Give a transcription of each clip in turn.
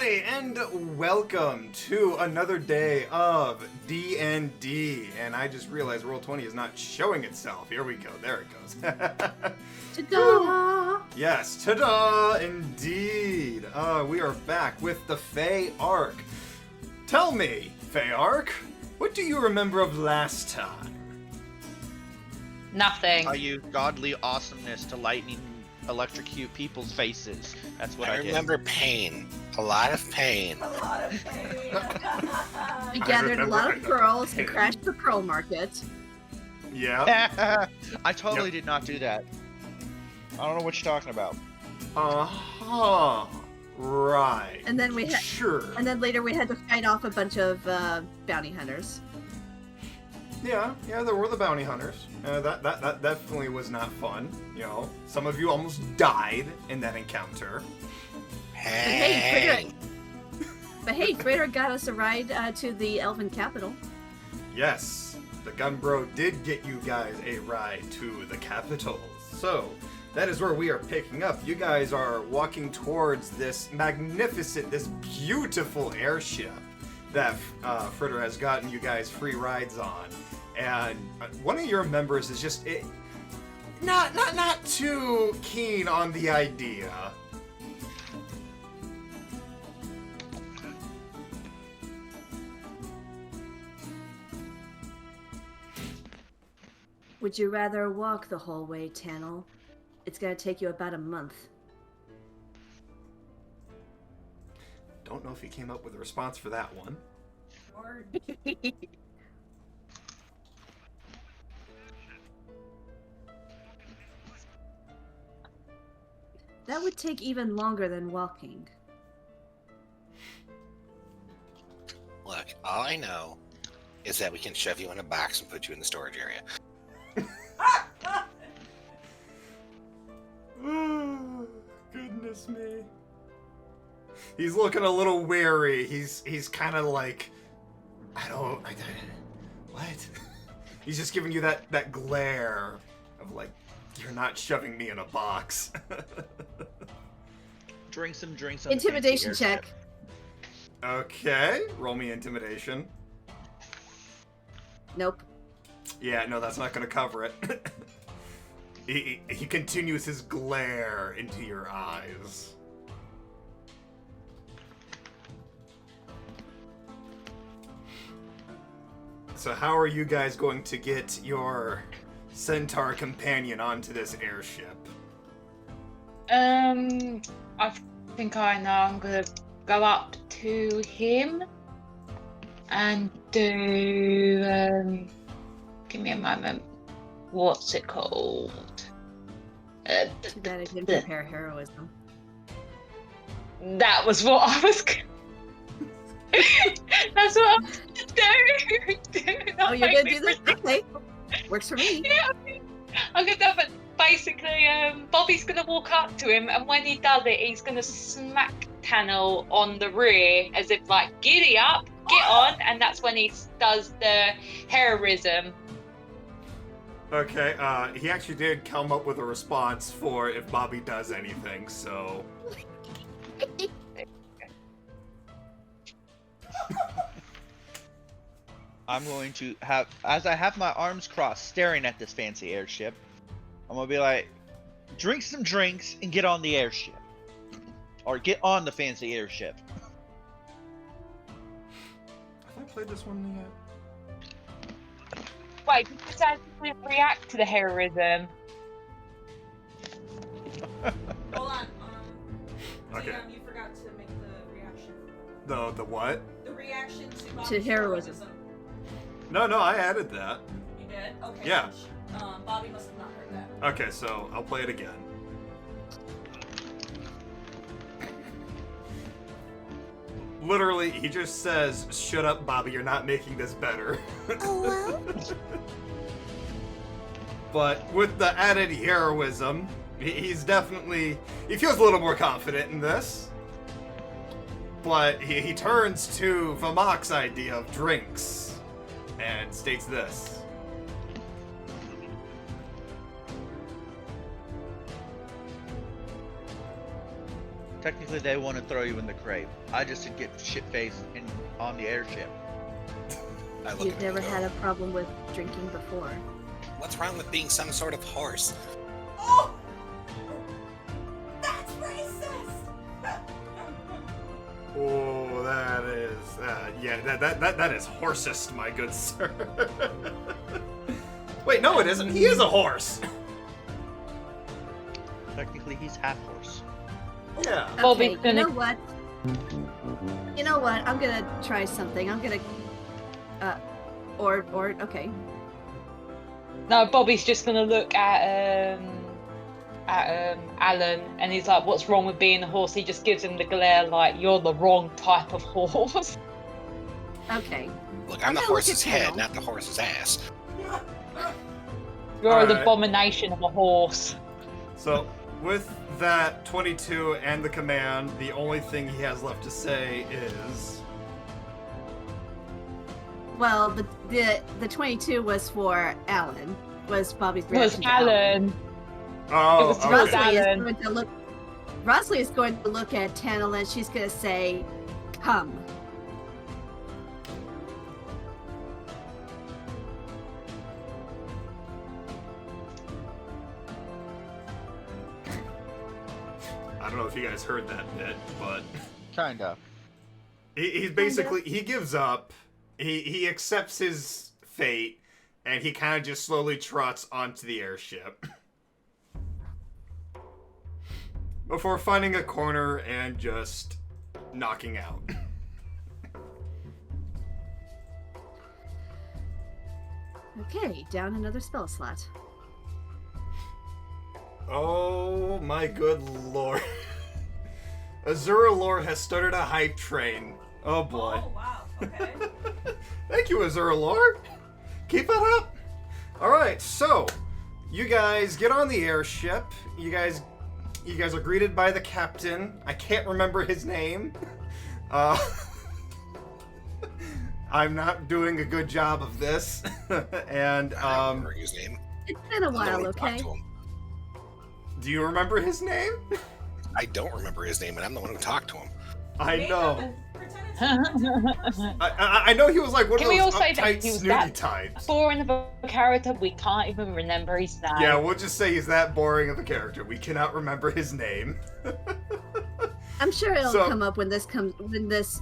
everybody, and welcome to another day of D&D. And I just realized Roll20 is not showing itself. Here we go. There it goes. Ta-da! Yes, ta-da, indeed. We are back with the Fey Arc. Tell me, Fey Arc, what do you remember of last time? Nothing. I use godly awesomeness to lightning electrocute people's faces. That's what I did. remember pain. A lot of pain. I gathered a lot of pearls and crashed the pearl market. Yeah. I totally did not do that. I don't know what you're talking about. Uh-huh. Right. And then we had, Sure. and then later we had to fight off a bunch of bounty hunters. Yeah, there were the bounty hunters. That definitely was not fun. You know, some of you almost died in that encounter. Hey. But hey, Frederick got us a ride to the Elven capital. Yes, the Gunbro did get you guys a ride to the capital. So, that is where we are picking up. You guys are walking towards this magnificent, this beautiful airship that Fritter has gotten you guys free rides on. And one of your members is just not too keen on the idea. Would you rather walk the whole way, Tannel? It's gonna take you about a month. Don't know if he came up with a response for that one. That would take even longer than walking. Look, all I know is that we can shove you in a box and put you in the storage area. Oh, goodness me. He's looking a little wary. He's kind of like, what? He's just giving you that glare of like, you're not shoving me in a box. Drink some. Intimidation check. Okay, roll me intimidation. Nope. Yeah, no, that's not gonna cover it. He continues his glare into your eyes. So how are you guys going to get your centaur companion onto this airship? I think I know. I'm gonna go up to him and do. Give me a moment. What's it called? Too bad I didn't prepare heroism. That was what I was. That's what I was gonna do. Oh, you're gonna do this? Okay. Works for me. Yeah, I'm gonna do it. Basically, Bobby's gonna walk up to him, and when he does it, he's gonna smack Tannel on the rear as if like, giddy up, get on, and that's when he does the heroism. Okay, he actually did come up with a response for if Bobby does anything, so... I'm going to have, as I have my arms crossed staring at this fancy airship, I'm going to be like, drink some drinks and get on the airship. Or get on the fancy airship. Have I played this one yet? Wait, you said we react to the heroism. Hold on. Okay. You forgot to make the reaction. The what? The reaction to Bobby's To heroism. No, I added that. You did? Okay. Yeah. Bobby must have not heard that. Okay, so I'll play it again. Literally, he just says, "Shut up, Bobby, you're not making this better." Oh, well. But with the added heroism, he's definitely... He feels a little more confident in this. But he turns to Vamok's idea of drinks and states this. Technically, they want to throw you in the grave. I just get shit-faced on the airship. You've never had a problem with drinking before. What's wrong with being some sort of horse? Oh! That's racist! Oh, that is, that is horsest, my good sir. Wait, no, it isn't. He is a horse. Technically, he's half horse. Yeah. Bobby's Okay, gonna- you know what? You know what? I'm gonna try something. I'm gonna, okay. No, Bobby's just gonna look at Alan, and he's like, "What's wrong with being a horse?" He just gives him the glare, like, "You're the wrong type of horse." Okay. Look, I'm I'm the gonna look horse's at head, Carol. not the horse's ass. You're an Alright. abomination of a horse. So, with that 22 and the command, the only thing he has left to say is... Well, the 22 was for Alan. Was Bobby's It was reaction to Alan. Alan. Oh, It was okay. Rosie. Rosalie is Alan. going to look. Rosalie is going to look at Tannel and she's going to say, "Come." I don't know if you guys heard that bit, but Kinda. he's basically, he gives up, he accepts his fate, and he kind of just slowly trots onto the airship. Before finding a corner and just knocking out. Okay, down another spell slot. Oh my good lord. Azura Lord has started a hype train. Oh boy. Oh, wow. Okay. Thank you, Azura Lord. Keep it up. Alright, so you guys get on the airship. You guys are greeted by the captain. I can't remember his name. I'm not doing a good job of this. And I don't remember his name. It's been a I'm the one while, who talked okay? to him. do you remember his name? I don't remember his name, and I'm the one who talked to him. I Make know. up and pretend it's a different person. I know he was like one Can of we those all say that uptight, he was snooty that types. boring of a character, we can't even remember his name. Yeah, we'll just say he's that boring of a character. We cannot remember his name. I'm sure it'll So- come up when this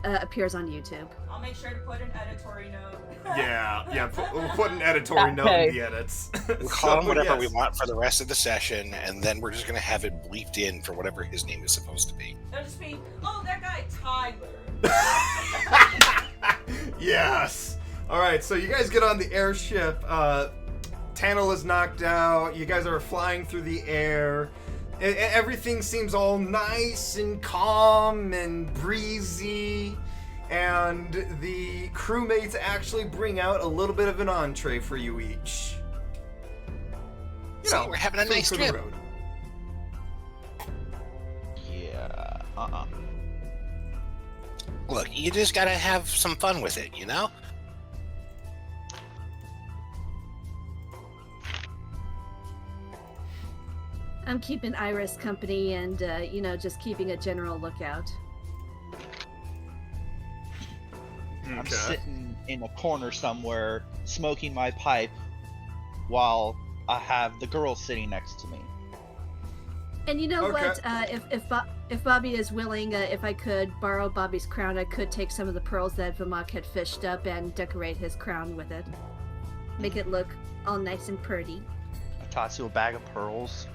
appears on YouTube. I'll make sure to put an editory note. Yeah. We'll put an editorial note in the edits. We'll call him So, whatever we yes. want for the rest of the session, and then we're just going to have it bleeped in for whatever his name is supposed to be. They'll just be, oh, that guy Tyler. Yes. All right. So you guys get on the airship. Tannel is knocked out. You guys are flying through the air. Everything seems all nice and calm and breezy. And the crewmates actually bring out a little bit of an entree for you each. You So we're having a food nice for the trip. road. Yeah. Look, you just got to have some fun with it, you know? I'm keeping Iris company and, just keeping a general lookout. I'm Okay. sitting in a corner somewhere, smoking my pipe, while I have the girl sitting next to me. And you know Okay. what? If Bobby is willing, if I could borrow Bobby's crown, I could take some of the pearls that Vamok had fished up and decorate his crown with it. Make it look all nice and pretty. I toss you a bag of pearls.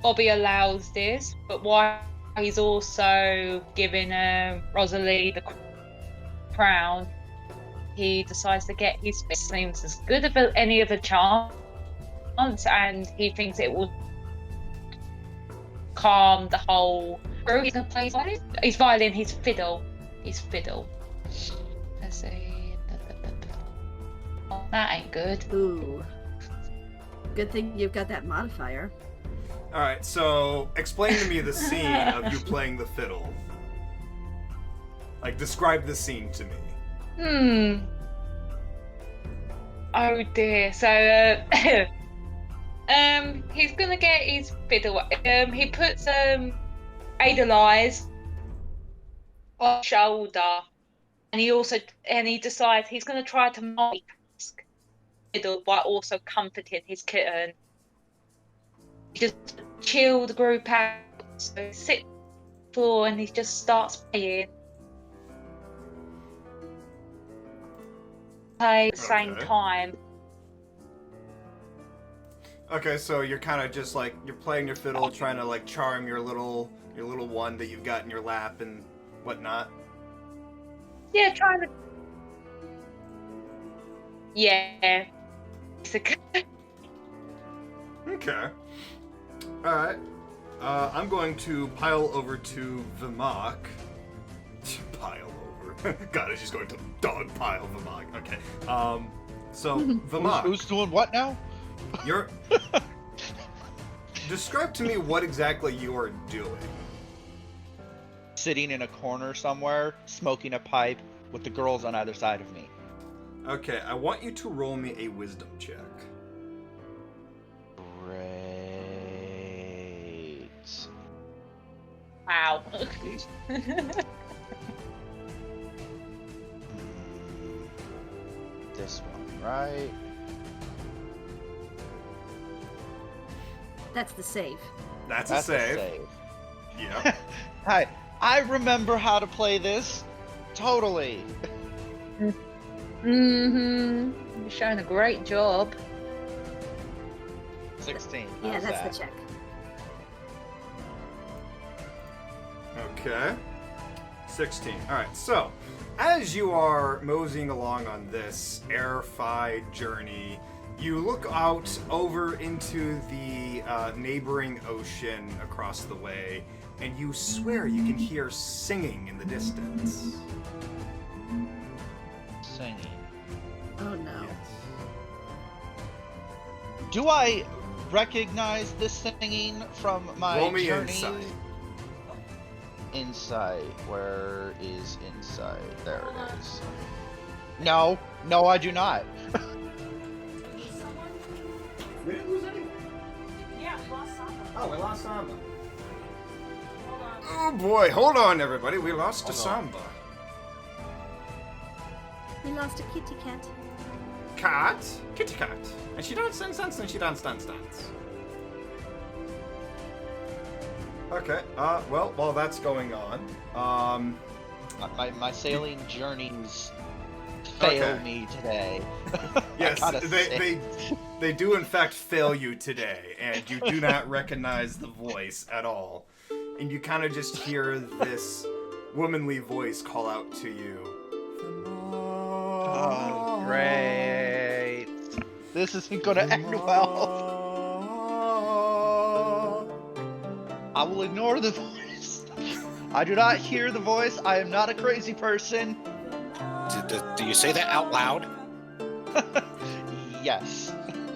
Bobby allows this, but while he's also giving Rosalie the crown, he decides to get his seems as good of any other chance, and he thinks it will calm the whole crew. He's gonna play his violin, his fiddle. Let's see. Oh, that ain't good. Ooh. Good thing you've got that modifier. All right. So explain to me the scene of you playing the fiddle. Like, describe the scene to me. Oh dear. So, he's gonna get his fiddle. He puts Adelize on shoulder, and he decides he's going to try to multitask middle while also comforting his kitten. He just chill the group out, so he sits on the floor and he just starts playing. Play at the same Okay. time. Okay, so you're kind of just like you're playing your fiddle, trying to like charm your little one that you've got in your lap and whatnot. Yeah, trying to. Yeah. Okay. All right. I'm going to pile over to Vimak. Pile over. God, it's just going to dog pile Vimak. Okay. So Vimak, Who's doing what now? you're. Describe to me what exactly you are doing. Sitting in a corner somewhere, smoking a pipe with the girls on either side of me. Okay, I want you to roll me a wisdom check. Great. Wow. This one, right? That's the save. That's That's a save. a save. Yeah. Hi, I remember how to play this. Totally. Mm-hmm. You're showing a great job. 16. Yeah, how's that's that? the check. Okay. 16. Alright, so as you are moseying along on this air-fi journey, you look out over into the neighboring ocean across the way, and you swear you can hear singing in the distance. Singing. Oh no. Do I recognize this singing from my Roll me journey? insight. Insight. Where is insight? There it is. No, I do not. Lose someone? We didn't lose anyone. Yeah, we lost someone. Oh, we lost Samba. Hold on. Oh boy, hold on everybody, we lost to Hold on. Samba. We lost a kitty cat. Cat? Kitty cat. And she dance, and she dance. Okay, well, while that's going on, My sailing journeys fail Okay. me today. yes, I gotta say. they do in fact fail you today, and you do not recognize the voice at all. And you kind of just hear this womanly voice call out to you. Oh, great. This isn't gonna end well. I will ignore the voice. I do not hear the voice. I am not a crazy person. Do you say that out loud? Yes.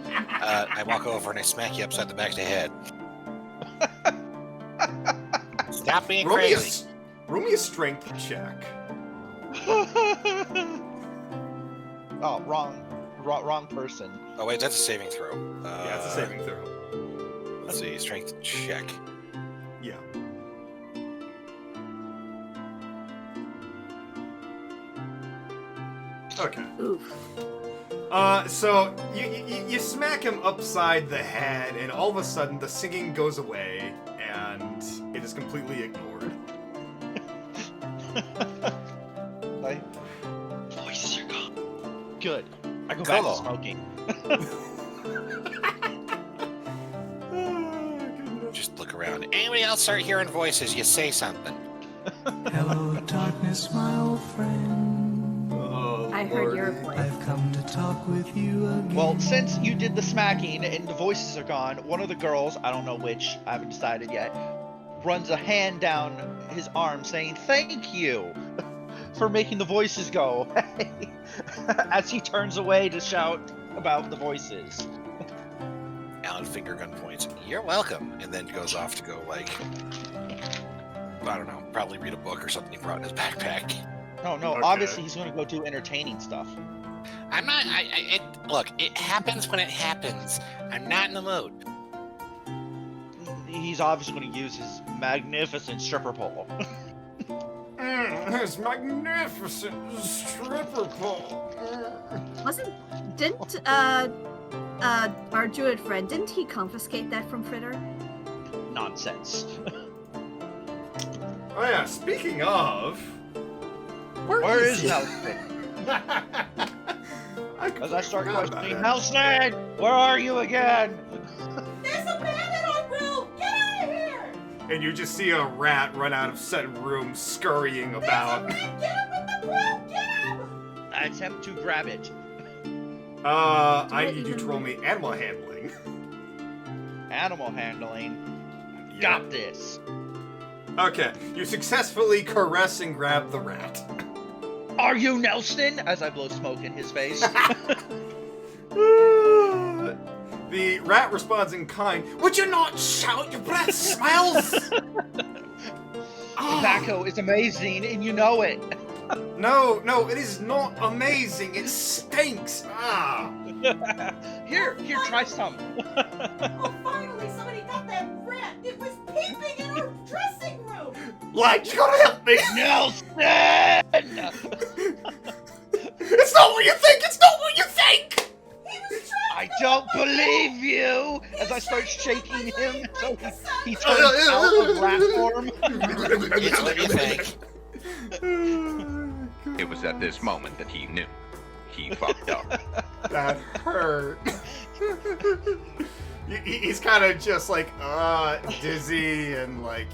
I walk over and I smack you upside the back of the head. Stop being Roll me, crazy. roll me a strength check. Oh, wrong person. Oh wait, that's a saving throw. Yeah, it's a saving throw. Let's see, strength check. Yeah. Okay. Oof. So you smack him upside the head, and all of a sudden the singing goes away, and it is completely ignored. Like, voices are gone. Good. I go back to Cool. smoking. Just look around. Anybody else start hearing voices? You say something. Hello, darkness, my old friend. Oh, I heard your Lordy. voice. I've come to talk with you again. Well, since you did the smacking and the voices are gone, one of the girls, I don't know which, I haven't decided yet, runs a hand down his arm saying, "Thank you for making the voices go," as he turns away to shout about the voices. Alan finger gun points. You're welcome, and then goes off to go like, I don't know, probably read a book or something he brought in his backpack. No, Okay. obviously he's going to go do entertaining stuff. I'm not. Look, it happens when it happens. I'm not in the mood. he's obviously going to use his magnificent stripper pole. His magnificent stripper pole. Didn't our druid friend, didn't he confiscate that from Fritter? Nonsense. Oh yeah, speaking of... Where is he? Nelson? As I start forgot about questioning, that. Nelson, where are you again? There's a man in our room! Get out of here! And you just see a rat run out of said room scurrying about. There's a rat! Get him with the broom! Get him! I attempt to grab it. I need you to roll me animal handling. Animal handling. Yep. Got this. Okay, you successfully caress and grab the rat. Are you Nelson? As I blow smoke in his face. The rat responds in kind. Would you not shout? Your breath smells. Tobacco is amazing, and you know it. No, it is not amazing. It stinks. Here, try some. Oh, finally, somebody got that rat! It was peeping in our dressing room! Like, you gotta help me. Nelson! It's not what you think. It's not what you think. He was trying I don't believe you! As I start shaking him, so he turns out of rat form. It's what you think. It was at this moment that he knew. He fucked up. That hurt. He's kind of just like, dizzy and like.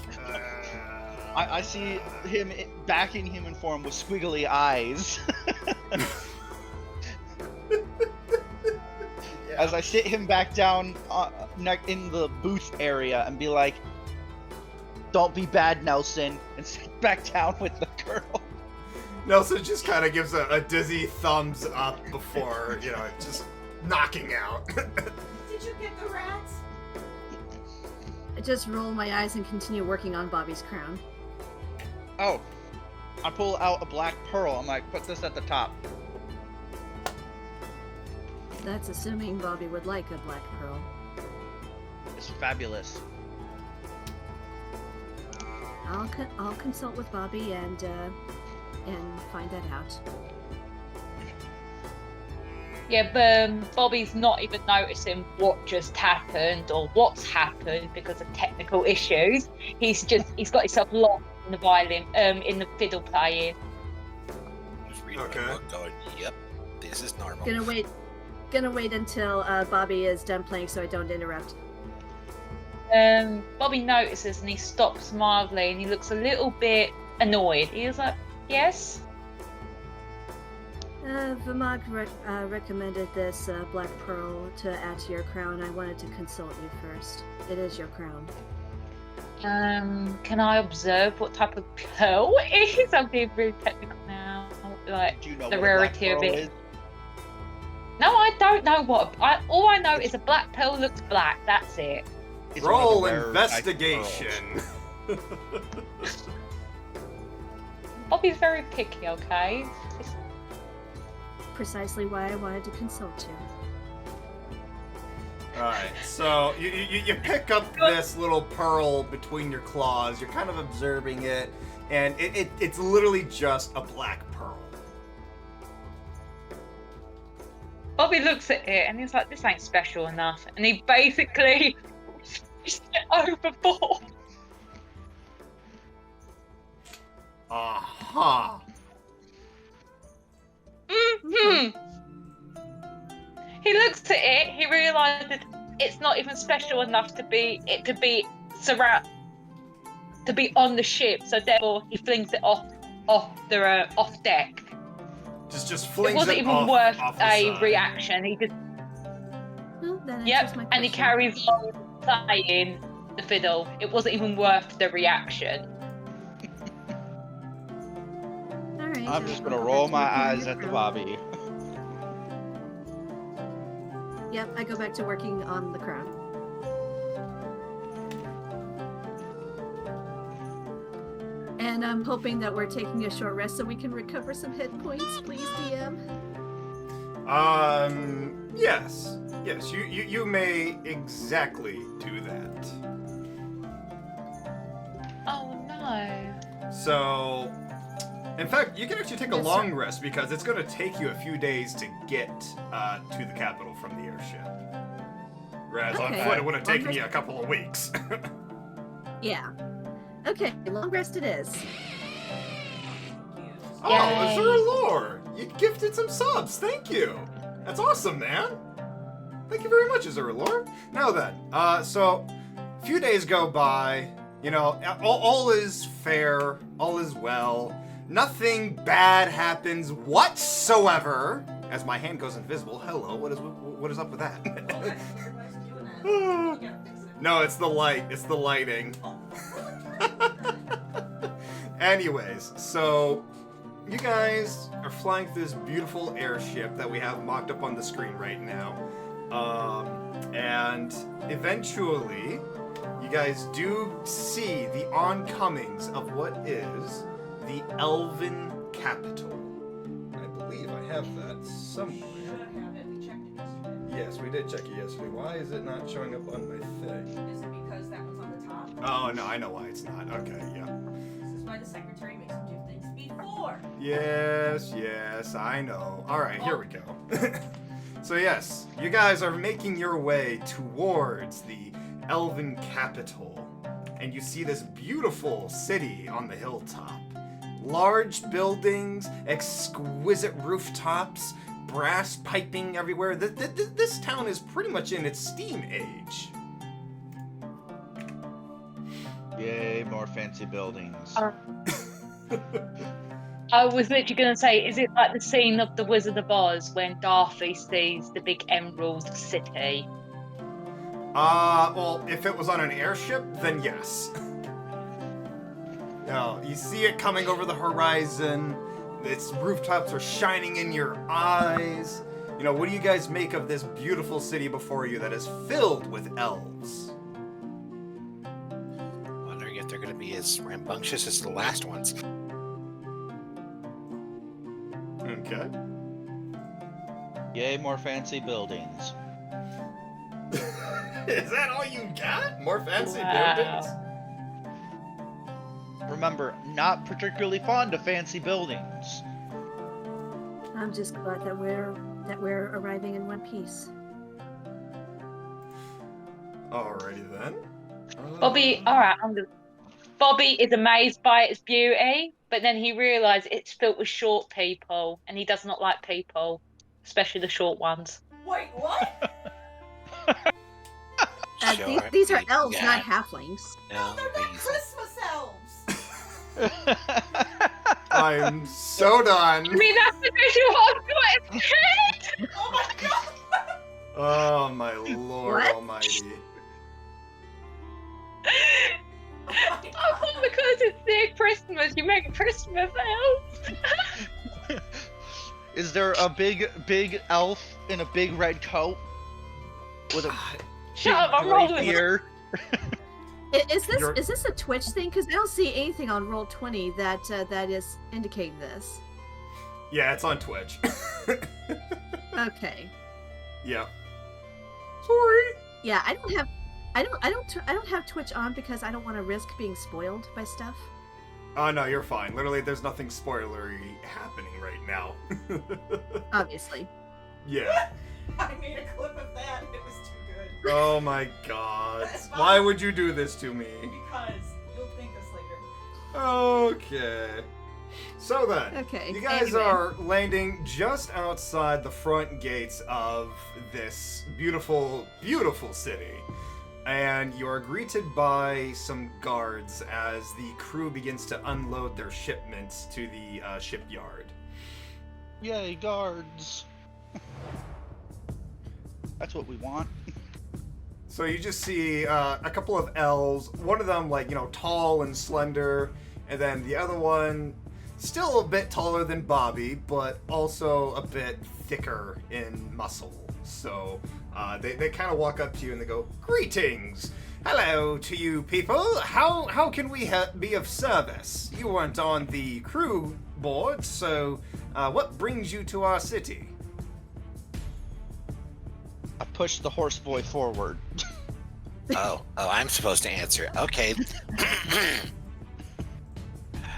I see him back in human form with squiggly eyes. As I sit him back down in the booth area and be like, don't be bad, Nelson, and sit back down with the girl. Nelson just kind of gives a dizzy thumbs up before, just knocking out. Did you get the rats? I just roll my eyes and continue working on Bobby's crown. Oh, I pull out a black pearl. I'm like, put this at the top. That's assuming Bobby would like a black pearl. It's fabulous. I'll consult with Bobby and find that out. Yeah, but Bobby's not even noticing what just happened or what's happened because of technical issues. He's got himself lost in the violin, in the fiddle playing. Just reading Okay. my book going, yep, this is normal. Gonna wait until Bobby is done playing so I don't interrupt. Bobby notices and he stops mildly and he looks a little bit annoyed. He was like, yes? Vamag recommended this black pearl to add to your crown. I wanted to consult you first. It is your crown. Can I observe what type of pearl it is? I'm being really technical now. Like, Do you know the what a black rarity of pearl it. is? No, I don't know what. All I know is a black pearl looks black. That's it. It's one of the Roll rarer types of investigation. Bobby's very picky, okay? It's- Precisely why I wanted to consult you. Alright, so you pick up this little pearl between your claws. You're kind of observing it, and it's literally just a black pearl. Bobby looks at it and he's like, this ain't special enough. And he basically pushed it overboard. Aha. Mm-hmm. He looks at it, he realises it's not even special enough to be on the ship, so therefore he flings it off deck. Just flings It wasn't even off, worth off the a side. reaction. He just Well, that answers yep, my and he question. carries on playing the fiddle. It wasn't even worth the reaction. Alright, I'm just I'll gonna go roll back to my working on eyes your at the crown. Bobby. Yep, I go back to working on the crown. And I'm hoping that we're taking a short rest so we can recover some hit points, please, DM. Yes, you may exactly do that. So, in fact, you can actually take a Yes, long sir. rest because it's going to take you a few days to get to the capital from the airship. Whereas on Okay. foot, it would have Long taken you a rest- couple of weeks. Yeah. Okay, long rest it is. Oh, Yay. Azure Lore! You gifted some subs. Thank you. That's awesome, man. Thank you very much, Azure Lore. Now then, so a few days go by. You know, all is fair. All is well. Nothing bad happens whatsoever. As my hand goes invisible. Hello. What is up with that? Everybody's doing that. You gotta fix it. No, it's the light. It's the lighting. Anyways, so you guys are flying through this beautiful airship that we have mocked up on the screen right now. And eventually, you guys do see the oncomings of what is the Elven capital. I believe I have that somewhere. Should have it. We checked it yesterday. Yes, we did check it yesterday. Why is it not showing up on my thing? Is it because that one's on the top? Oh, no, I know why it's not. Okay, yeah. This is why the secretary makes him do things before. Yes, I know. Alright, here we go. So yes, you guys are making your way towards the Elven capital. And you see this beautiful city on the hilltop. Large buildings, exquisite rooftops, brass piping everywhere. This town is pretty much in its steam age. Yay, more fancy buildings. I was literally going to say, is it like the scene of The Wizard of Oz when Dorothy sees the big emerald city? Well, if it was on an airship, then yes. No, you see it coming over the horizon. Its rooftops are shining in your eyes. You know, what do you guys make of this beautiful city before you that is filled with elves? Wondering if they're going to be as rambunctious as the last ones. Okay. Yay, more fancy buildings. Is that all you got? More fancy Wow. buildings? Remember, not particularly fond of fancy buildings. I'm just glad that we're arriving in one piece. Alrighty then. Bobby, alright, Bobby is amazed by its beauty, but then he realised it's filled with short people, and he does not like people, especially the short ones. Wait, what? These are elves, Yeah. not halflings. No, they're not these- Christmas elves. I'm so done. I mean, that's because you have got its head! Oh my god. Oh my lord What? almighty. Oh my I god. thought because it's near Christmas, you make Christmas elves. Is there a big elf in a big red coat with a Shut up, I'm big rolling. gray beard? Is You're- this a Twitch thing? Because I don't see anything on Roll20 that is indicating this. Yeah, it's on Twitch. Okay. Yeah. Sorry. Yeah, I don't have Twitch on because I don't want to risk being spoiled by stuff. Oh no, you're fine. Literally, there's nothing spoilery happening right now. Obviously. Yeah. I made a clip of that. It was too good. Oh my god. Why would you do this to me? Because you'll thank us later. Okay. So then, Okay, you guys anyway. are landing just outside the front gates of this beautiful, beautiful city. And you are greeted by some guards as the crew begins to unload their shipments to the shipyard. Yay, guards. That's what we want. So you just see a couple of elves, one of them like, tall and slender, and then the other one still a bit taller than Bobby, but also a bit thicker in muscle. So they kind of walk up to you and they go, "Greetings! Hello to you people! How can we be of service? You weren't on the crew board, so what brings you to our city?" I pushed the horse boy forward. Oh, I'm supposed to answer. Okay.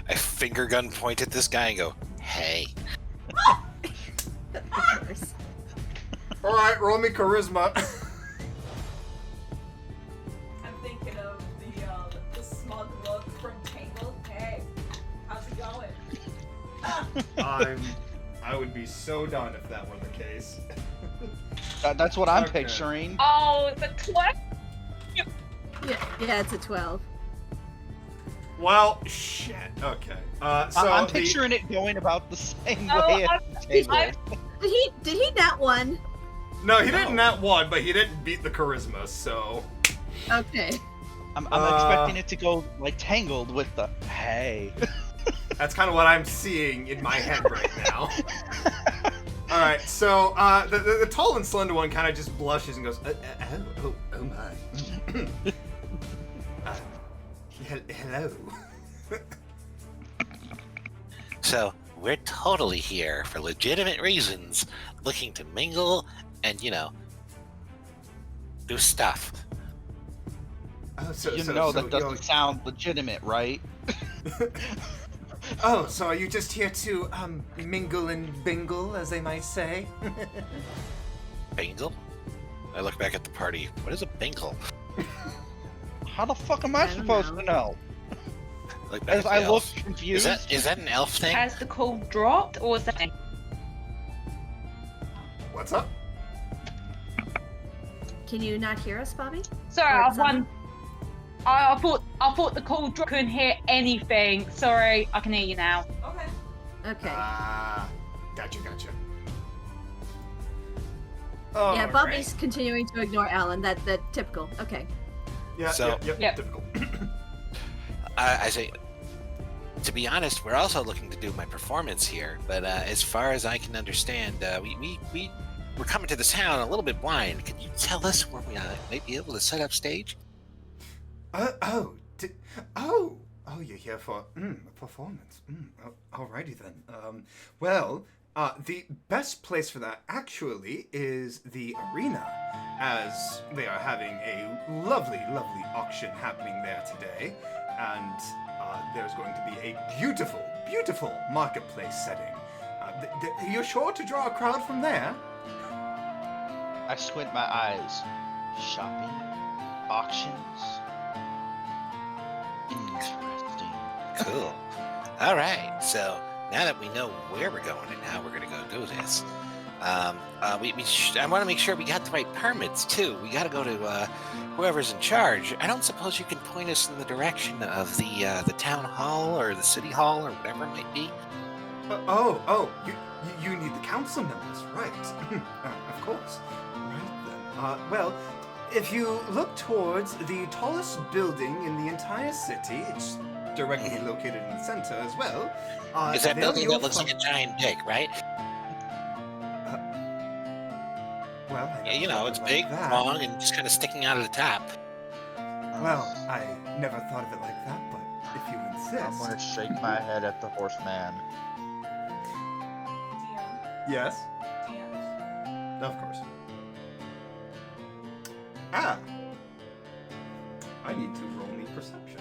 I finger gun point at this guy and go, "Hey." Of course. All right, roll me charisma. I'm thinking of the smug look from Tangled. Hey, how's it going? I would be so done if that were the case. That's what I'm Okay. picturing. Oh, the club. Yeah, it's a 12. Well, shit. Okay. So I'm picturing it going about the same Oh, way I'm- as the table. I- Did he nat one? No, he didn't nat one, but he didn't beat the charisma. So Okay. I'm expecting it to go like Tangled with the hey. that's kind of what I'm seeing in my head right now. All right. So the tall and slender one kind of just blushes and goes, "Oh my." Hello. So we're totally here for legitimate reasons, looking to mingle and, do stuff. Oh, so That you're- doesn't sound legitimate, right? Oh, so are you just here to mingle and bingle, as they might say? Bingle? I look back at the party. What is a bingle? How the fuck am I I don't supposed know. to know? Look back As at I the look elf. confused. Is that an elf thing? Has the call dropped, or is that? What's up? Can you not hear us, Bobby? Sorry, Or I've something? won. I thought the call dropped. Couldn't hear anything. Sorry, I can hear you now. Okay. Okay. Gotcha. Yeah, Bobby's continuing to ignore Alan. That typical. Okay. Yeah, So- Yep. typical. I say, to be honest, we're also looking to do my performance here. But as far as I can understand, we're coming to this town a little bit blind. Can you tell us where we might be able to set up stage? You're here for a performance. Alrighty then. Well, the best place for that actually is the arena, as they are having a lovely auction happening there today, and there's going to be a beautiful marketplace setting. You're sure to draw a crowd from there? I squint my eyes. Shopping? Auctions? Interesting. Cool. All right. So now that we know where we're going and how we're going to go do this, I want to make sure we got the right permits too. We got to go to whoever's in charge. I don't suppose you can point us in the direction of the town hall or the city hall or whatever it might be. You need the council members, right? Of course. Right then. Well, if you look towards the tallest building in the entire city, it's directly located in the center as well. Is that there building you'll that looks like a giant dick, right? Well, I Yeah, never thought it's of it big, like that. long, and just kind of sticking out of the top. Well, I never thought of it like that, but if you insist. I'm gonna shake my head at the horseman. DM. Yes, DM. of course. I need to roll me perception.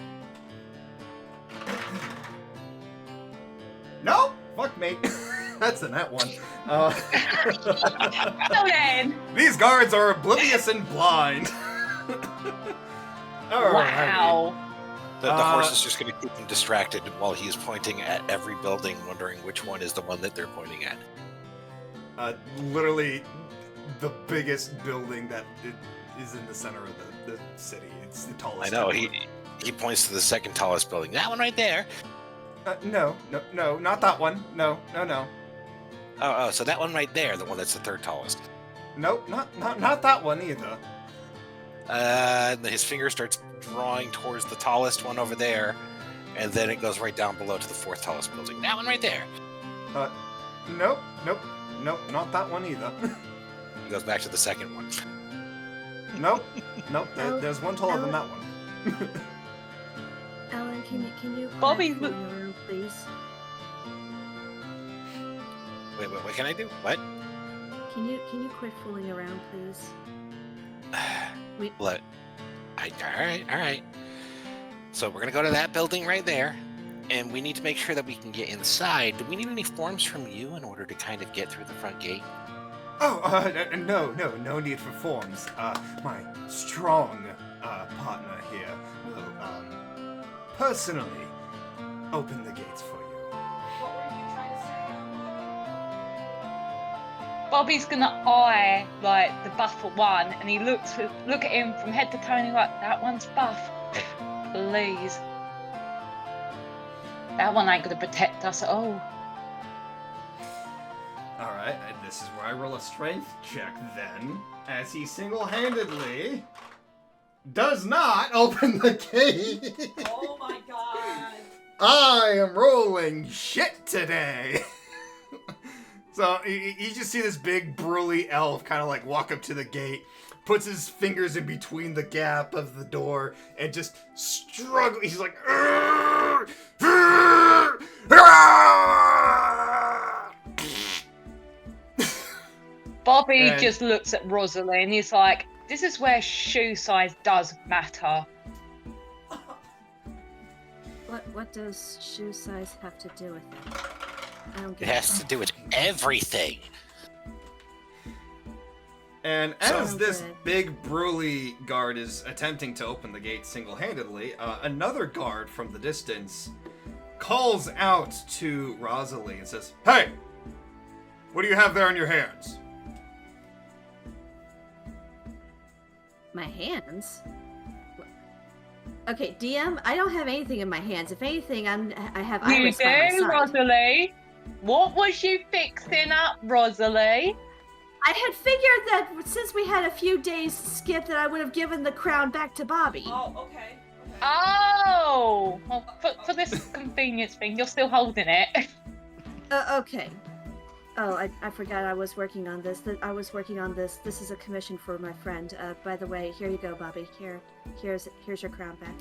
No, fuck me. That's a net one. So then, These guards are oblivious and blind. Alrighty. wow. The horse is just going to keep him distracted while he's pointing at every building, wondering which one is the one that they're pointing at. Literally, the biggest building that is in the center of the city. It's the tallest. I know, tower. he points to the second tallest building. That one right there. No, not that one. No. Oh, so that one right there, the one that's the third tallest. Nope, not that one either. His finger starts drawing towards the tallest one over there, and then it goes right down below to the fourth tallest building. That one right there. Nope, not that one either. He goes back to the second one. Nope. There's one taller than that one. Alan, can you Bobby, quiet for your room, please? Wait, what can I do? What? Can you quit fooling around, please? Look, all right. So we're gonna go to that building right there, and we need to make sure that we can get inside. Do we need any forms from you in order to kind of get through the front gate? Oh, no need for forms. My strong partner here will personally open the gates for you. What were you trying to say? Bobby's gonna eye like the buffer one, and he look at him from head to toe, and he's like, "That one's buff, please. That one ain't gonna protect us at all." Alright, and this is where I roll a strength check then, as he single-handedly does not open the gate. Oh my god. I am rolling shit today. So you just see this big burly elf kind of like walk up to the gate, puts his fingers in between the gap of the door, and just struggle. He's like, "Arr! Arr! Arr!" Bobby And- just looks at Rosalie, and he's like, "This is where shoe size does matter." What does shoe size have to do with it? I don't It get has to do with everything. And So- as this Okay. big burly guard is attempting to open the gate single-handedly, another guard from the distance calls out to Rosalie and says, "Hey! What do you have there in your hands?" My hands? Okay, DM, I don't have anything in my hands. If anything, I have You Iris by my do, side. Rosalie. What was you fixing up, Rosalie? I had figured that since we had a few days skip that I would have given the crown back to Bobby. Oh, okay. Oh, well, for this convenience thing, you're still holding it. Okay. Oh, I forgot I was working on this. This is a commission for my friend. By the way, here you go, Bobby. Here's your crown back.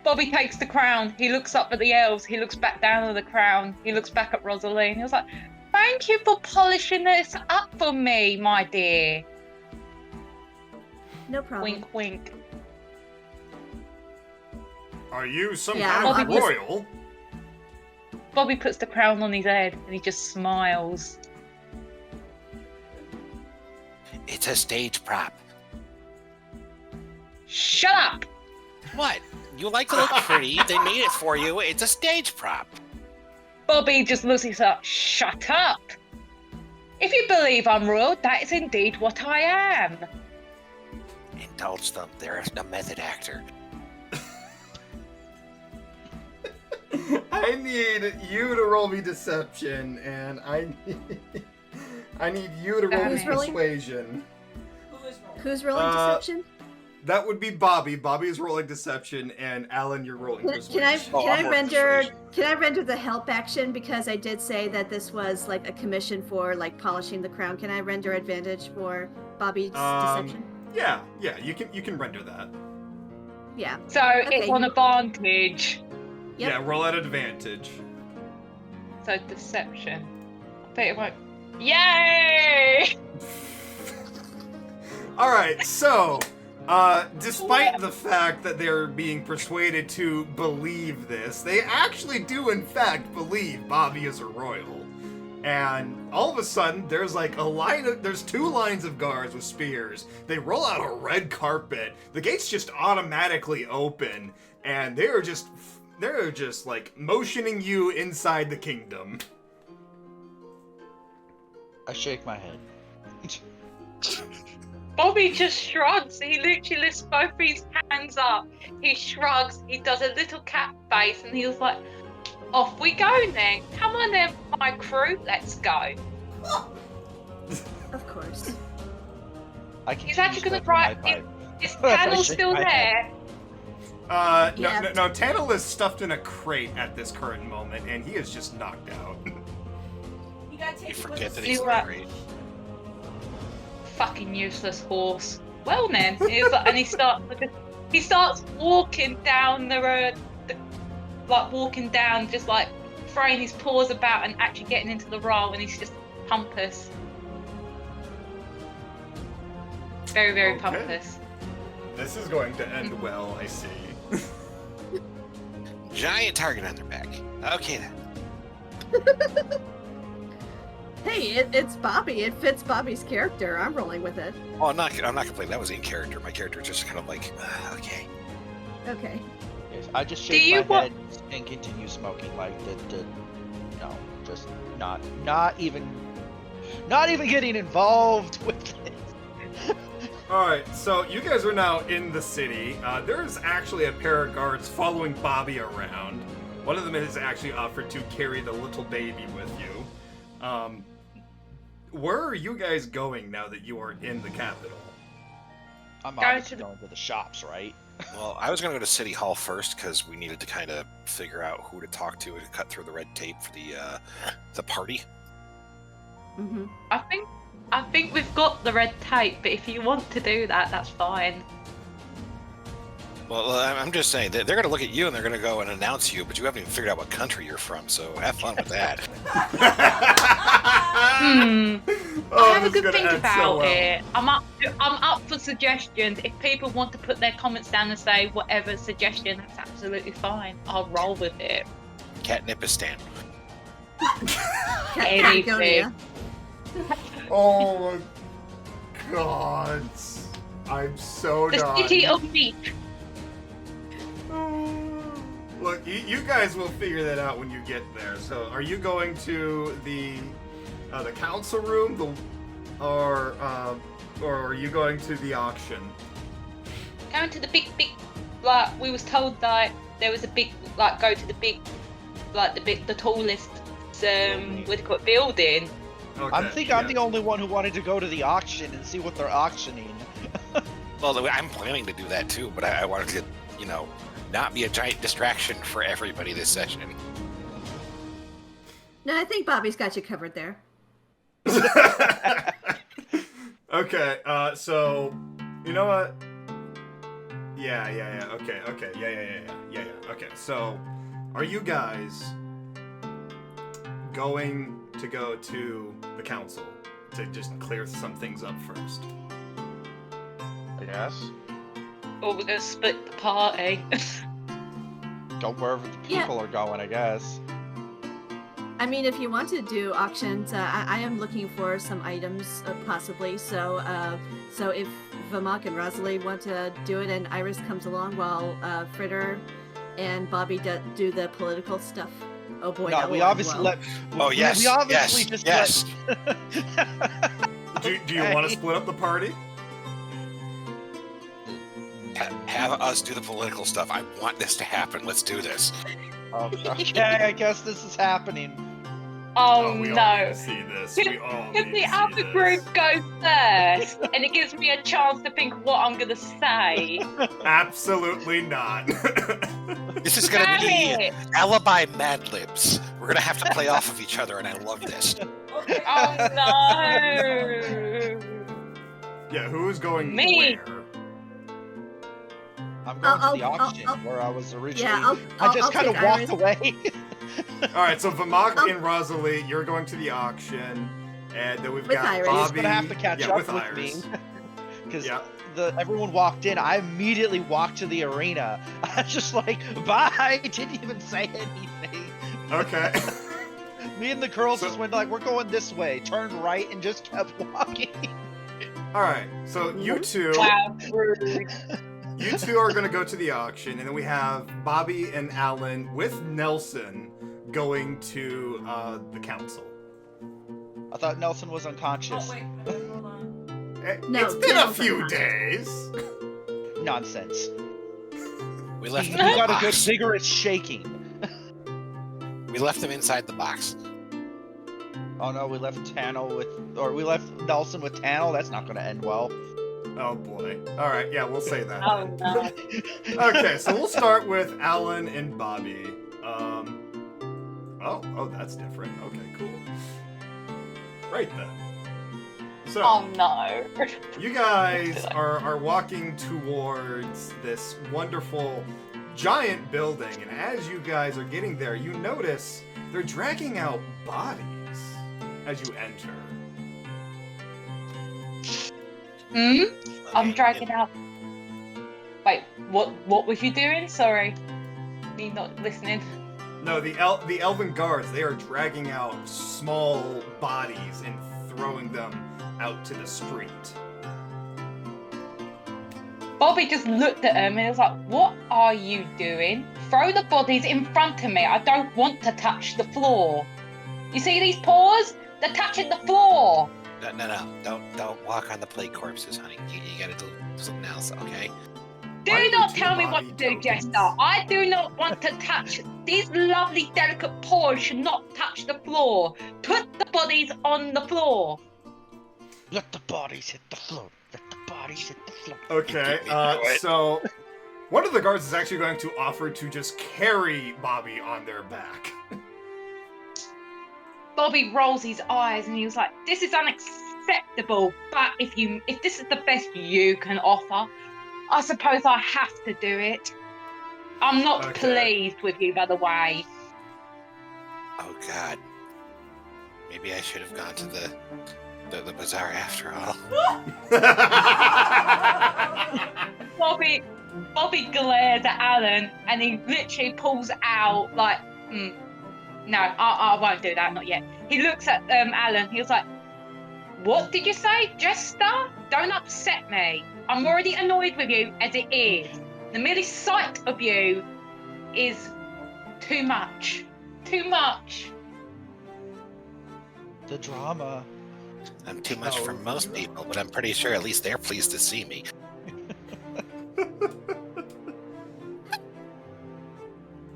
Bobby takes the crown. He looks up at the elves. He looks back down at the crown. He looks back at Rosalie, and he was like, "Thank you for polishing this up for me, my dear." No problem. Wink, wink. Are you some Yeah, kind of obviously. royal? Bobby puts the crown on his head, and he just smiles. It's a stage prop. Shut up! What? You like to look pretty? They made it for you. It's a stage prop. Bobby just looks at her. Shut up! If you believe I'm royal, that is indeed what I am. Indulge them. They're a method actor. I need you to roll me deception, and I need you to roll me Who's rolling? persuasion. Who is rolling? Who's rolling deception? That would be Bobby. Bobby is rolling deception, and Alan, you're rolling persuasion. I'm rolling persuasion. Can I render the help action because I did say that this was like a commission for like polishing the crown? Can I render advantage for Bobby's deception? Yeah, you can render that. Yeah. So it's on advantage. Yep. Yeah, roll at advantage. So deception. I bet it won't. Yay! All right, so despite the fact that they're being persuaded to believe this, they actually do in fact believe Bobby is a royal. And all of a sudden, there's like there's two lines of guards with spears. They roll out a red carpet. The gates just automatically open, and they're just like motioning you inside the kingdom. I shake my head. Bobby just shrugs. He literally lifts both his hands up. He shrugs. He does a little cat face, and he was like, "Off we go then. Come on then, my crew. Let's go." Of course. I can He's actually choose gonna that try. from my pipe. Is I Panel shake still my head. there? Yeah. No, Tannel is stuffed in a crate at this current moment, and he is just knocked out. You gotta take You it with forget a that he's You are- married. Fucking useless horse. Well then, he's like, and he starts walking down the road, like walking down, just like throwing his paws about and actually getting into the roll, and he's just pompous. Very, very Okay. pompous. This is going to end well, I see. giant target on their back. Okay then. Hey, it's Bobby. It fits Bobby's character. I'm rolling with it. Oh, I'm not complaining. That was in character. My character just kind of like, okay. Okay. Yes, I just Do shake you my head and continue smoking like no, just not even getting involved with it. Alright, so you guys are now in the city. There's actually a pair of guards following Bobby around. One of them has actually offered to carry the little baby with you. Where are you guys going now that you are in the capital? I'm Going obviously to the- going to the shops, right? Well, I was going to go to City Hall first because we needed to kind of figure out who to talk to and cut through the red tape for the party. Mm-hmm. I think we've got the red tape, but if you want to do that, that's fine. Well, I'm just saying that they're going to look at you and they're going to go and announce you, but you haven't even figured out what country you're from, so have fun with that. I have a this is good gonna think end about so well. it. I'm up for suggestions. If people want to put their comments down and say whatever suggestion, that's absolutely fine. I'll roll with it. Catnipistan. Anything. Oh my god. I'm so The done. city of meat. Look, you guys will figure that out when you get there. So, are you going to the council room, or are you going to the auction? Going to the big, like we was told that there was a big, like go to the big, like the tallest, what do you call it, building. Okay, I'm the only one who wanted to go to the auction and see what they're auctioning. Well, I'm planning to do that too, but I wanted to, not be a giant distraction for everybody this session. No, I think Bobby's got you covered there. Okay, so you know what? Yeah. Okay, yeah. Okay, so are you guys going to go to the council to just clear some things up first? I guess. Or we're gonna split the party. Go wherever the people are going, I guess. I mean, if you want to do auctions, I am looking for some items, possibly. So if Vamak and Rosalie want to do it, and Iris comes along while Fritter and Bobby do the political stuff. Oh boy, No, that we will end obviously well. Oh, yes, We obviously yes, just yes. Do you want to split up the party? Have us do the political stuff. I want this to happen. Let's do this. Okay, I guess this is happening. Oh, we all no. need to see this. We all Can need the to see other this. group go first? And it gives me a chance to think what I'm gonna say. Absolutely not. This is going to Damn be it. alibi Mad Libs. We're going to have to play off of each other, and I love this. Okay. Oh no! Yeah, who's going Me. where? I'm going to the I'll- auction I'll- where I was originally. Yeah, I just kind of take walked Iris. away. All right, so Vamak Oh. and Rosalie, you're going to the auction, and then we've With got Iris. Bobby. He's gonna have to catch yeah, up with with Iris. me. Because Yeah. everyone walked in, I immediately walked to the arena. I was just like, bye, didn't even say anything. Okay. Me and the girls So- just went like, we're going this way, turned right, and just kept walking. All right, so you two, Wow, rude. you two are going to go to the auction, and then we have Bobby and Alan with Nelson going to the council. I thought Nelson was unconscious. Oh, wait. Hold on. No, It's been a Nelson's few not. days. Nonsense. We left You them in the got a good box. vigorous shaking. We left them inside the box. Oh no, we left Nelson with Tannel. That's not going to end well. Oh boy. All right, yeah, we'll say that. Oh no. Okay, so we'll start with Alan and Bobby. Oh, that's different. Okay, cool. Right then. So, Oh no. you guys are walking towards this wonderful giant building, and as you guys are getting there, you notice they're dragging out bodies as you enter. I'm dragging out. Wait, what was you doing? Sorry. Me not listening. No, the elven guards, they are dragging out small bodies and throwing them out to the street. Bobby just looked at him and was like, "What are you doing? Throw the bodies in front of me. I don't want to touch the floor. You see these paws? They're touching the floor." No. Don't walk on the plate corpses, honey. You gotta do something else, okay? Do Why not would you tell me body what to do, tokens? Jester. I do not want to touch these lovely, delicate paws. Should not touch the floor. Put the bodies on the floor. Let the bodies hit the floor. Let the bodies hit the floor. Okay, so one of the guards is actually going to offer to just carry Bobby on their back. Bobby rolls his eyes and he was like, "This is unacceptable. But if this is the best you can offer, I suppose I have to do it. I'm not Okay. pleased with you, by the way." Oh God. Maybe I should have gone to the bazaar after all. Bobby glares at Alan and he literally pulls out like, "No, I won't do that, not yet." He looks at Alan. He was like, "What did you say, Jester? Don't upset me. I'm already annoyed with you as it is. The merely sight of you is too much. Too much." The drama. I'm too much for most people, but I'm pretty sure at least they're pleased to see me.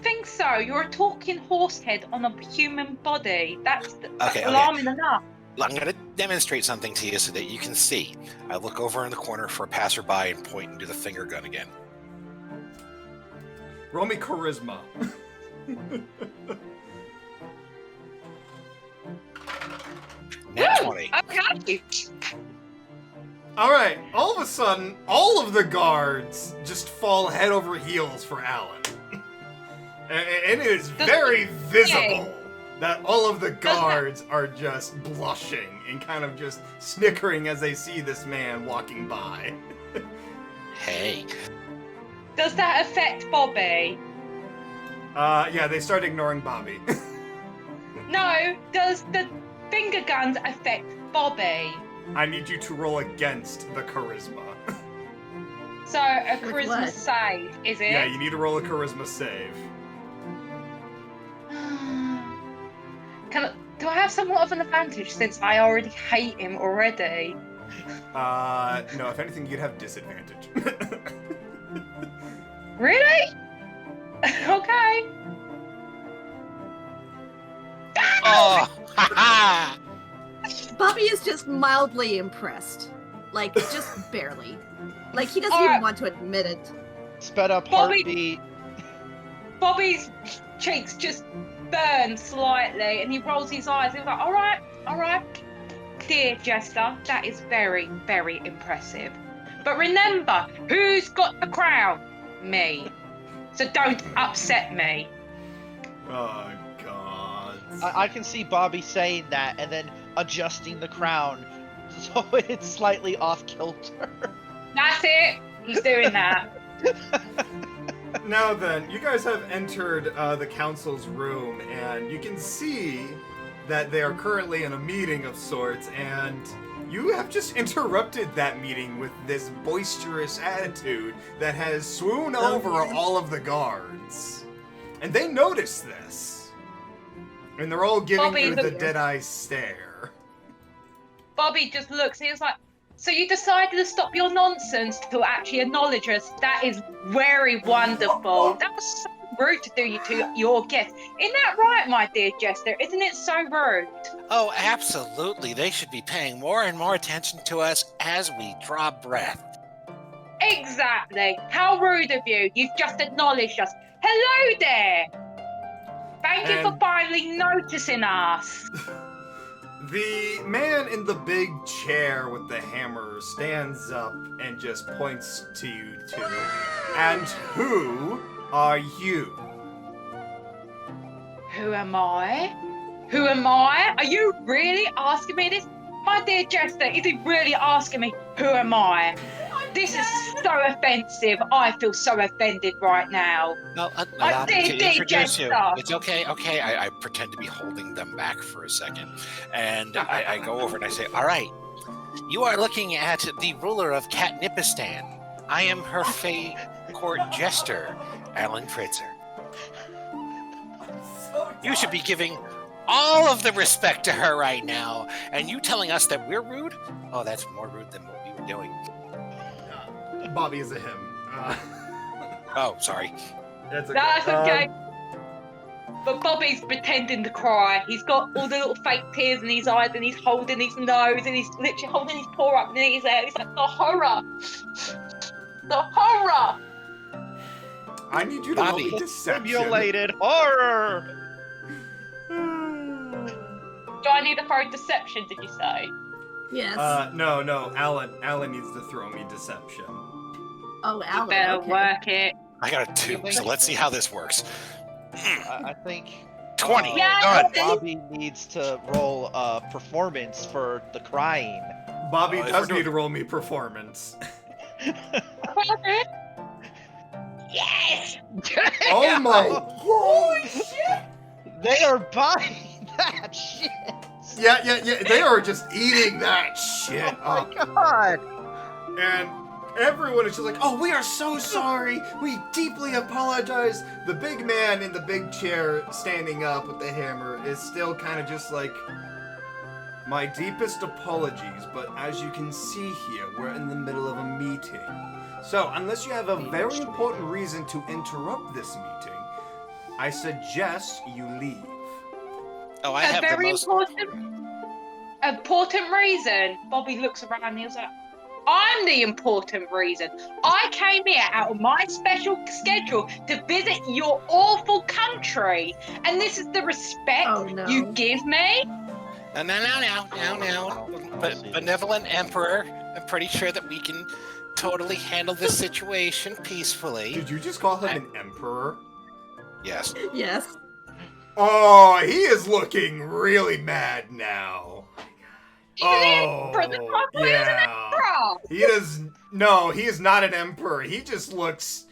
Think so? You're a talking horse head on a human body. That's Okay. alarming enough. I'm going to demonstrate something to you so that you can see. I look over in the corner for a passerby and point and do the finger gun again. Roll me charisma. Nat 20. Okay. Alright, all of a sudden, all of the guards just fall head over heels for Alan. And it is very visible that all of the guards are just blushing and kind of just snickering as they see this man walking by. Hey. Does that affect Bobby? Yeah, they start ignoring Bobby. No. Does the finger guns affect Bobby? I need you to roll against the charisma. So a With charisma what? save, is it? Yeah, you need to roll a charisma save. Do I have somewhat of an advantage since I already hate him already? No, if anything, you'd have disadvantage. Really? Okay. Oh! Ha ha! Bobby is just mildly impressed. Like, just barely. Like, he doesn't Alright. even want to admit it. Sped up Bobby- heartbeat. Bobby's cheeks just burn slightly and he rolls his eyes. He's like, all right. Dear Jester, that is very, very impressive. But remember, who's got the crown? Me. So don't upset me. Oh, God. I can see Bobby saying that and then adjusting the crown so it's slightly off kilter. That's it. He's doing that. Now then, you guys have entered the council's room, and you can see that they are currently in a meeting of sorts, and you have just interrupted that meeting with this boisterous attitude that has swooned over all of the guards. And they notice this. And they're all giving Bobby, you the look- dead-eye stare. Bobby just looks and he's like, so you decided to stop your nonsense to actually acknowledge us. That is very wonderful. That was so rude to do you to your guest. Isn't that right, my dear Jester? Isn't it so rude? Oh, absolutely. They should be paying more and more attention to us as we draw breath. Exactly. How rude of you. You've just acknowledged us. Hello there. Thank you for And- finally noticing us. The man in the big chair with the hammer stands up and just points to you two. And who are you? Who am I? Who am I? Are you really asking me this? My dear Jester, is he really asking me, who am I? I'm This is so offensive. I feel so offended right now. No, I allow me to did introduce you. Jester. It's okay, okay. I pretend to be holding them back for a second. And I go over and I say, all right, you are looking at the ruler of Katnipistan. I am her Fey court jester, Alan Fritzer. You should be giving all of the respect to her right now. And you telling us that we're rude? Oh, that's more rude than what we were doing. Bobby is a him. Oh, sorry. That's okay. That's okay. But Bobby's pretending to cry. He's got all the little fake tears in his eyes, and he's holding his nose, and he's literally holding his paw up near his ear. It's like the horror. The horror. I need you to roll Bobby. me deception. Simulated horror. Do I need to throw deception, did you say? Yes. No. Alan needs to throw me deception. Oh, You Alan. better Okay. work it. I got a 2, so let's see how this works. I think 20. Yeah, Done. Bobby needs to roll a performance for the crying. Bobby if does we're need to roll me performance. Yes! Oh my! Holy shit! They are buying that shit. Yeah. They are just eating that shit Oh up. my god. And everyone is just like, oh, we are so sorry. We deeply apologize. The big man in the big chair standing up with the hammer is still kind of just like, my deepest apologies, but as you can see here, we're in the middle of a meeting. So, unless you have a very important reason to interrupt this meeting, I suggest you leave. Oh, I A have the very most. important reason. Bobby looks around and he's like, I'm the important reason. I came here out of my special schedule to visit your awful country. And this is the respect Oh, no. you give me? No. Benevolent Emperor, I'm pretty sure that we can totally handle this situation peacefully. Did you just call him an emperor? Yes. Yes. Oh, he is looking really mad now. Oh, For the proper yeah. Bro. He does. No, he is not an emperor. He just looks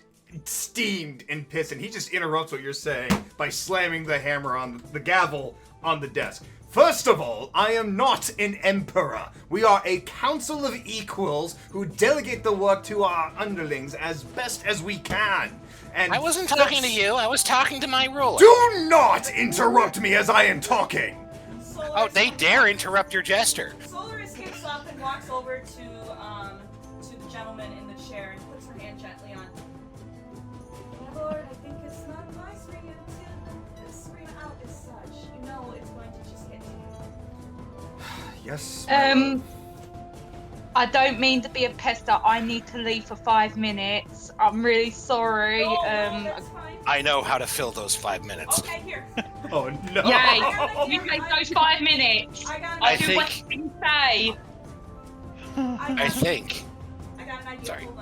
steamed and pissed, and he just interrupts what you're saying by slamming the hammer on the gavel on the desk. First of all, I am not an emperor. We are a council of equals who delegate the work to our underlings as best as we can. And I wasn't talking to you. I was talking to my ruler. Do not interrupt me as I am talking. Oh, they dare interrupt your jester. Solaris gets up and walks over to the gentleman in the chair and puts her hand gently on. My lord, I think it's not wise for you to scream out as such. You know it's going to just get to you. Yes. I don't mean to be a pester. I need to leave for 5 minutes. I'm really sorry. No, that's fine. I know how to fill those 5 minutes. Okay, here. Oh no. Yay! You take those 5 minutes. I got an I idea. Do what think- you say. I think. I got an idea. Sorry. Hold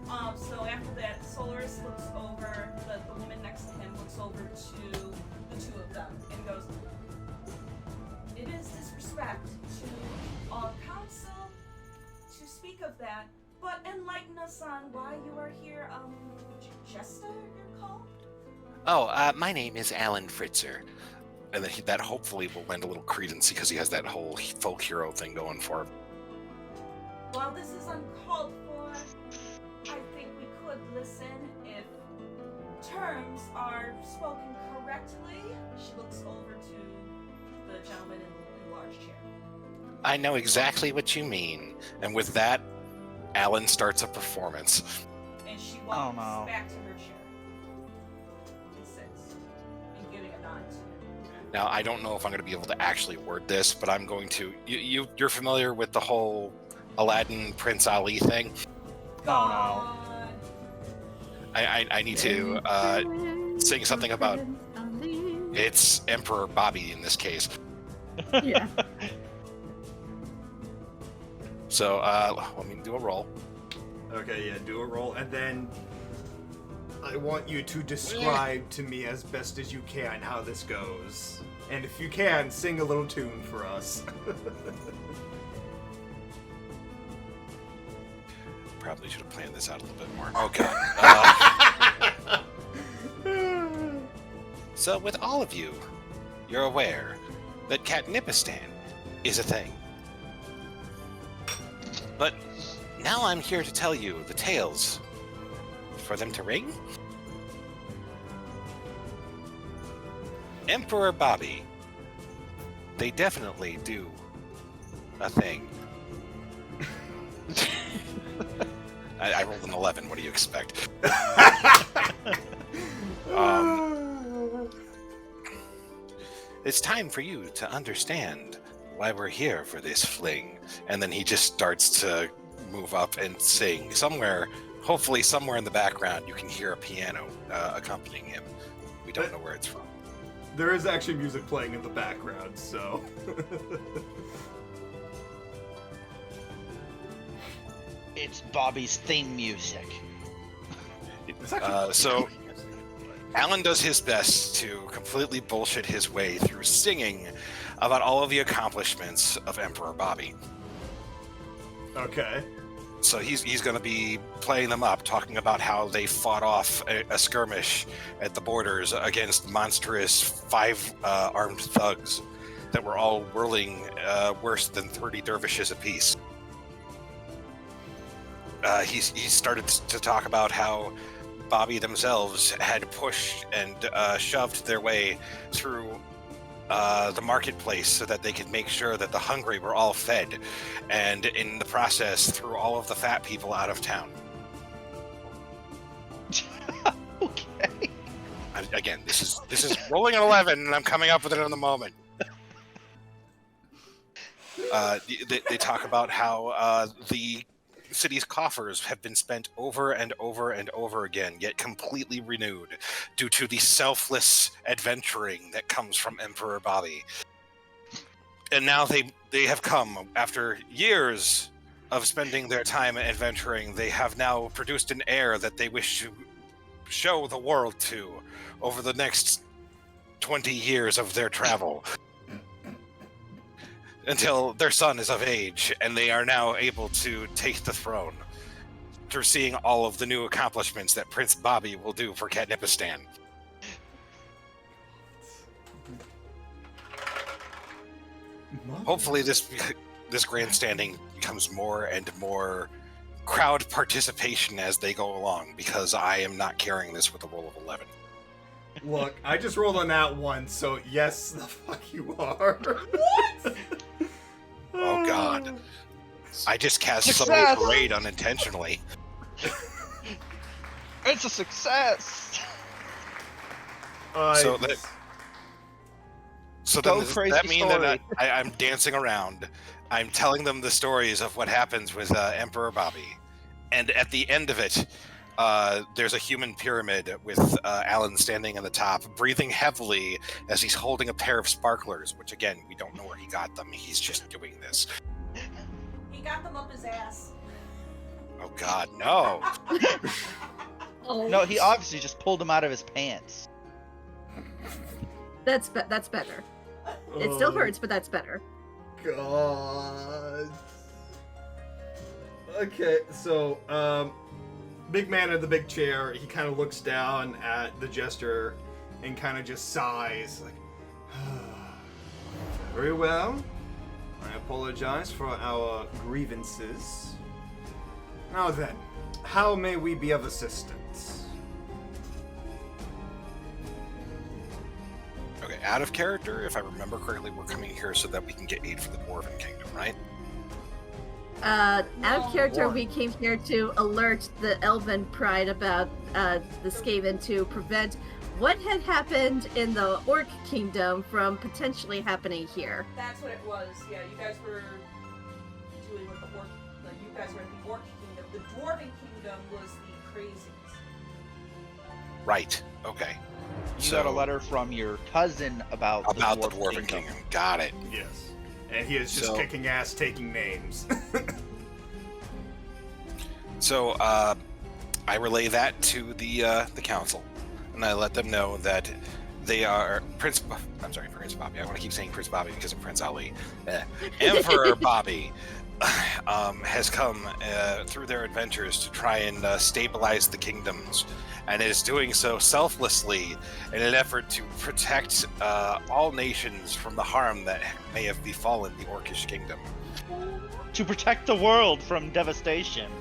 on. So after that, Solaris looks over. The woman next to him looks over to the two of them and goes, "It is disrespect to our council to speak of that, but enlighten us on why you are here. Jester, you're called." Oh, my name is Alan Fritzer. And then that hopefully will lend a little credence because he has that whole folk hero thing going for him. While this is uncalled for, I think we could listen if terms are spoken correctly. She looks over to the gentleman in the large chair. I know exactly what you mean. And with that, Alan starts a performance. And she walks no. back to her chair and sits, and giving a nod to him. Now, I don't know if I'm going to be able to actually word this, but I'm going to. You're familiar with the whole Aladdin Prince Ali thing? Oh I need to sing something about it's Emperor Bobby in this case. Yeah. So let me do a roll. Okay, yeah, do a roll, and then I want you to describe to me as best as you can how this goes. And if you can, sing a little tune for us. probably should have planned this out a little bit more. Oh God. So with all of you, you're aware that Katnipistan is a thing. But now I'm here to tell you the tales for them to ring. Emperor Bobby, they definitely do a thing. I rolled an 11. What do you expect? It's time for you to understand why we're here for this fling. And then he just starts to move up and sing. Hopefully somewhere in the background, you can hear a piano accompanying him. We don't know where it's from. There is actually music playing in the background, so... It's Bobby's theme music. So Alan does his best to completely bullshit his way through singing about all of the accomplishments of Emperor Bobby. Okay. So he's going to be playing them up, talking about how they fought off a skirmish at the borders against monstrous 5 armed thugs that were all whirling worse than 30 dervishes apiece. He started to talk about how Bobby themselves had pushed and shoved their way through the marketplace so that they could make sure that the hungry were all fed, and in the process threw all of the fat people out of town. Okay. Again, this is rolling an 11, and I'm coming up with it in the moment. They talk about how the city's coffers have been spent over and over and over again, yet completely renewed due to the selfless adventuring that comes from Emperor Bobby. And now they have come, after years of spending their time adventuring, they have now produced an heir that they wish to show the world to over the next 20 years of their travel. Until their son is of age, and they are now able to take the throne through seeing all of the new accomplishments that Prince Bobby will do for Katnipistan. Hopefully this grandstanding becomes more and more crowd participation as they go along, because I am not carrying this with a roll of 11. Look, I just rolled on that one, so yes, the fuck you are. What? Oh God. I just cast Success! Subway Parade unintentionally. It's a success. So Go does crazy that mean story. that I'm dancing around? I'm telling them the stories of what happens with Emperor Bobby, and at the end of it, there's a human pyramid with Alan standing on the top, breathing heavily as he's holding a pair of sparklers. Which again, we don't know where he got them. He's just doing this. He got them up his ass. Oh God, no! Oh, No, he obviously just pulled him out of his pants. that's better. It still hurts, but that's better. God. Okay, so big man in the big chair, he kind of looks down at the jester and kind of just sighs, like, very well. I apologize for our grievances. Now then, how may we be of assistance? Okay, out of character, if I remember correctly, we're coming here so that we can get aid for the Dwarven Kingdom, right? Out of character, War. we came here to alert the Elven Pride about the Skaven to prevent what had happened in the Orc Kingdom from potentially happening here. That's what it was. Yeah, you guys were dealing with the orc. You guys were in the orc kingdom. The dwarven kingdom was the crazies. Right. Okay. You got a letter from your cousin about the Dwarven Kingdom. Got it. Yes. And he is just So- kicking ass, taking names. So I relay that to the council, and I let them know that they are Prince Bobby. I want to keep saying Prince Bobby because of Prince Ali. Emperor Bobby has come through their adventures to try and stabilize the kingdoms, and is doing so selflessly in an effort to protect all nations from the harm that may have befallen the Orcish kingdom. To protect the world from devastation.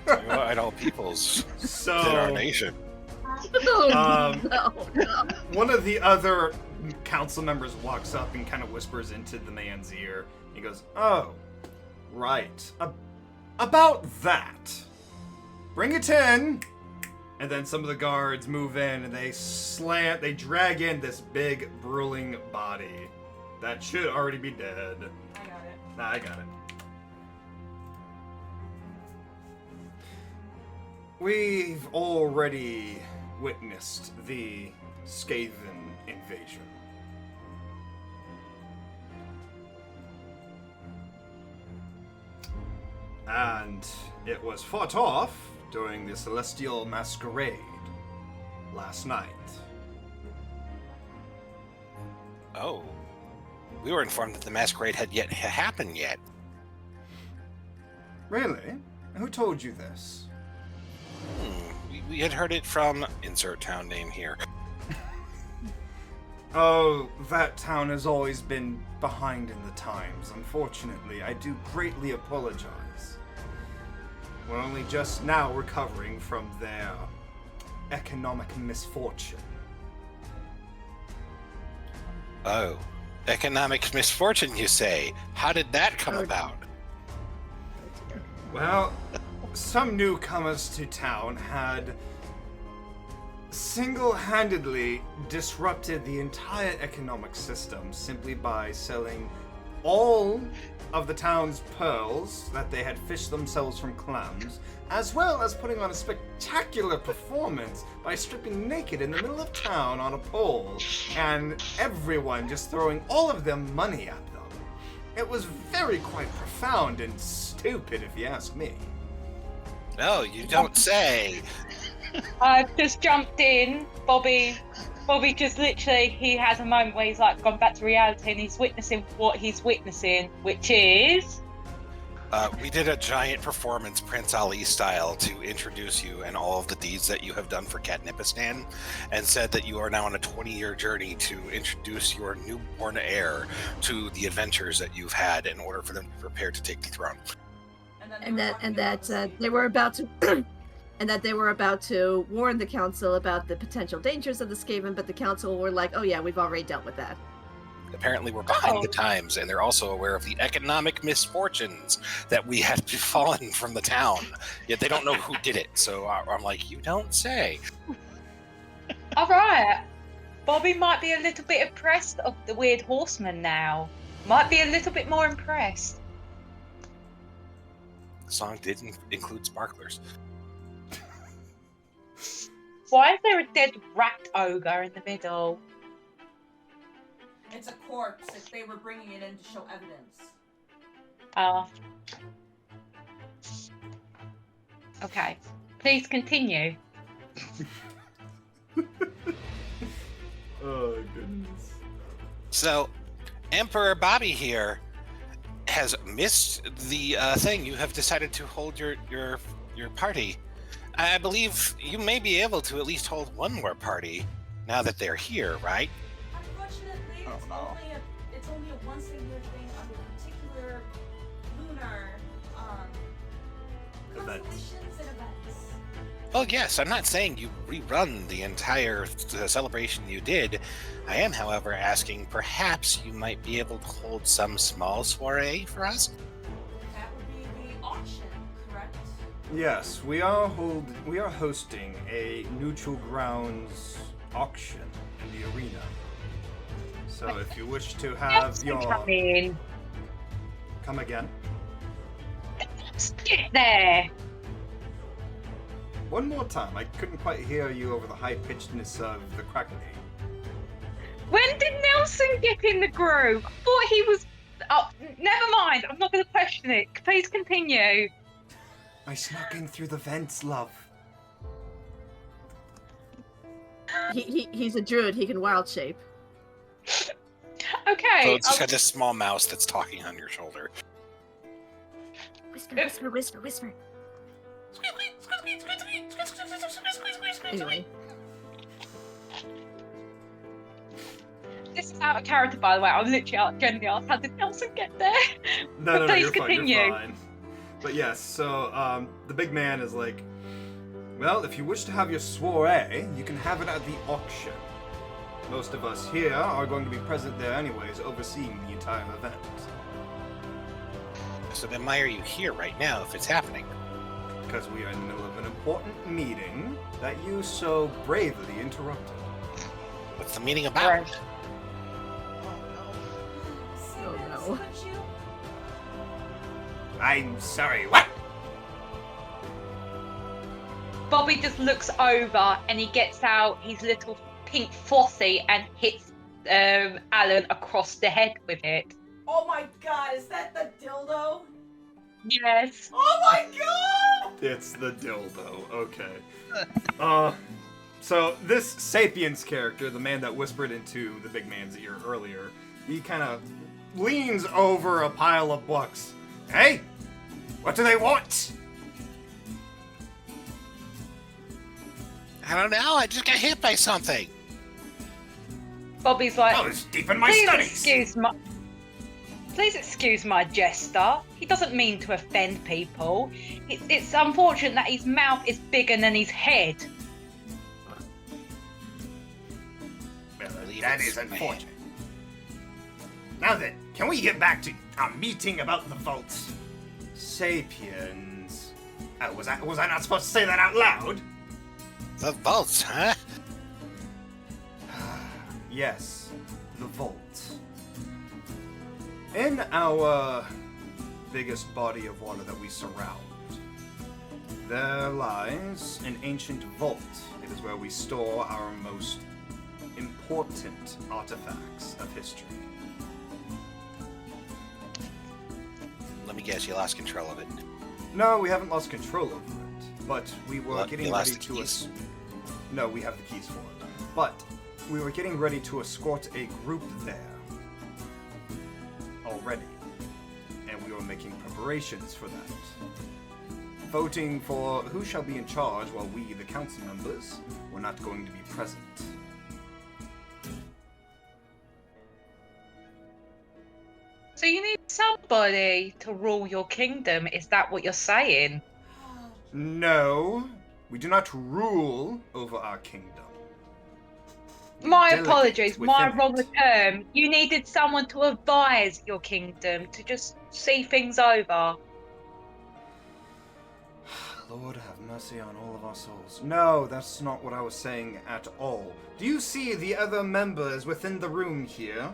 To unite all peoples So in our nation. No. one of the other council members walks up and kind of whispers into the man's ear. He goes, "Oh, right. About that. Bring it in." And then some of the guards move in and they drag in this big, bruising body that should already be dead. I got it. Nah, I got it. We've already witnessed the Skaven invasion. And it was fought off during the Celestial Masquerade last night. Oh. We were informed that the masquerade had yet happened yet. Really? Who told you this? We had heard it from insert town name here. Oh, that town has always been behind in the times. Unfortunately, I do greatly apologize. We're only just now recovering from their economic misfortune. Oh. Economic misfortune, you say? How did that come about? Well, some newcomers to town had single-handedly disrupted the entire economic system simply by selling all of the town's pearls that they had fished themselves from clams, as well as putting on a spectacular performance by stripping naked in the middle of town on a pole, and everyone just throwing all of their money at them. It was very quite profound and stupid, if you ask me. No, you don't say. I've just jumped in. Bobby just literally, he has a moment where he's like gone back to reality and he's witnessing what he's witnessing, which is... We did a giant performance, Prince Ali style, to introduce you and all of the deeds that you have done for Katnipistan, and said that you are now on a 20-year journey to introduce your newborn heir to the adventures that you've had in order for them to prepare to take the throne. And that they were about to and that they were about to warn the council about the potential dangers of the Skaven, but the council were like, "Oh yeah, we've already dealt with that." Apparently we're behind the times, and they're also aware of the economic misfortunes that we had befallen from the town, yet they don't know who did it. So I'm like, you don't say. All right. Bobby might be a little bit impressed of the Weird Horseman now. Might be a little bit more impressed. The song did include sparklers. Why is there a dead rat ogre in the middle? It's a corpse if they were bringing it in to show evidence. Okay. Please continue. Oh, goodness. So, Emperor Bobby here has missed the thing. You have decided to hold your party. I believe you may be able to at least hold one more party now that they're here, right? Unfortunately, it's only a once a year thing under particular lunar constellations and events. Oh yes, I'm not saying you rerun the entire celebration you did. I am, however, asking perhaps you might be able to hold some small soiree for us? That would be the auction, correct? Yes, we are hosting a neutral grounds auction in the arena. So if you wish to have Come in. Come again? Get there. One more time. I couldn't quite hear you over the high-pitchedness of the crackling. When did Nelson get in the group? I thought he was... Oh, never mind. I'm not going to question it. Please continue. I snuck in through the vents, love. He's a druid. He can wild shape. Okay. So it's just a small mouse that's talking on your shoulder. Whisper, whisper, whisper, whisper. Anyway. This is out of character, by the way. I was literally genuinely asked, how did Nelson get there? No, Please you're continue. fine, you're fine. But yes, so the big man is like, well, if you wish to have your soiree, you can have it at the auction. Most of us here are going to be present there anyways, overseeing the entire event. So then why are you here right now if it's happening? Because we are in the middle of an important meeting that you so bravely interrupted. What's the meeting about? Right. Oh, no. Would you? I'm sorry, what? Bobby just looks over and he gets out his little pink flossy and hits Alan across the head with it. Oh my god, is that the dildo? Yes. Oh my god! It's the dildo, okay. So this Sapiens character, the man that whispered into the big man's ear earlier, he kind of leans over a pile of books. Hey, what do they want? I don't know. I just got hit by something. Bobby's like, Oh, it's deep in my please studies. Please excuse my jester. He doesn't mean to offend people. It's unfortunate that his mouth is bigger than his head. Well, that is unfortunate. Now then, can we get back to our meeting about the vaults? Sapiens. Was I not supposed to say that out loud? The vaults, huh? Yes, the vault. In our biggest body of water that we surround, there lies an ancient vault. It is where we store our most important artifacts of history. Let me guess, you lost control of it. No, we haven't lost control over it, but we were Well, getting you ready lost the to... keys. No, we have the keys for it. But we were getting ready to escort a group there already, and we were making preparations for that. Voting for who shall be in charge while we, the council members, were not going to be present. So you need somebody to rule your kingdom. Is that what you're saying? No, we do not rule over our kingdom. My Delegate apologies, my within wrong it. term. You needed someone to advise your kingdom, to just see things over. Lord have mercy on all of our souls. No, that's not what I was saying at all. Do you see the other members within the room here?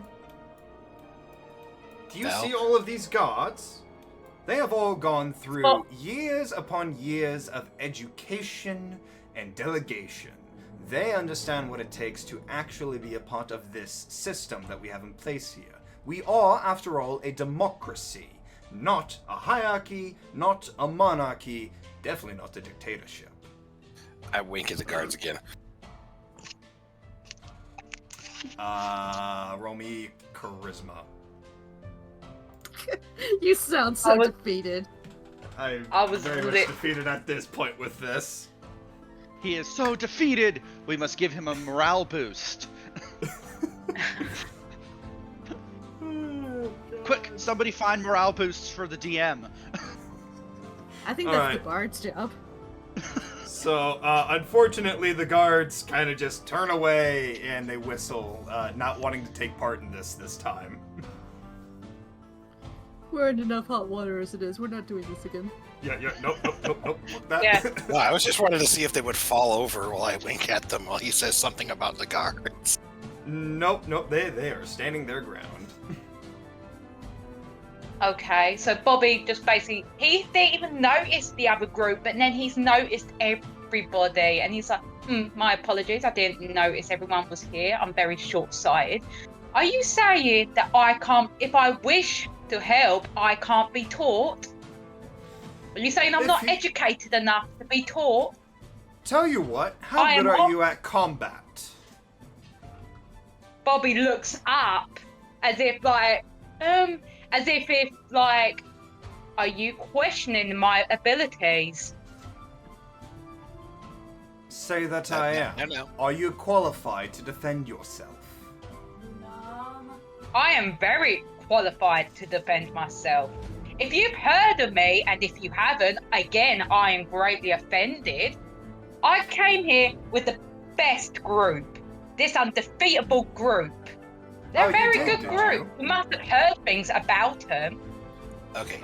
Do you No. see all of these guards? They have all gone through Oh. years upon years of education and delegation. They understand what it takes to actually be a part of this system that we have in place here. We are, after all, a democracy, not a hierarchy, not a monarchy, definitely not a dictatorship. I wink at the guards again. Roll me charisma. You sound so I was- defeated. I'm I was very much lit- defeated at this point with this. He is so defeated. We must give him a morale boost. Quick, somebody find morale boosts for the DM. I think All that's right. the bard's job. So, unfortunately, the guards kind of just turn away and they whistle, not wanting to take part in this time. We're in enough hot water as it is. We're not doing this again. Yeah, nope. That, Yeah. Well, I was just wanted to see if they would fall over while I wink at them while he says something about the guards. nope, they are standing their ground. Okay, so Bobby just basically, he didn't even notice the other group, but then he's noticed everybody, and he's like, my apologies, I didn't notice everyone was here. I'm very short-sighted. Are you saying that I can't, if I wish to help, I can't be taught? Are you saying I'm If not you- educated enough to be taught? Tell you what, how I good am are off- you at combat? Bobby looks up as if like, are you questioning my abilities? Say that I am. No. Are you qualified to defend yourself? I am very qualified to defend myself. If you've heard of me, and if you haven't, again, I am greatly offended. I came here with the best group, this undefeatable group. They're Oh, a you very did, good did group. you? You must have heard things about them. Okay,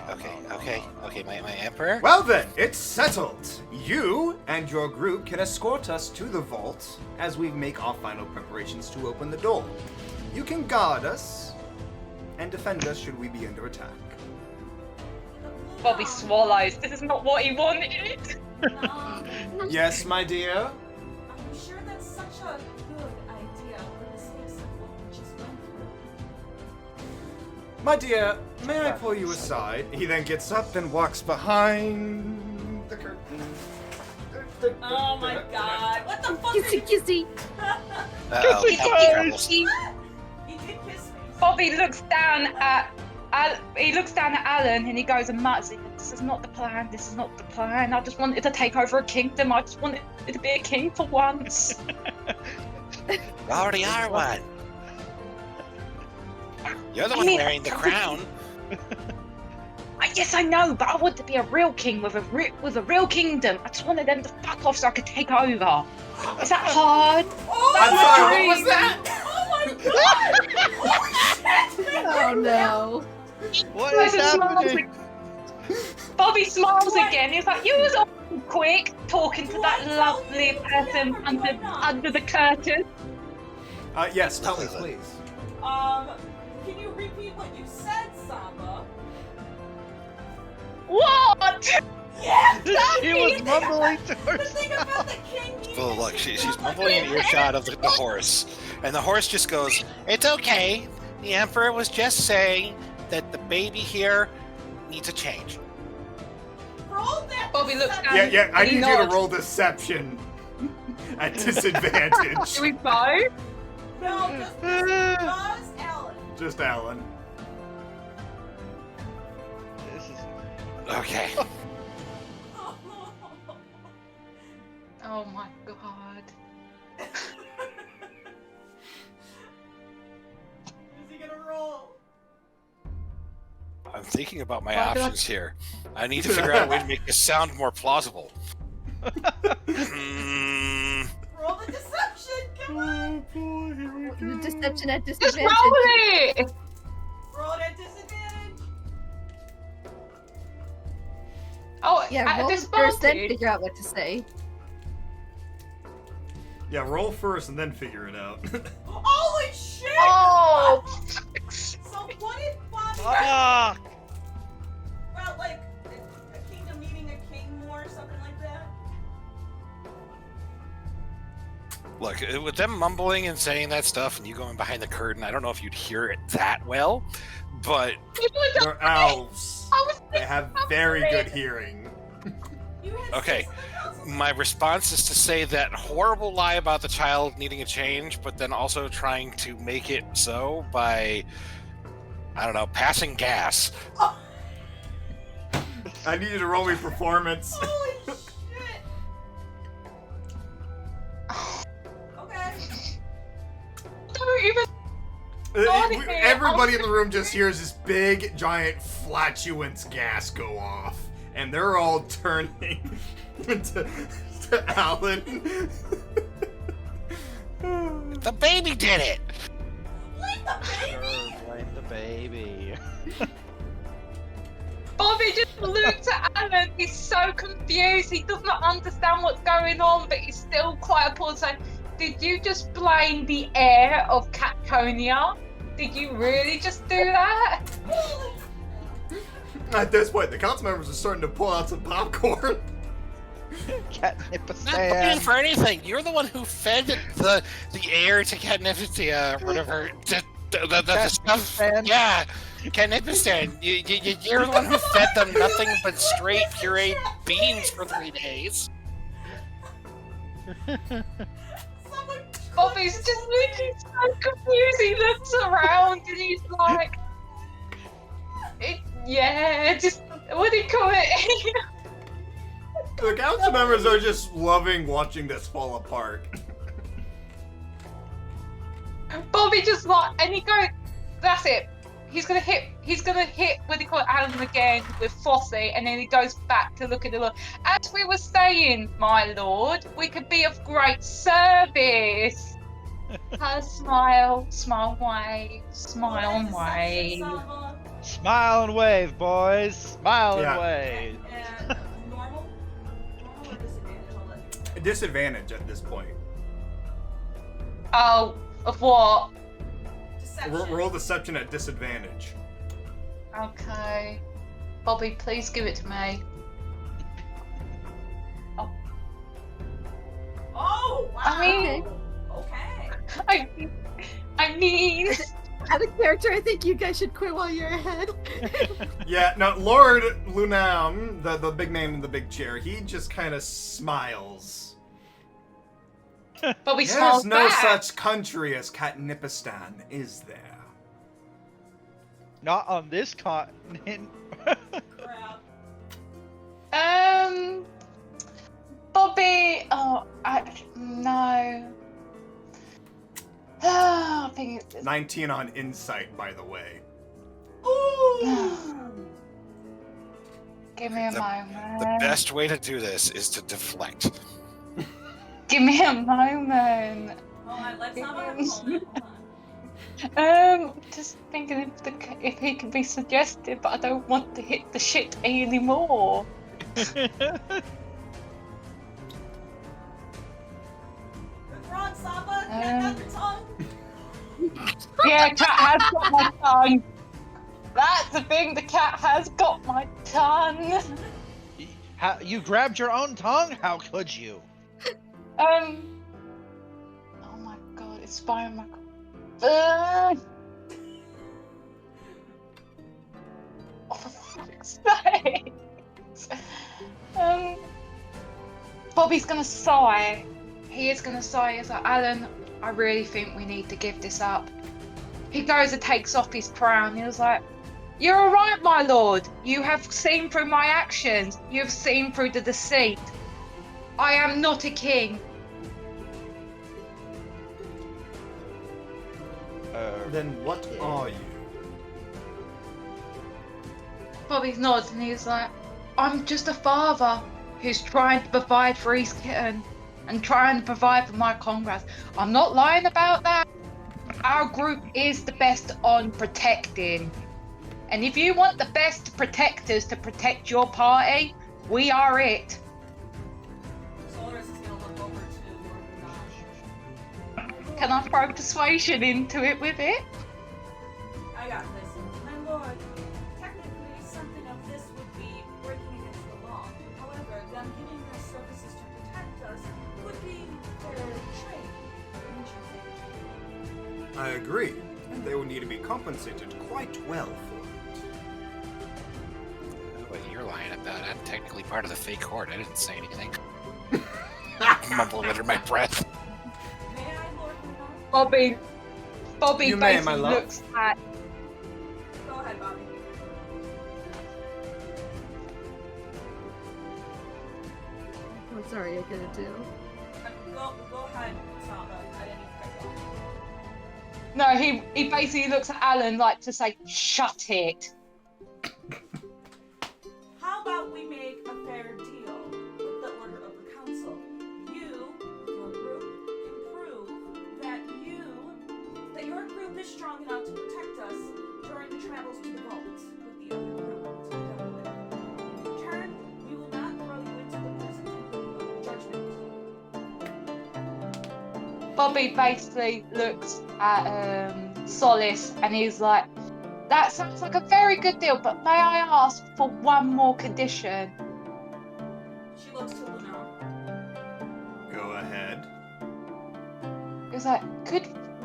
my emperor. Well then, it's settled. You and your group can escort us to the vault as we make our final preparations to open the door. You can guard us and defend us should we be under attack. Bobby swallows. This is not what he wanted. Yes, my dear? I'm sure that's such a good idea for the sakes of what we just went through. My dear, may I pull you aside? He then gets up and walks behind the curtain. Oh my god, what the fuck are Kissy, you... kissy. Uh-oh, He troubles. He did kiss me. Bobby looks down at Alan and he goes and mutters, "This is not the plan. This is not the plan. I just wanted to take over a kingdom. I just wanted to be a king for once." You already are one. You're the I one mean- wearing the crown. Yes, I know, but I want to be a real king with a real kingdom. I just wanted them to fuck off so I could take over. Is that hard? Oh I'm my sorry, god! what was that? Oh my god! Holy shit! Oh no. What is happening? Bobby smiles again. He's like, "You was all quick talking to Do that I tell lovely you? person Yeah, or do I not? under the curtain." Yes, tell me, please. Can you repeat what you said, Samba? What? Yeah! She was mumbling to The herself. thing about the king needing Oh, to look, be she's built like mumbling a in earshot of the horse. And the horse just goes, "It's okay. The emperor was just saying that the baby here needs a change." Roll that. Bobby looks deception. down. Yeah, I And he need you to nods. roll deception at disadvantage. Do we both? No, just Alan. Just Alan. This is Okay. Oh my god. Is he gonna roll? I'm thinking about my Well, options here. I need to figure out a way to make this sound more plausible. Roll the deception. Come on. boy, here we The deception at Just disadvantage. roll it! Roll it at disadvantage. Oh, Yeah, at roll this first, then vantage. figure out what to say. Yeah, roll first and then figure it out. Holy shit! Oh! So what if Bobby Fuck! about like a kingdom needing a king more or something like that? Look, with them mumbling and saying that stuff and you going behind the curtain, I don't know if you'd hear it that well, but They're elves. I was They have very good hearing. You had Okay. 600,000 my response is to say that horrible lie about the child needing a change, but then also trying to make it so by, I don't know, passing gas. I need you to roll me performance. Holy shit! Okay. don't even. Everybody in the room just hears this big, giant flatulence gas go off, and they're all turning to Alan. The baby did it! Blame the baby! Blame the baby. Bobby just looked at Alan. He's so confused. He does not understand what's going on, but he's still quite appalled. So, did you just blame the air of Catconia? Did you really just do that? At this point, the council members are starting to pull out some popcorn. Catnip Not blaming for anything. You're the one who fed the air to Catnipistan, whatever. The stuff. Yeah, Catnipistan. You're the one who fed them nothing but straight pureed beans for 3 days. Someone Bobby's click just this looking so confused. He looks around and he's like, yeah, just what do you call it? The council members are just loving watching this fall apart. Bobby just like, and he goes, that's it. He's gonna hit, what do you call it, Alan again with Fossey, and then he goes back to look at the Lord. As we were saying, my lord, we could be of great service. Her smile, smile wave, smile and wave. Saba, Smile and wave, boys. Smile Yeah. and wave. and normal or disadvantage? I'll let you. Disadvantage at this point. Oh, of what? Deception. Roll deception at disadvantage. Okay. Bobby, please give it to me. Oh, wow. I mean- Okay. I mean, Out of character, I think you guys should quit while you're ahead. Yeah, no, Lord Lunam, the big man in the big chair, he just kind of smiles. Bobby There's smiles no back. such country as Katnipistan, is there? Not on this continent. Crap. Bobby. Oh, no. I think it's. 19 on insight, by the way. Ooh. Give me a The moment. best way to do this is to deflect. Give me a moment. Hold on, let's not have a moment. Hold on. Just thinking if he could be suggestive, but I don't want to hit the shit anymore. Good run, Saba. Cat got your tongue. Yeah, cat has got my tongue. That's the thing. The cat has got my tongue. How, you grabbed your own tongue? How could you? Oh my god, it's spying my. Oh, for fuck's sake. Bobby's gonna sigh. He is gonna sigh. He's like, Alan, I really think we need to give this up. He goes and takes off his crown. He was like, you're alright, my lord. You have seen through my actions. You have seen through the deceit. I am not a king. Then what are you? Bobby nods and he's like, I'm just a father who's trying to provide for his kitten and trying to provide for my congress. I'm not lying about that. Our group is the best on protecting. And if you want the best protectors to protect your party, we are it. Solaris is gonna look over to Lord Naj. Can I throw persuasion into it with it? I got this. My lord, technically something of this would be breaking against the law. However, them giving their services to protect us would be fair trade. Wouldn't you think? I agree, and they would need to be compensated quite well for it. What you're lying about? I'm technically part of the fake horde. I didn't say anything. Mumbling under my breath. May I, Lord Naj? Bobby You may, my basically love. looks at. Go ahead, Bobby. What's Arya gonna do? Go ahead, Saba. I didn't even cut you off. No, he basically looks at Alan like to say, shut it. How about we make a fair deal with the order of the council? You, your group, can prove that your group is strong enough to protect us during the travels to the vaults with the other group to come with. In return, we will not throw you into the prison of judgment. Bobby basically looks at Solace and he's like, that sounds like a very good deal, but may I ask for one more condition? She looks to Luna. Go ahead. He's like,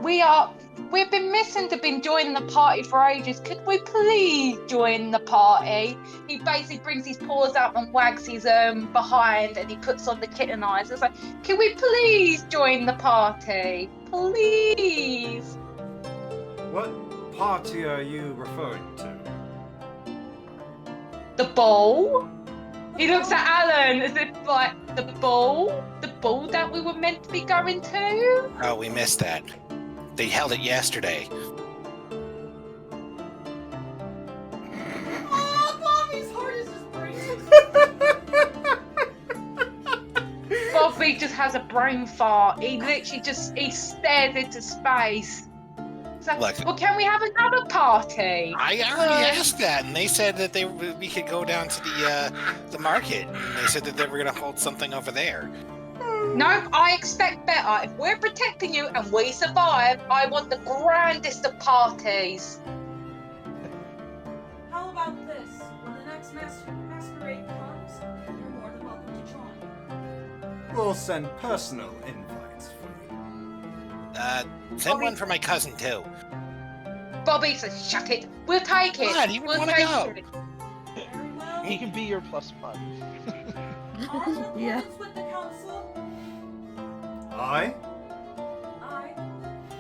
We've been missing to been joining the party for ages. Could we please join the party? He basically brings his paws out and wags his behind, and he puts on the kitten eyes. It's like, can we please join the party? Please. What party are you referring to? The ball? He looks at Alan as if like, the ball that we were meant to be going to? Oh, we missed that. They held it yesterday. Oh, Bobby's heart is just breaking. Bobby just has a brain fart. He literally he stares into space. It's like, Look. well, can we have another party? I already asked that, and they said that we could go down to the market. And they said that they were going to hold something over there. No, I expect better. If we're protecting you and we survive, I want the grandest of parties. How about this? When the next masquerade comes, you're more than welcome to join. We'll send personal invites for you. Send one for my cousin, too. Bobby says, shut it. We'll take it. What? He would We'll wanna take go. it. Very well. He can be your plus one. All in Yeah. accordance with the council. Aye? I.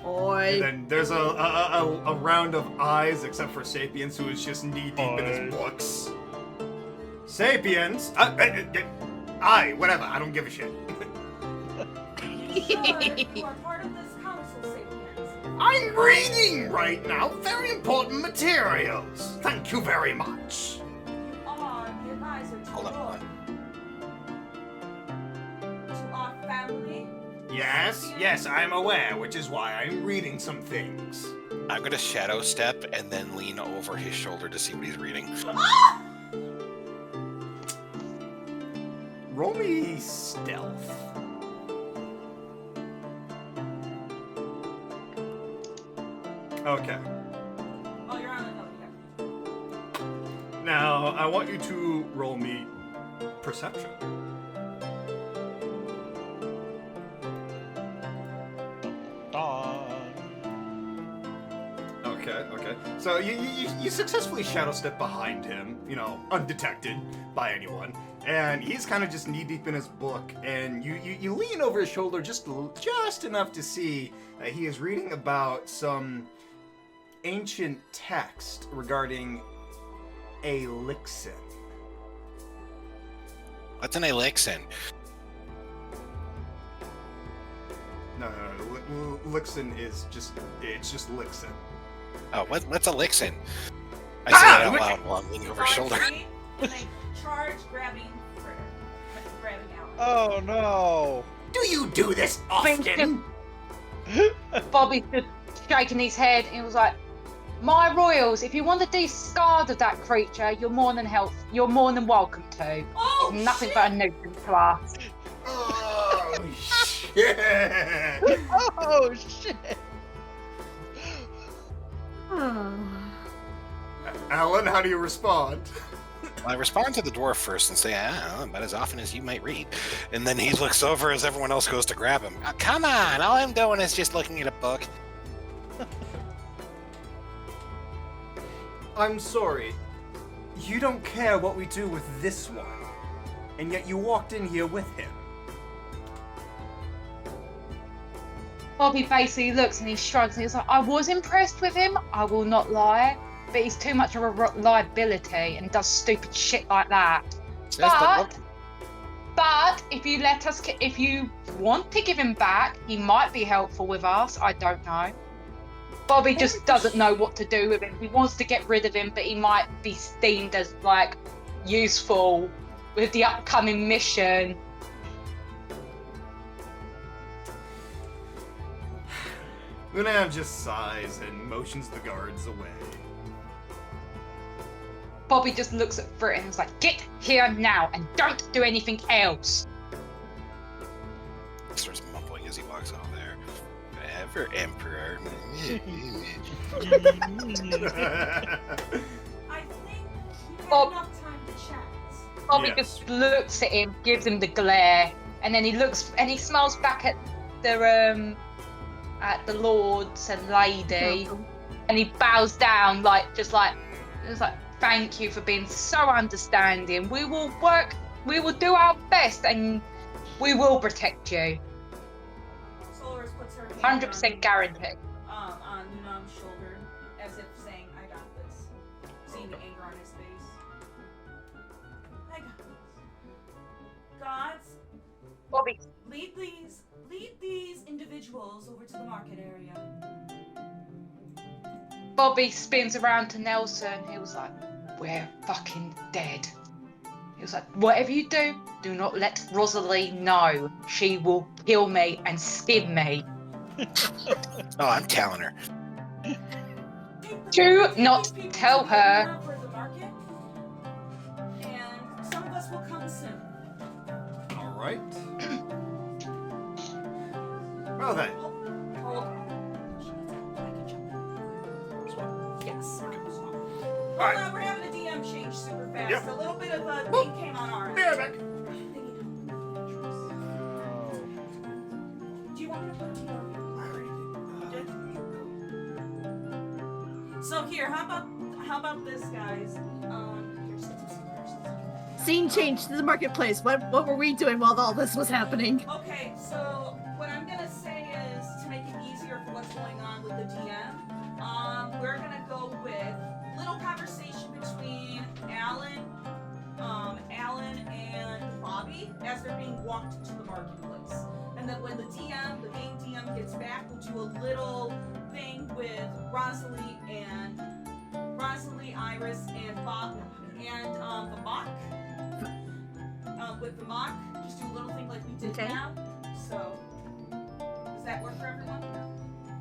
Oi. And then there's a round of eyes, except for Sapiens, who is just knee deep in his books. Sapiens? Aye, whatever, I don't give a shit. You are part of this council, Sapiens. I'm reading right now very important materials. Thank you very much. You are the advisor to Hold the on. Lord. To our family. Yes, I'm aware, which is why I'm reading some things. I'm going to shadow step and then lean over his shoulder to see what he's reading. Roll me stealth. Okay. Oh, you're on another. Now, I want you to roll me perception. Okay. So you successfully shadow step behind him, undetected by anyone, and he's kind of just knee deep in his book, and you lean over his shoulder just enough to see that he is reading about some ancient text regarding elixir. What's an elixir? No. Lixin is just Lixin. Oh, what's elixir? I say that out loud while I'm leaning over his shoulder. Archery, and they charge, grabbing Fritter. Grabbing out. Oh no! Do you do this often? Bobby's just shaking his head and he was like, my royals, if you want to discard of that creature, you're more than welcome to. Oh, It's nothing shit! but a nuisance to us. Oh shit! Oh shit! Oh. Alan, how do you respond? Well, I respond to the dwarf first and say, about as often as you might read. And then he looks over as everyone else goes to grab him. Oh, come on, all I'm doing is just looking at a book. I'm sorry. You don't care what we do with this one. And yet you walked in here with him. Bobby basically looks and he shrugs and he's like, I was impressed with him, I will not lie, but he's too much of a liability and does stupid shit like that. Says the But if you want to give him back, he might be helpful with us. I don't know. Bobby just doesn't know what to do with him. He wants to get rid of him, but he might be deemed as useful with the upcoming mission. Luna just sighs and motions the guards away. Bobby just looks at Brit and is like, get here now and don't do anything else. starts mumbling as he walks over there. Ever Emperor. I think you had Bob- enough time to chat. Bobby Yes. just looks at him, gives him the glare, and then he looks and he smiles back at the at the lords and lady, Oh, and he bows down it's like thank you for being so understanding. We will do our best, and we will protect you. Solaris puts her hand 100% guaranteed. on Num's shoulder, as if saying, "I got this." Seeing the anger on his face. I got this. Gods, Bobby, lead these individuals over to the market area. Bobby spins around to Nelson. He was like, "We're fucking dead." He was like, "Whatever you do, do not let Rosalie know. She will kill me and skin me. Oh, I'm telling her. Do Take not these people tell to the her." arena for the market, and some of us will come soon. All right. Well then. Hold. I can jump in. This one. Yes. Hold Alright. on, we're having a DM change super fast. Yep. A little bit of a thing came on our end. Be right back. Do you want me to put it on? I already did. So here, how about this, guys? Here's Scene change to the marketplace. What were we doing while all this was happening? Okay, so what I'm gonna say is to make it easier for what's going on with the DM. We're gonna go with little conversation between Alan and Bobby as they're being walked to the marketplace. And then when the main DM gets back, we'll do a little thing with Rosalie, Iris, and Bob, and the mock. With the mock, just do a little thing like we did Okay. now. So, does that work for everyone?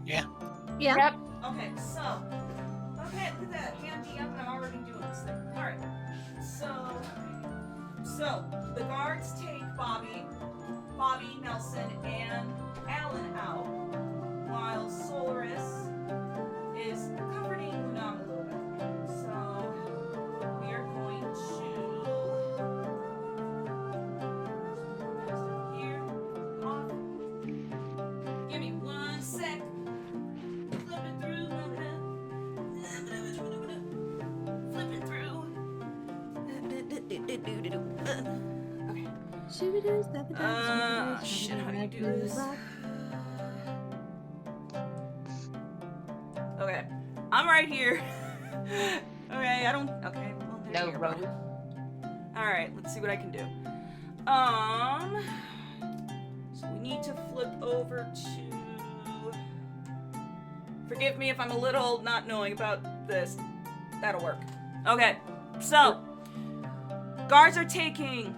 Yeah. Yep. Okay, so, okay, look at that, hand DM, and I'm already doing this thing. Alright, so, the guards take Bobby, Nelson, and Alan out, while Solaris is comforting Lunam a little bit. So, we are going to... here, off. Give me 1 sec. Flip it through. Flip it through. Okay. Shit, how do you do this? Okay. I'm right here. Okay, I don't. Okay, well, there's No your road. button. Alright, let's see what I can do. So we need to flip over to. Forgive me if I'm a little not knowing about this. That'll work. Okay, so guards are taking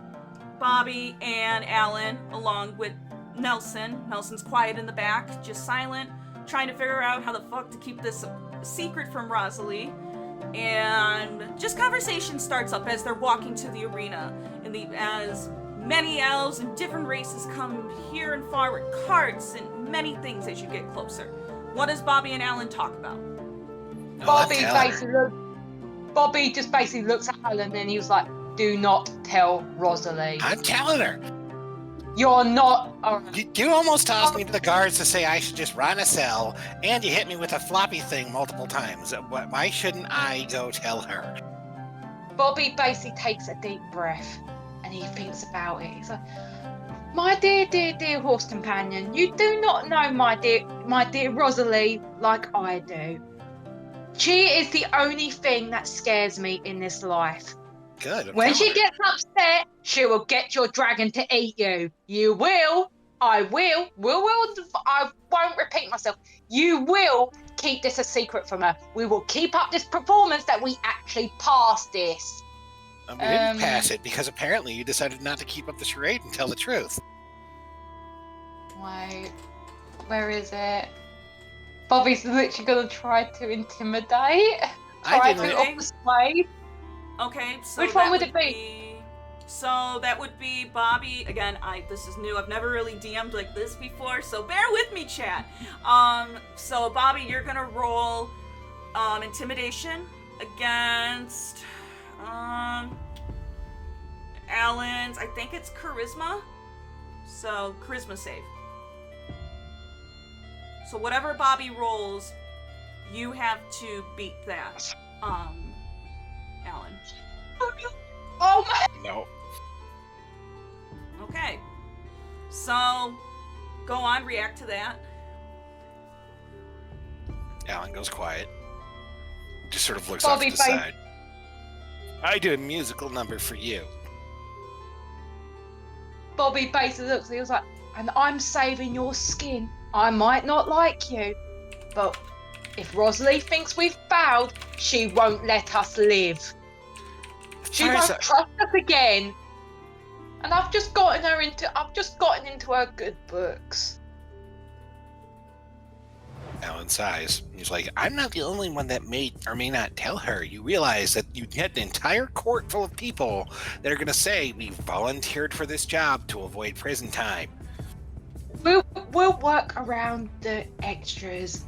Bobby and Alan along with Nelson. Nelson's quiet in the back, just silent, trying to figure out how the fuck to keep this a secret from Rosalie. And just conversation starts up as they're walking to the arena, as many elves and different races come here and far with carts and many things as you get closer. What does Bobby and Alan talk about? Bobby just basically looks at Alan and he was like, "Do not tell Rosalie. I'm telling her. You're not." Alright. You almost tossed me to the guards to say I should just run a cell, and you hit me with a floppy thing multiple times. Why shouldn't I go tell her? Bobby basically takes a deep breath and he thinks about it. He's like, "My dear horse companion, you do not know my dear Rosalie like I do. She is the only thing that scares me in this life. Good. I'm When telling she her. gets upset, she will get your dragon to eat you. You will. I will. I won't repeat myself. You will keep this a secret from her. We will keep up this performance that we actually passed this." We didn't pass it because apparently you decided not to keep up the charade and tell the truth. Wait, where is it? Bobby's literally gonna try to intimidate. Try to persuade. Okay, so Which one that would it be? So that would be Bobby. Again, this is new. I've never really DM'd like this before, so bear with me, chat. So Bobby, you're gonna roll intimidation against Alan's. I think it's charisma. So charisma save. So whatever Bobby rolls, you have to beat that. Alan. Oh my! No. Okay. So, go on, react to that. Alan goes quiet. Just sort of looks Bobby off to the Bye. side. I do a musical number for you. Bobby basically looks, he was like, and I'm saving your skin. I might not like you, but if Rosalie thinks we've failed, she won't let us live. She won't trust us again. And I've just gotten into her good books. Alan sighs. He's like, I'm not the only one that may or may not tell her. You realize that you get an entire court full of people that are going to say we volunteered for this job to avoid prison time. We'll work around the extras.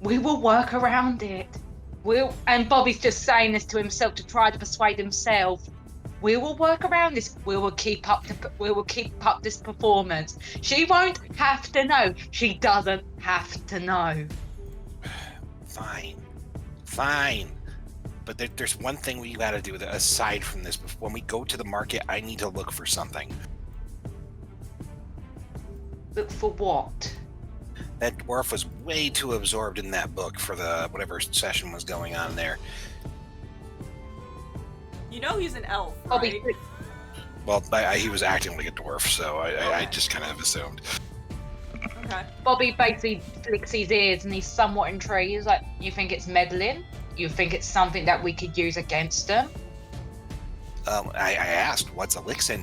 We will work around it. And Bobby's just saying this to himself to try to persuade himself. We will work around this. We will keep up this performance. She won't have to know. She doesn't have to know. Fine. But there's one thing we got to do aside from this. When we go to the market, I need to look for something. Look for what? That dwarf was way too absorbed in that book for the whatever session was going on there. You know he's an elf, right? Bobby, Well, he was acting like a dwarf, so I just kind of assumed. Okay. Bobby basically flicks his ears and he's somewhat intrigued. He's like, you think it's meddling? You think it's something that we could use against them? I asked, what's Elixir?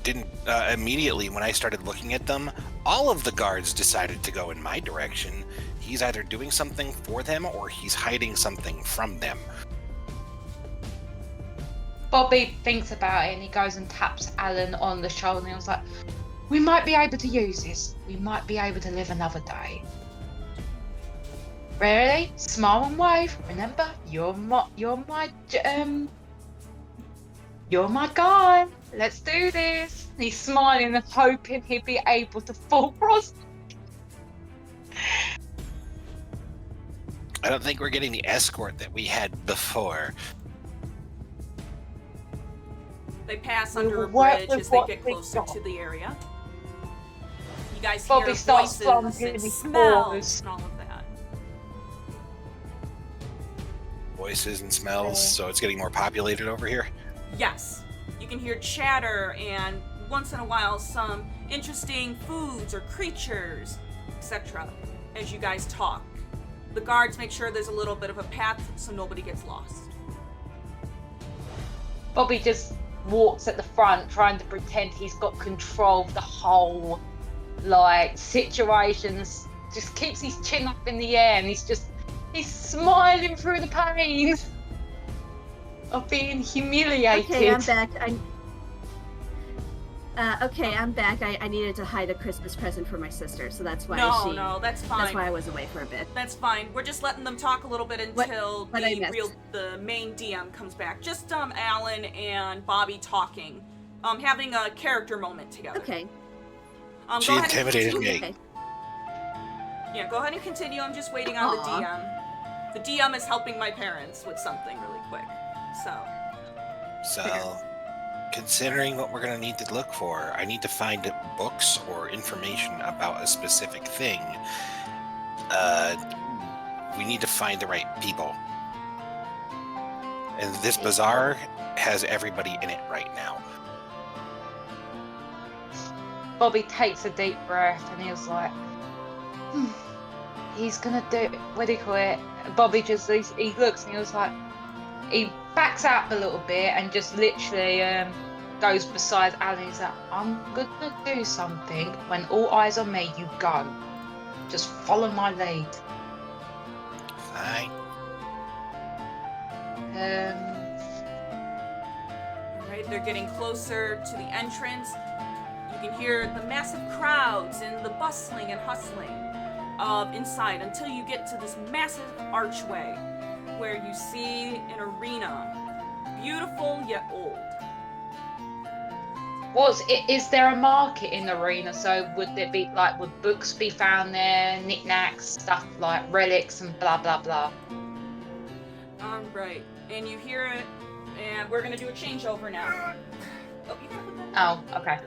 Didn't immediately when I started looking at them, all of the guards decided to go in my direction. He's either doing something for them or he's hiding something from them. Bobby thinks about it and he goes and taps Alan on the shoulder and he was like, we might be able to use this. We might be able to live another day. Really? Smile and wave. Remember, you're my guy. Let's do this. And he's smiling and hoping he'd be able to fall Ross. I don't think we're getting the escort that we had before. They pass We under will a work bridge with as they what get we closer got. to the area. You guys Bobby hear starts voices giving and me smells chorus. and all of that. Voices and smells, so it's getting more populated over here. Yes. You can hear chatter and once in a while some interesting foods or creatures, etc. as you guys talk. The guards make sure there's a little bit of a path so nobody gets lost. Bobby just walks at the front trying to pretend he's got control of the whole situations, just keeps his chin up in the air and he's smiling through the pain of being humiliated. Okay, I'm back. I'm back. I needed to hide a Christmas present for my sister, so that's why No, that's fine. That's why I was away for a bit. That's fine. We're just letting them talk a little bit until what I missed? the main DM comes back. Just Alan and Bobby talking, having a character moment together. Okay. She go ahead and intimidated continue. me. Okay. Yeah, go ahead and continue. I'm just waiting on Aw. the DM. The DM is helping my parents with something really quick. So, considering what we're going to need to look for, I need to find books or information about a specific thing. We need to find the right people. And this bazaar has everybody in it right now. Bobby takes a deep breath and he was like, he's gonna do it. What do you call it? Bobby just he looks and he was like, he backs up a little bit and just literally goes beside Alan. He's like, I'm gonna do something. When all eyes on me, you go. Just follow my lead. Fine. Alright, they're getting closer to the entrance. You can hear the massive crowds and the bustling and hustling of inside until you get to this massive archway where you see an arena, beautiful yet old. Is there a market in the arena? So would there be like, would books be found there, knickknacks, stuff like relics and blah blah blah? Right. And you hear it, and we're gonna do a changeover now. Oh, you gotta put that. Oh, okay.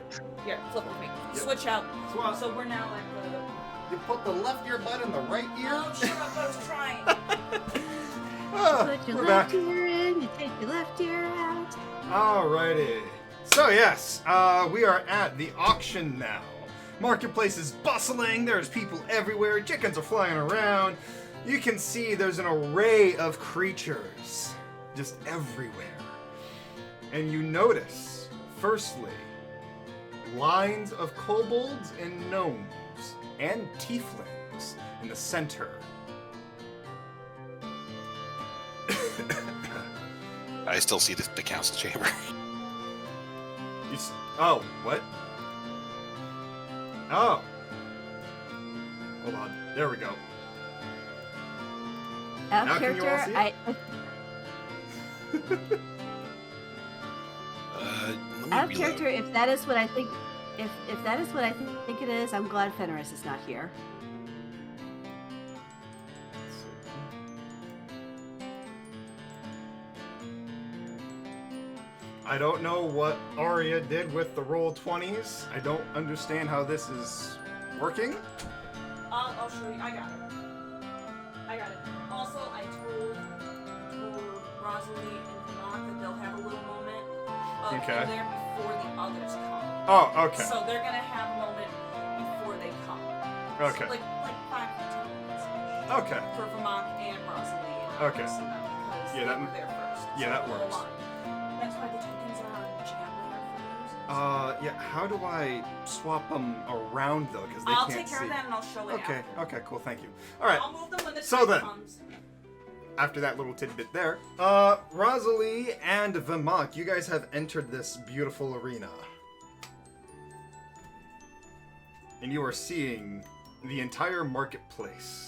Here, flip with me. Yep. Switch out. Swap. So we're now at the. You put the left earbud in the right ear. Oh, shut up! I was trying. Put your We're left back. ear in, you take your left ear out. Alrighty. So yes, we are at the auction now. Marketplace is bustling. There's people everywhere. Chickens are flying around. You can see there's an array of creatures just everywhere. And you notice, firstly, lines of kobolds and gnomes and tieflings in the center. I still see the council chamber. Oh, what? Oh. Hold on. There we go. Out Now can you all character, see it? Let me out reload. character. If that is what I think, if that is what I think it is, I'm glad Fenris is not here. I don't know what Arya did with the roll 20s. I don't understand how this is working. I'll show you. I got it. Also, I told Rosalie and Vermont that they'll have a little moment of Okay. there before the others come. Oh, okay. So they're gonna have a moment before they come. Okay. Like 5 to 10 minutes. Okay. For Vermont and Rosalie and Okay. Iris and them, because Yeah, they that- were there first. yeah, that they'll works. align. That's why the tokens are on jam later for Yeah, how do I swap them around though? Because they I'll can't take care see. of that and I'll show it Okay, after. okay, cool, thank you. Alright, I'll move them when the So time then- comes. after that little tidbit there, Rosalie and Vamok, you guys have entered this beautiful arena. And you are seeing the entire marketplace.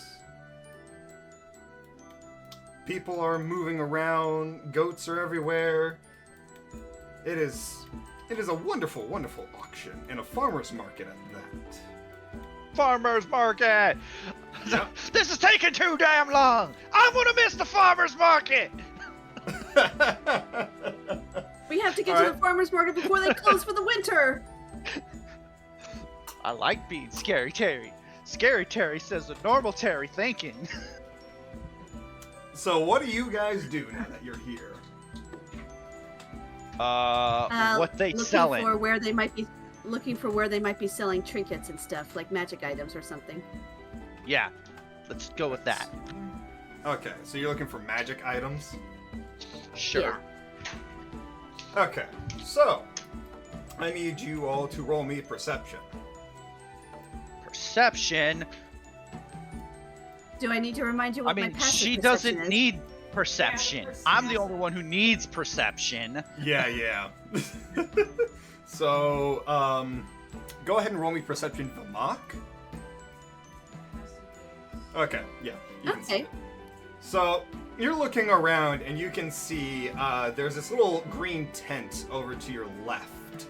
People are moving around, goats are everywhere. It is a wonderful, wonderful auction and a farmer's market at that. Farmer's market! Yep. This is taking too damn long! I'm gonna miss the farmer's market! We have to get All to right. the farmer's market before they close for the winter. I like being Scary Terry. Scary Terry says the normal Terry thinking. So what do you guys do now that you're here? What they looking selling? for where they might be looking for where they might be selling trinkets and stuff, like magic items or something. Yeah, let's go with that. Okay, so you're looking for magic items? Sure. Yeah. Okay, so I need you all to roll me perception. Perception. Do I need to remind you what I mean, my passive she perception doesn't is? need perception. Yeah, I'm the only one who needs perception. Yeah. So, go ahead and roll me perception for mock. Okay, yeah. You can see Okay. it. So, you're looking around and you can see there's this little green tent over to your left.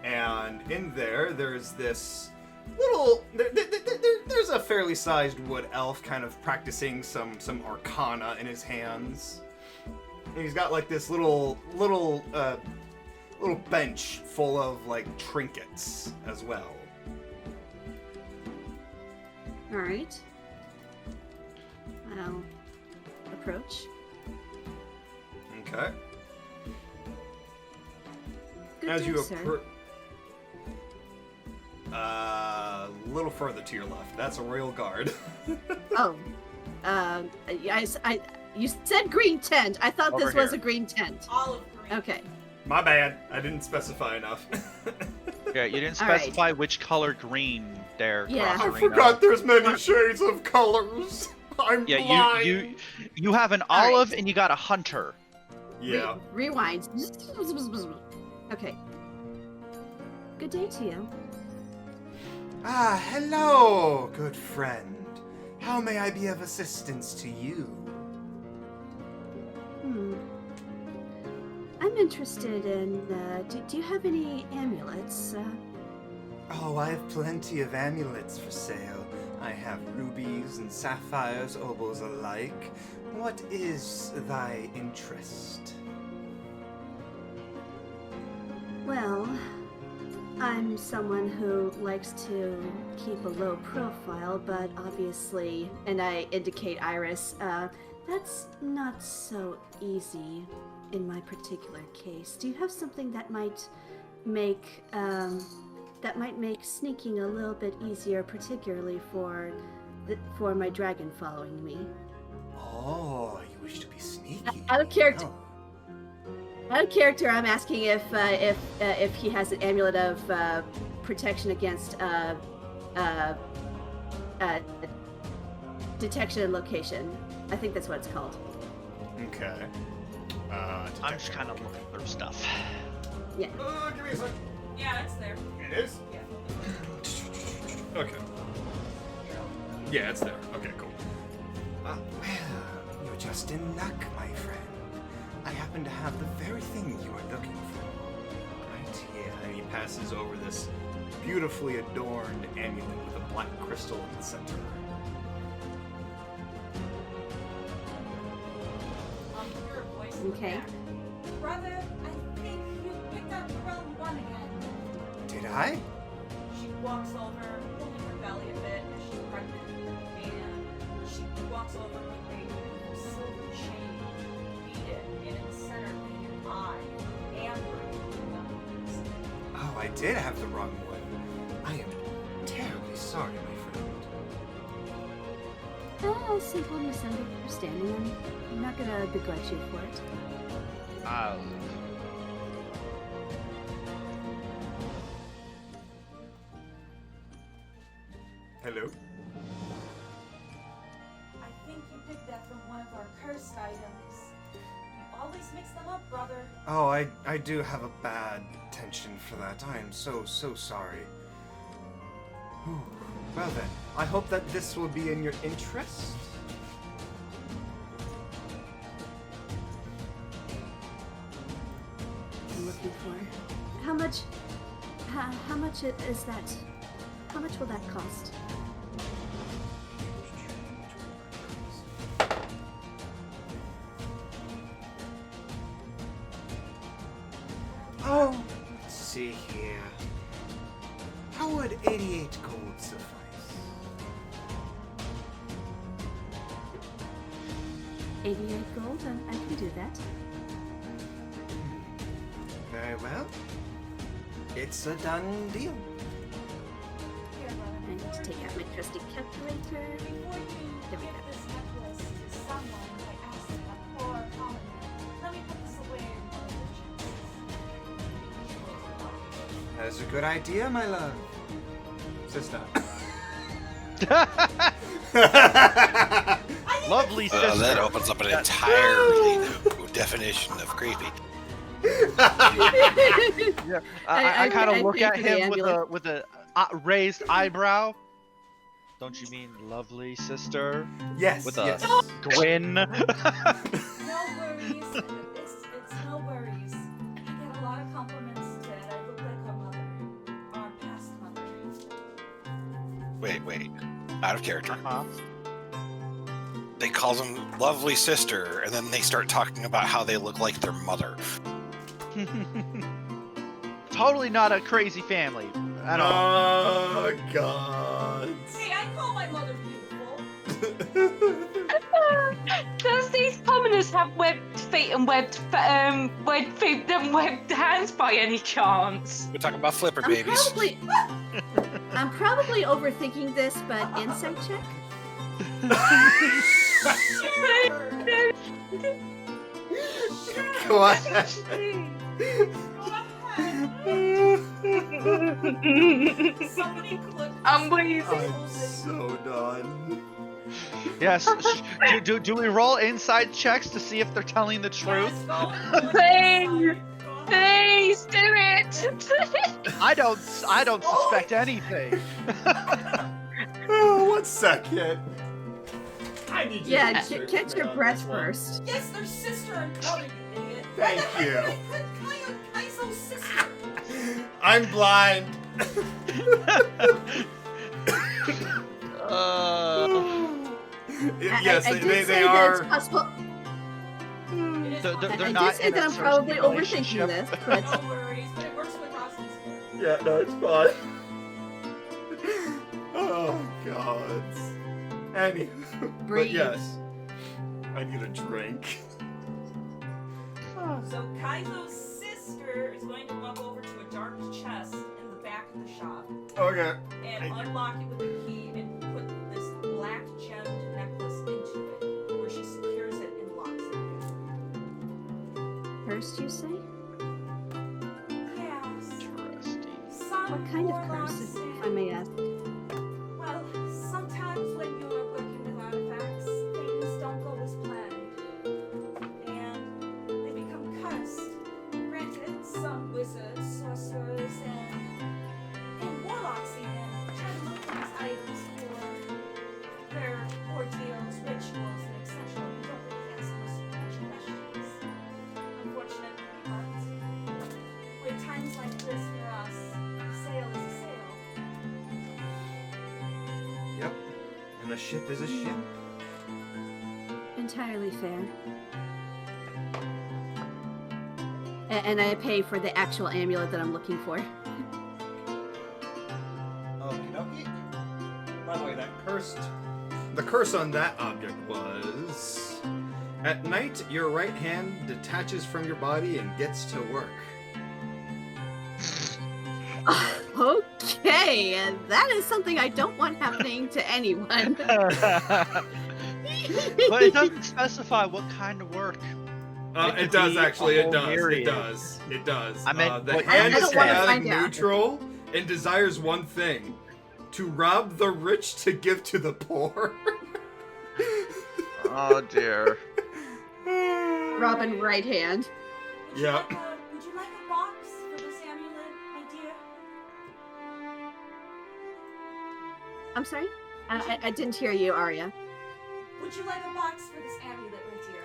And in there, there's this little... There's a fairly sized wood elf kind of practicing some arcana in his hands. And he's got like this little bench full of like trinkets as well. All right. I'll approach. Okay. Good As day, you sir. approach, a little further to your left. That's a royal guard. Oh, you said green tent. I thought Over this was here. a green tent. Olive green. Okay. My bad. I didn't specify enough. Okay, you didn't All right. specify which color green they're Yeah. I crossing. forgot there's many shades of colors. I'm Yeah, blind. you have an All right. olive and you got a hunter. Yeah. Rewind. Okay. Good day to you. Ah, hello, good friend. How may I be of assistance to you? I'm I'm interested in. Do you have any amulets? Oh, I have plenty of amulets for sale. I have rubies and sapphires, opals alike. What is thy interest? Well, I'm someone who likes to keep a low profile, but obviously, and I indicate Iris, that's not so easy in my particular case. Do you have something that might make sneaking a little bit easier, particularly for my dragon following me? Oh, you wish to be sneaky. Out of character. Oh. Out of character, I'm asking if he has an amulet of protection against detection and location. I think that's what it's called. Okay. I'm just kind of looking through stuff. Yeah. Give me a sec. Yeah, it's there. It is? Yeah. Okay. Yeah, it's there. Okay, cool. Well, you're just in luck, my friend. I happen to have the very thing you are looking for. Right here. And he passes over this beautifully adorned amulet with a black crystal in the center. You hear a voice in the Okay. back. Brother, I think you picked up the wrong one again. Did I? She walks over, holding her belly a bit as she's pregnant, and she walks over with a silver chain, beaded, and in the center being an eye, amber. Oh, I did have the wrong one. I am terribly sorry, my friend. A simple misunderstanding. I'm not gonna begrudge you for it. Hello? I think you picked that from one of our cursed items. You always mix them up, brother. Oh, I do have a bad tension for that. I am so sorry. Whew. Well then, I hope that this will be in your interest. I'm looking for. How much? How much is that? How much will that cost? Oh, let's see here. How would 88 gold suffice? 88 gold, and I can do that. Very well. It's a done deal. Here, brother. I need to take out my trusty calculator. Before you There we give go. this necklace to someone by asking a poor commoner, let me put this away in one of the chests. That is a good idea, my love. Sister. Lovely sister. That opens up an entirely new definition of creepy. Yeah, I kind I of look pay at for the him amulet. with a raised eyebrow. Don't you mean lovely sister? Yes, With a yes. Gwyn. No worries. It's no worries. I get a lot of compliments that I look like our mother, our past mother. Wait. Out of character. Huh? They call them lovely sister, and then they start talking about how they look like their mother. Totally not a crazy family at all. Oh, God. Hey, I call my mother beautiful. Does these commoners have webbed feet and webbed feet and webbed hands by any chance? We're talking about flipper babies. I'm probably overthinking this, but insight check. Go on. Somebody click. I'm waiting. I'm so done. Yes. Do we roll inside checks to see if they're telling the truth? Please. Please do it. I don't suspect anything. Oh, 1 second. I need you Yeah, to catch your breath first. Yes, they're sister and brother, you idiot. Thank you. Kaizo's sister. I'm blind. Yes, I they, did they, say they that are. it's possible. It is They're possible. I not did say in that a I'm serious probably overthinking relationship. this, but No worries, but it works with Austin's character. Yeah, no, it's fine. Oh God. Anywho, but Breathe. yes, I need a drink. So Kaizo's sister is going to walk over to a dark chest in the back of the shop Okay. and unlock it with a key and put this black gemmed necklace into it, where she secures it and locks it. curse, you say? Yes. Interesting. Some What kind of warlocks curse, if say- I may ask? Well, sometimes when you are working with artifacts, things don't go as planned. And they become cursed. Granted, some wizards, sorcerers, and warlocks even try to look for these items for their ordeals, rituals, and etc. We don't really ask much questions. Unfortunately, but with times like this for us, sale is a sale. Yep. And a ship is a ship. Entirely fair. And I pay for the actual amulet that I'm looking for. Okie dokie. By the way, the curse on that object was: at night, your right hand detaches from your body and gets to work. Okay, and that is something I don't want happening to anyone. But it doesn't specify what kind of work. It It could does be actually. a It whole does. It myriad. does. It does. I meant the what you hand I is don't wanna chaotic find out. neutral and desires one thing: to rob the rich to give to the poor. Oh dear. Robin right hand. Would you Yeah. would you like a box for this amulet, my dear? I'm sorry? I didn't hear you, Arya. Would you like a box for this amulet, my dear?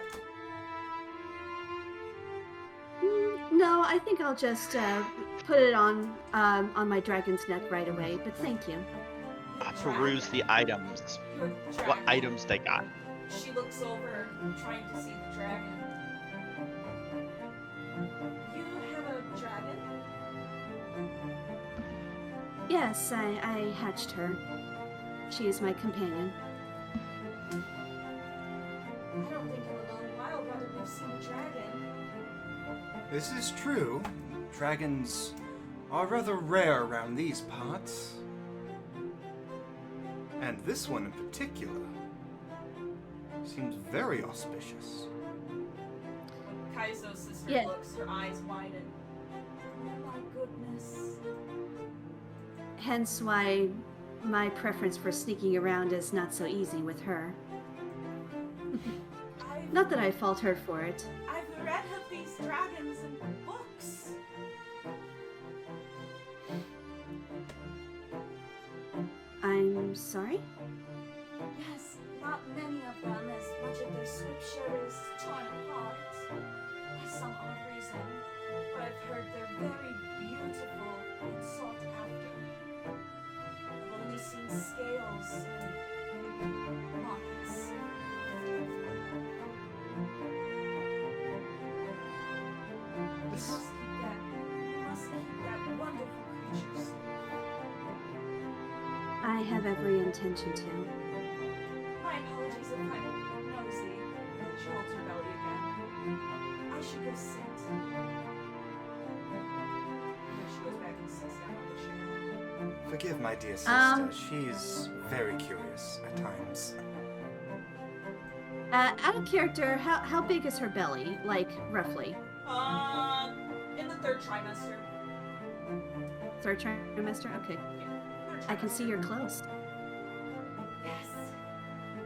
No, I think I'll just put it on my dragon's neck right away, but thank you. I peruse the items. Your What dragon. items they got? She looks over, trying to see the dragon. You have a dragon? Yes, I hatched her. She is my companion. I don't think in a long while, brother, we've seen a dragon. This is true. Dragons are rather rare around these parts. And this one in particular seems very auspicious. Kaizo's sister Yeah. looks, her eyes widen. Oh my goodness. Hence why my preference for sneaking around is not so easy with her. Not that I fault her for it. I've read of these dragons in books. I'm sorry? Yes, not many of them, as much of their scripture is torn apart by some odd reason. But I've heard they're very beautiful and sought after. I've only seen scales and moths. You This must keep that wonderful creature safe. I have every intention to. My apologies if I'm nosy. She holds her belly again. I should go sit. And she goes back and sits down on the chair. Forgive my dear sister. She's very curious at times. Out of character, how big is her belly? Like, roughly? In the third trimester. Third trimester? Okay. Third I can trimester. see you're close. Yes.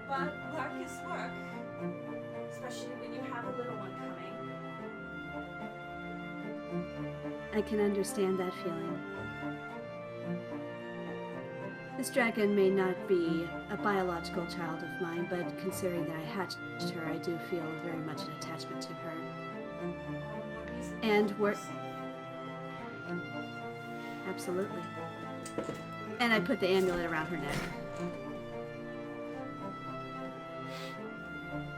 But work is work. Especially when you have a little one coming. I can understand that feeling. This dragon may not be a biological child of mine, but considering that I hatched her, I do feel very much an attachment to her. And we're absolutely. And I put the amulet around her neck.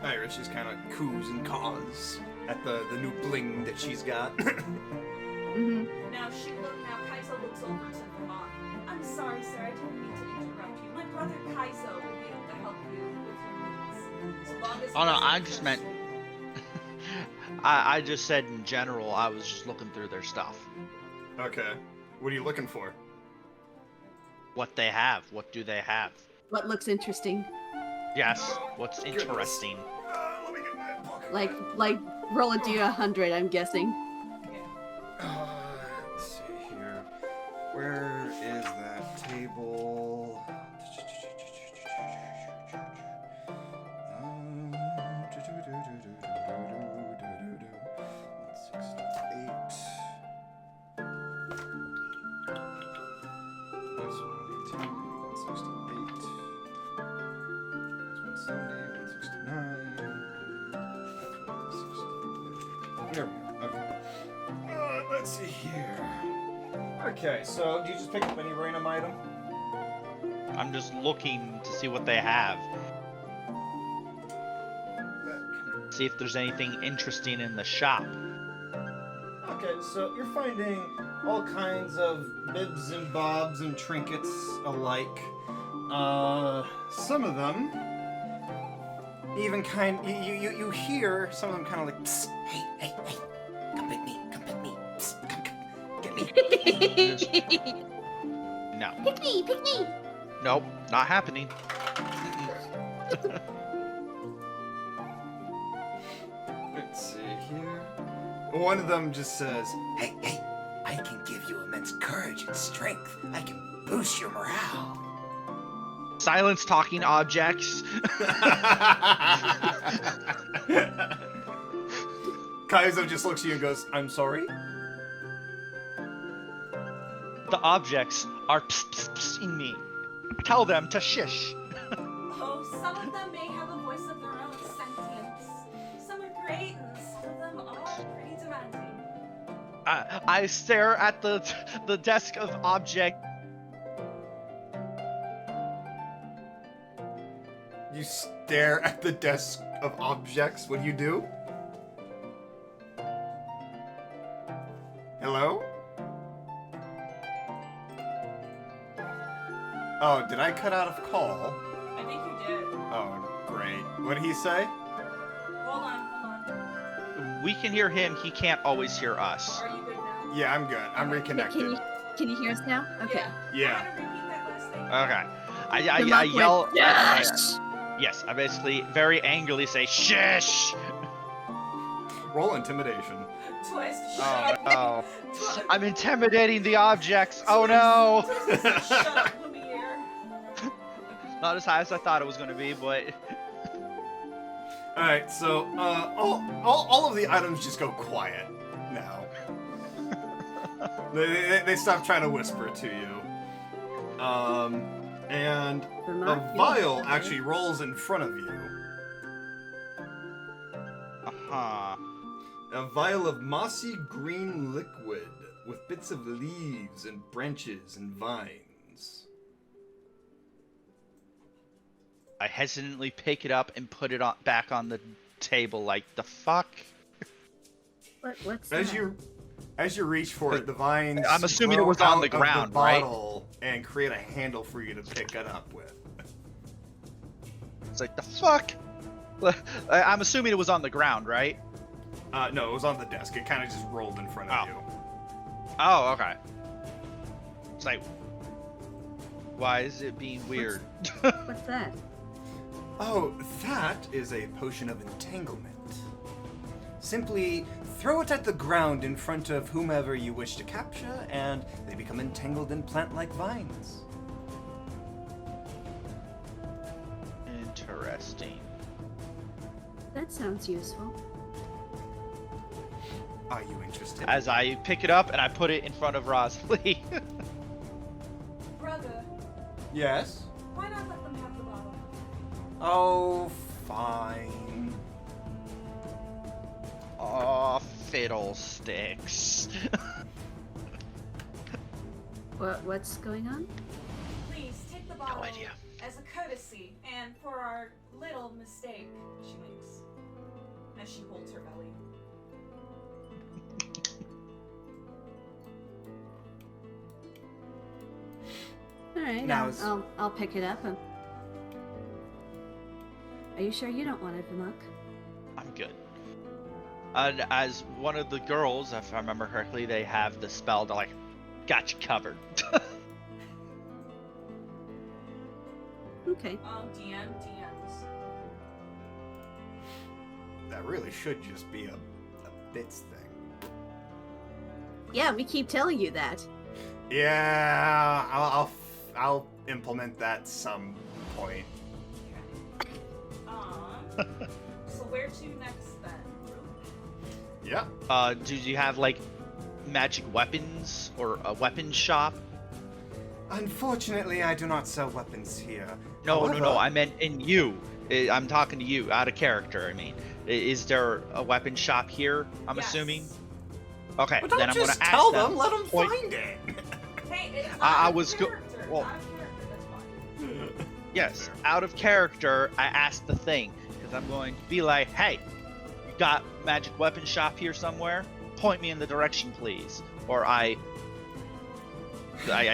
Iris just kind of coos and caws at the new bling that she's got. Mm-hmm. Now Kaizo looks over to Vermont. I'm sorry, sir, I didn't mean to interrupt you. My brother Kaizo will be able to help you with your needs. So long as Oh no, he I doesn't just meant. curse you. I just said in general. I was just looking through their stuff. Okay. What are you looking for? What they have. What do they have? What looks interesting? Yes. What's Goodness. interesting? Let me get my book. Like roll a d100, I'm guessing. Let's see here. Where is that table? There we go. Okay. Let's see here. Okay, so do you just pick up any random item? I'm just looking to see what they have. See if there's anything interesting in the shop. Okay, so you're finding all kinds of bibs and bobs and trinkets alike. Some of them even you hear some of them kind of like, psst, hey, come pick me, psst, come, get me. No. Pick me! Nope. Not happening. Let's see here. One of them just says, hey, I can give you immense courage and strength. I can boost your morale. Silence talking objects. Kaizo just looks at you and goes, I'm sorry? The objects are psing me. Tell them to shish. Oh, some of them may have a voice of their own sentience. Some are great, and some of them are pretty demanding. I stare at the desk of object. You stare at the desk of objects. What do you do? Hello? Oh, did I cut out of call? I think you did. Oh, great. What did he say? Hold on. We can hear him. He can't always hear us. Are you good now? Yeah, I'm good. I'm reconnected. Can you hear us now? Okay. Yeah. Go ahead and repeat that last thing. Okay. I Vermont yell. went, "Yes!" Yes, I basically very angrily say shish. Roll intimidation. Twist. Oh Shut no. up. I'm intimidating the objects. Oh no. Twist, shut up, Lumiere. Not as high as I thought it was going to be, but Alright, so, all of the items just go quiet now. They stop trying to whisper to you. And a Vermont, vial yes. actually rolls in front of you. A vial of mossy green liquid with bits of leaves and branches and vines. I hesitantly pick it up and put it back on the table. Like the fuck. What's As that? you reach for it, the vines I'm assuming it grow was on out the of ground, the right? bottle and create a handle for you to pick it up with. It's like the fuck. I'm assuming it was on the ground, right? No, it was on the desk. It kind of just rolled in front of you. Oh, okay. It's like, why is it being weird? What's that? Oh, that is a potion of entanglement. Simply throw it at the ground in front of whomever you wish to capture, and they become entangled in plant-like vines. Interesting. That sounds useful. Are you interested? As I pick it up and I put it in front of Rosalie. Brother, Yes? why not let them have the bottle? Oh, fine. Oh, Fiddlesticks. What's going on? Please take the bottle idea. as a courtesy and for our little mistake. She winks as she holds her belly. All right, Now I'll pick it up. Are you sure you don't want it, Vamok? I'm good. And as one of the girls, if I remember correctly, they have the spell to like, got you covered. Okay. DMs. That really should just be a bits thing. Yeah, we keep telling you that. Yeah, I'll implement that some point. So where to next then? Yeah. Do you have like magic weapons or a weapon shop? Unfortunately, I do not sell weapons here. No, However- I meant in you. I'm talking to you, out of character. I mean, is there a weapon shop here? I'm Yes. assuming. Okay, Well, don't then I'm just gonna tell ask them. Let them point- find it. Hey, it's I out of was go- character. well- Out of character, that's fine. Yes, out of character, I asked the thing because I'm going to be like, hey, you got magic weapon shop here somewhere? Point me in the direction, please. Or I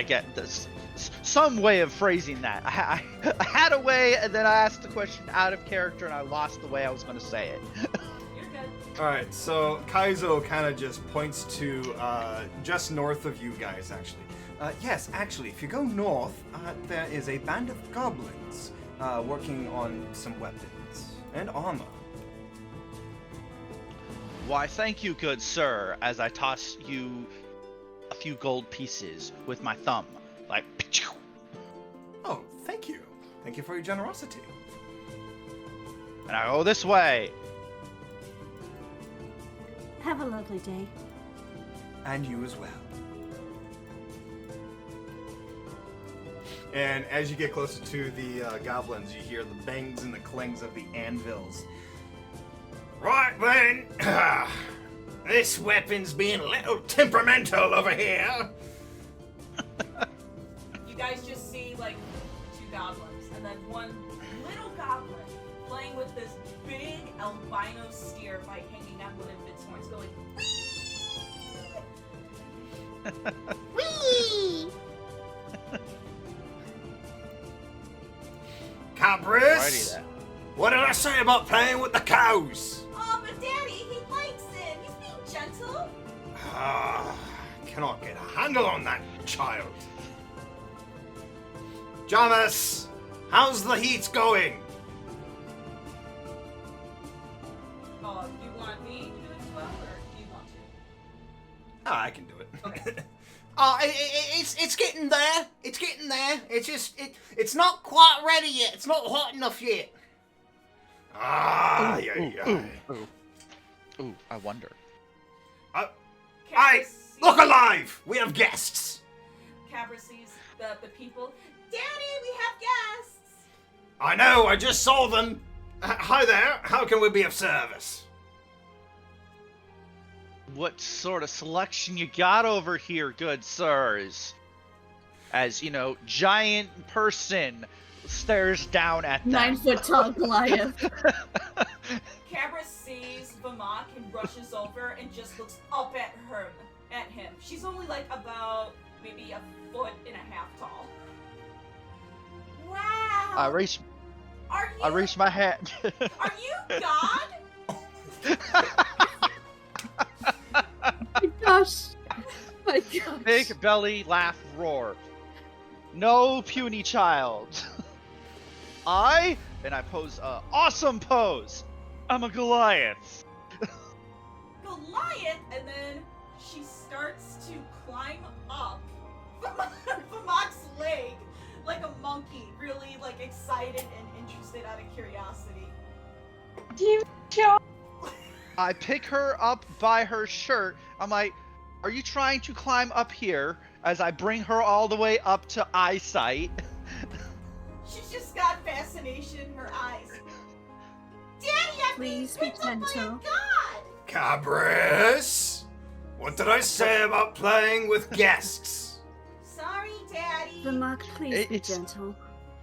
get this some way of phrasing that. I had a way, and then I asked the question out of character, and I lost the way I was going to say it. You're good. All right, so Kaizo kind of just points to just north of you guys, actually. Yes, actually, if you go north, there is a band of goblins working on some weapons and armor. Why, thank you, good sir, as I toss you a few gold pieces with my thumb. Like, pachoo. Oh, thank you. Thank you for your generosity. And I go this way. Have a lovely day. And you as well. And as you get closer to the goblins, you hear the bangs and the clings of the anvils. Right then, this weapon's being a little temperamental over here. You guys just see like two goblins and then one little goblin playing with this big albino steer by hanging on one of its horns, going Whee! Cabris, Alrighty then. what did I say about playing with the cows? "Oh, but Daddy, he likes it. He's being gentle." Cannot get a handle on that child. Jamas, how's the heat going? Do you want me to do it as well, or do you want to? I can do it. Okay. It's getting there. It's getting there. It's just it's not quite ready yet. It's not hot enough yet. Ooh, I wonder. Hey, Cabra sees- look alive! We have guests. Cabra sees the people. Daddy, we have guests. I know. I just saw them. Hi there. How can we be of service? What sort of selection you got over here, good sirs? As, giant person stares down at them. 9 foot tall Goliath. Cabra sees Vamok and rushes over and just looks up at him. She's only like about maybe a foot and a half tall. Wow. I reach my hand. Are you God? My gosh. My gosh. Big belly laugh roar. No puny child. And I pose a awesome pose. I'm a Goliath. Goliath, and then she starts to climb up Vamok's leg like a monkey, really like excited and interested out of curiosity. I pick her up by her shirt. I'm like, are you trying to climb up here? As I bring her all the way up to eyesight. She's just got fascination in her eyes. Daddy, I'm being Please be picked up by a gentle. god! Cabris! What did I say about playing with guests? Sorry, Daddy. Vamok, please be It's- gentle.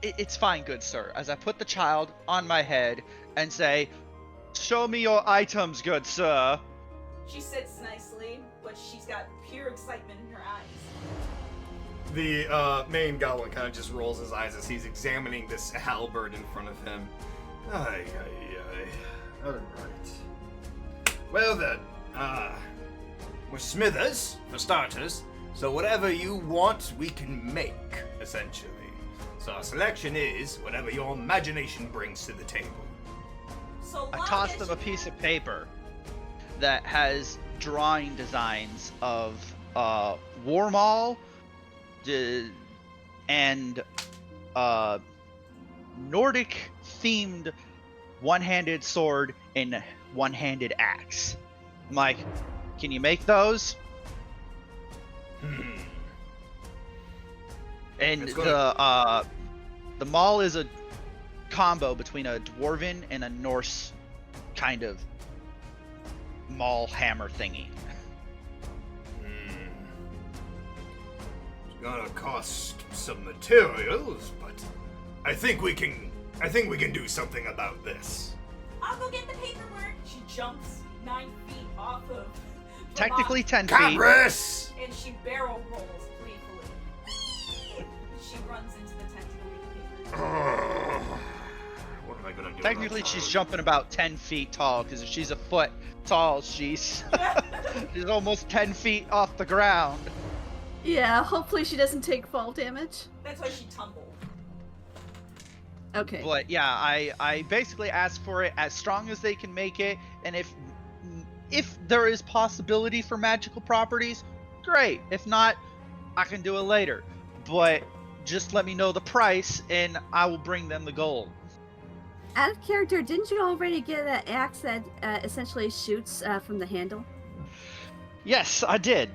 It's fine, good sir. As I put the child on my head and say, "Show me your items, good sir." She sits nicely, but she's got pure excitement in her eyes. The main goblin kind of just rolls his eyes as he's examining this halberd in front of him. Ay, ay, ay. Alright. Well then, we're smithers, for starters, so whatever you want, we can make, essentially. So our selection is whatever your imagination brings to the table. So I long toss as them you- a piece of paper that has drawing designs of Warmaul and Nordic themed one-handed sword and one-handed axe. I'm like, can you make those? And It's gonna- the maul is a combo between a dwarven and a Norse kind of maul hammer thingy. It's gonna cost some materials, but I think we can do something about this. I'll go get the paperwork. She jumps 9 feet off of. Technically 10 feet. Cabris! And she barrel rolls playfully. Whee! She runs into the tent to go get the paper. What am I gonna do? Technically, about she's time? jumping about 10 feet tall, because if she's a foot tall, she's she's almost 10 feet off the ground. Yeah, hopefully she doesn't take fall damage. That's why she tumbled. Okay. But yeah, I basically ask for it as strong as they can make it, and if there is possibility for magical properties, great. If not, I can do it later. But just let me know the price, and I will bring them the gold. Out of character, didn't you already get an axe that essentially shoots from the handle? Yes, I did.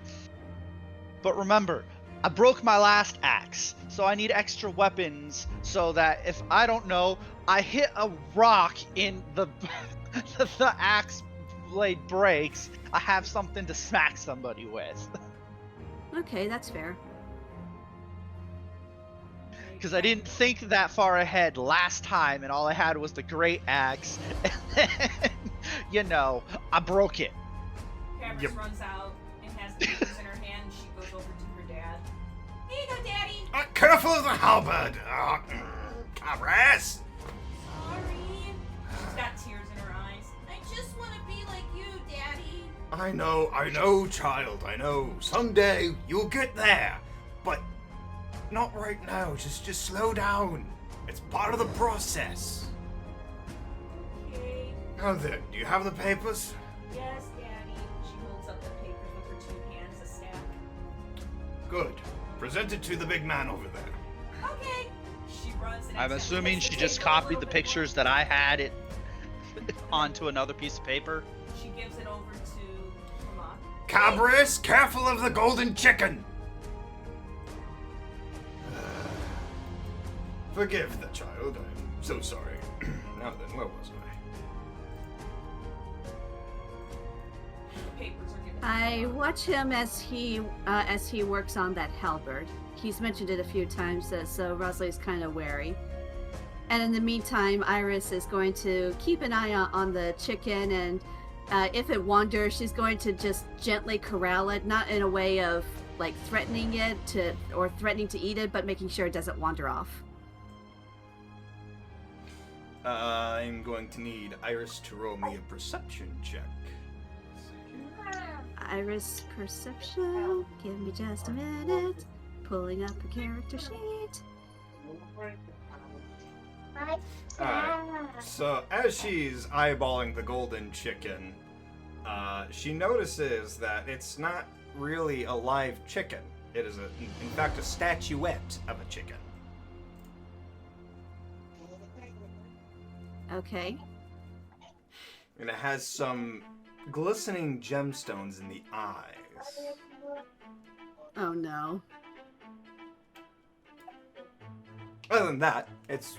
But remember, I broke my last axe, so I need extra weapons so that if I don't know, I hit a rock in the the axe blade breaks, I have something to smack somebody with. Okay, that's fair. Because I didn't think that far ahead last time, and all I had was the great axe. And then, you know, I broke it. Cameron Yep. runs out and has the papers in her hand. She goes over to her dad. Here you go, Daddy. Careful of the halberd! Cabris! Sorry. She's got tears in her eyes. I just want to be like you, Daddy. I know, child, I know. Someday you'll get there, but not right now. Just slow down. It's part of the process. Okay. Now then, do you have the papers? Yes, Daddy. She holds up the papers with her 2 hands, a stack. Good. Present it to the big man over there. Okay. She runs and I'm accidentally assuming hits she the just paper a copied little the bit pictures that I had it onto another piece of paper. more. She gives it over to Lamont. Cabris, careful of the golden chicken! Forgive the child, I'm so sorry. Now then, where was The papers are given. I watch him as he works on that halberd. He's mentioned it a few times, so Rosalie's kind of wary. And in the meantime, Iris is going to keep an eye on the chicken, and if it wanders, she's going to just gently corral it, not in a way of like threatening it or threatening to eat it, but making sure it doesn't wander off. I'm going to need Iris to roll me a perception check. Iris perception. Give me just a minute. Pulling up a character sheet. Alright, so as she's eyeballing the golden chicken, she notices that it's not really a live chicken. It is, in fact, a statuette of a chicken. Okay. And it has some glistening gemstones in the eyes. Oh no. Other than that, it's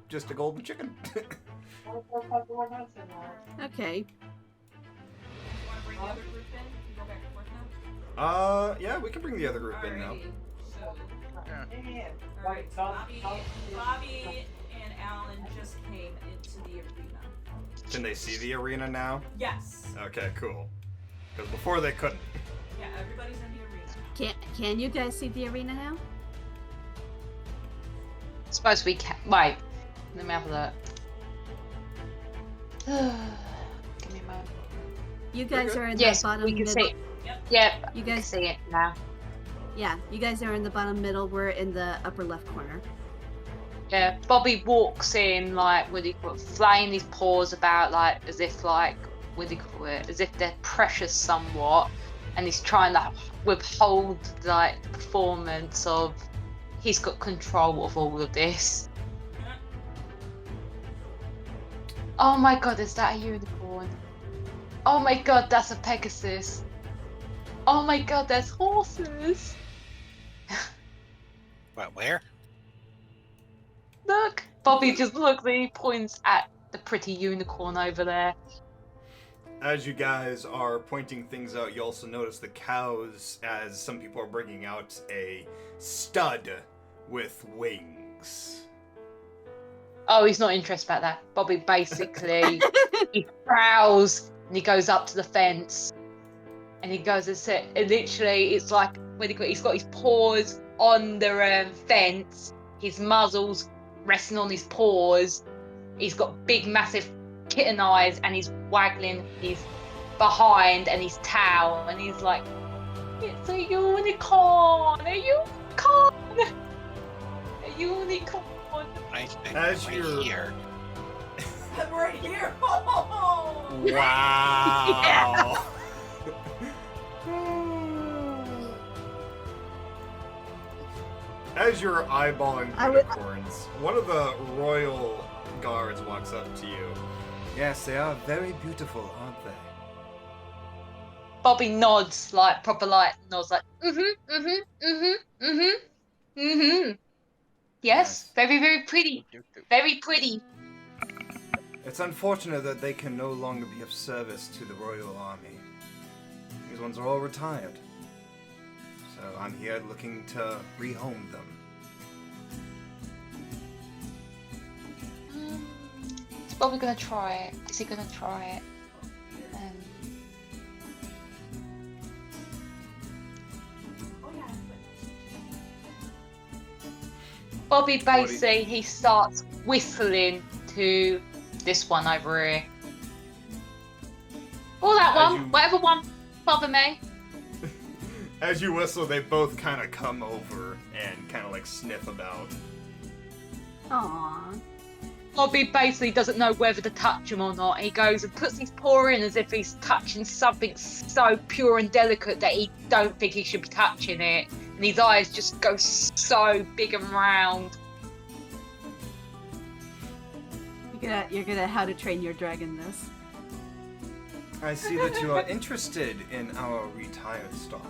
just a golden chicken. Okay. the other group in? You go back and forth now? Yeah, we can bring the other group in now. Alright, so Bobby and Alan just came into the arena. Can they see the arena now? Yes. Okay, cool. Because before they couldn't. Yeah, everybody's in the arena. Can you guys see the arena now? Suppose we can. Wait. Let me have a look. Give me a moment. You guys are in Yes, the bottom we can middle. see it. Yep. You I can guys, see it now. yeah, you guys are in the bottom middle. We're in the upper left corner. Yeah. Bobby walks in like flaying his paws about like as if like as if they're precious somewhat, and he's trying to withhold like the performance of he's got control of all of this. Oh my god, is that a unicorn? Oh my god, that's a Pegasus. Oh my god, there's horses. What? Where? Look, Bobby just looks and he points at the pretty unicorn over there. As you guys are pointing things out, you also notice the cows as some people are bringing out a stud with wings. Oh, he's not interested about that. Bobby basically, he prowls and he goes up to the fence and he goes and sit. And literally, it's like, he's got his paws on the fence, his muzzle's resting on his paws. He's got big, massive kitten eyes and he's waggling his behind and his tail. And he's like, it's a unicorn! A unicorn! A unicorn! I As right you're- here. We're here. Oh! Wow! As you're eyeballing unicorns, one of the royal guards walks up to you. Yes, they are very beautiful, aren't they? Bobby nods, like proper like nods, like Yes, very very pretty, very pretty. It's unfortunate that they can no longer be of service to the royal army. These ones are all retired. So I'm here looking to rehome them. Is Bobby gonna try it? Is he gonna try it? Bobby basically he starts whistling to this one over here. Or that one, whatever one, bother me. As you whistle, they both kind of come over and kind of like sniff about. Aww. Bobby basically doesn't know whether to touch him or not. He goes and puts his paw in as if he's touching something so pure and delicate that he don't think he should be touching it. And his eyes just go so big and round. You're gonna How to Train Your Dragon this. I see that you are interested in our retired stock.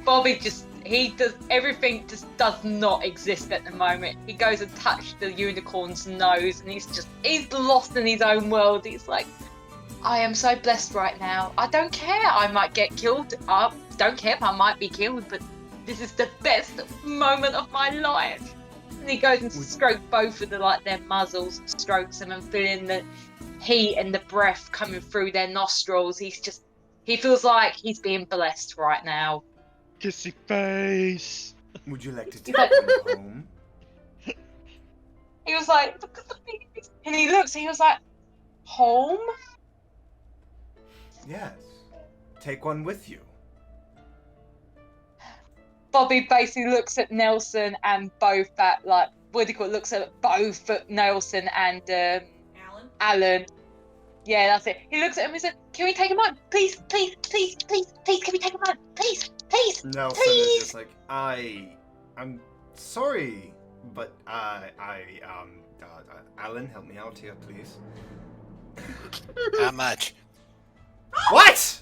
Bobby he does everything just does not exist at the moment. He goes and touches the unicorn's nose and he's lost in his own world. He's like, I am so blessed right now. I don't care. I might get killed. I don't care if I might be killed, but this is the best moment of my life. And he goes and strokes both of their muzzles, strokes them and feeling the heat and the breath coming through their nostrils. He feels like he's being blessed right now. Kissy face. Would you like to take them home? He was like, look at the babies. And he looks and he was like, home? Yes. Take one with you. Bobby basically looks at Nelson and both at looks at both at Nelson and Alan. Yeah, that's it. He looks at him and said, can we take him on? Please, please, please, please, please, can we take him on? Please, please, Nelson please. is just like, I'm sorry, but Alan, help me out here, please. How much? What?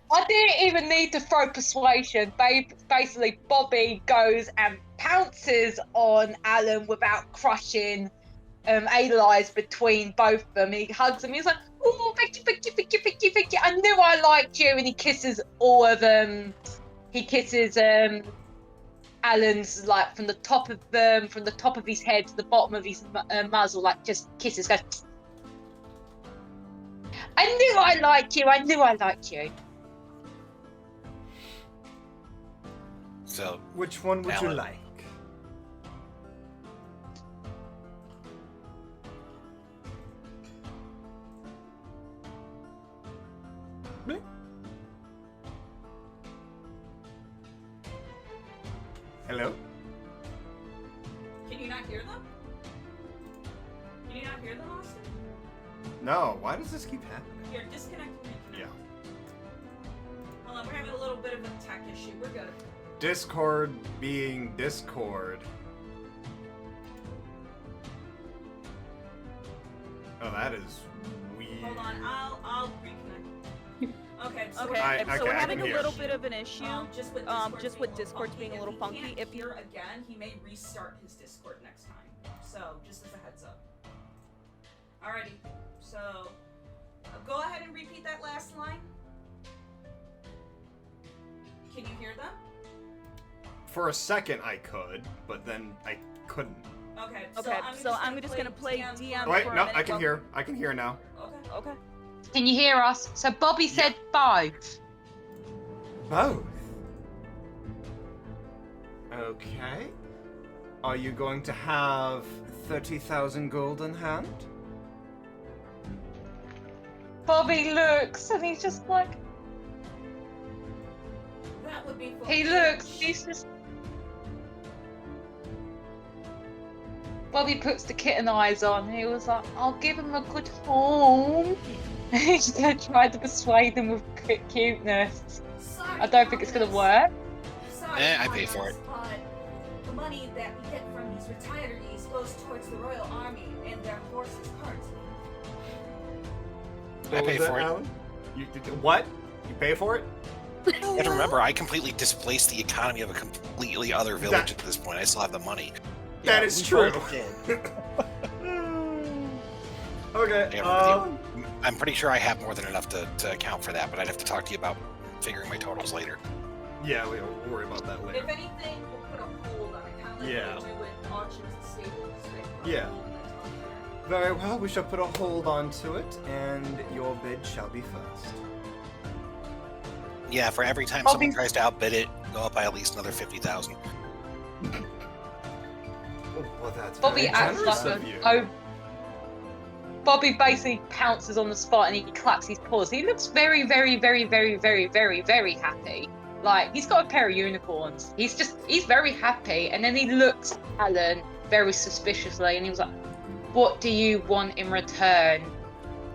I didn't even need to throw persuasion. Basically, Bobby goes and pounces on Alan without crushing allies between both of them. He hugs them. He's like, "Oh, thank you, thank you, thank you, thank you, thank you. I knew I liked you." And he kisses all of them. He kisses Alan's like from the top of his head to the bottom of his muzzle, like just kisses. Goes, "I knew I liked you. I knew I liked you." So, Which one would you Alan. like? Me? Hello? Can you not hear them? Can you not hear them, Austin? No, why does this keep happening? Here, disconnect and reconnect. Yeah. Hold on, we're having a little bit of a tech issue. We're good. Discord being Discord. Oh, that is weird. Hold on, I'll reconnect. Okay, so Okay, I- so okay, we're I having can a hear. little bit of an issue. just with Discord's being a little If funky. he can't If you hear again, he may restart his Discord next time. So, just as a heads up. Alrighty, so go ahead and repeat that last line. Can you hear them? For a second I could, but then I couldn't. Okay, Okay, so I'm just gonna play DM Wait, for a no, minute I can while- hear. I can hear now. Okay. Okay. Can you hear us? So Bobby said both. Both. Okay. Are you going to have 30,000 gold in hand? Bobby looks and he's just like, That would be he looks, he's just. Bobby puts the kitten eyes on. He was like, "I'll give him a good home." He's gonna try to persuade them with cuteness. Sorry, I don't think it's gonna work. Sorry, I pay for it. but the money that we get from these retirees goes towards the Royal Army and their horses' carts. I What pay was that, for it. Alan? What? You pay for it? You have to remember, I completely displaced the economy of a completely other village at this point. I still have the money. That Yeah, is we true. both did. Okay. Yeah, I'm pretty sure I have more than enough to account for that, but I'd have to talk to you about figuring my totals later. Yeah, we'll worry about that later. If anything, we'll put a hold on it, kind of like Yeah. we do with auctions and stables. They put a Yeah. hold on it. Very well, we shall put a hold onto it, and your bid shall be first. Yeah, for every time Bobby- someone tries to outbid it, go up by at least another 50,000. Oh, well, that's Bobby very acts generous like of you. Bobby basically pounces on the spot and he claps his paws. He looks very, very, very, very, very, very, very happy. Like he's got a pair of unicorns. He's very happy. And then he looks at Alan very suspiciously and he was like, "What do you want in return?"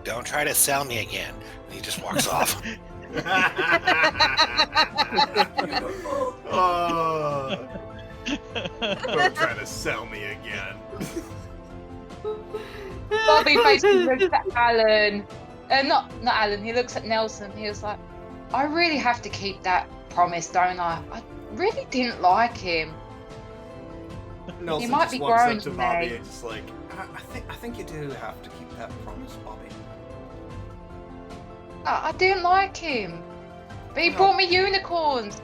Don't try to sell me again. And he just walks off. Oh. Don't try to sell me again. Bobby basically looks at Alan. Not Alan. He looks at Nelson. He was like, "I really have to keep that promise, don't I? I really didn't like him." Nelson might just be walks grown up to to Bobby me. and just like, I think you do have to keep that promise, Bobby. I didn't like him. But he Well- brought me unicorns.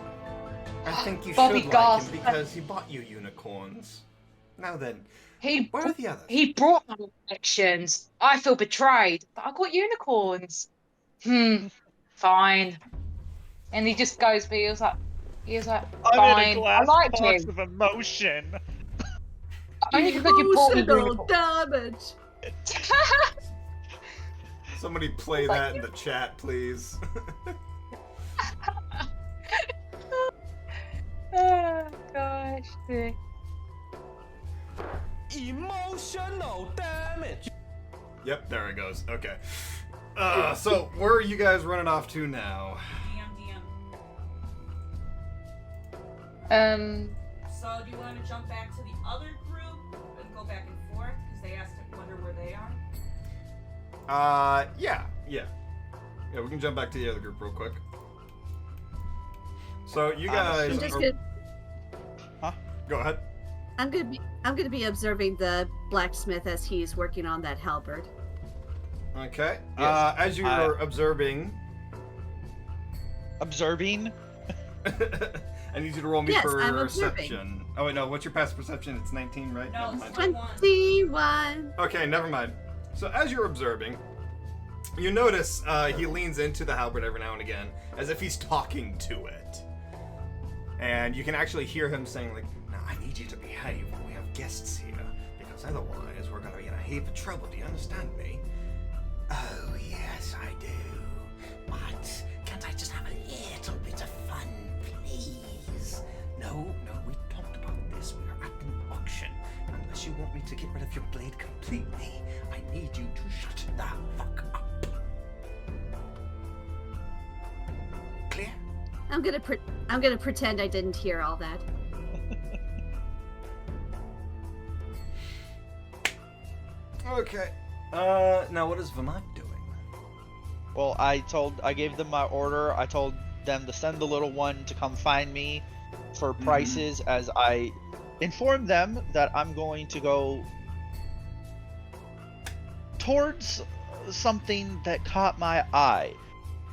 I think you Bobby should like gasped. him because he bought you unicorns. Now then, He where are the others? He brought my affections. I feel betrayed, but I got unicorns. Fine. And he just goes, but he was like, I'm in a fine. I glass like box you. of emotion. Only because you brought me Emotional unicorns. damage. Somebody play that in the chat, please. Oh gosh. Emotional damage. Yep, there it goes. Okay. So where are you guys running off to now? DM. So do you want to jump back to the other group and go back and forth? Because they asked to wonder where they are. Yeah. Yeah, we can jump back to the other group real quick. So you guys I'm just are... gonna, Go ahead. I'm gonna be observing the blacksmith as he's working on that halberd. Okay. Yes, As you're observing, Observing. I need you to roll me Yes, I'm perception. Oh wait, no. What's your past perception? It's 19, right? No, Never mind. 21. Okay, never mind. So as you're observing, you notice he leans into the halberd every now and again, as if he's talking to it. And you can actually hear him saying, like, "Now I need you to behave. We have guests here, because otherwise we're gonna be in a heap of trouble. Do you understand me?" Oh, yes, I do. But can't I just have a little bit of fun, please? No, we talked about this. We are at an auction. Unless you want me to get rid of your blade completely, I need you to shut the fuck up. Clear? I'm gonna pretend I didn't hear all that. Okay. Now what is Vermont doing? Well, I gave them my order. I told them to send the little one to come find me for prices, as I informed them that I'm going to go towards something that caught my eye,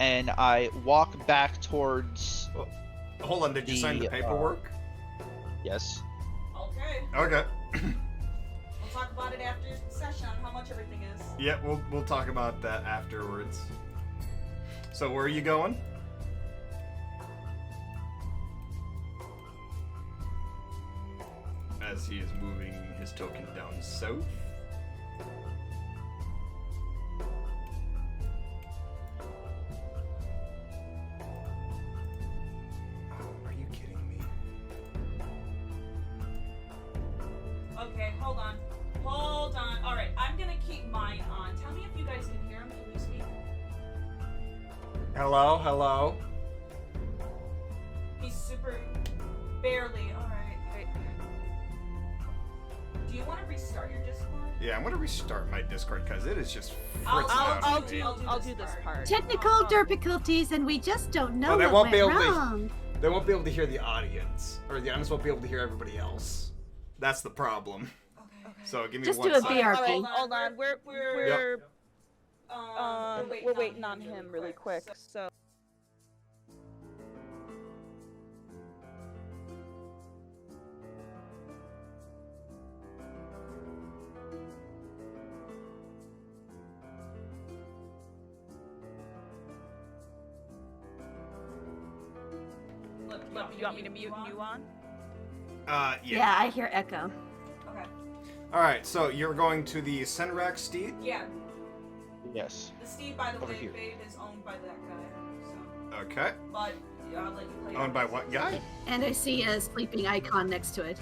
and I walk back towards. Hold on, did you sign the paperwork? Yes. Okay. Okay. We'll talk about it after the session on how much everything is. Yeah, we'll talk about that afterwards. So where are you going? As he is moving his token down south. Oh, are you kidding me? Okay, hold on. Hold on. Alright, I'm gonna keep mine on. Tell me if you guys can hear him. Can you speak? Hello, hello. He's super barely. Alright. Do you want to restart your Discord? Yeah, I'm gonna restart my Discord because it is just I'll- fritzing I'll- out I'll on me. do- I'll do this part. Technical difficulties, and we just don't know Oh, they what won't be went able to- wrong. They won't be able to hear the audience, or the audience won't be able to hear everybody else. That's the problem. Okay. So give me Just one do a second. BRB. Alright, hold on. We're We're waiting on him really quick. So you want me to mute you on? Yeah. Yeah, I hear echo. Okay. All right. So you're going to the Senrak Steed. Yeah. Yes. The Steed, by the Over way, here. Babe, is owned by that guy. So, Okay. but I'll let you play. Owned by what guy? And I see a sleeping icon next to it.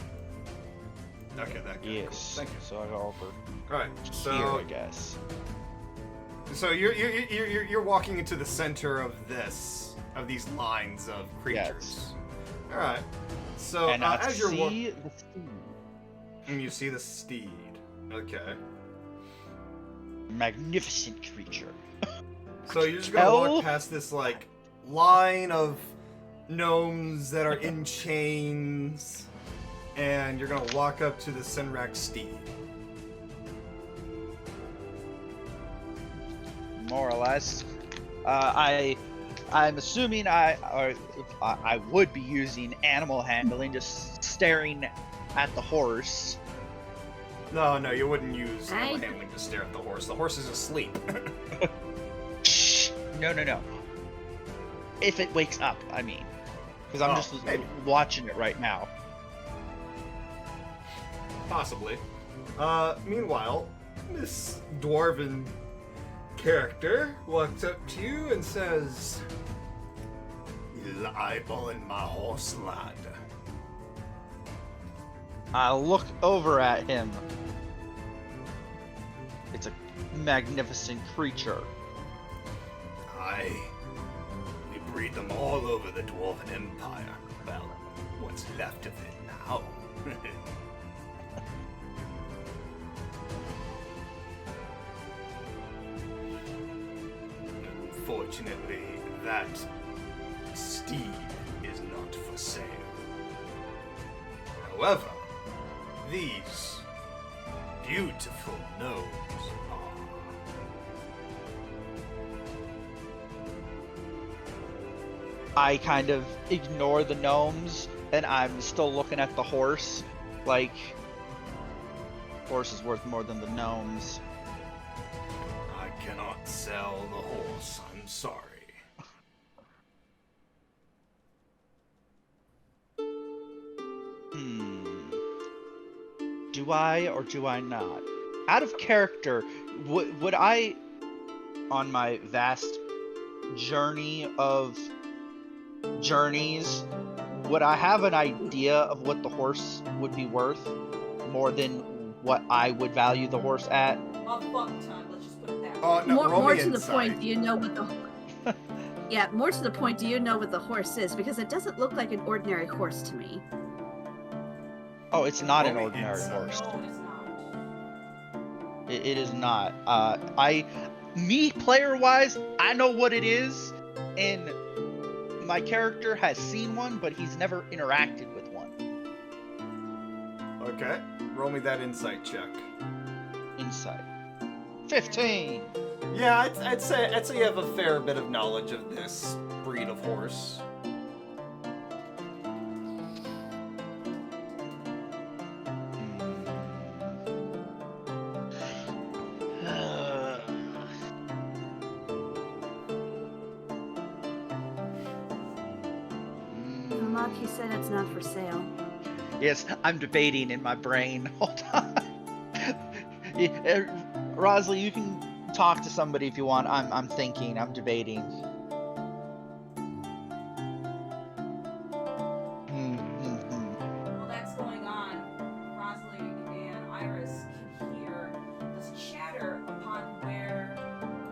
Okay, that guy. Yes. Cool. Thank you. So I go over All right. here, So I guess. so you're walking into the center of these lines of creatures. Yes. All right. So And I as you're see walking, the steed. and you see the steed. Okay. Magnificent creature. So you're just gonna Tell- walk past this like line of gnomes that are in chains, and you're gonna walk up to the Senrak Steed. More or less. I'm assuming I would be using animal handling, just staring at the horse. No, you wouldn't use animal I- handling to stare at the horse. The horse is asleep. Shh. No. If it wakes up, I mean, because I'm Oh, just maybe. watching it right now. Possibly. Meanwhile, this dwarven character walks up to you and says, "You eyeballing my horse, lad." I look over at him. It's a magnificent creature. Aye. We breed them all over the Dwarven Empire. Well, what's left of it now. Unfortunately, that steed is not for sale. However, these beautiful gnomes are. I kind of ignore the gnomes, and I'm still looking at the horse. Like, horse is worth more than the gnomes. I cannot sell the horse, I'm sorry. Do I or do I not? Out of character, would I, on my vast journey of journeys, would I have an idea of what the horse would be worth more than what I would value the horse at? A fuck ton, let's just put it that way. Oh, no, roll More me to the insight. point, do you know what the Yeah, more to the point, do you know what the horse is? Because it doesn't look like an ordinary horse to me. Oh, it's not an Roll me ordinary insight. horse. No, it's not. It is not. Me player-wise, I know what it is, and my character has seen one, but he's never interacted with one. Okay, roll me that insight check. Insight. 15. Yeah, I'd say you have a fair bit of knowledge of this breed of horse. Vermont, he said it's not for sale. Yes, I'm debating in my brain. Hold on. Rosalie, you can talk to somebody if you want. I'm thinking. I'm debating. While that's going on, Rosalie and Iris can hear this chatter upon where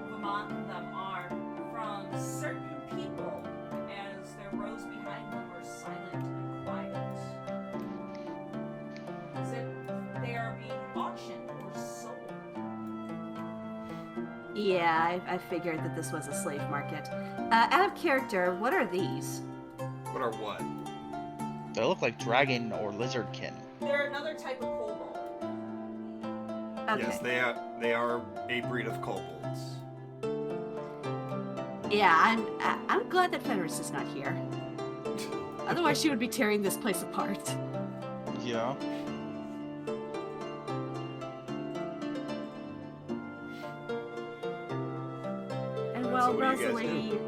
Vermont and them are from certain people as their rows behind them are silent and quiet. As if they are being auctioned or sold. Yeah, I figured that this was a slave market. Out of character, what are these? What are what? They look like dragon or lizardkin. They're another type of kobold. Okay. Yes, they are a breed of kobolds. Yeah, I'm glad that Fenris is not here. Otherwise, she would be tearing this place apart. Yeah. And So while what do you guys Rosalie,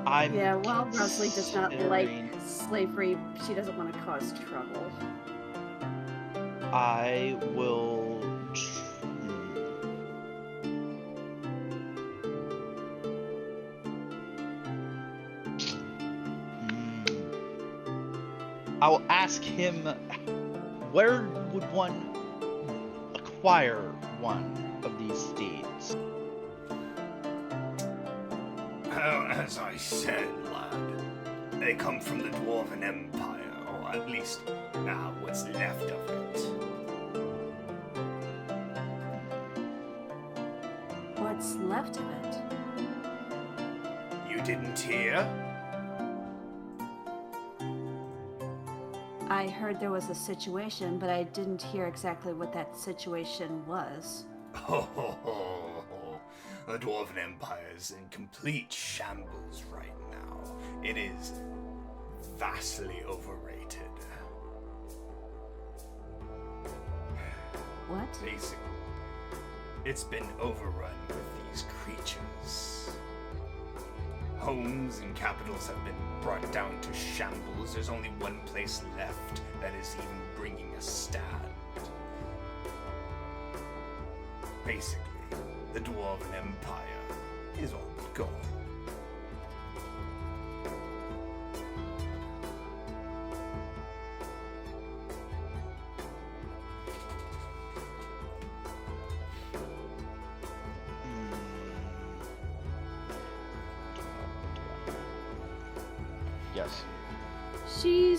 I'm while Rosalie does not like considering- slavery, she doesn't want to cause trouble. I will. I will ask him, where would one acquire one of these steeds? Well, as I said, lad, they come from the Dwarven Empire, or at least now what's left of it. What's left of it? You didn't hear? I heard there was a situation, but I didn't hear exactly what that situation was. Ho ho ho ho. The Dwarven Empire is in complete shambles right now. It is vastly overrated. What? Basically, it's been overrun with these creatures. Homes and capitals have been brought down to shambles. There's only one place left that is even bringing a stand. Basically, the Dwarven Empire is all but gone. Yes. She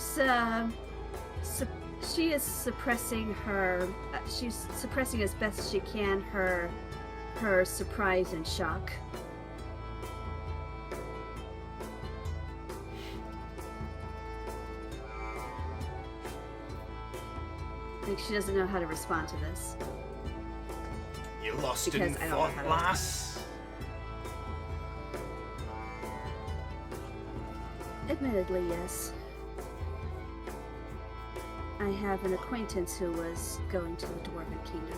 is suppressing her. She's suppressing as best she can her surprise and shock. think she doesn't know how to respond to this. You lost Because in I don't know thought, how to lass. Admittedly, yes. I have an acquaintance who was going to the Dwarven Kingdom.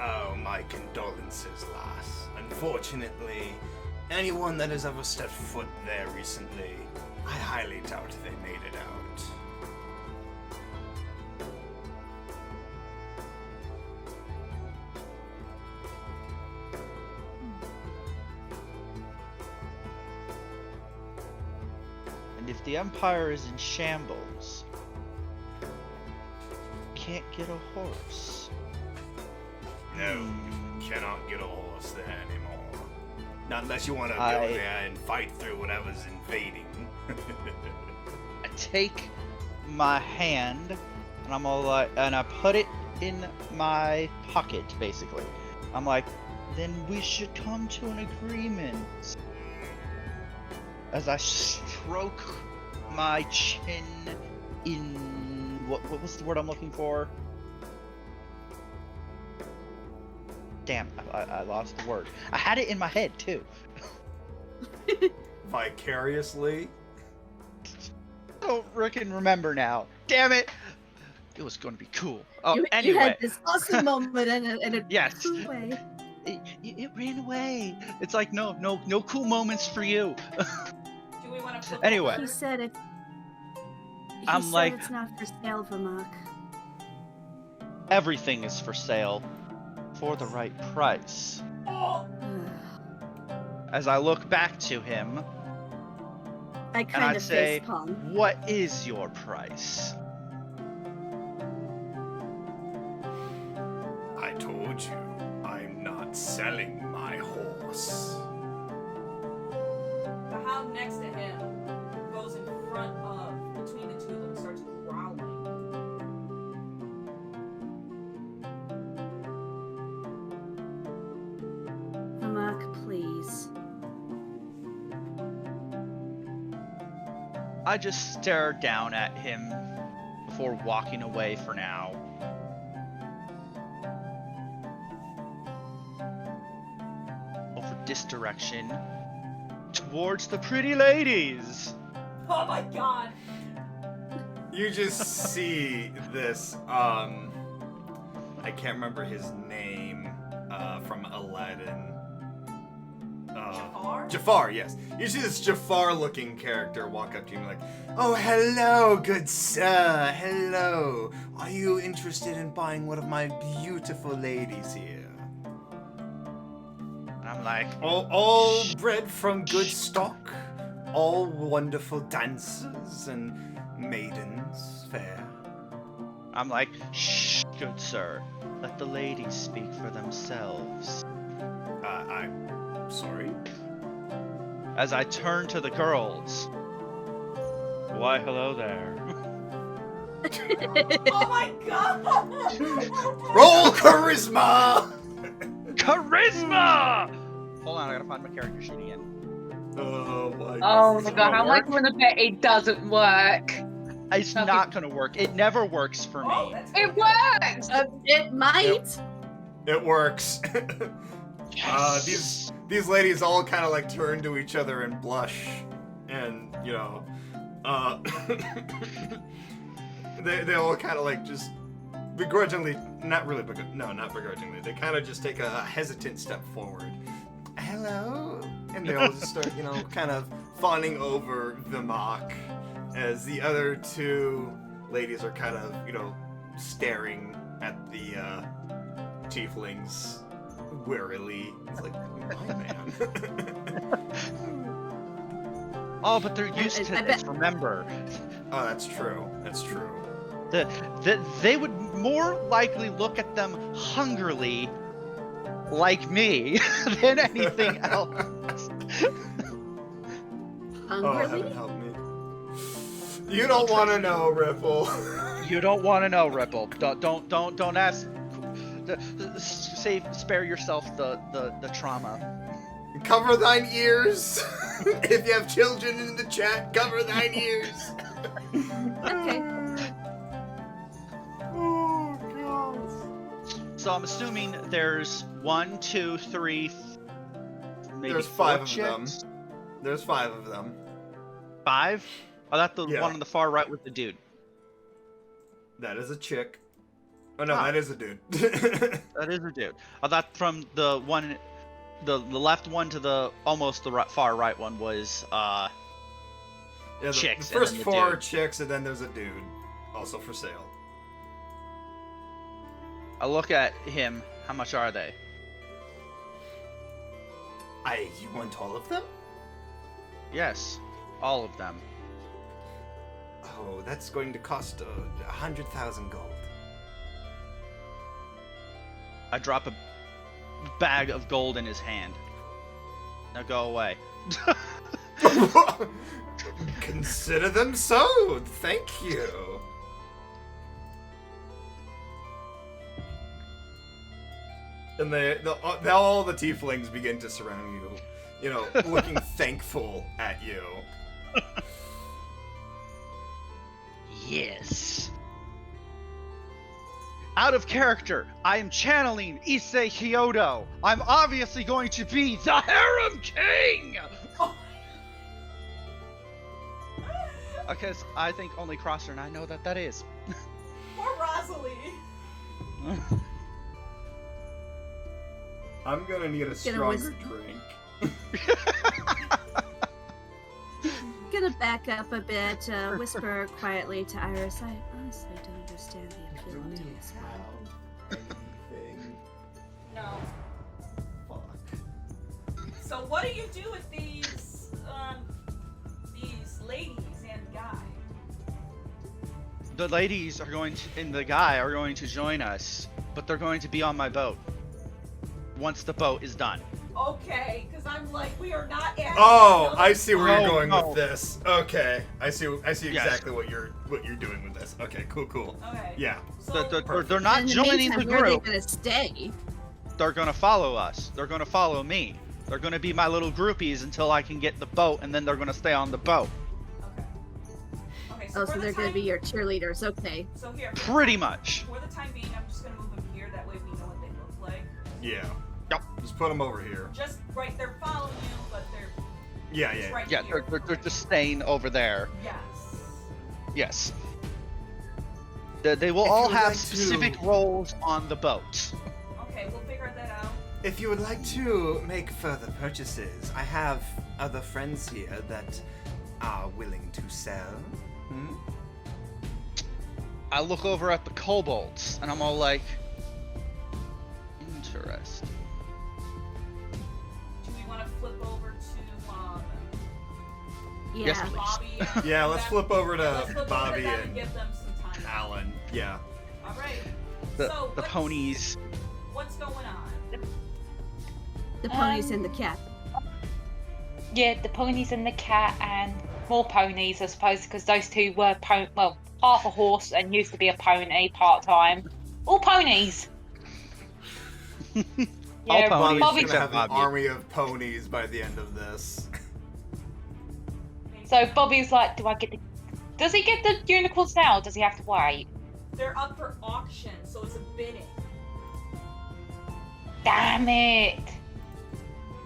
Oh, my condolences, lass. Unfortunately, anyone that has ever stepped foot there recently, I highly doubt they made it out. And if the Empire is in shambles, can't get a horse. No, you cannot get a horse there anymore. Not unless you want to go I- there and fight through whatever's invading. I take my hand and I'm all like, and I put it in my pocket, basically. I'm like, then we should come to an agreement. As I stroke my chin in what was the word I'm looking for? Damn, I lost the word. I had it in my head too. Vicariously? I don't frickin' remember now. Damn it! It was going to be cool. Oh, You anyway. had this awesome moment and it Yes. flew away. It ran away. It's like no cool moments for you. Do we want to flip Anyway. over? He said it. He I'm said like- it's not for sale, Vermok. Everything is for sale for the right price. Oh, As I look back to him, I and kind I'd of say, face palm. what is your price? I told you, I'm not selling my horse. the hound next to him goes in front of, between the two of them, and starts growling. Vermok, please. I just stare down at him before walking away for now. Over this direction, towards the pretty ladies. Oh my god! You just see this, I can't remember his name, from Aladdin. Jafar? Jafar, yes. You see this Jafar-looking character walk up to you and be like, "Oh, hello, good sir. Hello. Are you interested in buying one of my beautiful ladies here? And I'm like, All bred from good stock, all wonderful dancers and maidens fair." shh, good sir. Let the ladies speak for themselves. I'm sorry. As I turn to the girls. Why, hello there. Oh my god! Roll charisma! Charisma! Hold on, I gotta find my character sheet again. Oh my Oh my god, how am I going to bet it doesn't work? It's not gonna work. It never works for Oh, me. that's It works! It might. It works. Yes. These ladies all kind of like turn to each other and blush, and they all kind of like just begrudgingly, not begrudgingly. They kind of just take a hesitant step forward. Hello, and they all just start kind of fawning over Vimok, as the other two ladies are kind of staring at the tieflings wearily. It's like, my man. Oh, but they're used to I this, bet- remember. Oh, that's true. That's true. They would more likely look at them hungrily, like me, than anything else. Oh, Hungrily? heaven help me. You don't want to know, Ripple. You don't want to know, Ripple. Don't ask. Spare yourself the trauma. Cover thine ears. If you have children in the chat, cover thine ears. Okay. So I'm assuming there's 1, 2, 3, maybe There's 4 5 of chicks. them. There's 5 of them. 5? Oh, that's the Yeah. one on the far right with the dude. That is a chick. Oh no, Ah. that is a dude. That is a dude. Oh, that from the one, the left one to the almost the far right one was Yeah, the chicks. first and then the 4 dude. chicks, and then there's a dude, also for sale. I look at him. How much are they? You want all of them? Yes, all of them. Oh, that's going to cost 100,000 gold. I drop a bag of gold in his hand. Now go away. Consider them so. Thank you. And all the tieflings begin to surround you, you know, looking thankful at you. Yes. Out of character, I am channeling Issei Kyoto. I'm obviously going to be the Harem King! Because I think only Crosser and I know that is. Poor Rosalie. I'm gonna need a stronger drink. Gonna back up a bit, whisper quietly to Iris. I honestly don't understand the appeal of doing so. Anything. No. Fuck. So what do you do with these ladies and guy? The ladies are going to, and the guy are going to join us, but they're going to be on my boat. Once the boat is done. Okay, because I'm like, we are not at. Oh, I see where you're No, going no. with this. Okay, I see Yes. exactly what you're doing with this. Okay, cool. Okay. Yeah. So, They're not In the joining the meantime, where are they group. gonna stay? They're gonna follow us. They're gonna follow me. They're gonna be my little groupies until I can get the boat, and then they're gonna stay on the boat. okay. Okay. Oh, for so the they're gonna time- be your cheerleaders. Okay. So here. Pretty much. For the time being, I'm just gonna move them here. That way we know what they look like. Yeah. Yep. Just put them over here. Just right, they're following you, but they're Yeah. just right Yeah, here. they're just staying over there. Yes. Yes. They will If all you would have like to- specific roles on the boat. Okay, we'll figure that out. If you would like to make further purchases, I have other friends here that are willing to sell. Hmm? I look over at the kobolds, and I'm all like, interesting. Do we want to flip over to Yeah. Yes, please. Bobby? And Yeah, let's them? flip over Let's to flip over Bobby to them and give them some time. Alan. Yeah. All right. The, So, the what's- ponies. What's going on? The ponies and the cat. Yeah, the ponies and the cat, and more ponies, I suppose, because those two were half a horse and used to be a pony part time. All ponies. All Yeah, ponies. Bobby's Bobby- gonna have an Bobby. army of ponies by the end of this. So Bobby's like, does he get the unicorns now, or does he have to wait? They're up for auction, so it's a bidding. Damn it!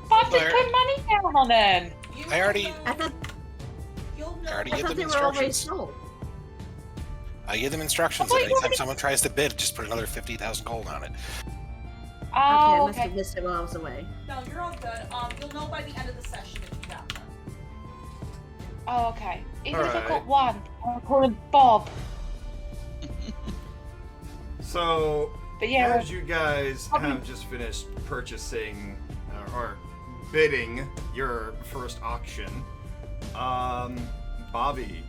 But I've just Where- put money down on them. You I already- know- I thought You'll know. I already I give thought them they were always instructions. sold. I give them instructions Oh, that you anytime already- someone tries to bid, just put another 50,000 gold on it. Okay, I Oh, must have okay. missed it while I was away. No, you're all good. You'll know by the end of the session if you got them. Oh, okay. Even if I've got Alright. one, I'll call him Bob. So, But yeah, as you guys Bobby- have just finished purchasing or bidding your first auction, Bobby,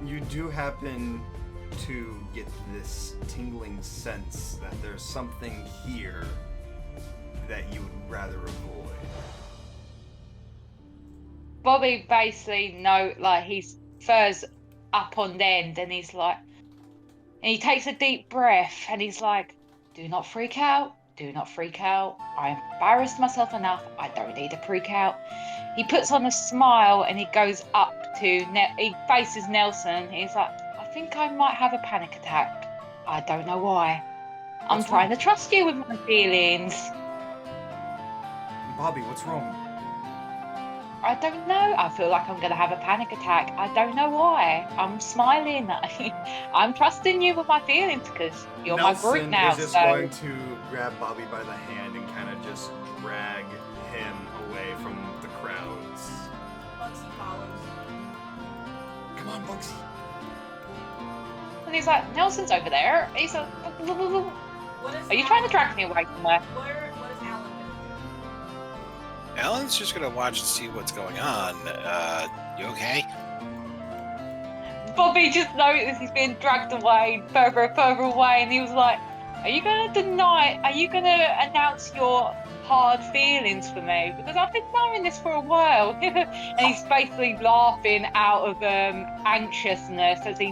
you do happen to get this tingling sense that there's something here that you would rather avoid. Bobby basically his fur's up on the end, and he's like, and he takes a deep breath, and he's like, "Do not freak out. Do not freak out. I embarrassed myself enough. I don't need to freak out." He puts on a smile, and he goes up to he faces Nelson. He's like, "I think I might have a panic attack. I don't know why." I'm What's trying wrong? to trust you with my feelings. Bobby, what's wrong? I don't know. I feel like I'm going to have a panic attack. I don't know why. I'm smiling. I'm trusting you with my feelings because you're my group Nelson now. is just So going to grab Bobby by the hand and kind of just drag him away from the crowds. Bugsy follows. Come on, Bugsy. and he's like, Nelson's over there. He's like, What is are you trying to drag me away somewhere? What is Alan gonna do? Alan's just gonna watch and see what's going on. You okay? Bobby just noticed he's being dragged away further and further away, and he was like, are you going to announce your hard feelings for me? Because I've been knowing this for a while. And he's basically laughing out of anxiousness as he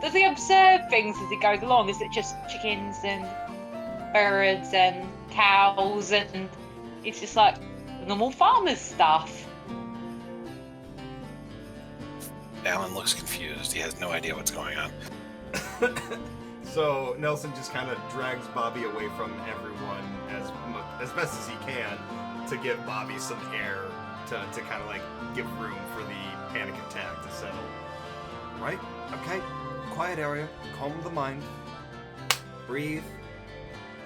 does he observe things as he goes along? Is it just chickens and birds and cows, and it's just like normal farmers stuff? Alan looks confused. He has no idea what's going on. So Nelson just kind of drags Bobby away from everyone as best as he can to give Bobby some air to kind of like give room for the panic attack to settle. Right? Okay. Quiet area. Calm the mind. Breathe.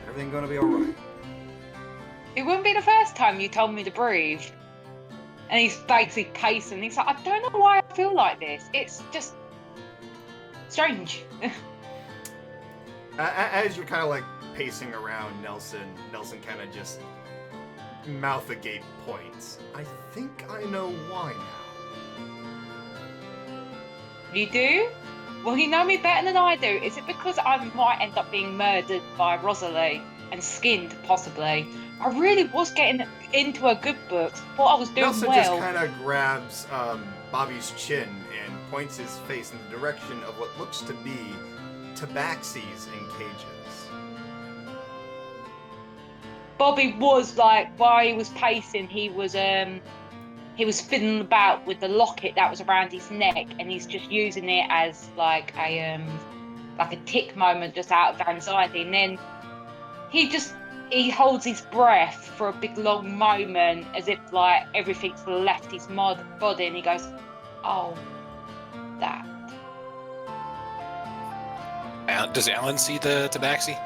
Everything gonna be alright. It wouldn't be the first time you told me to breathe. And he's basically pacing. He's like, I don't know why I feel like this. It's just strange. As you're kind of like pacing around, Nelson kind of just mouth agape points. I think I know why now. You do? Well, you know me better than I do. Is it because I might end up being murdered by Rosalie and skinned, possibly? I really was getting into a good book. Thought I was doing Nelson well. just kind of grabs Bobby's chin and points his face in the direction of what looks to be tabaxis in cages. Bobby was like, while he was pacing, he was fiddling about with the locket that was around his neck, and he's just using it as like a tick moment, just out of anxiety. And then he holds his breath for a big long moment, as if like everything's left his body, and he goes, "Oh, that." Does Alan see the tabaxi?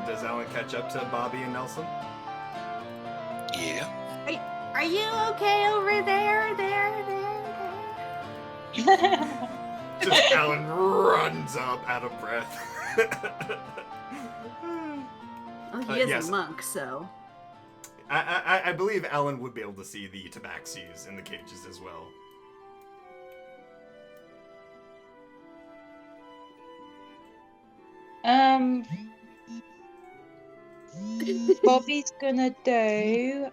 Does Alan catch up to Bobby and Nelson? Yeah. Are you okay over there? Just Alan runs up out of breath. Oh, he is yes. a monk, so. I believe Alan would be able to see the tabaxis in the cages as well. Bobby's gonna do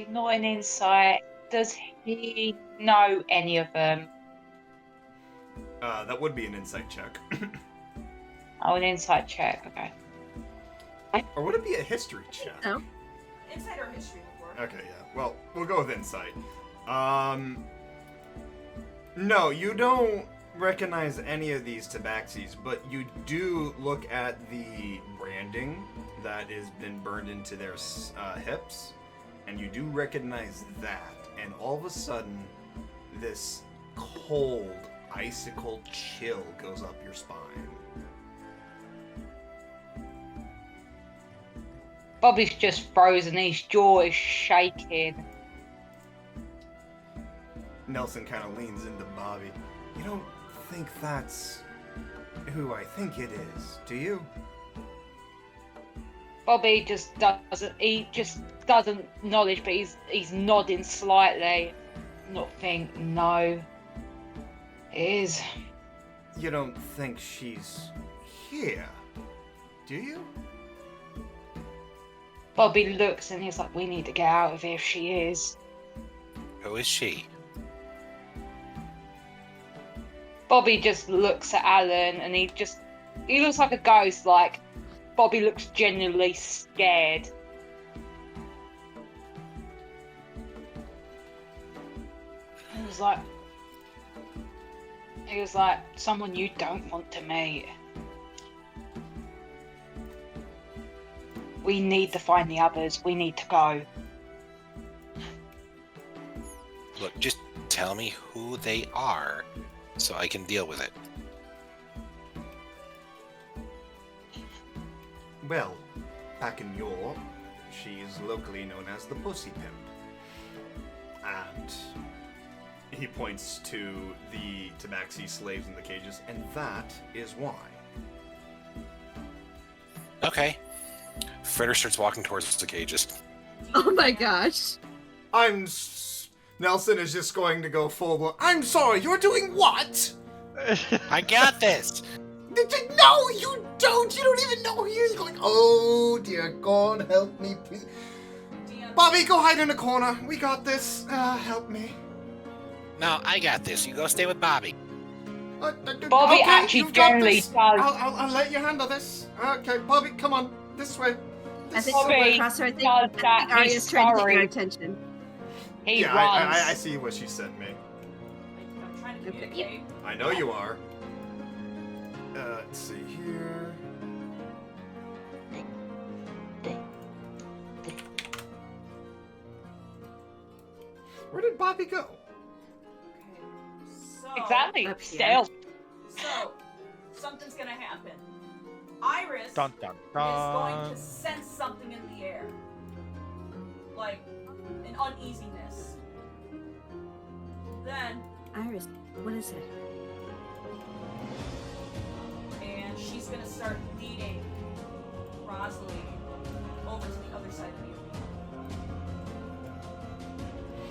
not an insight. Does he know any of them? That would be an insight check. Oh, an insight check. Okay. Or would it be a history check? Oh. Insight or history before. Okay, yeah. Well, we'll go with insight. No, you don't recognize any of these tabaxis, but you do look at the branding that has been burned into their hips, and you do recognize that, and all of a sudden, this cold, icicle chill goes up your spine. Bobby's just frozen. His jaw is shaking. Nelson kind of leans into Bobby. You don't think that's who I think it is, do you? Bobby just doesn't. He just doesn't acknowledge, but he's nodding slightly. Not think. No. It is. You don't think she's here, do you? Bobby looks and he's like, "We need to get out of here if she is." Who is she? Bobby just looks at Alan and he looks like a ghost. Like, Bobby looks genuinely scared. He was like, someone you don't want to meet. We need to find the others. We need to go. Look, just tell me who they are so I can deal with it. Well, back in York, she's locally known as the Pussy Pimp. And he points to the Tabaxi slaves in the cages, and that is why. Okay. Fritter starts walking towards the cages. Oh my gosh. Nelson is just going to go full blown. I'm sorry, you're doing what? I got this! No, you don't! You don't even know he's going. Oh dear God, help me, please. Bobby, go hide in a corner. We got this. Help me. No, I got this. You go stay with Bobby. Bobby okay, actually you've got generally this. does. I'll let you handle this. Okay, Bobby, come on. This way. I think Bobby someone across her, I think does that. Arya's He's trying to get sorry. your attention. He Yeah, runs. I see what she sent me. I'm trying to Okay. communicate. I know you are. Let's see here. Where did Bobby go? Okay. So, Exactly. Up here. Stealth. So, something's gonna happen. Iris Dun dun is going dun. to sense something in the air. Like, an uneasiness. Then, Iris, what is it? and she's gonna start leading Rosalie over to the other side of the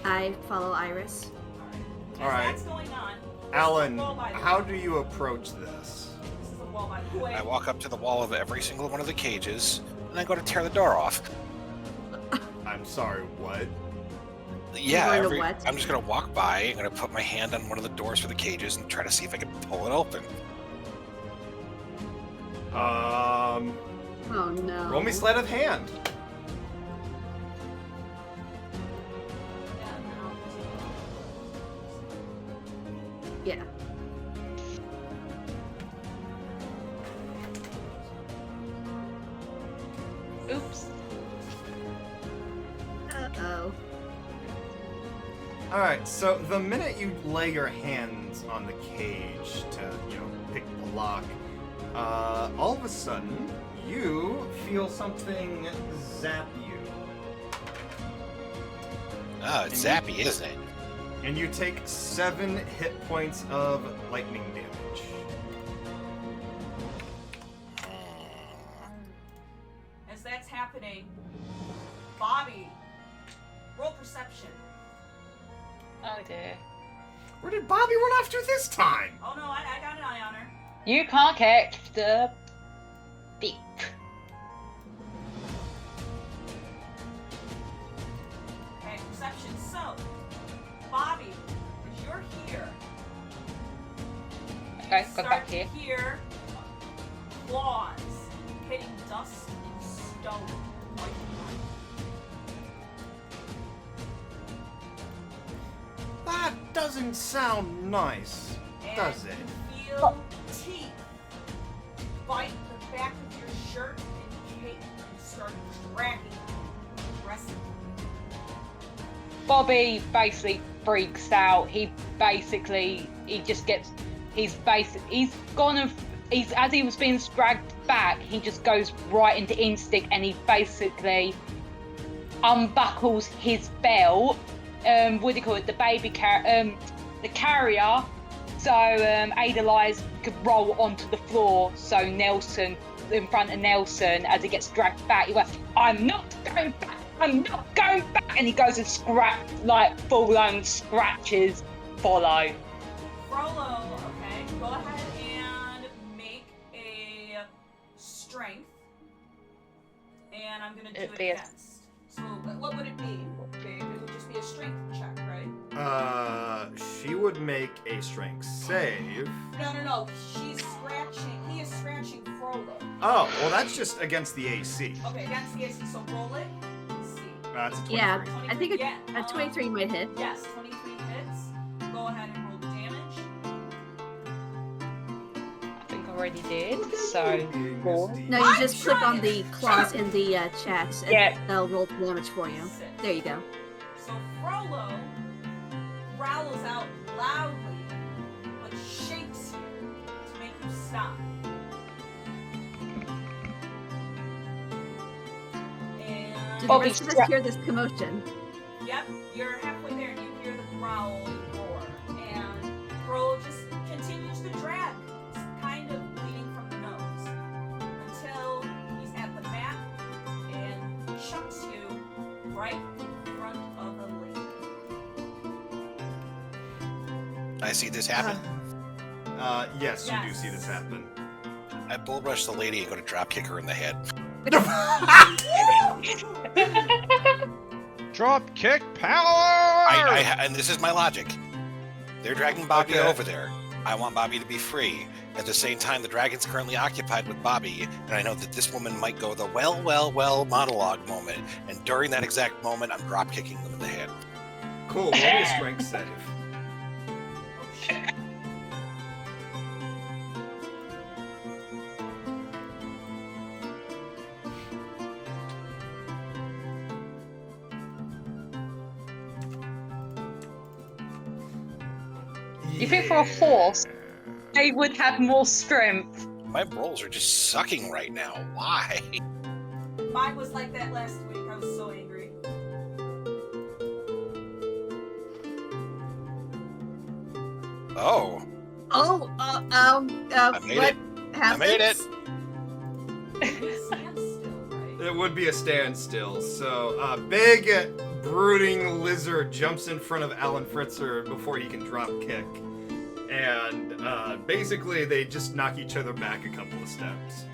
arena. I follow Iris. Alright. All right. As that's going on, Alan, this is a wall, by the how way. do you approach this? This is a wall by the way. I walk up to the wall of every single one of the cages, and I go to tear the door off. I'm sorry, what? Yeah, going to what? I'm just gonna walk by. I'm gonna put my hand on one of the doors for the cages and try to see if I can pull it open. Oh no. Roll me sleight of hand. Yeah, no. Yeah. Oops. Uh-oh. Alright, so the minute you lay your hands on the cage to, pick the lock, all of a sudden, you feel something zap you. Oh, it's zappy, isn't it? And you take 7 hit points of lightning damage. As that's happening, Bobby, roll perception. Oh dear. Where did Bobby run off to this time? Oh no, I got an eye on her. You can't catch the thief. Okay, perception. So, Bobby, as you're here, Okay, you go start back to here. hear claws hitting dust and stone. Like, That doesn't sound nice, does it? you feel teeth bite the back of your shirt and cape and start dragging you aggressively. Bobby basically freaks out. He just gets. He's gone and as he was being dragged back, he just goes right into instinct and he basically unbuckles his belt. What do you call it? The carrier. So Adelize could roll onto the floor. So Nelson, in front of Nelson, as he gets dragged back, he goes, "I'm not going back. I'm not going back," and he goes and full-on scratches follow. Frollo, okay, go ahead and make a strength. And I'm gonna do It'd it be a- against. So what would it be? It would just be a strength check, right? She would make a strength save. No. She's scratching. He is scratching Frollo. Oh, well, that's just against the AC. Okay, against the AC, so roll it. Let's see. That's a 23. Yeah, I think Yeah, a 23 might hit. Yes, 23 hits. Go ahead and roll the damage. I think I already did. So, 4. No, you just click on the clause in the chat, and Yeah. they'll roll damage for you. There you go. So Frollo growls out loudly, but shakes you to make you stop. And Did the Bobby, rest of us stra- hear this commotion? yep, you're halfway there and you hear the growl roar. And Frollo just continues to drag, kind of bleeding from the nose, until he's at the mat and chunks you right in front of the lady. I see this happen. Yes, you do Yes. see this happen. I bull rush the lady and go to drop kick her in the head. Drop kick power! And this is my logic. They're dragging Bobby over there. I want Bobby to be free. At the same time, the dragon's currently occupied with Bobby, and I know that this woman might go the well monologue moment. And during that exact moment, I'm drop kicking them in the head. Cool. Roll me a strength save. You think for a horse, they would have more strength? My rolls are just sucking right now. Why? Mine was like that last week. I was so angry. Oh, Oh, I made what it. happens? I made it. Standstill, right? It would be a standstill. So, big, brooding lizard jumps in front of Alan Fritzer before he can drop kick. And basically, they just knock each other back a couple of steps.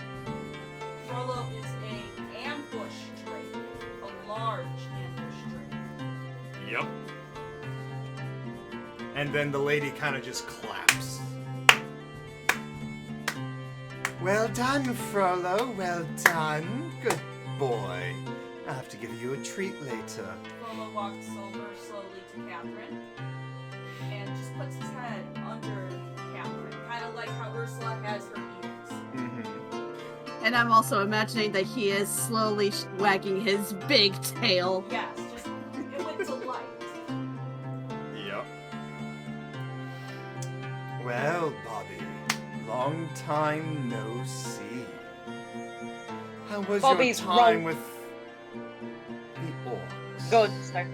Frollo is a ambush trait, a large ambush trait. Yep. And then the lady kind of just claps. Well done, Frollo. Well done. Good boy. I'll have to give you a treat later. Frollo walks over slowly to Catherine and just puts his head under Catherine, kind of like how Ursula has her ears. Mm-hmm. And I'm also imagining that he is slowly wagging his big tail. Yes, just with delight. Yep. Well, Bobby, long time no see. How was Bobby's your time wrong. with the orcs? God, so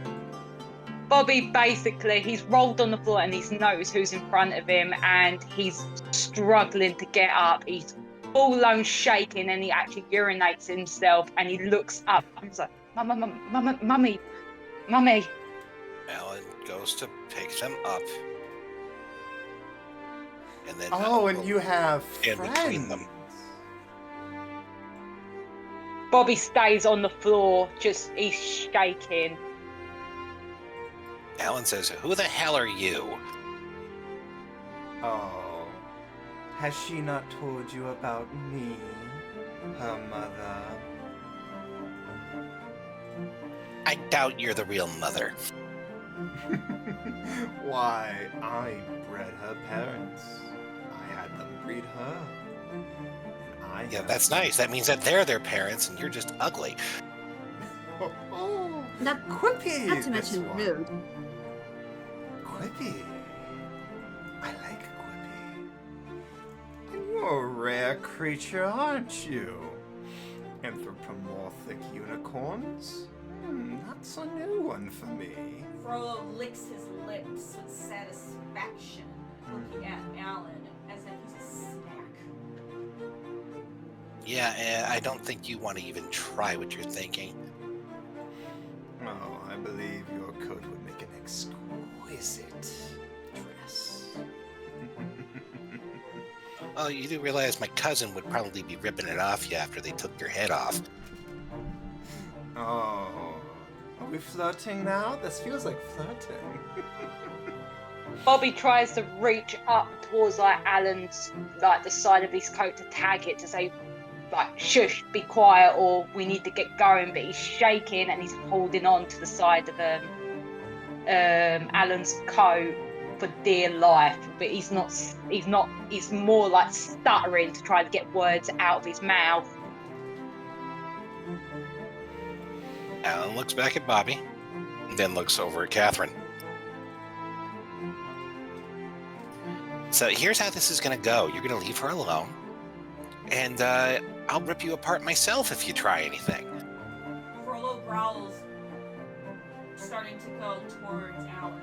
Bobby basically, he's rolled on the floor and he knows who's in front of him and he's struggling to get up. He's full on shaking and he actually urinates himself and he looks up and he's like, Mummy. Alan goes to pick them up. And then Oh, and you have in friends. between them. Bobby stays on the floor, just he's shaking. Alan says, "Who the hell are you?" Oh, has she not told you about me, her mother? I doubt you're the real mother. Why, I bred her parents. I had them breed her. And I Yeah, have- that's nice. That means that they're their parents and you're just ugly. Oh, Not, quippy! not to this mention one. rude. Quippy. I like Quippy. And you're a rare creature, aren't you? Anthropomorphic unicorns? That's a new one for me. Frollo licks his lips with satisfaction, looking at Alan as if he's a snack. Yeah, I don't think you want to even try what you're thinking. Oh, I believe your coat would make an exquisite dress. Oh, you do realize my cousin would probably be ripping it off you after they took your head off. Oh, are we flirting now? This feels like flirting. Bobby tries to reach up towards like Alan's, like the side of his coat to tag it to say, like, shush, be quiet, or we need to get going. But he's shaking and he's holding on to the side of Alan's coat, for dear life, but he's not. He's more like stuttering to try to get words out of his mouth. Alan looks back at Bobby, then looks over at Catherine. So here's how this is going to go. You're going to leave her alone, and I'll rip you apart myself if you try anything. Frollo growls, starting to go towards Alan.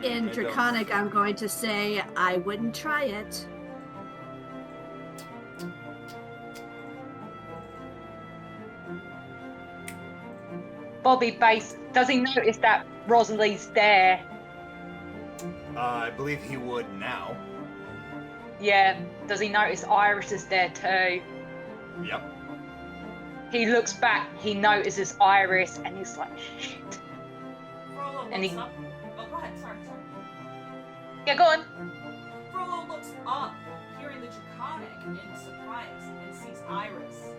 In I don't- Draconic, I'm going to say I wouldn't try it. Bobby Base, does he notice that Rosalie's there? I believe he would now. Yeah. Does he notice Iris is there too? Yep. He looks back, he notices Iris, and he's like, shit. Frollo And looks he- up. Oh, go ahead. Sorry. Yeah, go on. Frollo looks up, hearing the Draconic in surprise, and sees Iris.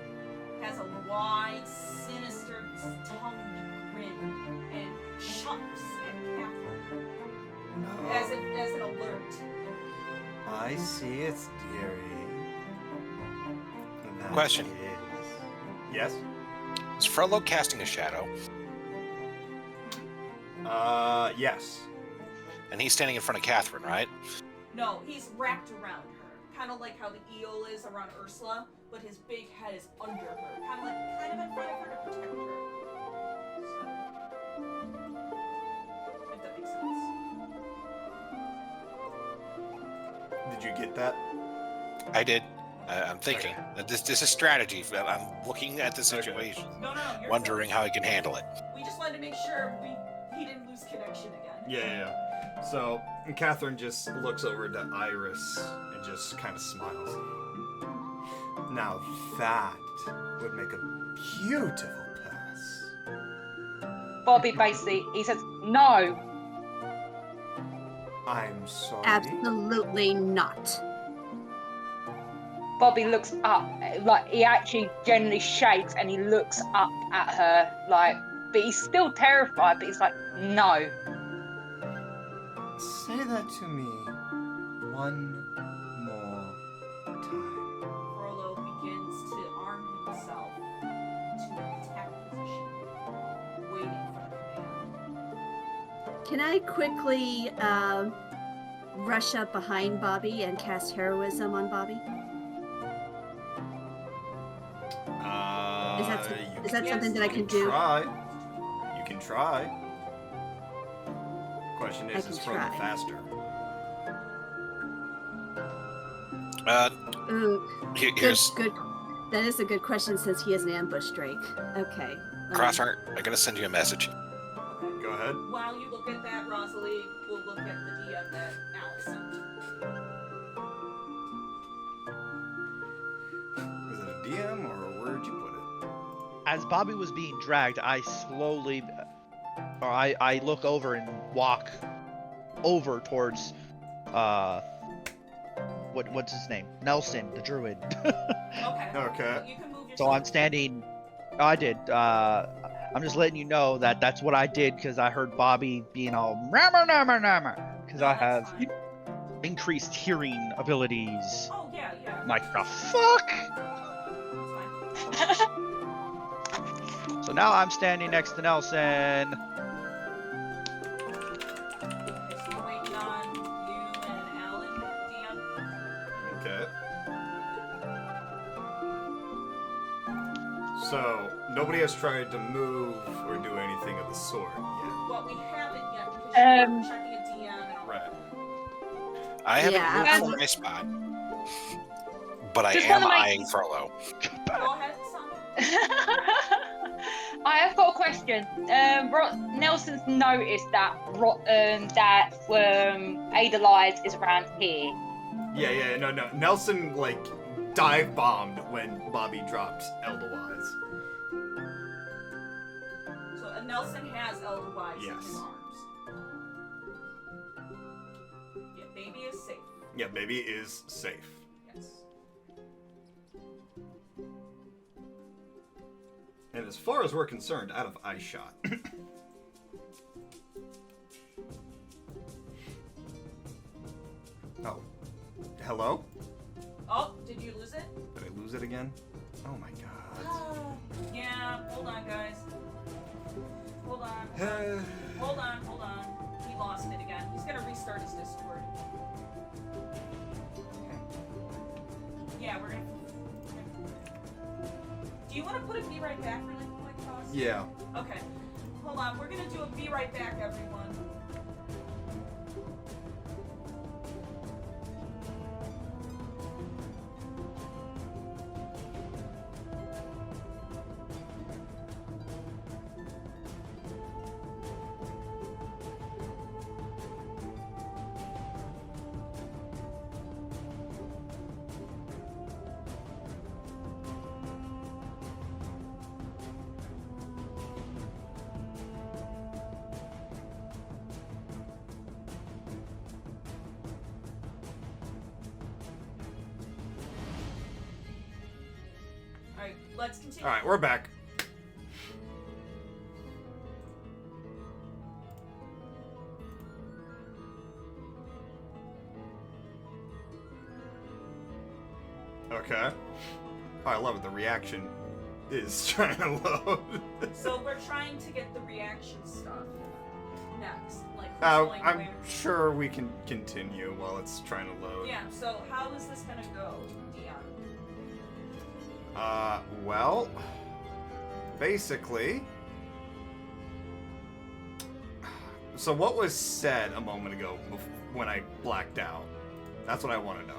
Has a wide, sinister, tongued grin, and chucks at Catherine as an alert. I see it's dearie. That Question. is- Yes? Is Frollo casting a shadow? Yes. And he's standing in front of Catherine, right? No, he's wrapped around her, kind of like how the eel is around Ursula, but his big head is under her, kind of in front of her to protect her. So, if that makes sense. Did you get that? I did. I'm thinking. This is strategy. I'm looking at the situation, No, you're wondering how I can handle it. We just wanted to make sure he didn't lose connection again. Yeah. So Catherine just looks over to Iris and just kind of smiles. Now that would make a beautiful pass. Bobby basically, he says, no. I'm sorry. Absolutely not. Bobby looks up, like he actually generally shakes and he looks up at her, like, but he's still terrified, but he's like, no. Say that to me one more time. Frollo begins to arm himself to an attack position, waiting for the command. Can I quickly rush up behind Bobby and cast heroism on Bobby? Is that something that I can do? Try. You can try. Question I is can Frollo try. faster? Ooh, Here's good. That is a good question since he is an ambush Drake. Okay. Crossheart. I'm gonna send you a message. Go ahead. While you look at that, Rosalie will look at the DM that Alice sent. Is it a DM or where'd you put it? As Bobby was being dragged, I slowly, or I look over and walk over towards, what's his name? Nelson, the druid. Okay. Okay. You can move yourself. So I'm standing. Oh, I did. I'm just letting you know that that's what I did because I heard Bobby being all because I have increased hearing abilities. Oh, yeah. Like the fuck. That's fine. So now I'm standing next to Nelson. Okay, so we're waiting on you and Alan, DM. Okay. So nobody has tried to move or do anything of the sort yet. Well, we haven't yet because we're checking a DM and all Right. that. I haven't Yeah, moved from my spot, but I Just am wanna make- eyeing Frollo. Go ahead, son. I have got a question. Nelson's noticed that Adelize is around here. Yeah. No. Nelson dive bombed when Bobby dropped Eldawise. So Nelson has Eldawise in Yes. his arms. Yeah, baby is safe. Yeah, baby is safe. Yes. And as far as we're concerned, out of eye shot. hello? Oh, did you lose it? Did I lose it again? Oh my god. Yeah, hold on, guys. Hold on. Hold on. He lost it again. He's gonna restart his Discord. Yeah, we're gonna. Do you want to put a be right back really quick, Ross? Yeah. Okay. Hold on. We're gonna do a be right back, everyone. Alright, let's continue. Alright, we're back. Okay. Oh, I love it. The reaction is trying to load. So we're trying to get the reaction stuff next. Like, who's going I'm where. sure we can continue while it's trying to load. Yeah, so how is this gonna go, Dion? Well, basically. So what was said a moment ago when I blacked out? That's what I want to know.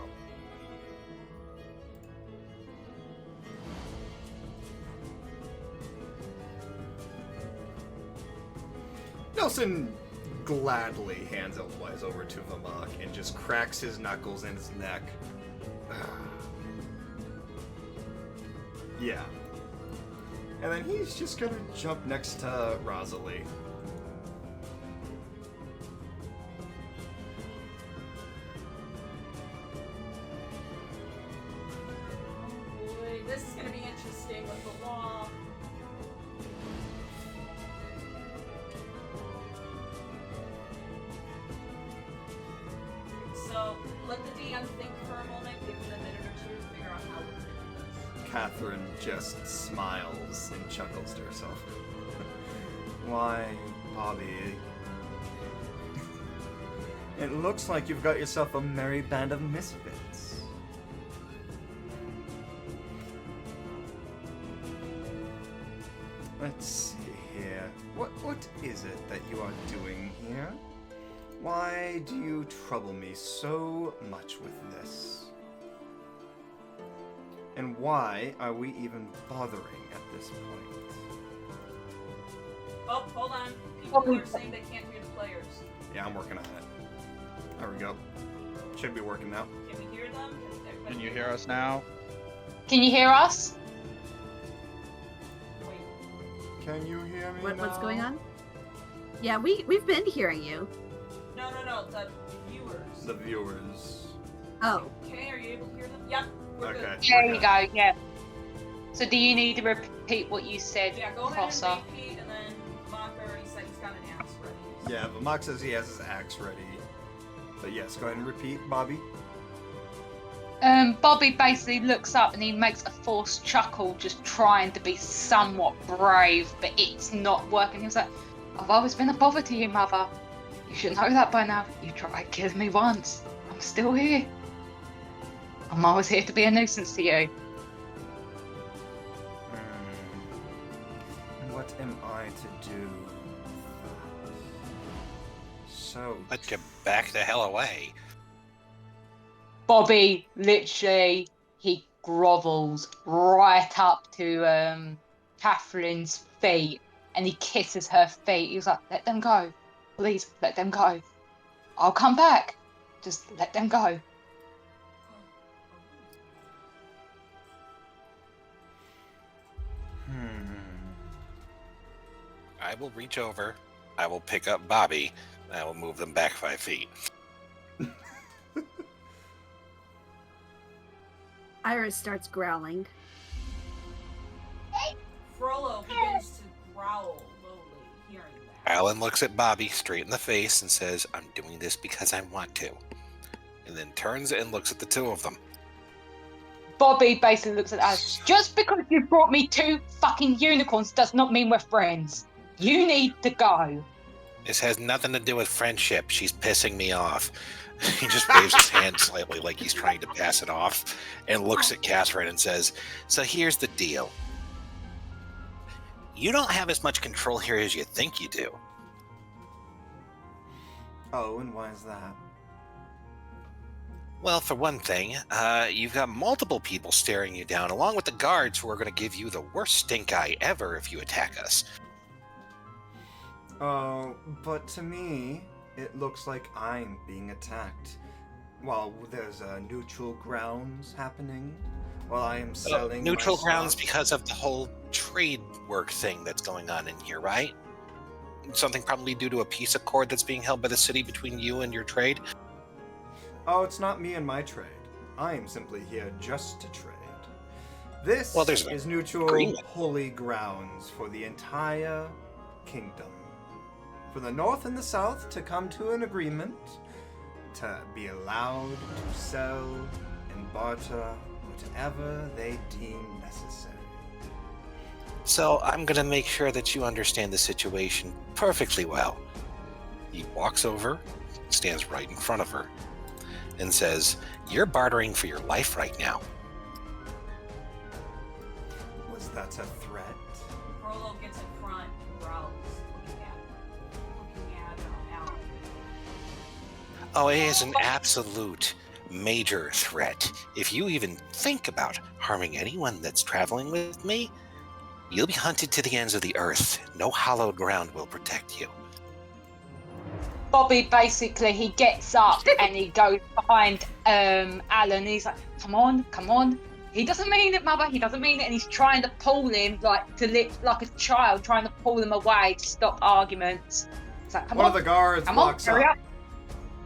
Nelson gladly hands Elwise over to Vamok and just cracks his knuckles in his neck. Yeah. And then he's just gonna jump next to Rosalie. Boy, this is gonna be interesting with the law. So, let the DM think for a moment, give him a minute or two to figure out how we're gonna do this. Catherine just smiles and chuckles to herself. Why, Bobby? It looks like you've got yourself a merry band of misfits. Let's see here. What is it that you are doing here? Why do you trouble me so much with this? And why are we even bothering at this point? Oh, hold on. People are saying they can't hear the players. Yeah, I'm working on it. There we go. Should be working now. Can we hear them? Everybody Can you hear us now? Can you hear us? Wait. Can you hear me What's now? going on? Yeah, we've been hearing you. No, the viewers. The viewers. Oh, Okay, are you able to hear them? Yep, we're Okay. good. There you go, yeah. So do you need to repeat what you said, Yeah, go ahead Crosser? and repeat, and then Mock already said he's got an axe ready. Yeah, Vamok says he has his axe ready. But yes, go ahead and repeat, Bobby. Bobby basically looks up and he makes a forced chuckle, just trying to be somewhat brave, but it's not working. He was like, I've always been a bother to you, Mother. You should know that by now. You tried killing me once. I'm still here. I'm always here to be a nuisance to you. What am I to do? So Let you back the hell away. Bobby, literally, he grovels right up to Catherine's feet and he kisses her feet. He was like, let them go. Please, let them go. I'll come back. Just let them go. I will reach over. I will pick up Bobby. And I will move them back 5 feet. Iris starts growling. Frollo begins to growl lowly, hearing that. Alan looks at Bobby straight in the face and says, I'm doing this because I want to. and then turns and looks at the two of them. Bobby basically looks at us. Just because you brought me 2 fucking unicorns does not mean we're friends. You need to go. This has nothing to do with friendship. She's pissing me off. He just waves his hand slightly like he's trying to pass it off and looks at Catherine and says, so here's the deal. You don't have as much control here as you think you do. Oh, and why is that? Well, for one thing, you've got multiple people staring you down, along with the guards who are going to give you the worst stink eye ever if you attack us. Oh, but to me, it looks like I'm being attacked. While there's neutral grounds happening, while I am selling neutral my grounds stuff. because of the whole trade work thing that's going on in here, right? Something probably due to a peace accord that's being held by the city between you and your trade. Oh, it's not me and my trade. I am simply here just to trade. This there's an is neutral agreement. holy grounds for the entire kingdom. For the north and the south to come to an agreement, to be allowed to sell and barter whatever they deem necessary. So I'm going to make sure that you understand the situation perfectly well. He walks over, stands right in front of her, and says, you're bartering for your life right now. Was that a threat? Frollo gets in front and growls, looking at Alan. Oh, it is an absolute major threat. If you even think about harming anyone that's traveling with me, you'll be hunted to the ends of the earth. No hallowed ground will protect you. Bobby basically, he gets up and he goes behind Alan. He's like, come on. He doesn't mean it, mother. He doesn't mean it. And he's trying to pull him like a child, trying to pull him away to stop arguments. It's like, come One on. of the guards Come on, walks hurry up. up.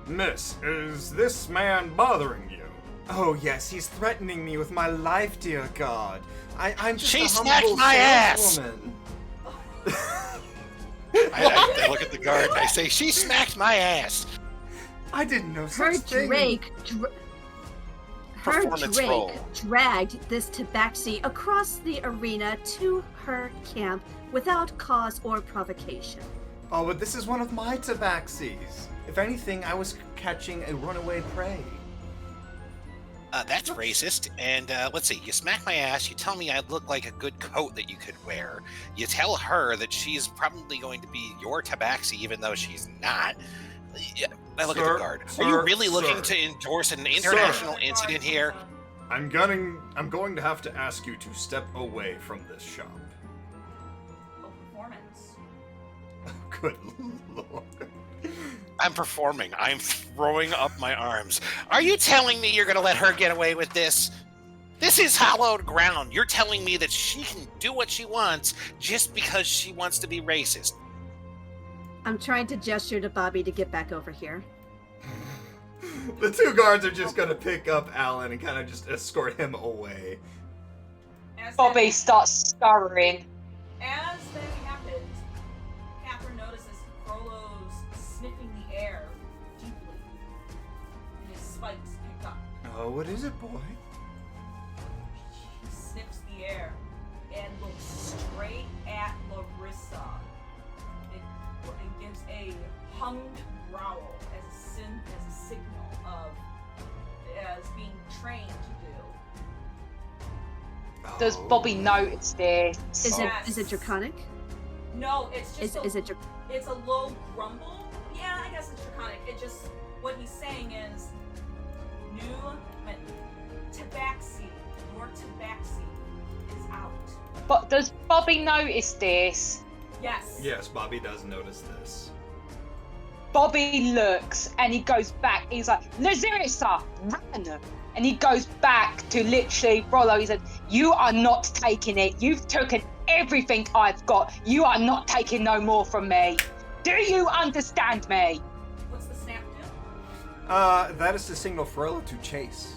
Miss, is this man bothering you? Oh yes, he's threatening me with my life, dear God. I'm just She a smacked humble my ass! saleswoman. I look at the guard and I say, she smacked my ass. I didn't know Her such thing. Performance roll. dragged this tabaxi across the arena to her camp without cause or provocation. Oh, but this is one of my tabaxis. If anything, I was catching a runaway prey. That's racist. And let's see, you smack my ass, you tell me I look like a good coat that you could wear. You tell her that she's probably going to be your tabaxi even though she's not. I look at the guard. Are you really looking to endorse an international incident here? I'm going to have to ask you to step away from this shop. Oh, performance. Good lord. I'm performing. I'm throwing up my arms. Are you telling me you're going to let her get away with this? This is hallowed ground. You're telling me that she can do what she wants just because she wants to be racist. I'm trying to gesture to Bobby to get back over here. The two guards are just going to pick up Alan and kind of just escort him away. Bobby starts scurrying. As that happens, Catherine notices Frollo's sniffing the air deeply, and his spikes pick up. Oh, what is it, boy? He sniffs the air and looks straight at Larissa. It gives a hummed growl as a signal of as being trained to do. Does Bobby notice this? Is it draconic? No, it's just Is a low grumble. Yeah, I guess it's draconic. It just what he's saying is tabaxi. Your tabaxi is out. But does Bobby notice this? Yes. Yes, Bobby does notice this. Bobby looks and he goes back. He's like, Lazarissa, run! And he goes back to literally Frollo. He said, you are not taking it. You've taken everything I've got. You are not taking no more from me. Do you understand me? What's the snap do? That is to signal Frollo to chase.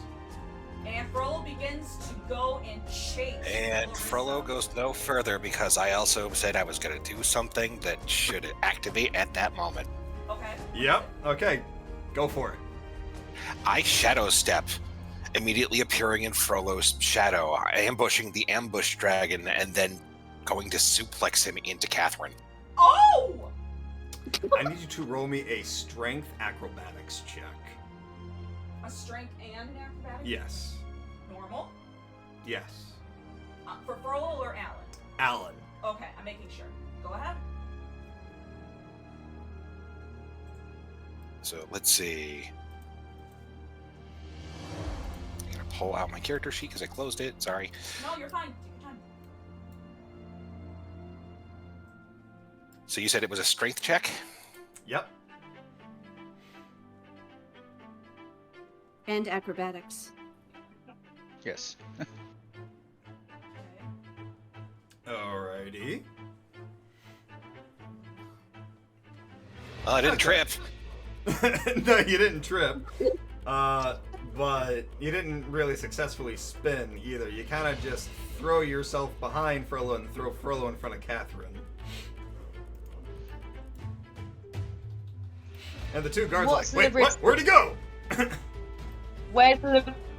And Frollo begins to go and chase. And Larissa. Frollo goes no further because I also said I was going to do something that should activate at that moment. Okay. Yep. Okay. Go for it. I shadow step, immediately appearing in Frollo's shadow, ambushing the ambush dragon, and then going to suplex him into Catherine. Oh! I need you to roll me a strength acrobatics check. A strength and an acrobatics? Yes. Normal? Yes. For Frollo or Alan? Alan. Okay, I'm making sure. Go ahead. So let's see. I'm gonna pull out my character sheet because I closed it. Sorry. No, you're fine. Take your time. So you said it was a strength check? Yep. And acrobatics. Yes. Alrighty. I didn't trip. No, you didn't trip. But you didn't really successfully spin either. You kind of just throw yourself behind Frollo and throw Frollo in front of Catherine. And the two guards What's like, wait, Larissa? what? Where'd he go?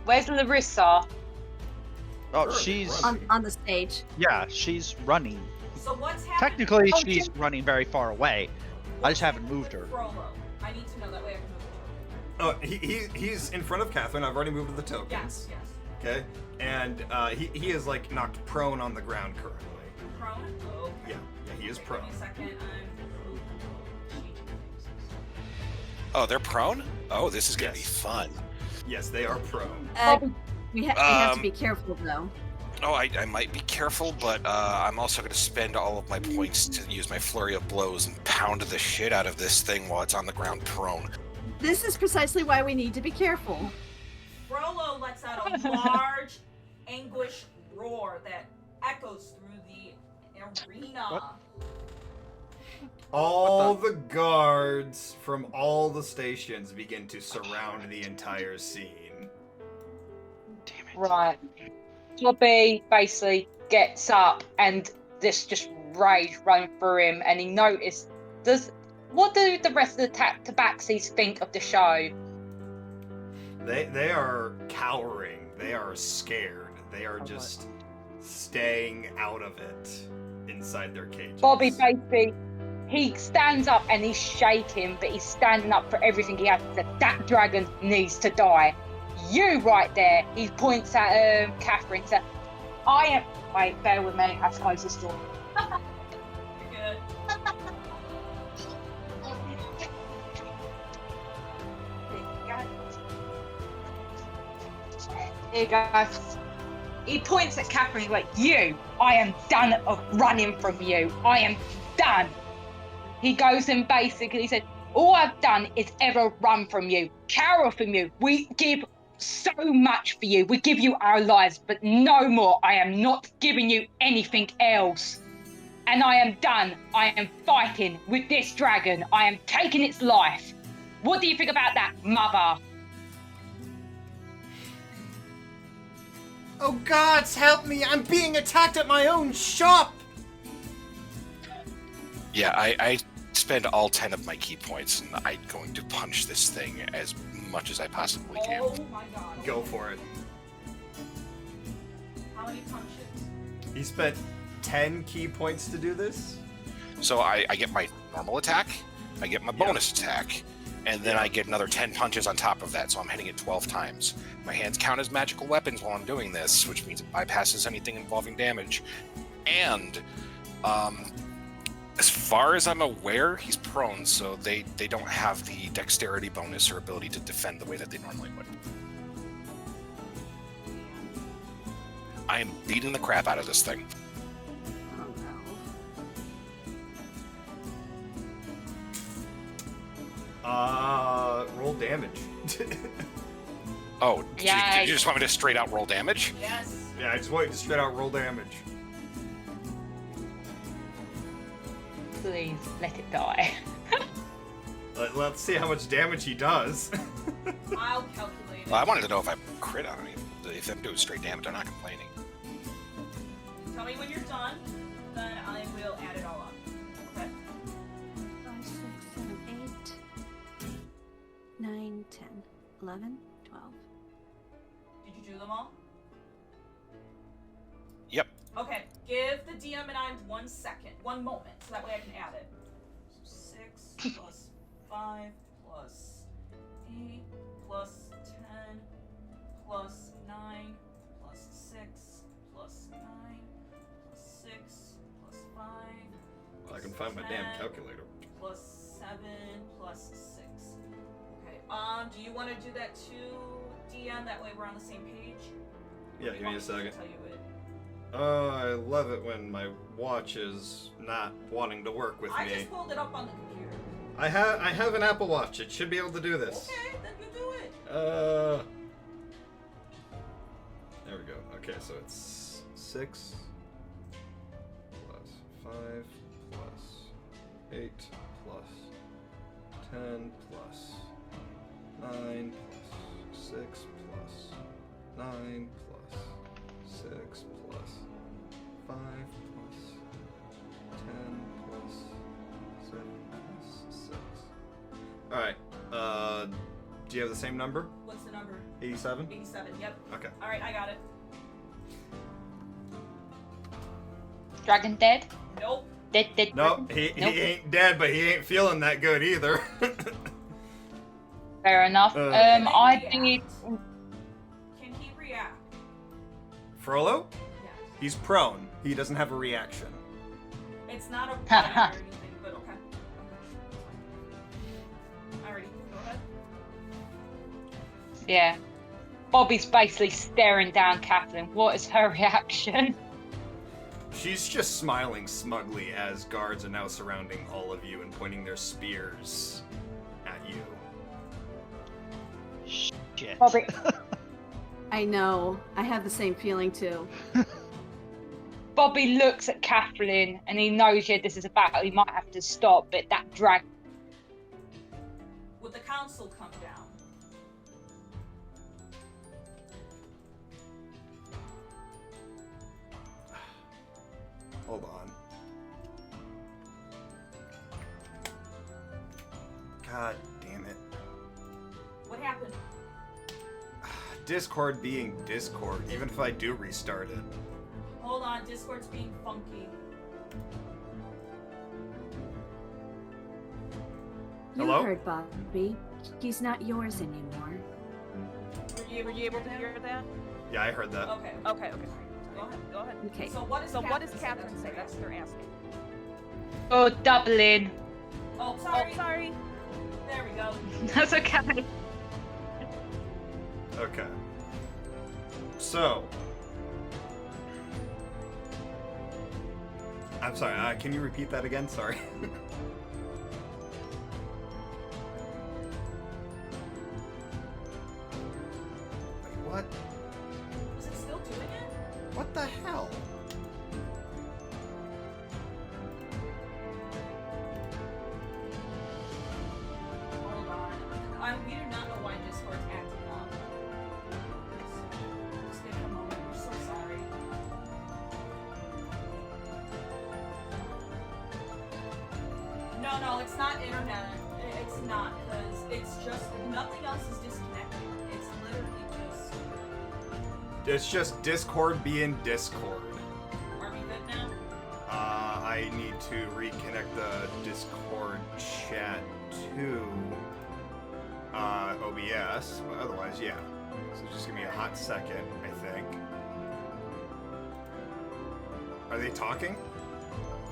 Where's Larissa? Oh, Sure, she's run. On the stage. yeah, she's running. So what's happening? Technically, Oh, she's running very far away. I just haven't moved her. Frollo. I need to know that way I can move it. Oh, he's in front of Catherine. I've already moved the tokens. Yes, yes. Okay. And he is like knocked prone on the ground currently. Prone? Oh, okay. Yeah, he is Okay, prone. Give me a second. I'm changing things. Oh, they're prone? Oh, this is gonna be Yes. fun. Yes, they are prone. We have to Um, be careful though. Oh, I might be careful, but I'm also going to spend all of my points to use my flurry of blows and pound the shit out of this thing while it's on the ground prone. This is precisely why we need to be careful. Frollo lets out a large, anguished roar that echoes through the arena. What? All the guards from all the stations begin to surround the entire scene. Damn it. Right. Bobby basically gets up and this just rage running through him, and he noticed. What do the rest of the tabaxis think of the show? They are cowering. They are scared. They are just staying out of it inside their cages. Bobby basically, he stands up and he's shaking, but he's standing up for everything he has. He said, that dragon needs to die. You right there. He points at Catherine. Said, I am. Wait, bear with me. I have to close this door. You're good. Here you go. He points at Catherine. He's like, you. I am done of running from you. I am done. He goes and basically said, all I've done is ever run from you, cower from you. We give so much for you. We give you our lives, but no more. I am not giving you anything else. And I am done. I am fighting with this dragon. I am taking its life. What do you think about that, mother? Oh gods, help me! I'm being attacked at my own shop! Yeah, I spend all 10 of my key points, and I'm going to punch this thing as much as I possibly can. Oh my god. Go for it. How many punches? He spent 10 key points to do this? So I get my normal attack, I get my bonus attack, and then I get another 10 punches on top of that, so I'm hitting it 12 times. My hands count as magical weapons while I'm doing this, which means it bypasses anything involving damage. And as far as I'm aware, he's prone, so they don't have the dexterity bonus or ability to defend the way that they normally would. I am beating the crap out of this thing. Oh no. Roll damage. Oh, Yeah, did you just want me to straight out roll damage? Yes. Yeah, I just want you to straight out roll damage. Please let it die. Let's see how much damage he does. I'll calculate it. Well, I wanted to know if I crit on any. If I'm doing straight damage, I'm not complaining. Tell me when you're done, then I will add it all up. Okay? 5, 6, 7, 8, 9, 10. 11, 12. Did you do them all? Yep. Okay, give the DM and I 1 second, 1 moment, so that way I can add it. So 6 plus 5 plus 8 plus 10 plus 9 plus 6 plus 9 plus 6 plus 5. I can find my damn calculator. Plus 7 plus 6. Okay. Do you want to do that too, DM? That way we're on the same page. Yeah, give me a second. Tell you it. I love it when my watch is not wanting to work with I me. just pulled it up on the computer. I have an Apple Watch. It should be able to do this. Okay, then you do it. There we go. Okay, so it's 6 plus 5 plus 8 plus 10 plus 9 plus 6 plus 9 plus 6 plus 5 plus 10 plus 7 plus 6. Alright, do you have the same number? What's the number? 87? 87, yep. Okay. Alright, I got it. Dragon dead? Nope. Dead. Nope, he ain't dead, but he ain't feeling that good either. Fair enough. Can I he think react? Can he react? Frollo? Yes. He's prone. He doesn't have a reaction. It's not a bite or anything, but okay. Alrighty, go ahead. yeah. Bobby's basically staring down Catherine. What is her reaction? She's just smiling smugly as guards are now surrounding all of you and pointing their spears at you. Shit. Bobby, I know. I have the same feeling too. Bobby looks at Catherine and he knows, yeah, this is a battle. He might have to stop, but that drag. Would the council come down? Hold on. God damn it. What happened? Discord being Discord, even if I do restart it. Hold on, Discord's being funky. You Hello? heard Bobby. He's not yours anymore. Were you able to hear that? Yeah, I heard that. Okay. Okay. Go ahead. Go ahead. Okay. So what does Catherine say? That's what they're asking. Oh, doubling. Oh, sorry. Oh, sorry. There we go. That's okay. Okay. So. I'm sorry, can you repeat that again? Sorry. Wait, what? Is it still doing it? What the hell? Hold on. We do not know why Discord's acting up. Just give it a moment. We're so sorry. No, it's not internet. It's not, because it's just, nothing else is disconnected. It's literally just... It's just Discord being Discord. Are we good now? I need to reconnect the Discord chat to OBS, but otherwise, yeah. So just give me a hot second, I think. Are they talking?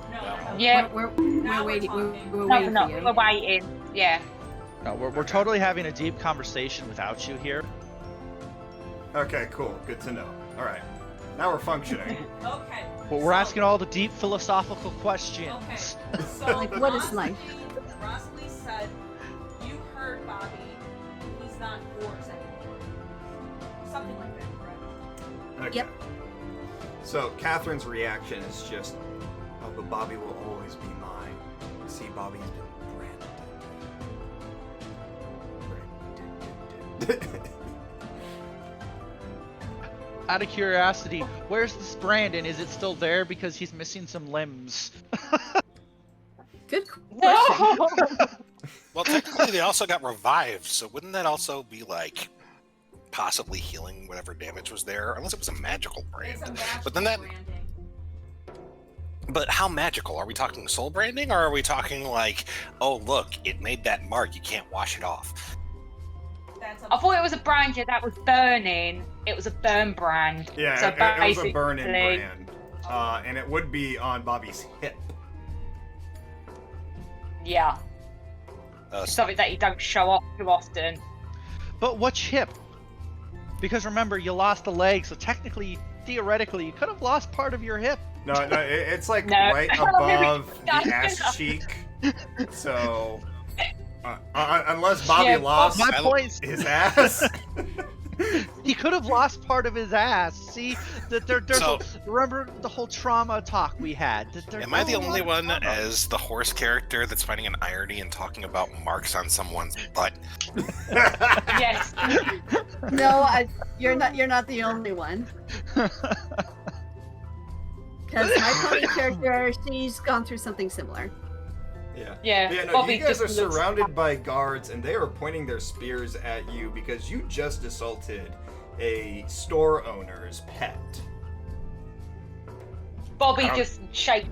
No. Yeah. We're Now we're waiting. talking. We're No, waiting no, for you. we're waiting. Yeah. No, we're totally having a deep conversation without you here. Okay, cool. Good to know. All right. Now we're functioning. Okay. But we're asking all the deep philosophical questions. Okay. So Like, what is life? Rosalie said, you heard Bobby. He's not yours anymore. Something like that, correct? Okay. Yep. So Catherine's reaction is just, oh, but Bobby will always be mine. See, Bobby's been branded. Out of curiosity, where's this Brandon? Is it still there because he's missing some limbs? Good question. No! Well, technically, they also got revived, so wouldn't that also be like possibly healing whatever damage was there? Unless it was a magical brand. It's a magical But then that. branding. But how magical? Are we talking soul branding, or are we talking like, oh look, it made that mark, you can't wash it off? I thought it was a brand that was burning. It was a burn brand. Yeah, so it was a burn-in brand. And it would be on Bobby's hip. Yeah. Something that you don't show off too often. But which hip? Because remember, you lost a leg, so technically, theoretically, you could have lost part of your hip. No, it's like No. right above the ass cheek. So, unless Bobby lost my point his ass. He could have lost part of his ass. See, that there's remember the whole trauma talk we had. Am I the only one as the horse character that's finding an irony and talking about marks on someone's butt? Yes. No, you're not the only one. Because my pony character, she's gone through something similar. Yeah. No, Bobby you guys just are looks- surrounded by guards, and they are pointing their spears at you because you just assaulted a store owner's pet. Bobby just shakes.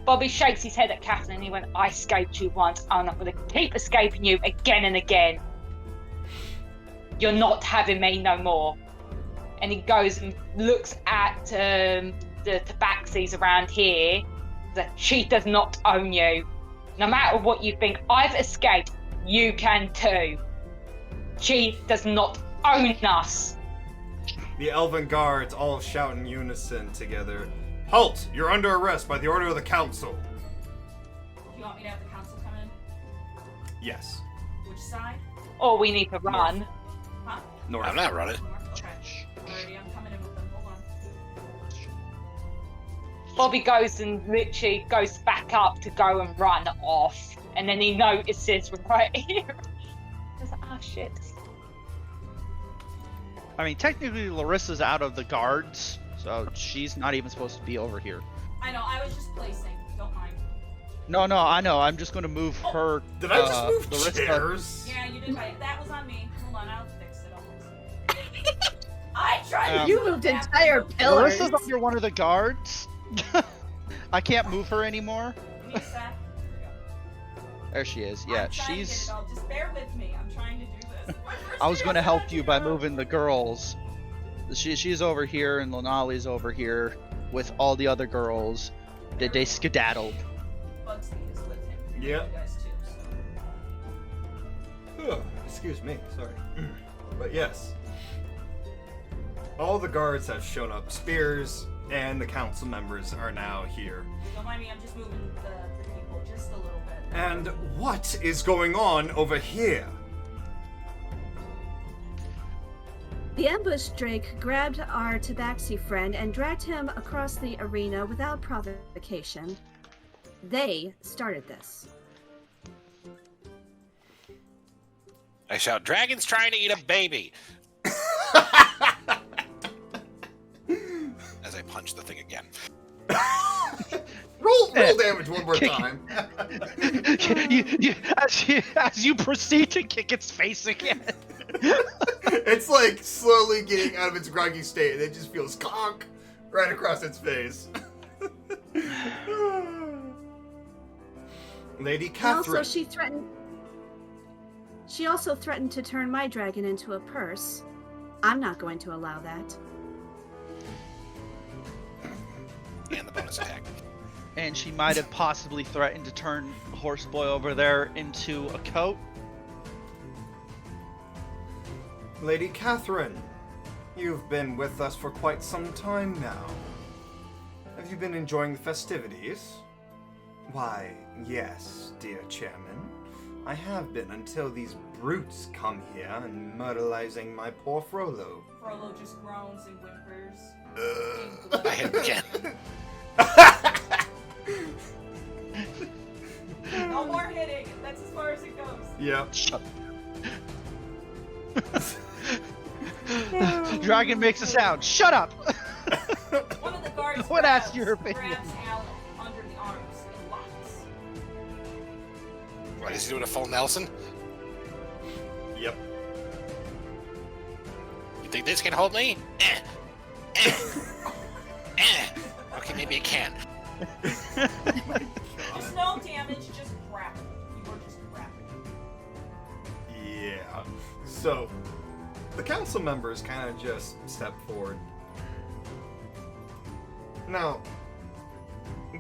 Bobby shakes his head at Catherine and he went, "I escaped you once. I'm not going to keep escaping you again and again. You're not having me no more." And he goes and looks at the tabaxis around here. That she does not own you. No matter what you think, I've escaped. You can too. She does not own us. The elven guards all shout in unison together. Halt! You're under arrest by the order of the council. Do you want me to have the council come in? Yes. Which side? Or we need to run. Huh? North. I'm not running. North? Okay. Alrighty, I'm coming in with them. Hold on. Bobby goes and literally goes back up to go and run off. And then he notices right here. He's like, oh shit. I mean, technically, Larissa's out of the guards, so she's not even supposed to be over here. I know, I was just placing. Don't mind. No, I know. I'm just going to move her. Did I just move Larissa. chairs? Yeah, you did right. That was on me. Hold on, I'll fix it. I tried to You moved entire pillars. Larissa's under one of the guards. I can't move her anymore. Give me a sec. There we go. There she is. Yeah, I'm trying to get she's. it all. Just bear with me. I'm trying to do this. I was going to help you by moving the girls. She's over here and Lonali's over here with all the other girls. They skedaddled. Bugsy is with him. Yep. You guys too, so. Oh, excuse me, sorry. But yes. All the guards have shown up. Spears and the council members are now here. Don't mind me, I'm just moving the people just a little bit. And what is going on over here? The ambush Drake grabbed our tabaxi friend and dragged him across the arena without provocation. They started this. I shout, "Dragon's trying to eat a baby!" As I punch the thing again. Roll damage one more time. As you proceed to kick its face again. It's like slowly getting out of its groggy state, and it just feels conk right across its face. Lady And Catherine. also, she also threatened to turn my dragon into a purse. I'm not going to allow that. And the bonus attack. And she might have possibly threatened to turn Horseboy over there into a coat. Lady Catherine, you've been with us for quite some time now. Have you been enjoying the festivities? Why, yes, dear chairman. I have been until these brutes come here and myrtleizing my poor Frollo. Frollo just groans and whimpers. I hit him again. No more hitting. That's as far as it goes. Yep. Dragon makes a sound. Shut up! One of the guards No one asked your opinion. grabs Alan under the arms and locks. What, is he doing a full Nelson? Yep. You think this can hold me? Okay, maybe it can. There's no damage, just grappling. You were just grappling. Yeah. So, the council members kind of just step forward. Now,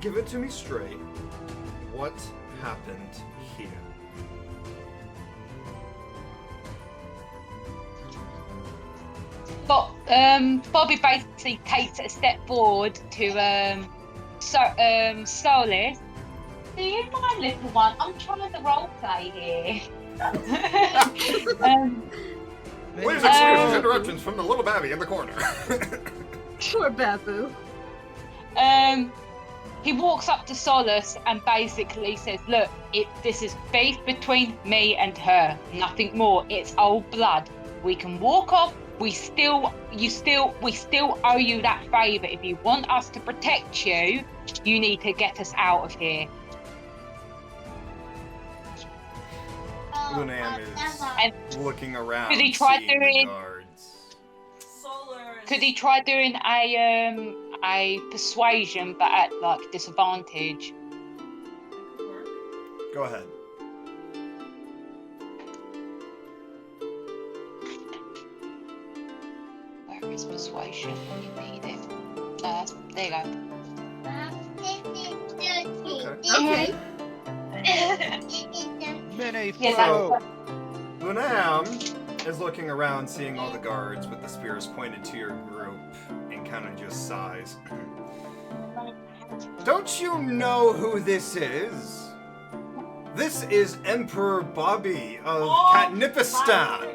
give it to me straight. What happened here? But Bobby basically takes a step forward to Solis. Do you mind, little one? I'm trying to role play here. Please excuse these interruptions from the little babby in the corner. Poor Babu. He walks up to Solus and basically says, "Look, this is beef between me and her. Nothing more. It's old blood. We can walk off. We still owe you that favor. If you want us to protect you, you need to get us out of here." Lunam is looking around. Could he try seeing the doing- guards. Solar. Could he try doing a persuasion, but at like disadvantage? Go ahead. Where is persuasion? You need it. There you go. Okay. Mini Yeah, foe. Lunam is looking around, seeing all the guards with the spears pointed to your group, and kind of just sighs. Don't you know who this is? This is Emperor Bobby of Katnipistan.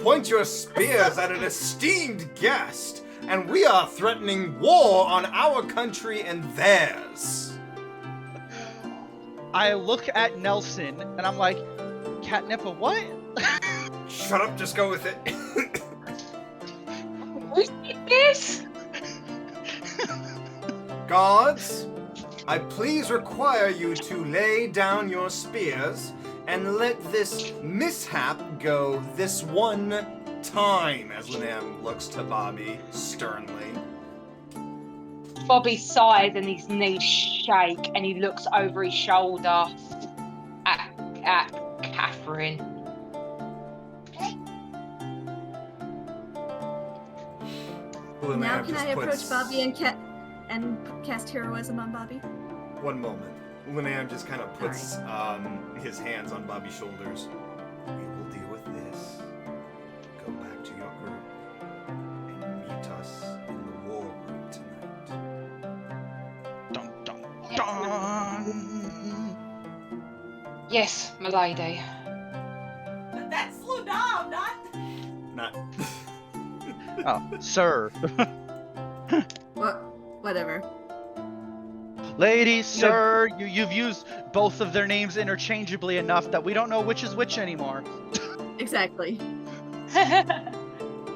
Point your spears at an esteemed guest, and we are threatening war on our country and theirs. I look at Nelson and I'm like, Catnippa, what? Shut up, just go with it. Who did this? Guards, I please require you to lay down your spears and let this mishap go this one time, as Lunam looks to Bobby sternly. Bobby sighs and his knees shake, and he looks over his shoulder at Catherine. Lunam Now can just I approach puts- Bobby and cast heroism on Bobby? One moment. Lunam just kind of puts his hands on Bobby's shoulders. We will deal with this. Go back to your group and meet us in the war room tonight. Dun dun dun. Yes, milady. That's Lunam, not. Not. Oh, sir. Whatever. Ladies, sir, you've used both of their names interchangeably enough that we don't know which is which anymore. Exactly.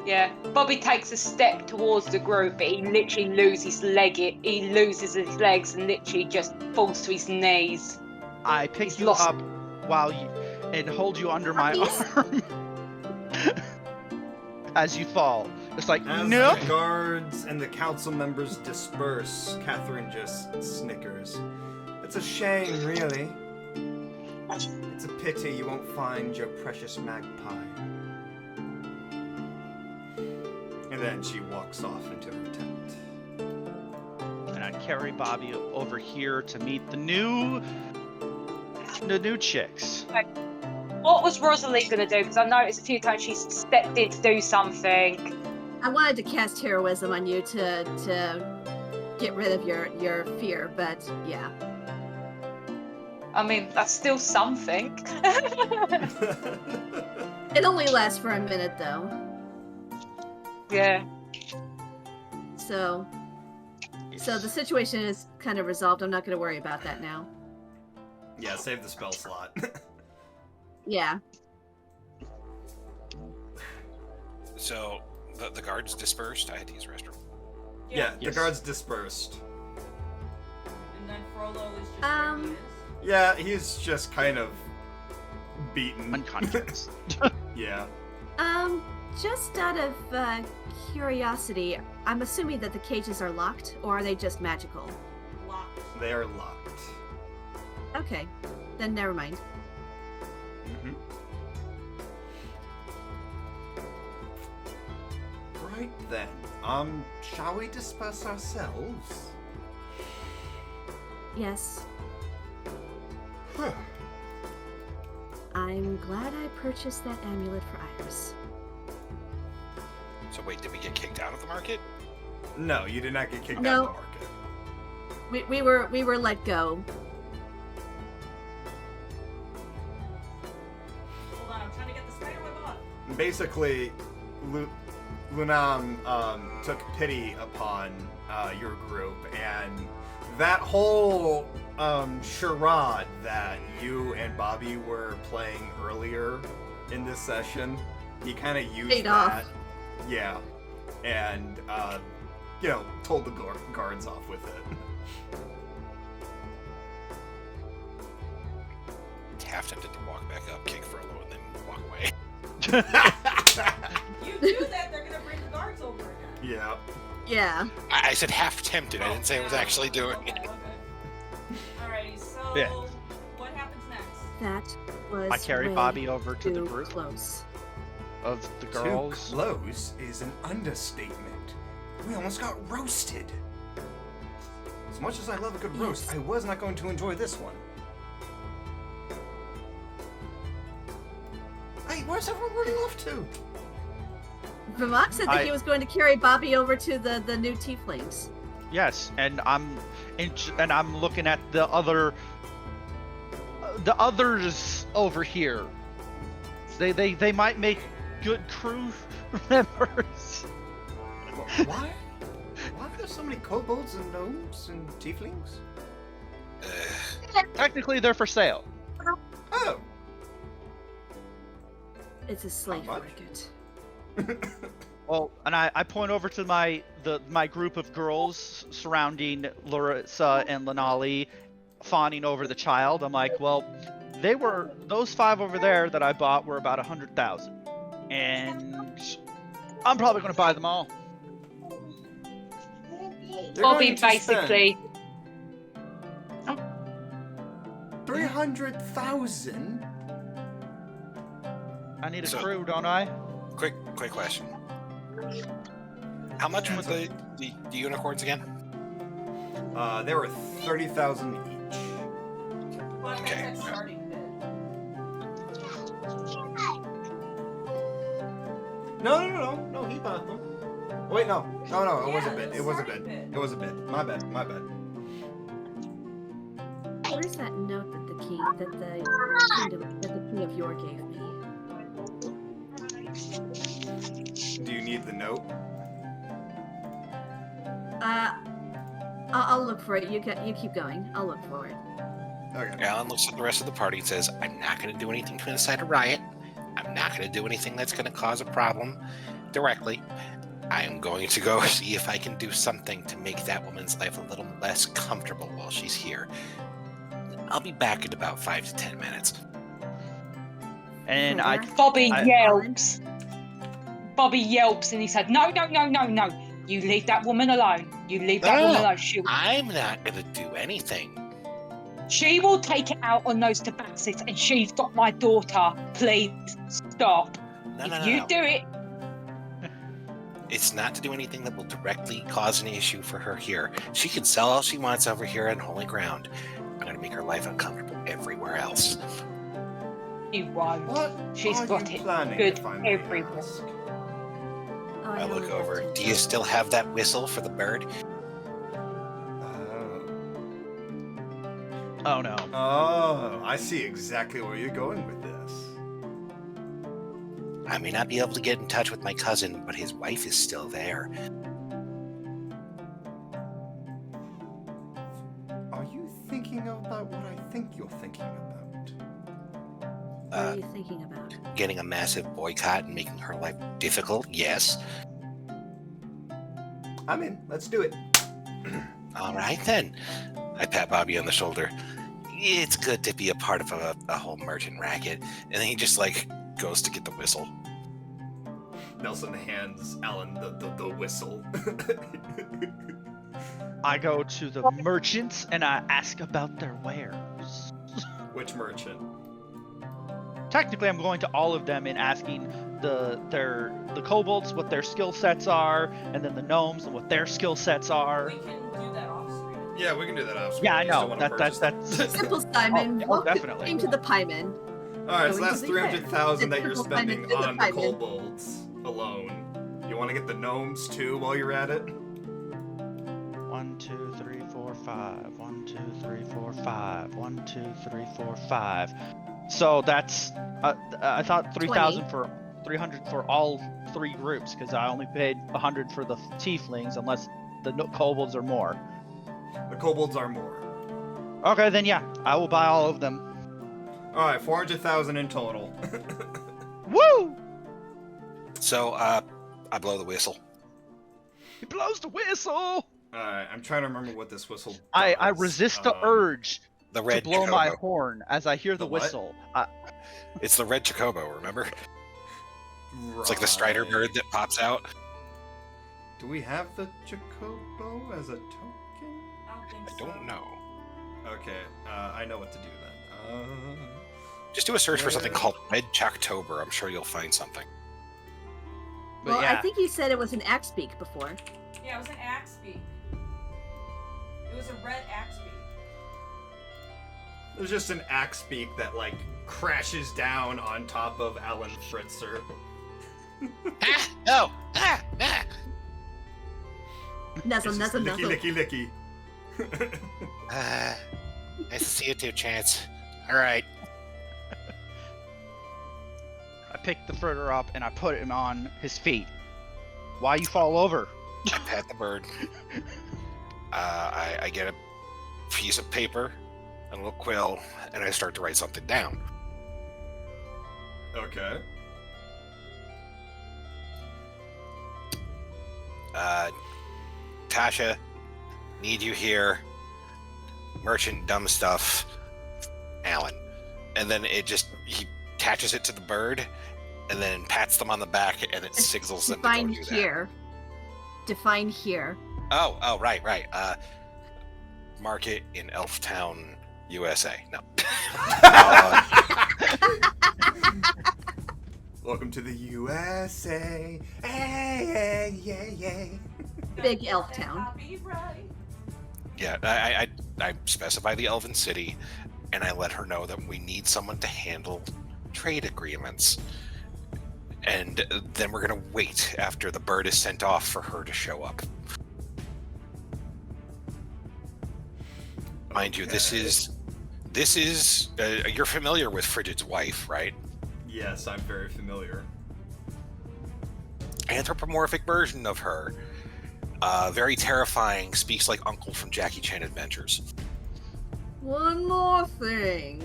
Yeah, Bobby takes a step towards the group, but he literally loses his legs and literally just falls to his knees. I pick He's you lost. up and hold you under my Puppies? arm as you fall. It's like, As nope. the guards and the council members disperse, Catherine just snickers. It's a shame, really. It's a pity you won't find your precious magpie. And then she walks off into her tent. And I'd carry Bobby over here to meet the new chicks. What was Rosalie gonna do? Because I noticed a few times she stepped in to do something. I wanted to cast heroism on you to get rid of your fear, but yeah. I mean, that's still something. It only lasts for a minute though. Yeah. So the situation is kind of resolved. I'm not going to worry about that now. Yeah, save the spell slot. Yeah. So the guards dispersed. I had to use the restroom. Yeah, Yes. the guards dispersed. And then Frollo is just Um, where he is. Yeah, he's just kind of beaten. Unconscious. Yeah. Just out of curiosity, I'm assuming that the cages are locked, or are they just magical? Locked. They are locked. Okay, then never mind. Mm-hmm. Right then. Shall we disperse ourselves? Yes. I'm glad I purchased that amulet for Iris. So wait, did we get kicked out of the market? No, you did not get kicked out No. of the market. We were let go. Hold on, I'm trying to get the spider web off. Basically, Lunam took pity upon your group, and that whole charade that you and Bobby were playing earlier in this session, he kind of used Paid that. off. Yeah, and told the guards off with it. Half tempted to walk back up, kick Furlough, and then walk away. You do that, they're gonna bring the guards over again. Yeah. Yeah. I said half tempted. I didn't say I was actually doing it. Okay. Alrighty, so Yeah. what happens next? That was I carry way Bobby over to the too group close. of the Too girls. close is an understatement. We almost got roasted. As much as I love a good roast, Yes. I was not going to enjoy this one. Hey, where's everyone running off to? Vermont said that he was going to carry Bobby over to the new tieflings. Yes, and I'm looking at the others over here. They might make good crew members. Why? Why are there so many kobolds and gnomes and tieflings? Technically, they're for sale. Oh. It's a slave much? market. Well, and I point over to my group of girls surrounding Larissa and Lanali, fawning over the child. I'm like, well, those 5 over there that I bought were about 100,000, and I'm probably going to buy them all. You're Bobby going to spend basically. 300,000. I need a So- crew, don't I? Quick question. How much were the unicorns again? There were 30,000 each. Well, Okay. that's that starting bid. No, he bought them. Wait, no, it was a Yeah, bit. the It was a starting bit. bid. It was a bit. My bad. Where's that note that the king of Yor gave me? Do you need the note? I'll look for it. You keep going. I'll look for it. Okay. Alan looks at the rest of the party and says, I'm not going to do anything to incite a riot. I'm not going to do anything that's going to cause a problem directly. I am going to go see if I can do something to make that woman's life a little less comfortable while she's here. I'll be back in about 5 to 10 minutes. And Okay, I where? Bobby I- yelps. Bobby yelps and he said, No. You leave that woman alone. You leave that woman alone. I'm not going to do anything. She will take it out on those tabaxis, and she's got my daughter. Please stop. No. You do it. It's not to do anything that will directly cause an issue for her here. She can sell all she wants over here on holy ground. I'm going to make her life uncomfortable everywhere else. You won't. What She's are got you it planning, good if I may everywhere. ask? Oh, I know look that over. too. Do you still have that whistle for the bird? oh no. Oh, I see exactly where you're going with this. I may not be able to get in touch with my cousin, but his wife is still there. Are you thinking about what I think you're thinking about? What are you thinking about? Getting a massive boycott and making her life difficult? Yes. I'm in. Let's do it. All right then. I pat Bobby on the shoulder. it's good to be a part of a whole merchant racket. And then he just like goes to get the whistle. Nelson hands Alan the whistle. I go to the merchants and I ask about their wares. Which merchant? Technically, I'm going to all of them and asking the kobolds what their skill sets are, and then the gnomes and what their skill sets are. We can do that off screen. Yeah, we can do that off screen. Yeah, I You still know. wanna That's purchase- Simple Simon. Oh, Welcome definitely. to the Pieman. Alright, so Going that's to the fair. 300,000 that you're Simple Simon spending to the on the Pieman. kobolds alone. You want to get the gnomes too while you're at it? 1, 2, 3, 4, 5. 1, 2, 3, 4, 5. 1, 2, 3, 4, 5. So that's I thought 3,000 for 300 for all three groups because I only paid 100 for the tieflings unless the kobolds are more. The kobolds are more. Okay, then yeah, I will buy all of them. Alright, 400,000 in total. Woo! So I blow the whistle. He blows the whistle. Alright, I'm trying to remember what this whistle does. I resist the urge The to red blow my chocobo. horn as I hear the what? whistle. It's the red chocobo, remember? It's like the strider bird that pops out. Do we have the Chocobo as a token? I don't think I so. don't know. Okay, I know what to do then. Just do a search for something called Red Chocktober. I'm sure you'll find something. But Well, yeah, I think you said it was an axe beak before. Yeah, it was an axe beak. It was a red axe beak. There's just an axe beak that like crashes down on top of Alan Fritzer. Ah! No! Ah! Ah! Nuzzle, It's just nuzzle, nuzzle. licky, licky. Nice to see you too, Chance. All right. I pick the fritter up and I put him on his feet. Why you fall over? I pat the bird. I get a piece of paper and a little quill, and I start to write something down. Okay. Tasha, need you here. Merchant, dumb stuff. Alan. And then he attaches it to the bird, and then pats them on the back, and it signals them to go Define do that. here. Define here. Oh, right. Market in Elftown, USA. No. Welcome to the USA. Hey, yeah. Big elf town. Copyright. Yeah, I specify the Elven City, and I let her know that we need someone to handle trade agreements. And then we're gonna wait after the bird is sent off for her to show up. Mind you, this is you're familiar with Frigid's wife, right? Yes, I'm very familiar. Anthropomorphic version of her. Very terrifying, speaks like Uncle from Jackie Chan Adventures. One more thing.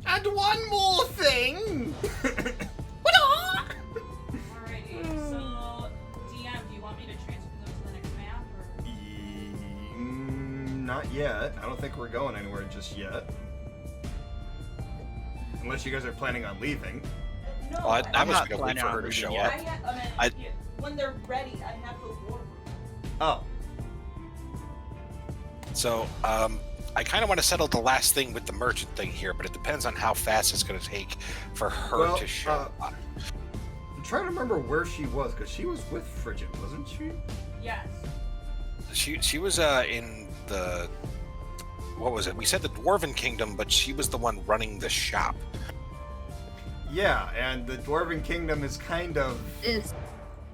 And one more thing. Alrighty, so DM, do you want me to transfer them to the next map? Or... Not yet. I don't think we're going anywhere just yet. Unless you guys are planning on leaving. No, Well, I I'm was not gonna wait planning for on her to leaving show yet. up. when they're ready, I have the war room. Oh, So, I kind of want to settle the last thing with the merchant thing here, but it depends on how fast it's going to take for her to show up. I'm trying to remember where she was, because she was with Frigid, wasn't she? Yes. She was in the, what was it? We said the Dwarven Kingdom, but she was the one running the shop. Yeah, and the Dwarven Kingdom is kind of... Is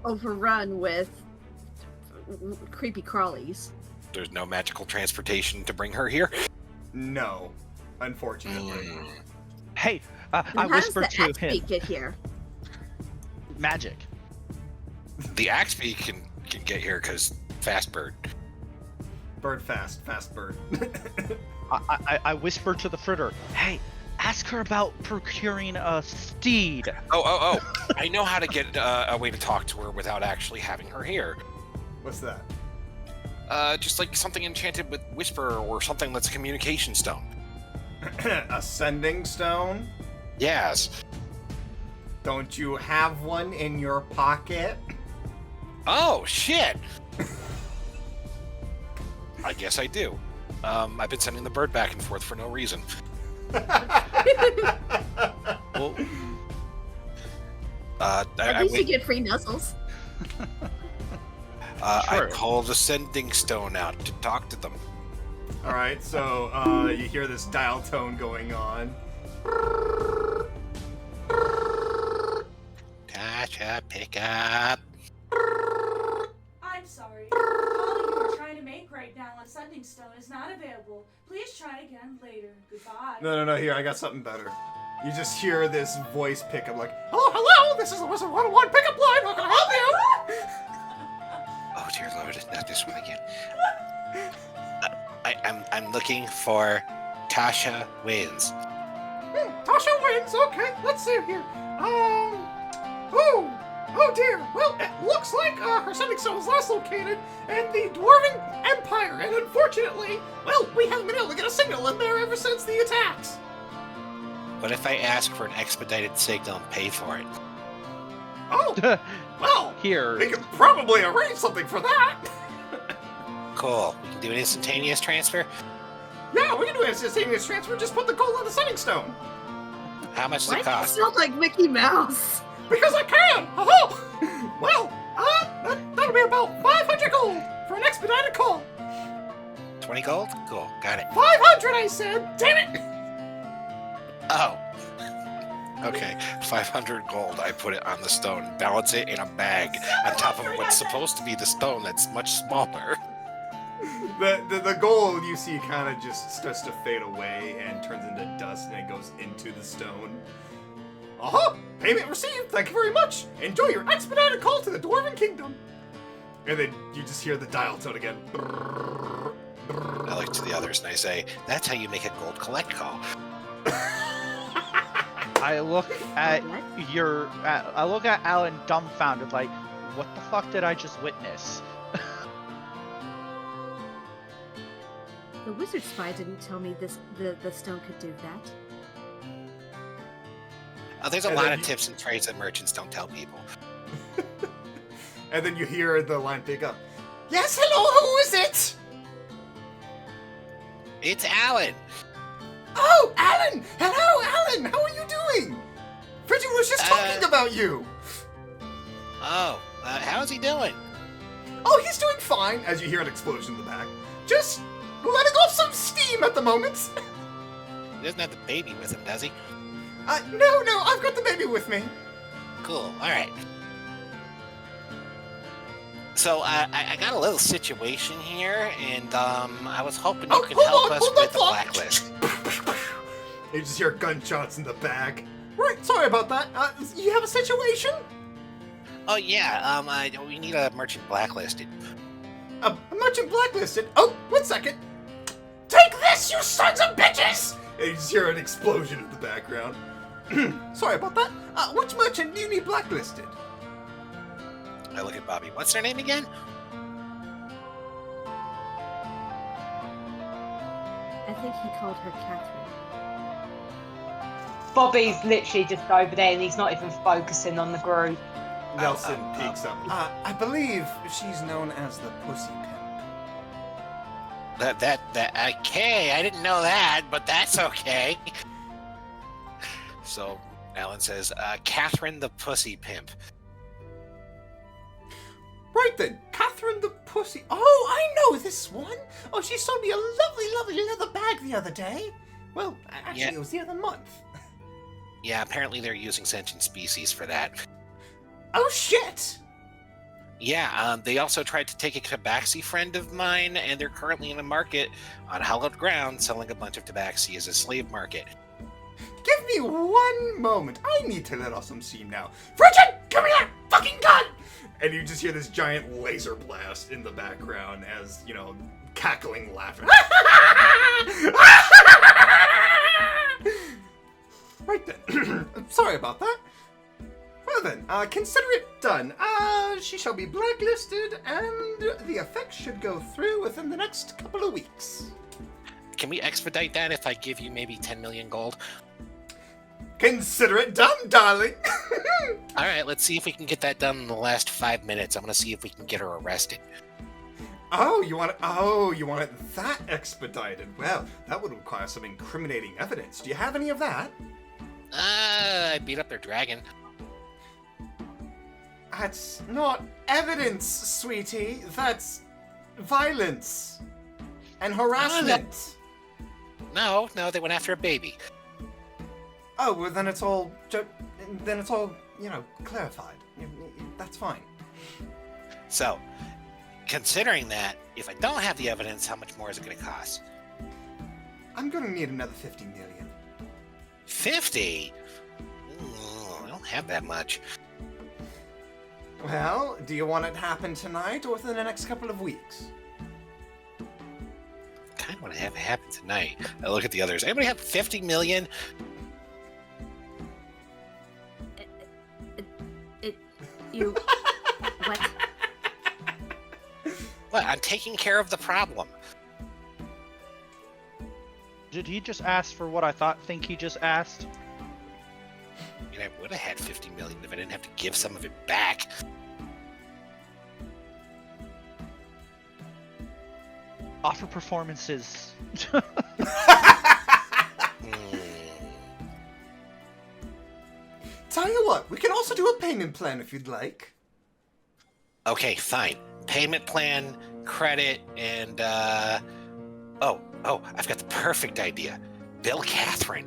overrun with creepy crawlies. There's no magical transportation to bring her here. No, unfortunately. Hey, And I how does whisper the to axe him, beak get here? magic. The Axebee can get here because fast bird. Bird fast bird. I whisper to the fritter, hey, ask her about procuring a steed. Oh! I know how to get a way to talk to her without actually having her here. What's that? Just like something enchanted with whisper or something that's a communication stone. Ascending stone? Yes. Don't you have one in your pocket? Oh, shit! I guess I do. I've been sending the bird back and forth for no reason. Well, At least you get free nuzzles. I Sure. called the sending stone out to talk to them. Alright, so you hear this dial tone going on. Tasha, pick up. I'm sorry. The call you are trying to make right now on Sending Stone is not available. Please try again later. Goodbye. No, here, I got something better. You just hear this voice pickup like, hello, this is the Wizard 101 pickup line, how can I help you? Oh dear Lord, not this one again. I'm looking for Tasha Wins. Tasha wins, okay, let's see here. Oh dear, well, it looks like her sending stone was last located in the Dwarven Empire, and unfortunately, well, we haven't been able to get a signal in there ever since the attacks. What if I ask for an expedited signal and pay for it? Oh, well, Here. we could probably arrange something for that. Cool. We can do an instantaneous transfer? Yeah, we can do an instantaneous transfer, just put the gold on the sending stone. How much does Why it do you cost? sound like Mickey Mouse? Because I can! Oh! Well, that'll be about 500 gold for an expedited call. 20 gold? Cool, got it. 500, I said! Damn it! Oh. Okay, 500 gold. I put it on the stone, balance it in a bag on top of what's supposed to be the stone that's much smaller. The gold you see kind of just starts to fade away and turns into dust and it goes into the stone. Payment received, thank you very much. Enjoy your expedited call to the Dwarven Kingdom. And then you just hear the dial tone again. I look to the others and I say, that's how you make a gold collect call. I look at I look at Alan dumbfounded, like, what the fuck did I just witness? The wizard spy didn't tell me the stone could do that. There's a And lot then of you- tips and trades that merchants don't tell people. And then you hear the line pick up. Yes, hello, who is it? It's Alan! Oh, Alan! Hello, Alan! How are you doing? Bridget was just talking about you. Oh, how's he doing? Oh, he's doing fine, as you hear an explosion in the back. Just letting off some steam at the moment. He doesn't have the baby with him, does he? No, I've got the baby with me. Cool, alright. So, I got a little situation here, and I was hoping you could help us with the blacklist. You just hear gunshots in the back. Right, sorry about that. You have a situation? Oh yeah, we need a merchant blacklisted. A merchant blacklisted? Oh, 1 second. Take this, you sons of bitches! And you just hear an explosion in the background. Sorry about that. Which merchant do you need blacklisted? I look at Bobby. What's her name again? I think he called her Catherine. Bobby's literally just over there and he's not even focusing on the group. Nelson peeks up. I believe she's known as the Pussy Pimp. That, okay, I didn't know that, but that's okay. So, Alan says, Catherine the Pussy Pimp. Right then, Catherine the Pussy. Oh, I know this one. Oh, she sold me a lovely leather bag the other day. Well, actually, Yeah. it was the other month. Yeah, apparently they're using sentient species for that. Oh, shit! Yeah, they also tried to take a tabaxi friend of mine, and they're currently in a market on hallowed ground selling a bunch of tabaxi as a slave market. Give me 1 moment. I need to let off some steam now. Bridget, give me that fucking gun! And you just hear this giant laser blast in the background as, cackling laughter. Right then. Sorry about that. Well then, consider it done. She shall be blacklisted, and the effect should go through within the next couple of weeks. can we expedite that if I give you maybe 10 million gold? Consider it done, darling. All right, let's see if we can get that done in the last 5 minutes. I'm gonna see if we can get her arrested. Oh, you want it that expedited? Well, that would require some incriminating evidence. Do you have any of that? I beat up their dragon. That's not evidence, sweetie. That's violence and harassment. No, they went after a baby. Oh, well, then it's all, clarified. That's fine. So, considering that, if I don't have the evidence, how much more is it going to cost? I'm gonna need another 50 million. 50? I don't have that much. Well, do you want it to happen tonight or within the next couple of weeks? I kind of want to have it happen tonight. I look at the others. Anybody have 50 million? You. What? What? I'm taking care of the problem. Did he just ask for what I think he just asked? I mean, I would have had 50 million if I didn't have to give some of it back. Offer performances. Tell you what, we can also do a payment plan if you'd like. Okay, fine. Payment plan, credit, and oh, I've got the perfect idea. Bill Catherine.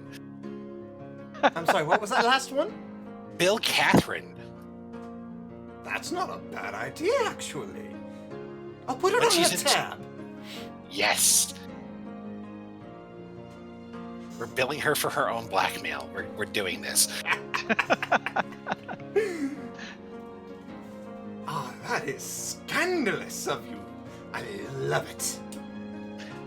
I'm sorry, what was that last one? Bill Catherine. That's not a bad idea, actually. I'll put it But on she's the in- tab. Yes. We're billing her for her own blackmail. We're doing this. Ah, that is scandalous of you. I love it.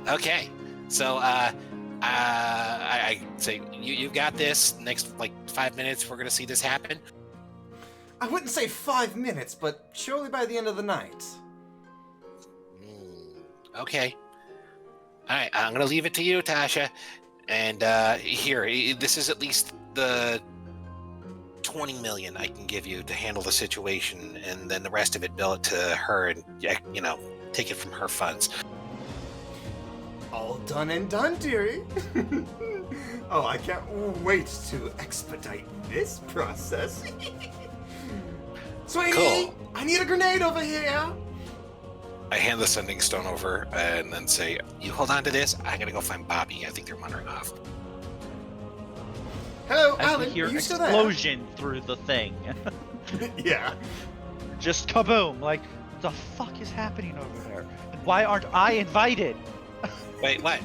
Okay, so I say you've got this. Next 5 minutes, we're gonna see this happen. I wouldn't say 5 minutes, but surely by the end of the night. Okay. All right, I'm gonna leave it to you, Tasha. And here, this is at least the 20 million I can give you to handle the situation, and then the rest of it, bill it to her, and take it from her funds. All done and done, dearie. Oh, I can't wait to expedite this process. Sweetie, Cool. I need a grenade over here. I hand the sending stone over and then say, "You hold on to this. I gotta go find Bobby. I think they're wandering off." Hello, As we Alan. hear Are you still there? explosion through the thing. Yeah. Just kaboom! Like, the fuck is happening over there? Why aren't I invited? Wait, what?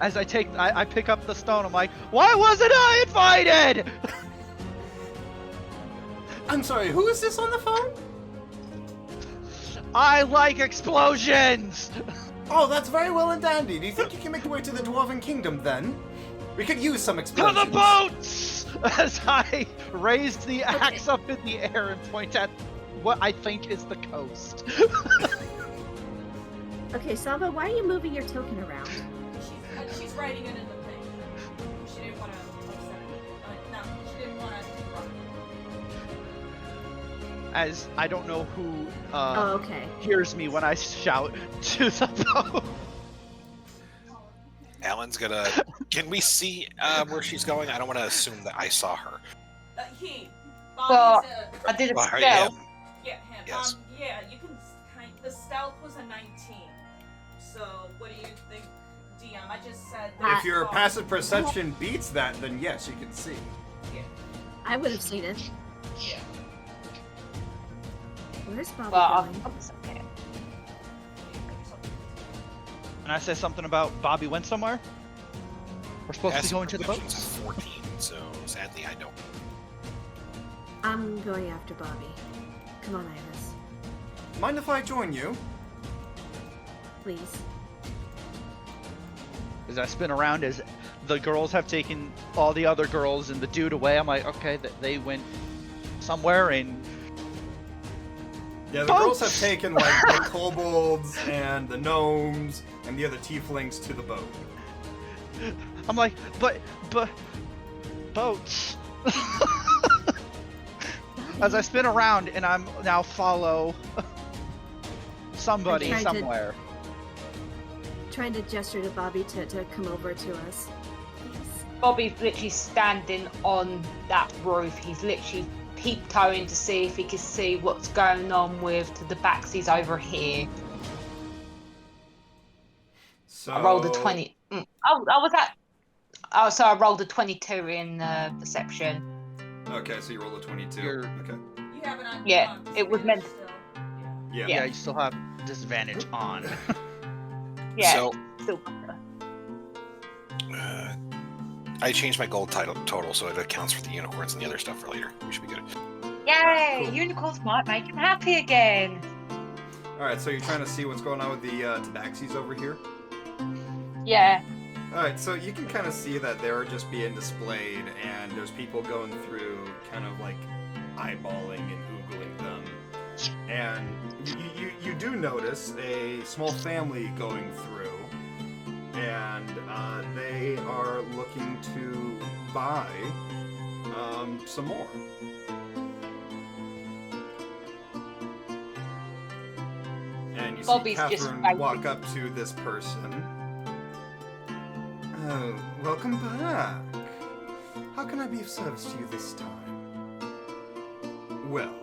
As I pick up the stone, I'm like, why wasn't I invited? I'm sorry, who is this on the phone? I like explosions! Oh, that's very well and dandy. Do you think you can make your way to the Dwarven Kingdom then? We could use some To explosions. the boats! As I raised the axe up in the air and point at what I think is the coast. Okay, Saba, why are you moving your token around? She's writing it in the thing. She didn't want to upset it. No, she didn't want to interrupt. As I don't know who Oh, okay. hears me when I shout to the boat. Alan's gonna. Can we see where she's going? I don't want to assume that I saw her. Well, I did a Well, spell. yeah. Yeah, him. Yes. Yeah, you can the stealth was a 19. So what do you think, DM? I just said that. If your passive perception beats that, then yes, you can see. Yeah. I would have seen it. Yeah. Where's Bobby Well, going? okay. And I said something about Bobby went somewhere? We're supposed to be Passive going to the boat? perception's a 14, so sadly I don't. I'm going after Bobby. Come on, Iris. Mind if I join you? Please. As I spin around, as the girls have taken all the other girls and the dude away, I'm like, okay, they went somewhere, and Yeah, the girls have taken like the kobolds and the gnomes and the other tieflings to the boat. I'm like, but boats. As I spin around and I'm now follow somebody I'm trying to- somewhere. Trying to gesture to Bobby to come over to us. Bobby's literally standing on that roof. He's literally peep-toeing to see if he can see what's going on with the Tabaxis over here. So I rolled a 20. Oh, was that? Oh, so I rolled a 22 in perception. Okay, so you roll a 22. You're- Okay. You have it on. Yeah, it was meant- still. Yeah. Yeah, you still have disadvantage on. Yeah. So Still. I changed my gold total so it accounts for the unicorns and the other stuff for later. We should be good. Yay! Cool. Unicorns might make him happy again. Alright, so you're trying to see what's going on with the Tabaxis over here? Yeah. Alright, so you can kind of see that they're just being displayed, and there's people going through, kind of like eyeballing and oogling them. And you do notice a small family going through, and they are looking to buy some more. And you Bobby's see just Catherine waiting. walk up to this person. Oh, welcome back. How can I be of service to you this time? Well,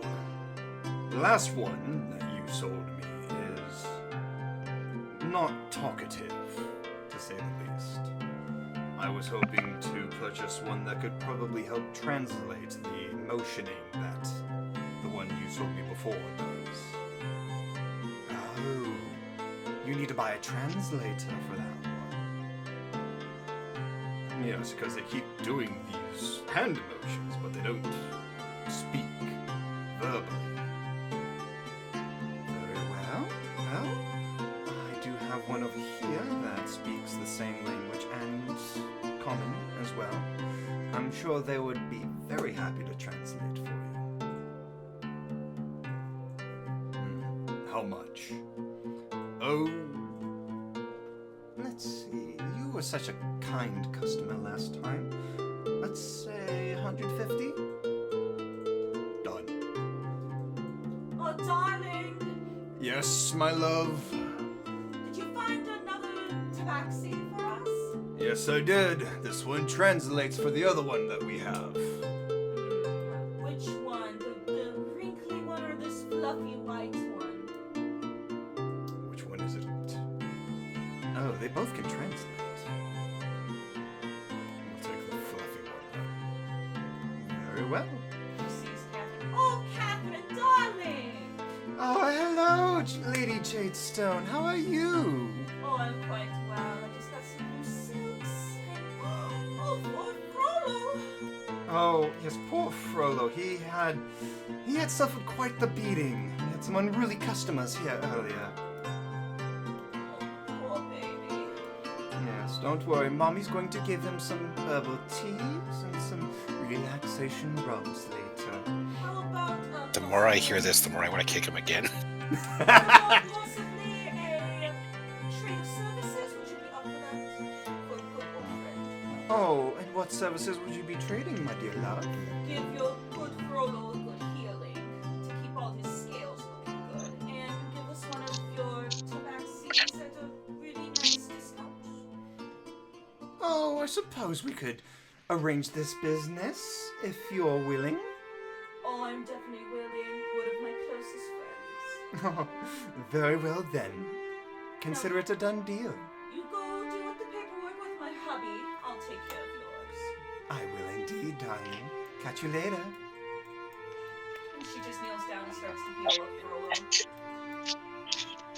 the last one that you sold me is not talkative, to say the least. I was hoping to purchase one that could probably help translate the motioning that the one you sold me before does. Oh, you need to buy a translator for that one. Yes, because they keep doing these hand motions, but they don't speak verbally. Very well. Well, I do have one over here that speaks the same language and common as well. I'm sure they would be very happy to translate for you. How much? Oh, let's see. You were such a kind customer last time. Let's say 150? Done. Oh, darling, Yes, my love. did you find another tabaxi for us? Yes, I did. This one translates for the other one that we have. Which one? The wrinkly one or this fluffy white one? Which one is it? Oh, they both can translate. We'll take the fluffy one then. Very well. He sees Catherine. Oh, Catherine, darling! Oh, hello, Lady Jadestone. How are you? Oh, I'm quite well. I just got some new silks. And, oh, poor Frollo. Oh, yes, poor Frollo. He had suffered quite the beating. He had some unruly customers here earlier. Oh, poor baby. Yes, don't worry. Mommy's going to give him some herbal teas and some relaxation rubs later. How about The more I hear this, the more I want to kick him again. possibly a trade services? Would you be up for that? For good old friend. Oh, and what services would you be trading, my dear love? Give your good Frollo a good healing to keep all his scales looking good, and give us one of your tabaxis at a really nice discount. Oh, I suppose we could arrange this business if you're willing. Oh, I'm definitely willing. One of my closest friends. Oh, very well then. Consider it a done deal. You go deal with the paperwork with my hubby. I'll take care of yours. I will indeed, darling. Catch you later. And she just kneels down and starts to heal up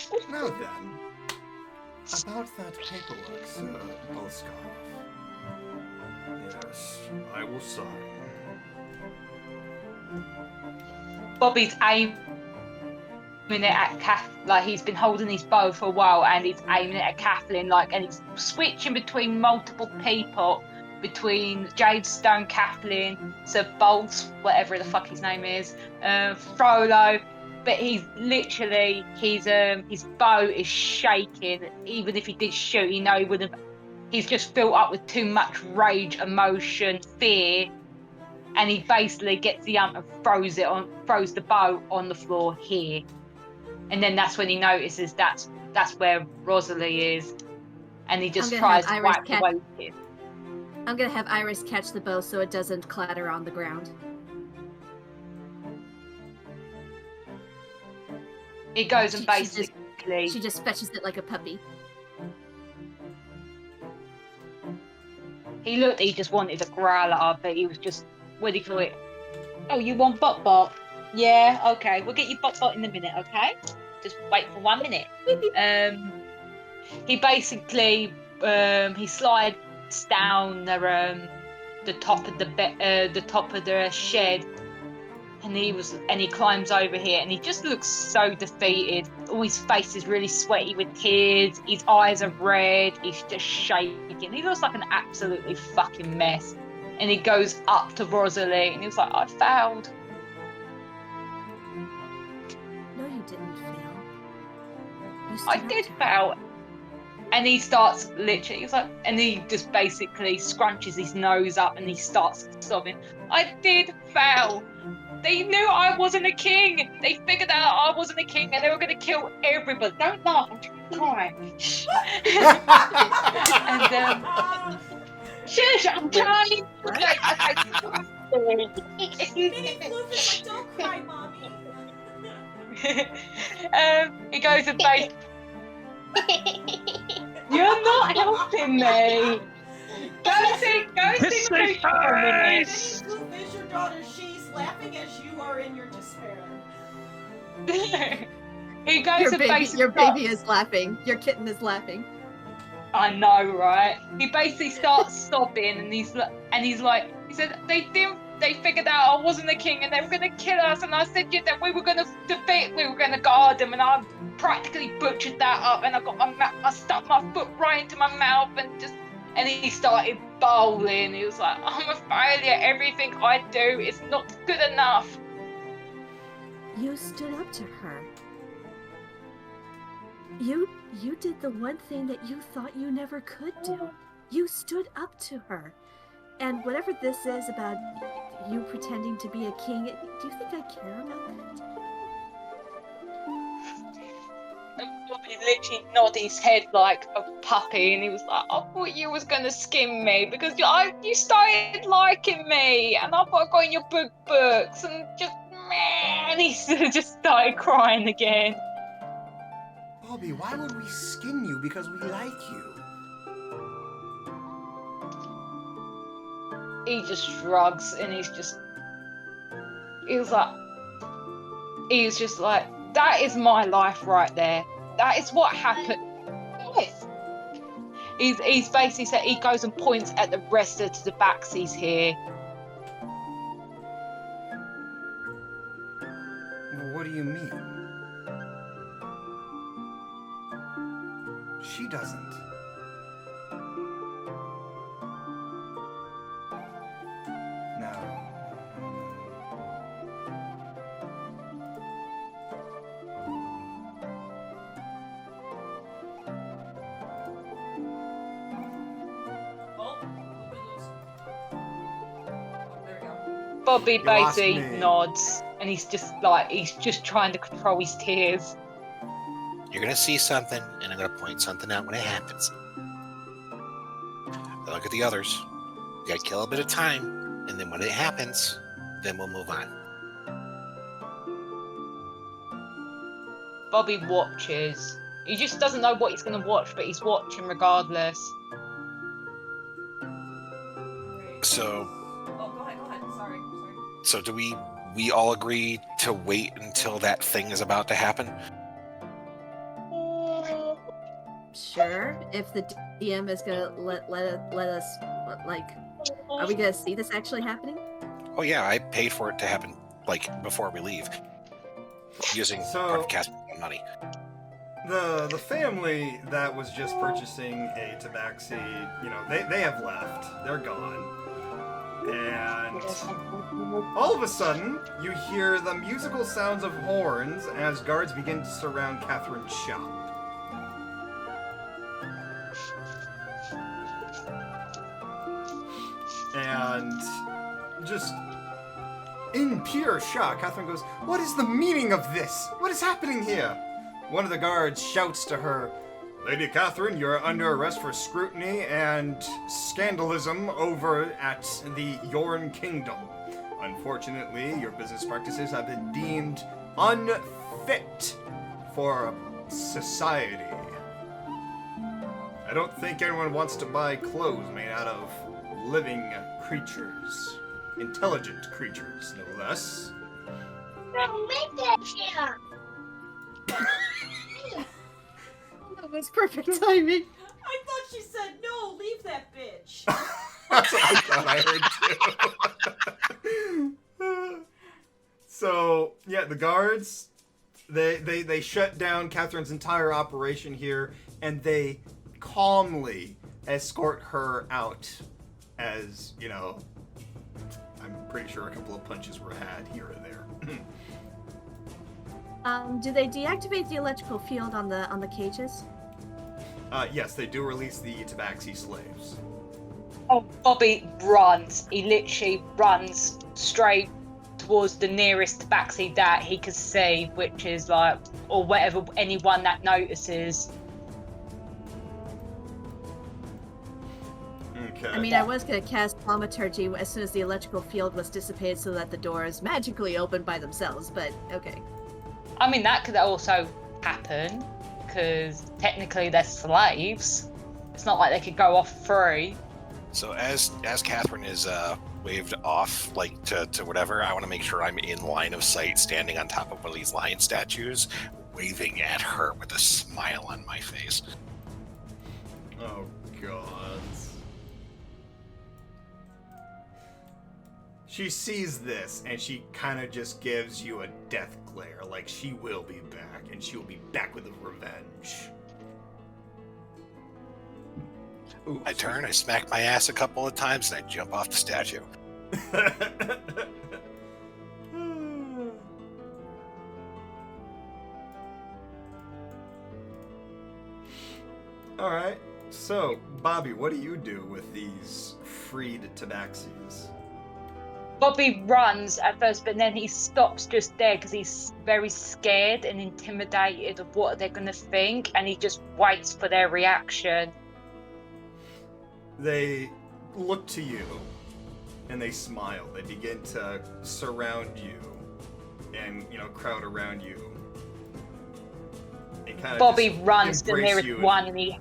Frollo. Now then, about that paperwork, Sir Bolskarov. Yes, I will sign. Bobby's aiming it at Kath, like he's been holding his bow for a while, and he's aiming it at Kathleen, like, and he's switching between multiple people, between Jadestone, Kathleen, Sir Bolts, whatever the fuck his name is, Frollo, but he's literally his bow is shaking. Even if he did shoot, he know he would have. He's just filled up with too much rage, emotion, fear, and he basically gets the ump and throws the bow on the floor here, and then that's when he notices that's where Rosalie is, and he just I'm gonna have tries to Iris wipe catch- away it. I'm gonna have Iris catch the bow so it doesn't clatter on the ground. He goes and She just- basically She just fetches it like a puppy. he just wanted to growl at her, but he was just, what do you call it? Oh, you want bot bot? Yeah, okay, we'll get you bot bot in a minute, okay? Just wait for 1 minute. He basically he slides down the top of the shed, and he climbs over here, and he just looks so defeated. All his face is really sweaty with tears. His eyes are red. He's just shaking. He looks like an absolutely fucking mess. And he goes up to Rosalie, and he was like, "I failed." No, you didn't fail. You stood I up did to her. fail. And he starts literally, he's like, and he just basically scrunches his nose up and he starts sobbing. I did fail. They knew I wasn't a king. They figured out I wasn't a king and they were going to kill everybody. Don't laugh, I'm trying to cry. And shush, I'm trying. Minnie Floof is like, don't cry, mommy. He goes and basically, you're not helping me. Go see His Lucia for a minute. Minnie Floof is your daughter. She's laughing as you are in your despair. He goes Your and baby, basically your baby is laughing. Your kitten is laughing. I know, right? He basically starts sobbing, and he said they figured out I wasn't the king, and they were gonna kill us, and I said that we were gonna guard them, and I practically butchered that up, and I stuck my foot right into my mouth, and he started bawling. He was like, I'm a failure. Everything I do is not good enough. You stood up to her. You did the one thing that you thought you never could do. You stood up to her. And whatever this is about you pretending to be a king, do you think I care about that? And Bobby literally nodded his head like a puppy, and he was like, I thought you was gonna skin me because you started liking me, and I thought I got in your books, and and he just started crying again. Bobby, why would we skin you because we like you? He just shrugs, and he's just like, that is my life right there. That is what happened. Yes. He's basically said, he goes and points at the rest of the Tabaxis here. What do you mean? She doesn't. No. Oh, we lose. Oh, there we go. Bobby You lost basically me. nods, and he's just trying to control his tears. You're gonna see something, and I'm gonna point something out when it happens. Now look at the others. You gotta kill a bit of time, and then when it happens, then we'll move on. Bobby watches. He just doesn't know what he's going to watch, but he's watching regardless. So, Oh, go ahead. Sorry. so do we all agree to wait until that thing is about to happen? Sure. If the DM is gonna let us, like, are we gonna see this actually happening? Oh yeah, I paid for it to happen like before we leave, using part of Casper's money. The family that was just purchasing a tabaxi, they have left. They're gone. And all of a sudden, you hear the musical sounds of horns as guards begin to surround Catherine's shop. And just in pure shock, Catherine goes, "What is the meaning of this? What is happening here?" One of the guards shouts to her, "Lady Catherine, you're under arrest for scrutiny and scandalism over at the Yorn Kingdom. Unfortunately, your business practices have been deemed unfit for society. I don't think anyone wants to buy clothes made out of living creatures. Intelligent creatures, no less." That was perfect timing. I thought she said, no, leave that bitch. That's what I thought I heard too. So, yeah, the guards, they shut down Catherine's entire operation here, and they calmly escort her out as, you know, I'm pretty sure a couple of punches were had here and there. Do they deactivate the electrical field on the cages? Yes, they do release the Tabaxi slaves. Oh, Bobby runs. He literally runs straight towards the nearest tabaxi that he could see, which is like, or whatever, anyone that notices. Okay. I mean, I was going to cast thaumaturgy as soon as the electrical field was dissipated so that the doors magically opened by themselves, but okay. I mean, that could also happen, because technically they're slaves. It's not like they could go off free. So as Catherine is waved off, like to whatever, I want to make sure I'm in line of sight, standing on top of one of these lion statues, waving at her with a smile on my face. Oh, God. She sees this, and she kind of just gives you a death glare, like she will be back, and she will be back with a revenge. Ooh, I turn, I smack my ass a couple of times, and I jump off the statue. All right. So, Bobby, what do you do with these freed tabaxis? Bobby runs at first, but then he stops just there because he's very scared and intimidated of what they're going to think, and he just waits for their reaction. They look to you, and they smile. They begin to surround you and, you know, crowd around you. And kind of Bobby runs the embrace nearest you one, and he...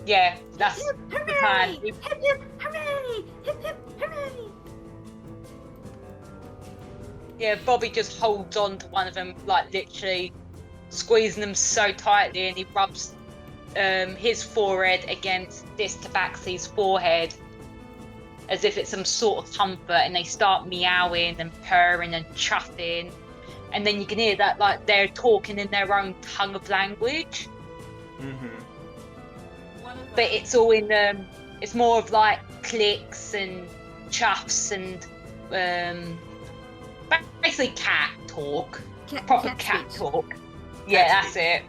Yeah, that's the plan. Hooray! Hip hip hooray! Hip hip hooray! Yeah, Bobby just holds on to one of them, like literally squeezing them so tightly, and he rubs his forehead against this tabaxi's forehead as if it's some sort of comfort, and they start meowing and purring and chuffing, and then you can hear that like they're talking in their own tongue of language. Mm-hmm. But it's all in it's more of like clicks and chuffs and basically cat talk. Proper cat speech. talk. Yeah, that's it.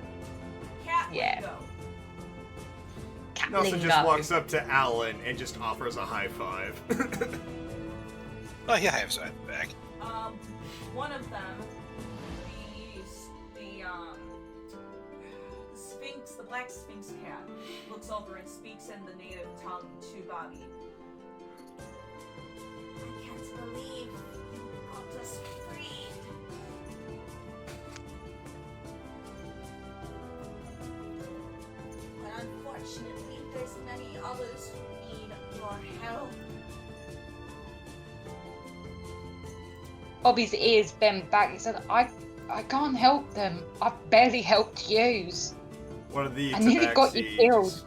Cat Yeah. lingo. Cat Nelson lingo. just walks up to Alan and just offers a high five. Oh yeah, I have some back. One of them, the Sphinx, the black Sphinx cat, looks over and speaks in the native tongue to Bobby. I can't believe you got us freed. But unfortunately, there's many others who need your help. Bobby's ears bent back. He said, I can't help them. I've barely helped yous. One of the I nearly got you killed.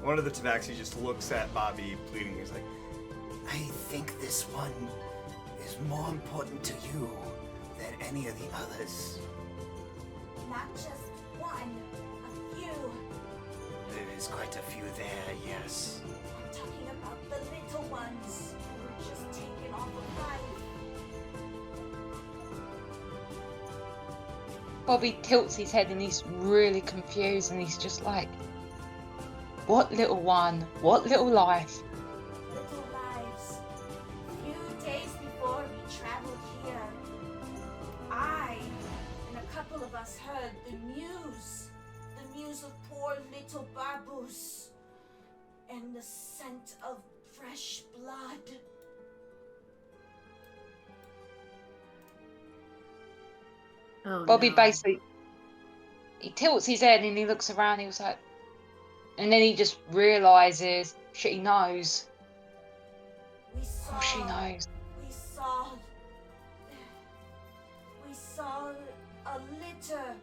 One of the tabaxi just looks at Bobby, pleading. He's like, I think this one is more important to you than any of the others. Not just one, a few. There is quite a few there, yes. I'm talking about the little ones who were Bobby tilts his head and he's really confused and he's just like, what little one? What little life? Little lives. Few days before we traveled here, I and a couple of us heard the news of poor little Babus, and the scent of fresh blood. Oh, Bobby no. basically, he tilts his head and he looks around. He was like, and then he just realizes she knows. We saw. Oh, she knows. We saw a litter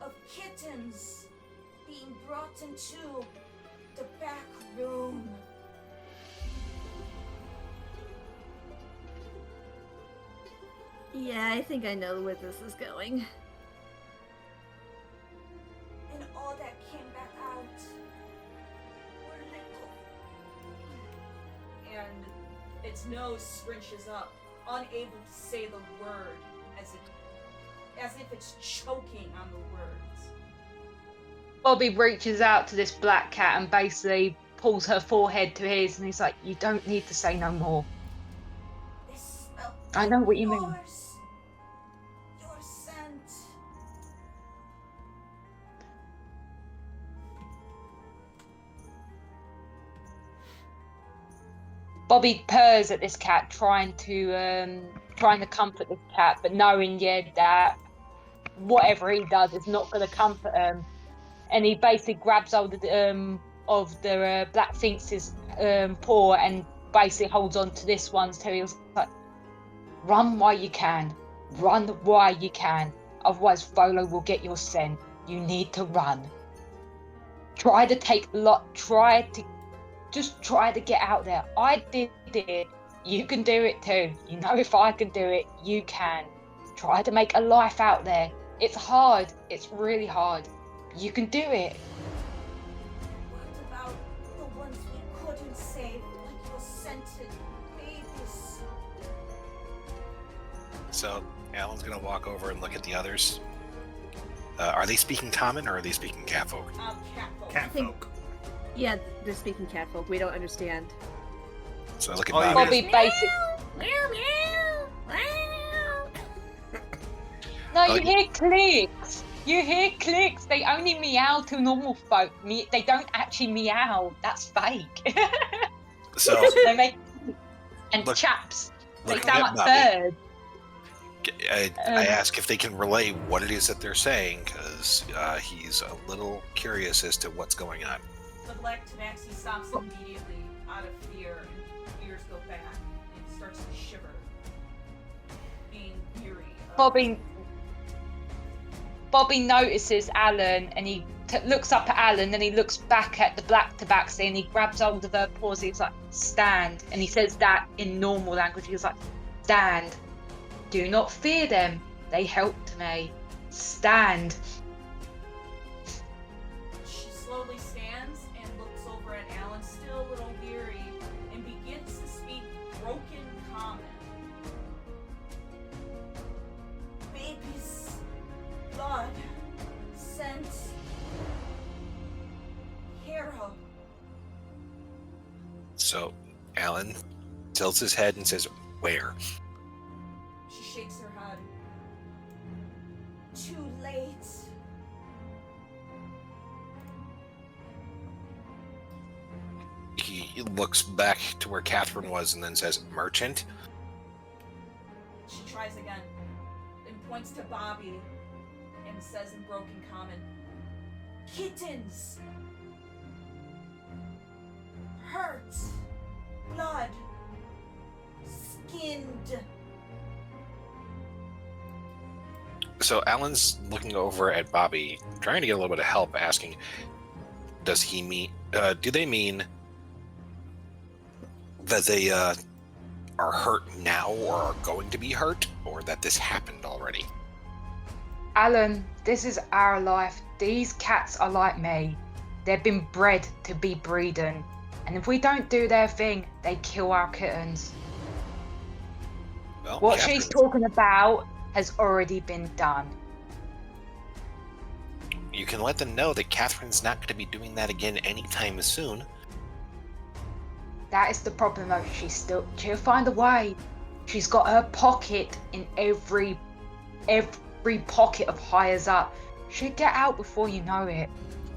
of kittens being brought into the back room. Yeah, I think I know where this is going. And all that came back out were little. And its nose scrunches up, unable to say the word, as if it's choking on the words. Bobby reaches out to this black cat and basically pulls her forehead to his, and he's like, "You don't need to say no more. They smell I know what you mean." Your scent. Bobby purrs at this cat, trying to comfort this cat, but knowing that whatever he does is not going to comfort him. And he basically grabs hold of the Black Sphinx's paw and basically holds on to this one's too. He was like, "Run while you can. Run while you can. Otherwise, Volo will get your scent. You need to run. Try to get out there. I did it. You can do it too. You know, if I can do it, you can. Try to make a life out there. It's hard. It's really hard. You can do it." What about the ones we couldn't save, like your scented babies? So Alan's gonna walk over and look at the others. Are they speaking common or are they speaking catfolk? Catfolk. Catfolk. Yeah, they're speaking catfolk. We don't understand. So I look at Oh, you Bobby. Bobby basically. No, you hear clicks. You hear clicks. They only meow to normal folk. They don't actually meow. That's fake. So They make and Look- chaps. They looking sound at like Bobby, birds. I ask if they can relay what it is that they're saying, because he's a little curious as to what's going on. The black tabaxi stops immediately out of fear, and ears go back, and starts to shiver, being weary. Bobby notices Alan, and he looks up at Alan, then he looks back at the black tabaxi, and he grabs hold of her paws. He's like, "Stand," and he says that in normal language. He was like, "Stand. Do not fear them. They helped me. Stand." She slowly stands and looks over at Alan, still a little weary, and begins to speak broken common. Baby's blood, scent, hero. So Alan tilts his head and says, "Where?" She shakes her head. Too late. He looks back to where Catherine was and then says, "Merchant?" She tries again, and points to Bobby, and says in broken common, "Kittens! Hurt! Blood! Skinned!" So Alan's looking over at Bobby, trying to get a little bit of help, asking, do they mean that they are hurt now or are going to be hurt, or that this happened already? Alan, this is our life. These cats are like me. They've been bred to be breeding. And if we don't do their thing, they kill our kittens. Well, What Catherine- she's talking about has already been done. You can let them know that Catherine's not going to be doing that again anytime soon. That is the problem though. She'll find a way. She's got her pocket in every pocket of hires up. She'll get out before you know it.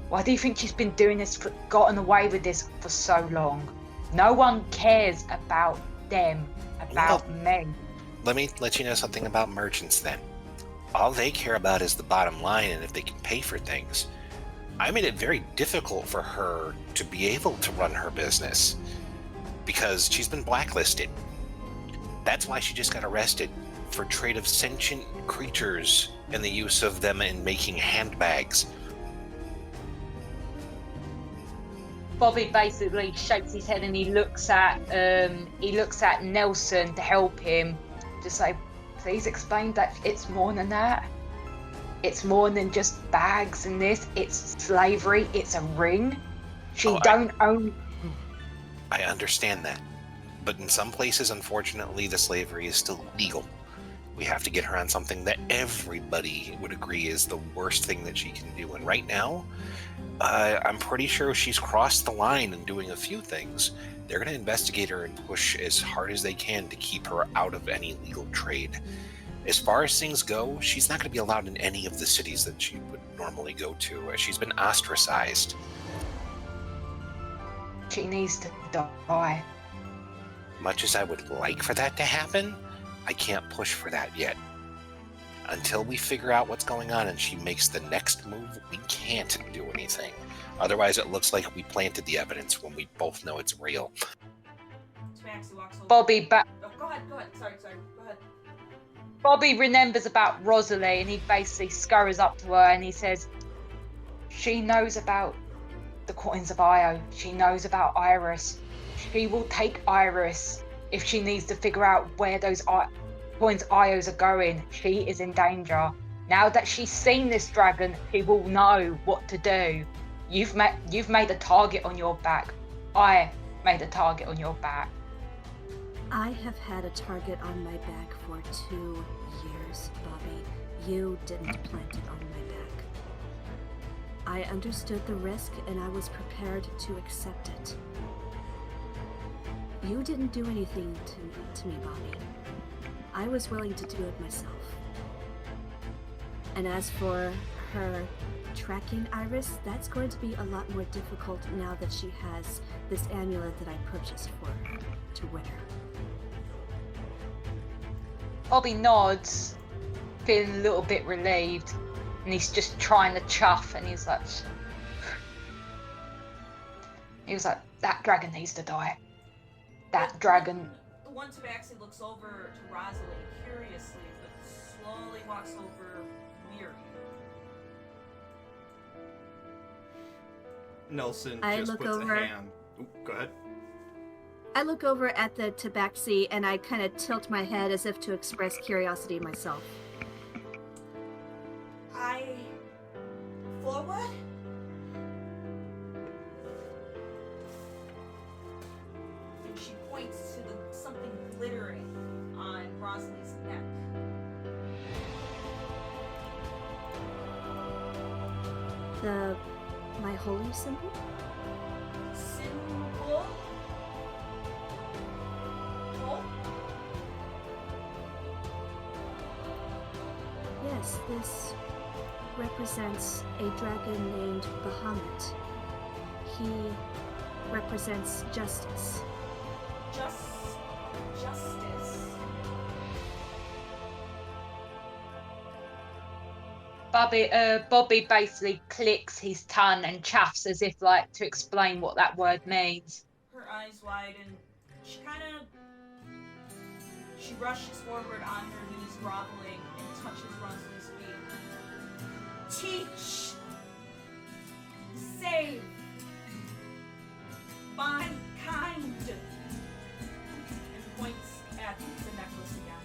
Why do you think she's been doing this, gotten away with this for so long? No one cares about them, about me. Let me let you know something about merchants then. All they care about is the bottom line and if they can pay for things. I made it very difficult for her to be able to run her business because she's been blacklisted. That's why she just got arrested for trade of sentient creatures and the use of them in making handbags. Bobby basically shakes his head and he looks at Nelson to help him, to say, please explain that it's more than that. It's more than just bags and this. It's slavery. It's a ring. She don't own. I understand that. But in some places, unfortunately, the slavery is still legal. We have to get her on something that everybody would agree is the worst thing that she can do. And right now, I'm pretty sure she's crossed the line in doing a few things. They're going to investigate her and push as hard as they can to keep her out of any legal trade. As far as things go, she's not going to be allowed in any of the cities that she would normally go to. She's been ostracized. She needs to die. Much as I would like for that to happen, I can't push for that yet. Until we figure out what's going on and she makes the next move, we can't do anything. Otherwise, it looks like we planted the evidence when we both know it's real. Tabaxi walks over. Bobby Oh, go ahead. Sorry. Go ahead. Bobby remembers about Rosalie and he basically scurries up to her and he says, she knows about the coins of Io. She knows about Iris. She will take Iris if she needs to figure out where those coins Ios are going. She is in danger. Now that she's seen this dragon, she will know what to do. You've made a target on your back. I made a target on your back. I have had a target on my back for 2 years, Bobby. You didn't plant it on my back. I understood the risk and I was prepared to accept it. You didn't do anything to me, Bobby. I was willing to do it myself. And as for her tracking Iris, that's going to be a lot more difficult now that she has this amulet that I purchased for her to wear. Bobby nods, feeling a little bit relieved, and he's just trying to chuff, and he's like, that dragon needs to die. That dragon. The one Tabaxi looks over to Rosalie curiously, but slowly walks over weary. Nelson I just look puts over. a hand. Ooh, go ahead. I look over at the tabaxi and I kind of tilt my head as if to express curiosity myself. Forward? And she points to something glittering on Rosalie's neck. My holy symbol? Symbol? Oh? Yes, this represents a dragon named Bahamut. He represents justice. Justice. Bobby basically clicks his tongue and chaffs as if like to explain what that word means. Her eyes widen. She rushes forward on her knees, groveling, and touches Rosalie's feet. Teach. Save. Mankind. And points at the necklace again.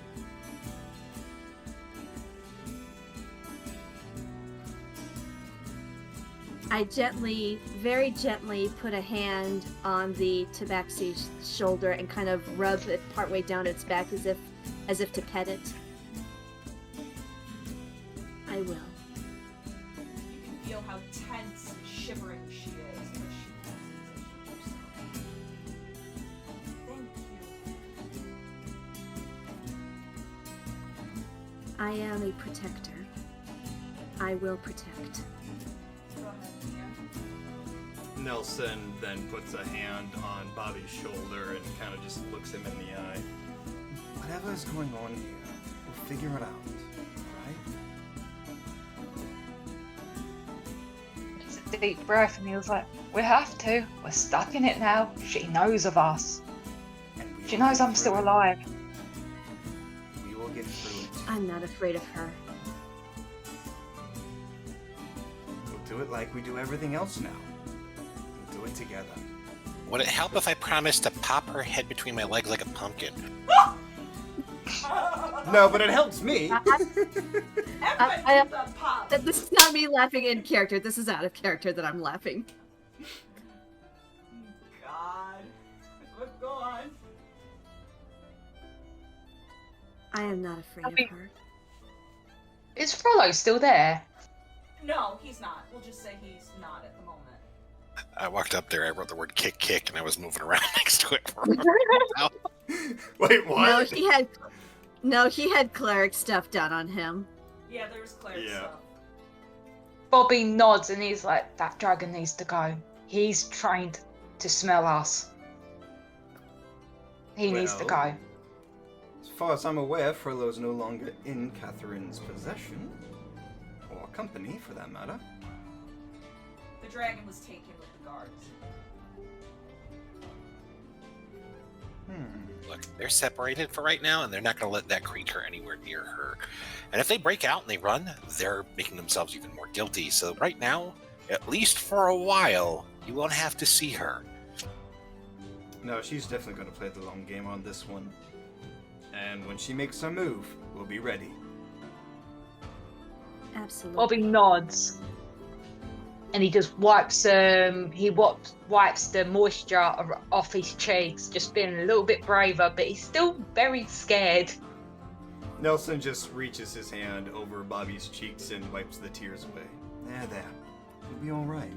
I gently, very gently put a hand on the tabaxi's shoulder and kind of rub it partway down its back as if to pet it. I will. You can feel tense, shivering she is, but she passes as she keeps going. Thank you. I am a protector. I will protect. Go ahead, Mia. Nelson then puts a hand on Bobby's shoulder and kind of just looks him in the eye. Whatever is going on here, we'll figure it out, right? It's a deep breath, and he was like, "We have to. We're stuck in it now. She knows of us. And we She will knows get I'm still through it. alive." We will get through it. I'm not afraid of her. We'll do it like we do everything else now. We'll do it together. Would it help if I promised to pop her head between my legs like a pumpkin? No, but it helps me. Everybody I- keep that pop. This is not me laughing in character. This is out of character that I'm laughing. God. But go on. I am not afraid of her. Is Frollo still there? No, he's not. We'll just say he's not at the moment. I walked up there, I wrote the word kick, kick, and I was moving around next to it. Wait, what? No, he had cleric stuff done on him. Yeah, there's cleric Yeah. stuff. Bobby nods and he's like, "That dragon needs to go. He's trained to smell us. He needs to Well, go." As far as I'm aware, Frollo's no longer in Catherine's possession. Or company, for that matter. The dragon was taken with the guards. Look, they're separated for right now, and they're not going to let that creature anywhere near her. And if they break out and they run, they're making themselves even more guilty. So right now, at least for a while, you won't have to see her. No, she's definitely going to play the long game on this one. And when she makes her move, we'll be ready. Absolutely. Bobby nods. And he just wipes wipes the moisture off his cheeks, just being a little bit braver, but he's still very scared. Nelson just reaches his hand over Bobby's cheeks and wipes the tears away. There. We'll be all right.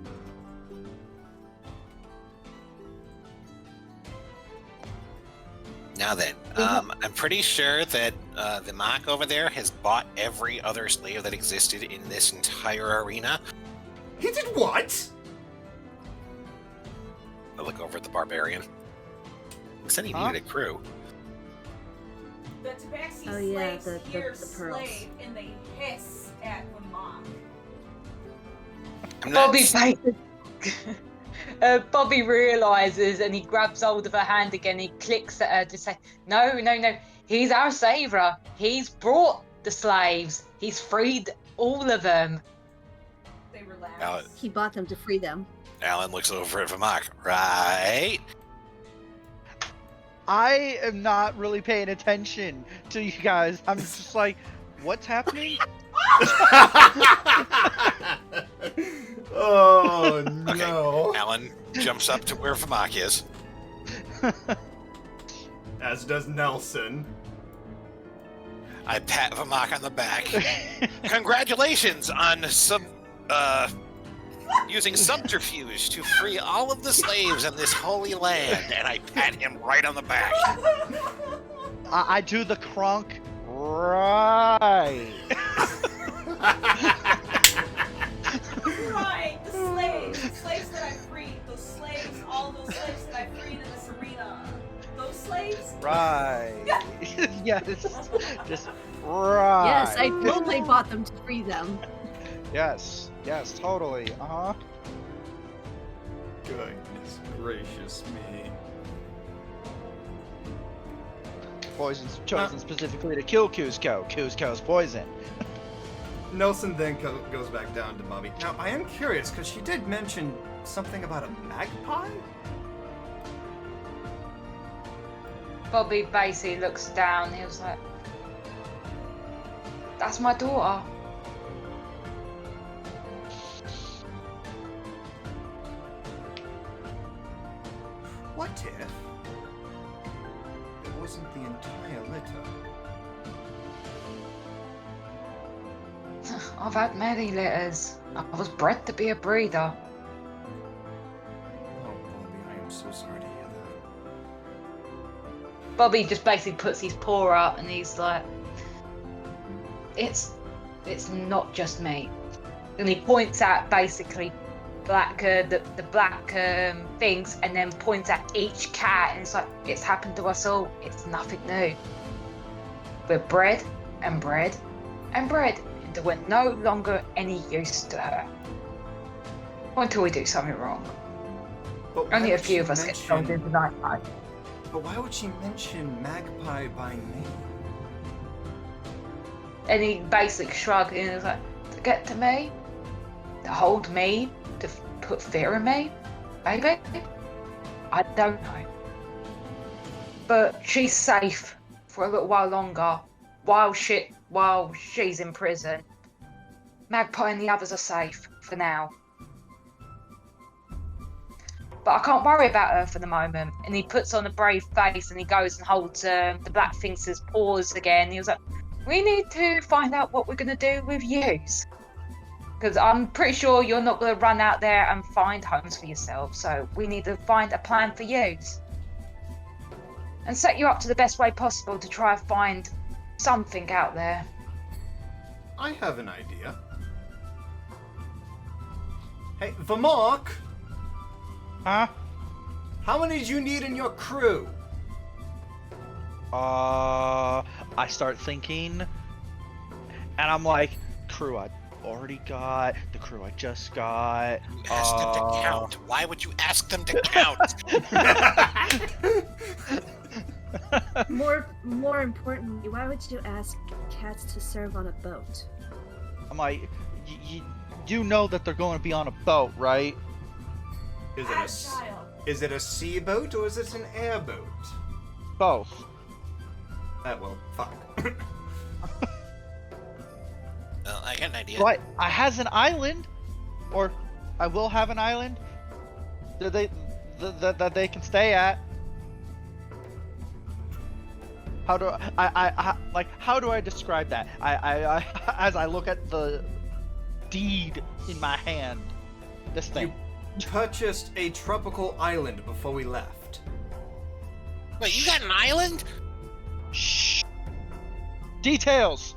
Now then, I'm pretty sure that the mock over there has bought every other slave that existed in this entire arena. He did what? I look over at the barbarian. He said he needed a crew. The Tabaxi Oh, yeah, slaves the hear pearls. slave and they hiss at Vermont. I'm not Bobby realizes and he grabs hold of her hand again. He clicks at her to say, "No. He's our savior. He's brought the slaves. He's freed all of them." They relax. He bought them to free them. Alan looks over at Vamak. Right? I am not really paying attention to you guys. I'm just like, what's happening? Oh, Okay. no. Alan jumps up to where Vamak is. As does Nelson. I pat Vamak on the back. Congratulations on using subterfuge to free all of the slaves in this holy land. And I pat him right on the back. I do the crunk right. Right, the slaves that I freed, all those slaves that I freed in this arena. Those slaves? Right. Yes. Just right. Yes, I totally bought them to free them. Yes, totally. Goodness gracious me. Poison's chosen specifically to kill Cusco. Cusco's poison. Nelson then goes back down to Bobby. Now, I am curious, because she did mention something about a magpie? Bobby basically looks down. He was like, "That's my daughter." What if it wasn't the entire litter? I've had many letters. I was bred to be a breeder. Oh, Bobby, I am so sorry to hear that. Bobby just basically puts his paw out and he's like, it's not just me. And he points out basically the black things, and then points at each cat, and it's like, it's happened to us all. It's nothing new. We're bred and bred and bred until we're no longer any use to her. Or until we do something wrong. But why Only a would few she of us get thrown mention- into the night time. But why would she mention Magpie by name? And he basically shrugged and was like, to get to me, to hold me, to put fear in me, maybe? I don't know. But she's safe for a little while longer, while she's in prison. Magpie and the others are safe for now. But I can't worry about her for the moment. And he puts on a brave face and he goes and holds the Black Sphinx's paws again. He was like, we need to find out what we're going to do with yous. Because I'm pretty sure you're not going to run out there and find homes for yourself. So we need to find a plan for yous. And set you up to the best way possible to try and find something out there. I have an idea. Hey, Vamark! Huh? How many do you need in your crew? I start thinking, and I'm like, crew I already got, the crew I just got. You asked them to count. Why would you ask them to count? More importantly, why would you ask cats to serve on a boat? I'm like, you know that they're going to be on a boat, right? Is it is it a sea boat or is it an airboat? Both. Well, fuck. Well, I got an idea. Right. I has an island, or I will have an island that they can stay at. How do I like? How do I describe that? I as I look at the deed in my hand, this thing. You purchased a tropical island before we left. Wait, you got an island? Shh. Details.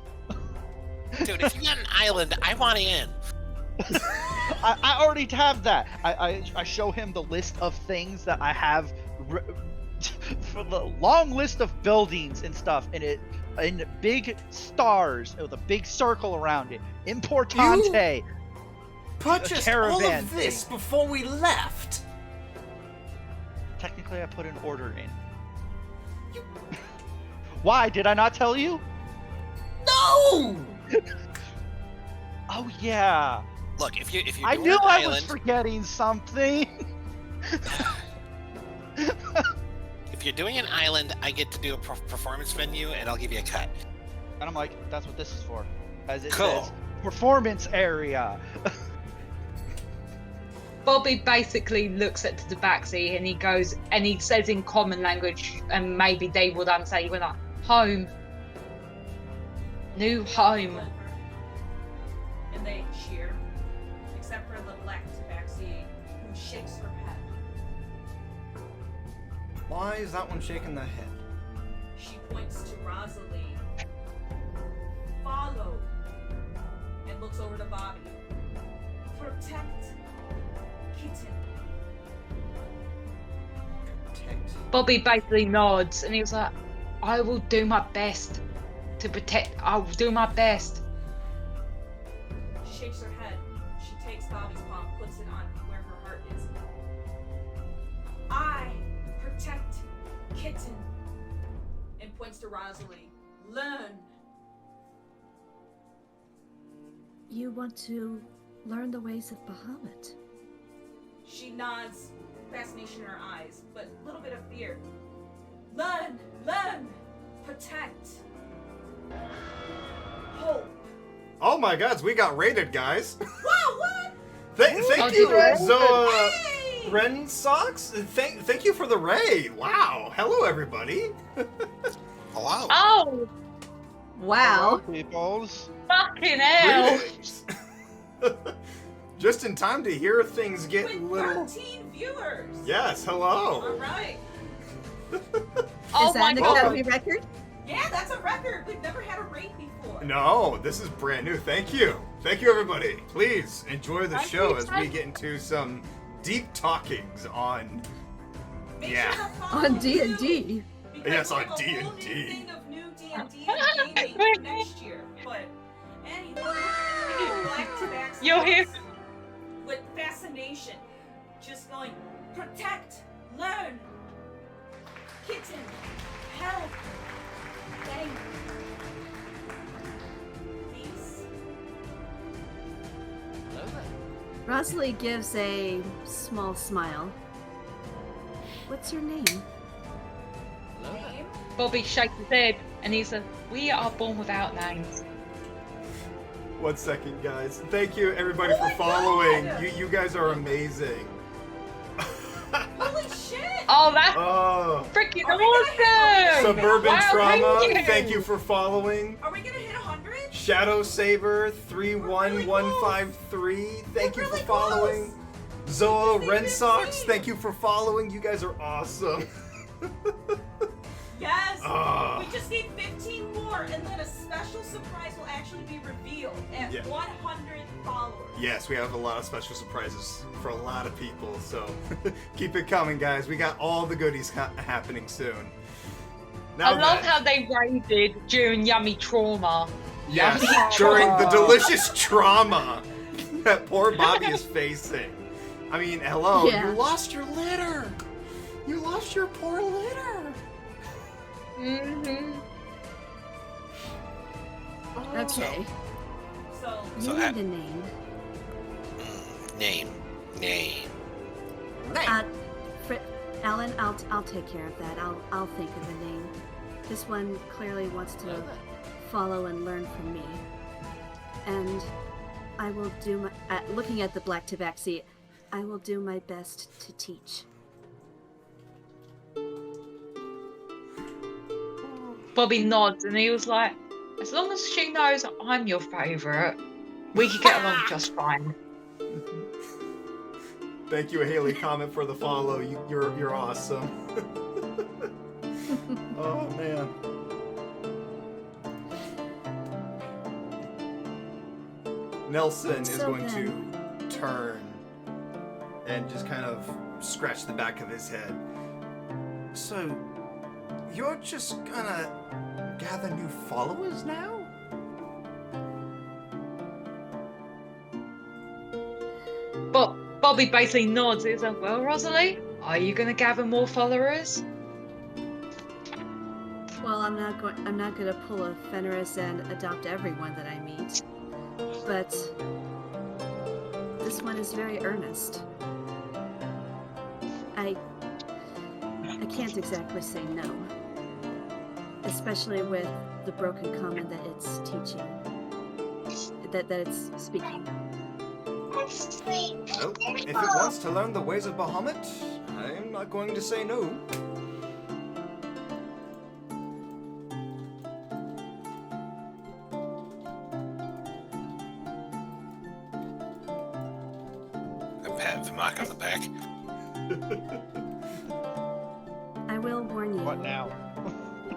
Dude, if you got an island, I want in. I already have that. I show him the list of things that I have for the long list of buildings and stuff, and it in big stars with a big circle around it. Importante. Purchased all caravan of this thing. before we left. Technically, I put an order in. Why did I not tell you? No. Oh yeah. Look, if you're I doing knew an I island, was forgetting something. if you're doing an island, I get to do a performance venue, and I'll give you a cut. And I'm like, that's what this is for. As it Cool. says, performance area. Bobby basically looks at the backseat and he goes and he says in common language, and maybe they would understand, he went like, home. New home. And they cheer, except for the black tabaxi who shakes her head. Why is that one shaking their head? She points to Rosalie. Follow. And looks over to Bobby. Protect Kitten. Protect. Bobby basically nods and he was like, I will do my best to protect. I will do my best. She shakes her head. She takes Bobby's palm, puts it on where her heart is. I protect Kitten. And points to Rosalie. Learn. You want to learn the ways of Bahamut. She nods, fascination in her eyes, but a little bit of fear. Learn, protect, hope. Oh my God, we got raided, guys. Whoa, what? Thank you, Zoa Hey! Ren Socks. Thank you for the raid. Wow. Hello, everybody. Hello. Oh, Wow. Peoples. Fucking hell! Greetings. Just in time to hear things get With little. 13 viewers. Yes, All hello. right. Oh Is that my an god! academy record? Yeah, that's a record. We've never had a raid before. No, this is brand new. Thank you. Thank you, everybody. Please enjoy the Thank show you, as Ted. we get into some deep talkings on. Make Yeah. sure to follow On D&D. you, because Yes, we on have a whole new D&D. thing of new D&D and gaming for next year. But anyway, we need black tobacco You'll hear- with fascination, just going protect, learn, kitten, help, thank, peace. Rosalie gives a small smile. What's your name? Name? Bobby shakes his head and he said, "We are born without names." 1 second, guys. Thank you, everybody, Oh for my following. God! You guys are amazing. Holy shit! Oh, that's Oh, freaking Are we gonna hit awesome! Suburban Wow, Trauma. thank you. For following. Are we gonna hit 100? Shadow Saber 31153. Thank you We're for really following. close. Zoa This Ren is Sox, insane. thank you for following. You guys are awesome. Yes! Ah. We just need 15 more, and then a special surprise will actually be revealed at Yeah. 100 followers. Yes, we have a lot of special surprises for a lot of people, so keep it coming, guys. We got all the goodies happening soon. Now I love then, how they raided during Yummy Trauma. yes, Yummy during the trauma. delicious trauma that poor Bobby is facing. I mean, hello, Yeah. you lost your litter. You lost your poor litter. Mm-hmm. Okay. So, You So, need a name. Name. Alan, I'll take care of that. I'll think of a name. This one clearly wants to follow and learn from me, and I will do my. Looking at the black tabaxi, I will do my best to teach. Bobby nods and he was like, "As long as she knows I'm your favourite, we could get along just fine." Thank you, Haley Comment, for the follow. You're awesome. Oh man. Nelson is So going then- to turn and just kind of scratch the back of his head. So, you're just gonna gather new followers now? But Bobby basically nods. He's like, "Well, Rosalie, are you going to gather more followers?" Well, I'm not going to pull a Fenris and adopt everyone that I meet, but this one is very earnest. I can't exactly say no, especially with the broken common that it's teaching, that it's speaking. Well, if it wants to learn the ways of Bahamut, I'm not going to say no. A pat Vermaak on the back. I will warn you. What now?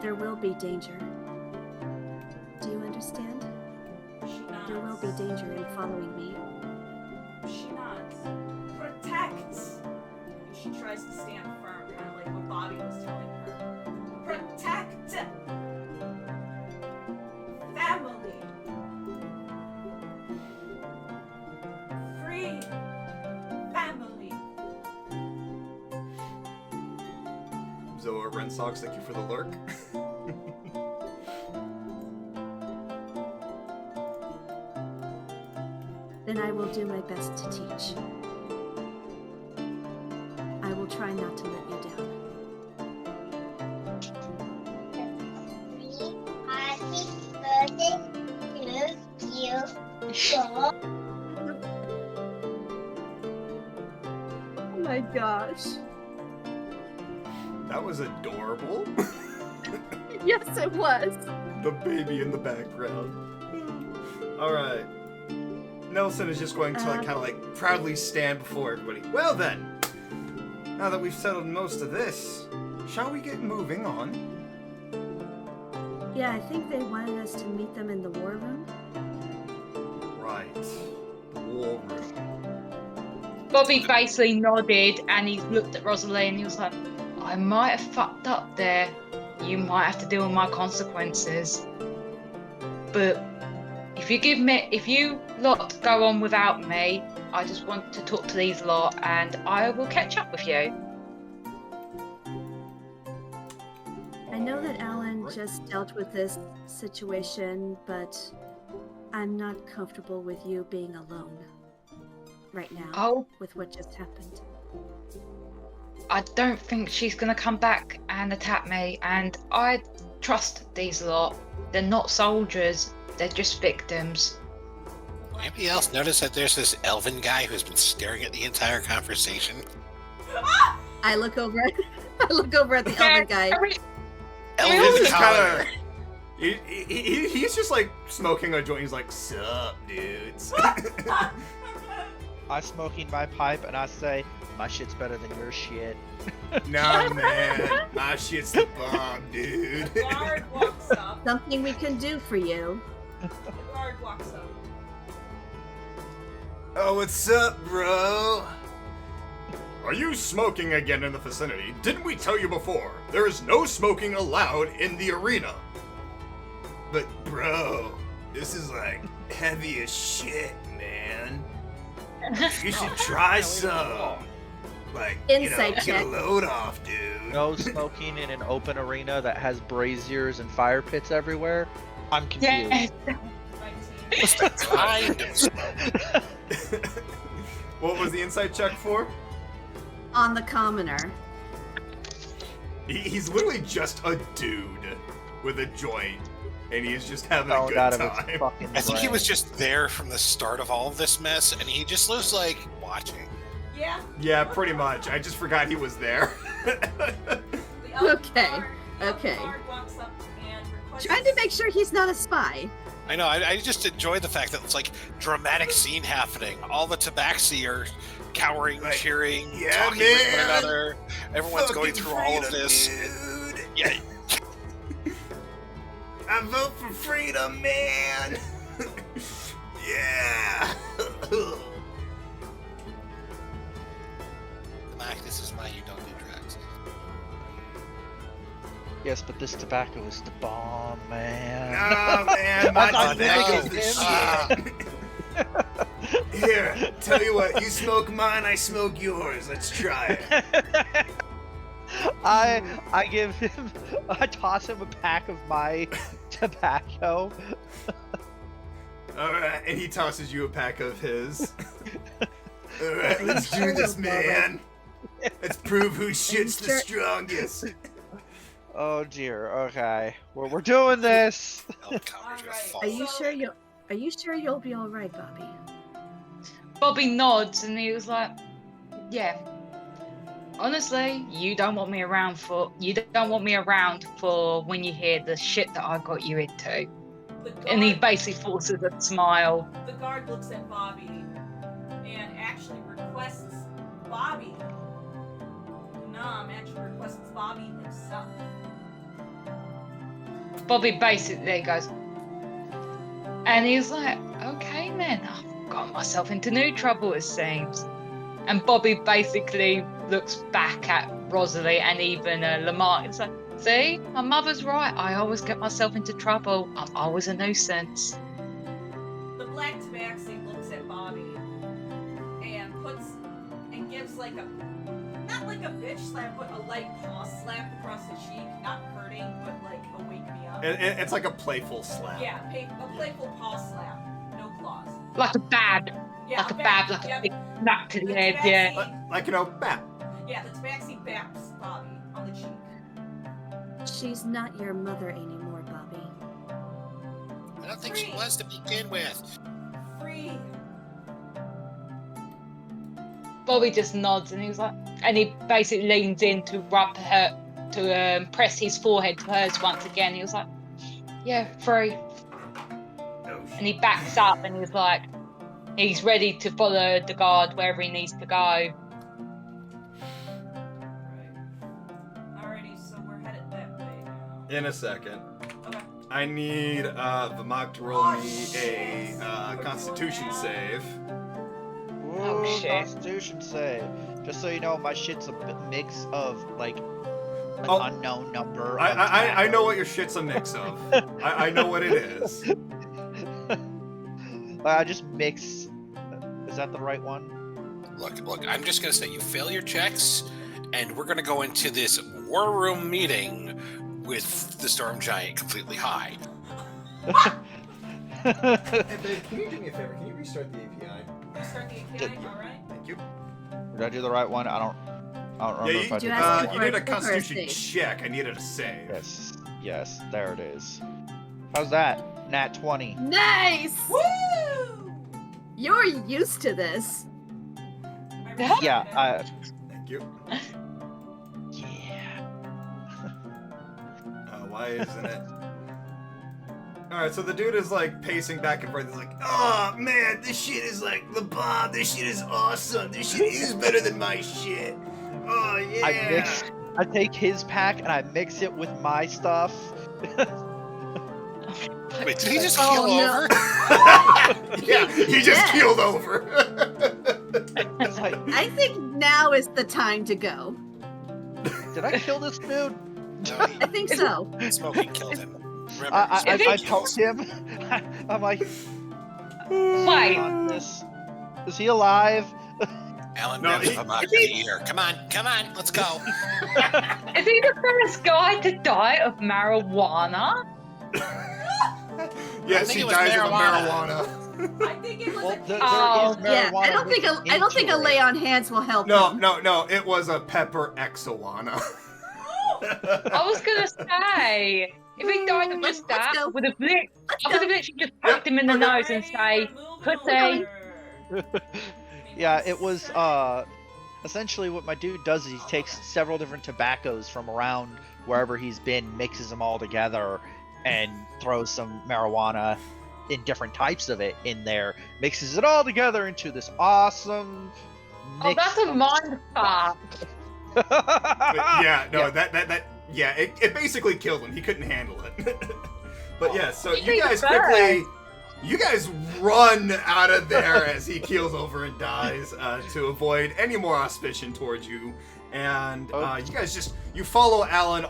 There will be danger. Do you understand? she nods. There will be danger in following me. She nods. Protect! And she tries to stand firm, kind of like what Bobby was telling her. Protect! Family! Free! Family! Zoa Ren Sox, thank you for the lurk. Then I will do my best to teach. I will try not to let you down. Happy birthday to you. Oh my gosh. That was adorable. Yes, it was. The baby in the background. All right. Nelson is just going to kind of like proudly stand before everybody. Well then, now that we've settled most of this, shall we get moving on? Yeah, I think they wanted us to meet them in the war room. Right. War room. Bobby basically nodded and he looked at Rosalie and he was like, I might have fucked up there. You might have to deal with my consequences. But if you lot go on without me, I just want to talk to these lot and I will catch up with you. I know that Alan just dealt with this situation, but I'm not comfortable with you being alone right now with what just happened. I don't think she's gonna come back and attack me, and I trust these lot. They're not soldiers, they're just victims. Anybody else notice that there's this elven guy who's been staring at the entire conversation? I look over at the elven guy. Elven color! He's just like smoking a joint. He's like, sup, dudes? I'm smoking my pipe and I say, my shit's better than your shit. Nah, man. My shit's the bomb, dude. The guard walks up. Something we can do for you. The guard walks up. Oh, what's up, bro? Are you smoking again in the vicinity? Didn't we tell you before? There is no smoking allowed in the arena. But, bro, this is like heavy as shit, man. You should try some. Like, Insight get check. a load off, dude. No smoking in an open arena that has braziers and fire pits everywhere. I'm confused. What's the kind of smoke? What was the insight check for? On the commoner. He's literally just a dude with a joint, and he's just having a good out of time. its fucking I think he brain. was just there from the start of all of this mess, and he just was like watching. Yeah. Yeah, pretty much. I just forgot he was there. The elven Okay, guard- the elven okay. guard walks up and requests- Trying to make sure he's not a spy. I know, I just enjoy the fact that it's like dramatic scene happening. All the tabaxi are cowering, Like, cheering, yeah, talking with one man. another. Everyone's going Fucking through all of freedom, this. dude. Yeah, I vote for freedom, man. Yeah. Mac, this is why you don't do drugs. Yes, but this tobacco is the bomb, man. Nah, man, my I tobacco's the know. shit. Here, tell you what, you smoke mine, I smoke yours. Let's try it. I give him, I toss him a pack of my tobacco. Alright, and he tosses you a pack of his. Alright, let's do this, man. Let's prove who shit's the strongest. Oh dear. Okay, well we're doing this. Are you sure you'll be all right, Bobby? Bobby nods and he was like, yeah. Honestly, you don't want me around for when you hear the shit that I got you into. And he basically forces a smile. The guard looks at Bobby and actually requests Bobby. Actually requests Bobby himself. Bobby basically goes, and he's like, okay then, I've got myself into new trouble it seems. And Bobby basically looks back at Rosalie and even Lamar. It's like, see, my mother's right. I always get myself into trouble. I'm always a nuisance. The black tabaxi looks at Bobby and gives like a, not like a bitch slap, but a light paw slap across the cheek, not hurting, but like a wake me up. It's like a playful slap. Yeah, a playful paw slap, no claws. Like a bab. Yeah, Like a bab, like yep. a big knock to the The head, tabaxi- yeah. Like, bap. Yeah, the tabaxi baps Bobby on the cheek. She's not your mother anymore, Bobby. I don't think she was to begin with. Free. Bobby just nods and he's like, and he basically leans in to rub her, to press his forehead to hers once again. He was like, Yeah, 3. And he backs up and he's like, he's ready to follow the guard wherever he needs to go. Right. Alrighty, so we're headed that way now. In a second. Okay. I need Vamok to roll Oh, me shit. a Constitution Now. save. Oh, Ooh, shit. Constitution save. Just so you know, my shit's a mix of like an Oh. unknown number. of I know tobacco. what your shit's a mix of. I know what it is. I just mix. Is that the right one? Look, I'm just gonna say you fail your checks, and we're gonna go into this war room meeting with the storm giant completely high. Hey, babe, can you do me a favor? Can you restart the API? Restart the API, alright? Thank you. Did I do the right one? I don't remember if I Did did. you ask me you for did a a quick or a Constitution save? check. I needed a save. Yes, there it is. How's that? Nat 20. Nice! Woo! You're used to this. Yeah, Thank you. yeah. Why isn't it? Alright, so the dude is like pacing back and forth. He's like, oh man, this shit is like the bomb. This shit is awesome. This shit is better than my shit. Oh yeah. I take his pack and I mix it with my stuff. Wait, did he just Oh, keel no. over? Yeah, he just Yeah. keeled over. It's like, I think now is the time to go. did I kill this dude? No, I think so. smoking killed him. Remember, I smoking poked kills. him. I'm like, Wait. on this. Is he alive? Alan No, grabs he- him out of the ear. Come on, let's go. Is he the first guy to die of marijuana? Yes, think he it was dies of the marijuana. marijuana. I think it was Well, a there Oh, is marijuana. Yeah, I don't think a into lay it. on hands will help. No, him. no, it was a pepper exowana. I was gonna say, if he died of just that, I would have literally just poked him in the nose and say, pussy. Yeah, it was essentially what my dude does is he takes several different tobaccos from around wherever he's been, mixes them all together, and throws some marijuana in different types of it in there, mixes it all together into this awesome Oh, mix that's a of- mind fuck. But yeah, no, that yeah, it basically killed him. He couldn't handle it. But yeah, so He you guys beat the quickly, you guys run out of there as he keels over and dies to avoid any more auspicion towards you. And you guys you follow Alan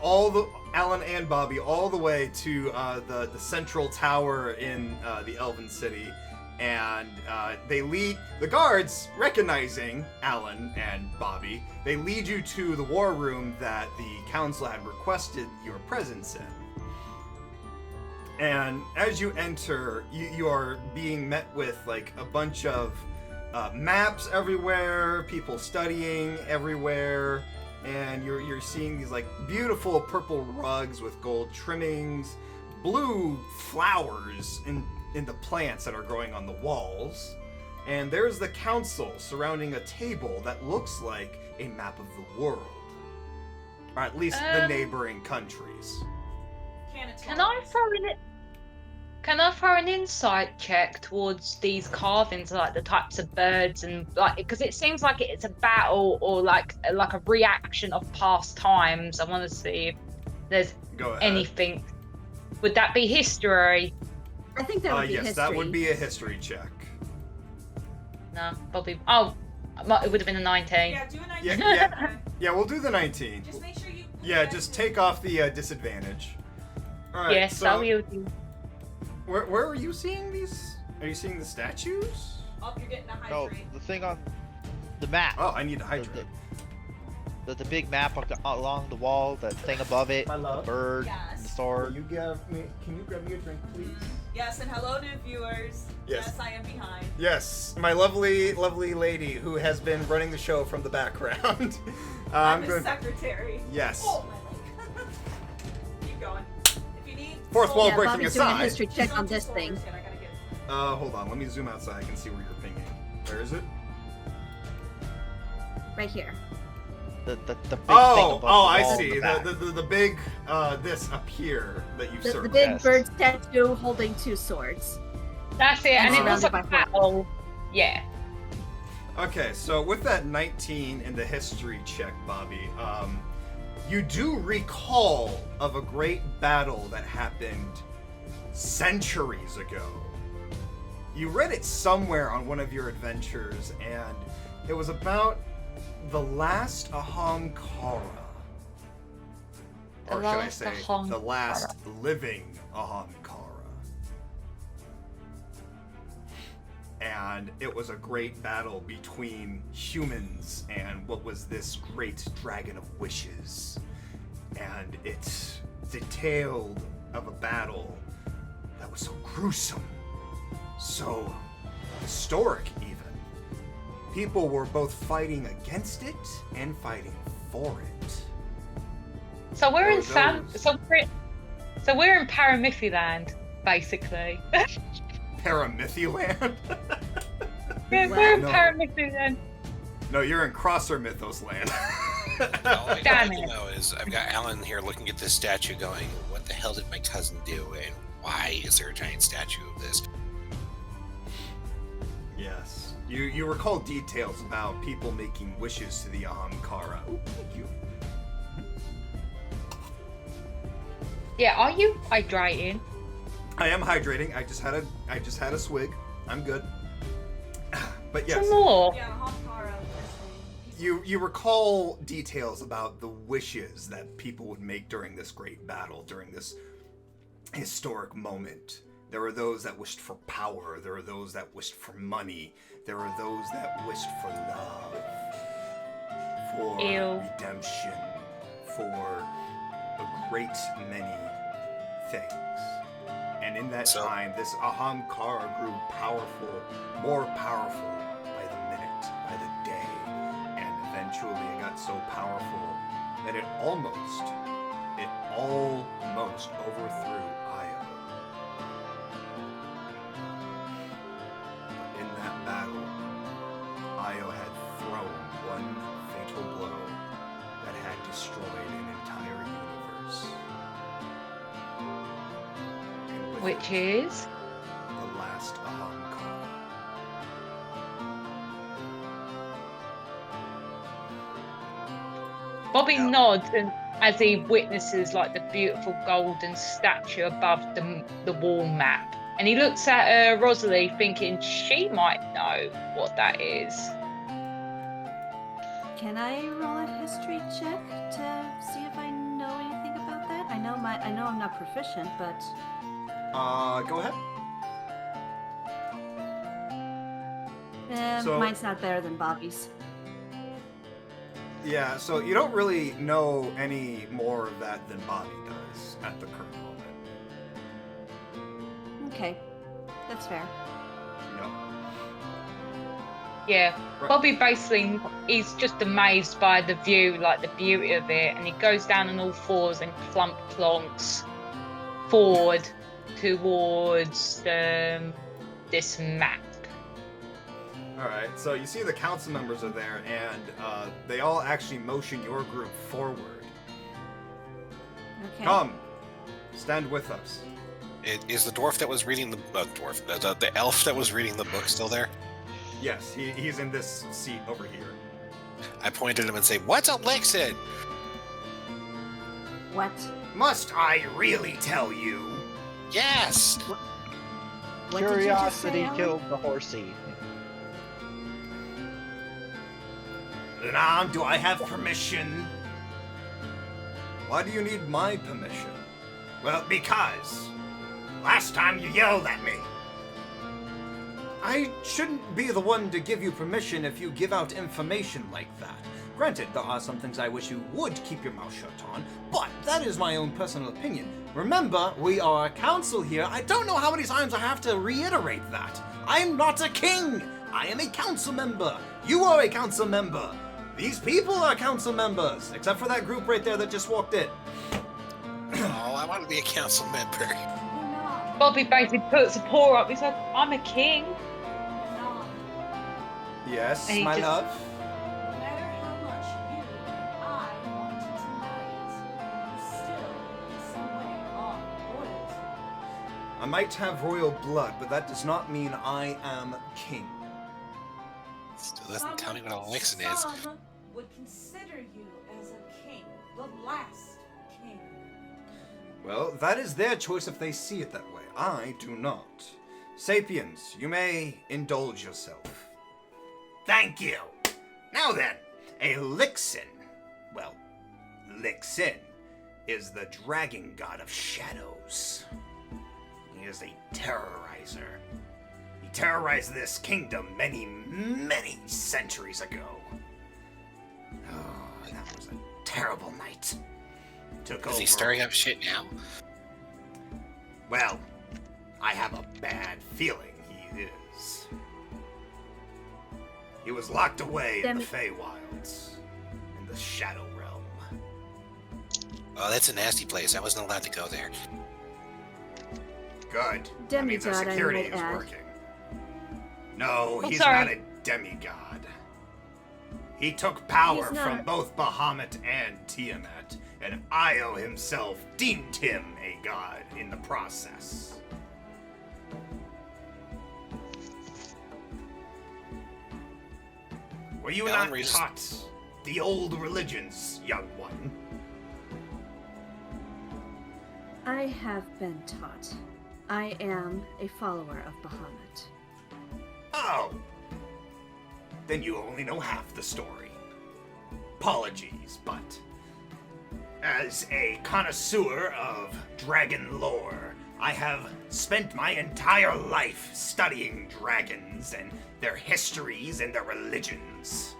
and Bobby all the way to the central tower in the Elven City. And they lead the guards, recognizing Alan and Bobby. They lead you to the war room that the council had requested your presence in. And as you enter, you are being met with like a bunch of maps everywhere, people studying everywhere, and you're seeing these like beautiful purple rugs with gold trimmings, blue flowers in the plants that are growing on the walls. And there's the council surrounding a table that looks like a map of the world. Or at least the neighboring countries. Can I throw an insight check towards these carvings, like the types of birds and like, because it seems like it's a battle or like a reaction of past times. I want to see if there's Go ahead. anything. Would that be history? I think that would be yes, history. that would be a history check. No, Bobby. Oh, it would have been a 19. Yeah, do a 19. Yeah, we'll do the 19. Just make sure you. Yeah, just take off the disadvantage. All right. Yes, so I will do. where are you seeing these? Are you seeing the statues? Oh, you're getting a high No, rate. the thing on the map. Oh, I need to hydrate. The big map along the wall, the thing above it, My love? the bird, and the Yes. sword. Can you grab me a drink, please? Yes, and hello, new viewers. Yes. I am behind. Yes, my lovely lady who has been running the show from the background. I'm good. his secretary. Yes. Oh, my leg. Keep going. If you need. Fourth wall Yeah, breaking Bobby's doing a aside. history check on this thing. And I gotta get. Hold on, let me zoom outside. I can see where you're pinging. Where is it? Right here. The big thing Oh, above oh, the I wall in see. the back. The big this up here that you've The circled. big Yes. bird statue holding two swords. That's it, and it looks surrounded like a by battle. Yeah. Okay, so with that 19 in the history check, Bobby, you do recall of a great battle that happened centuries ago. You read it somewhere on one of your adventures, and it was about the last Ahamkara. Or should I last say, the last living Ahamkara. And it was a great battle between humans and what was this great dragon of wishes. And it detailed of a battle that was so gruesome, so historic even. People were both fighting against it and fighting for it. So we're There in were Sam. those- So we're in Paramithyland, basically. Paramithyland? Yeah, we're in No. Paramithyland. No, you're in Crosser Mythos land. All I Damn need it. to know is I've got Alan here looking at this statue going, what the hell did my cousin do, and why is there a giant statue of this? Yes. You recall details about people making wishes to the Ahamkara. Oh, thank you. Yeah, are you hydrating? I am hydrating. I just had a swig. I'm good. But yes, Some more. Yeah, Hamkara. you recall details about the wishes that people would make during this great battle, during this historic moment. There were those that wished for power. There were those that wished for money. There were those that wished for love, for Ew. redemption, for a great many things. And in that So- time, this Ahamkara grew powerful, more powerful by the minute, by the day. And eventually it got so powerful that it almost overthrew Io. In that battle, Io had thrown one fatal blow that had destroyed an entire universe. And with Which it, is? the last Ahamkara. Bobby Yeah. nods and as he witnesses like the beautiful golden statue above the wall map. And he looks at Rosalie thinking she might know what that is. Can I roll a history check to see if I know anything about that? I know I'm not proficient, but Go ahead. So- mine's not better than Bobby's. Yeah, so you don't really know any more of that than Bobby does at the current moment. Okay, that's fair. Yep. Yeah, Right. Bobby basically, he's just amazed by the view, like the beauty of it, and he goes down on all fours and clonks forward towards this map. Alright, so you see the council members are there, and they all actually motion your group forward. Okay. Come, stand with us. Is the dwarf that was reading the elf that was reading the book still there? Yes, he's in this seat over here. I point at him and say, "What's up, Lexin?" What? Must I really tell you? Yes. What did you just say, Curiosity Alan? killed the horsey. Now, do I have permission? Why do you need my permission? Well, because last time you yelled at me. I shouldn't be the one to give you permission if you give out information like that. Granted, there are some things I wish you would keep your mouth shut on, but that is my own personal opinion. Remember, we are a council here. I don't know how many times I have to reiterate that. I am not a king. I am a council member. You are a council member. These people are council members, except for that group right there that just walked in. Oh, I want to be a council member. No, Bobby basically puts a paw up. He's like, "I'm a king." no. Yes, And he my just- love. No matter how much you I might have royal blood, but that does not mean I am king. Still doesn't tell me what an elixir is. Some would consider you as a king, the last king. Well, that is their choice if they see it that way. I do not. Sapiens, you may indulge yourself. Thank you. Now then, a Lixin. Well, Lixin is the dragon god of shadows. He is a terrorizer. He terrorized this kingdom many, many centuries ago. Oh, that was a terrible night. Took over. Is he stirring up shit now? Well, I have a bad feeling he is. He was locked away in the Feywilds, in the Shadow Realm. Oh, that's a nasty place. I wasn't allowed to go there. Good. That means Demigod, our I security might is add. working. No, I'm he's sorry. not a demigod. He took power He's not. from both Bahamut and Tiamat, and Io himself deemed him a god in the process. Were you Alan not Reese- taught the old religions, young one? I have been taught. I am a follower of Bahamut. Oh! Then you only know half the story. Apologies, but as a connoisseur of dragon lore, I have spent my entire life studying dragons and their histories and their religions.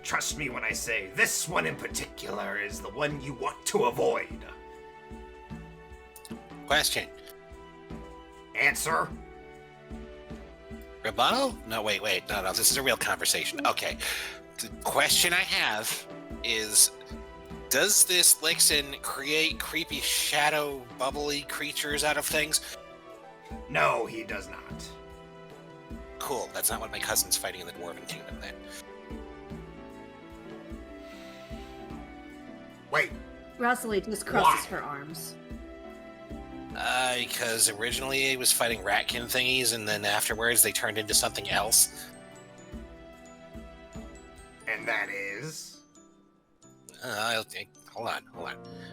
Trust me when I say this one in particular is the one you want to avoid. Question. Answer? Rebuttal? No, wait. No, this is a real conversation. Okay. The question I have is, does this Lixin create creepy shadow bubbly creatures out of things? No, he does not. Cool. That's not what my cousin's fighting in the Dwarven Kingdom then. Wait, Rosalie just crosses Why? her arms. Because originally he was fighting ratkin thingies, and then afterwards they turned into something else. and that is... Hold on.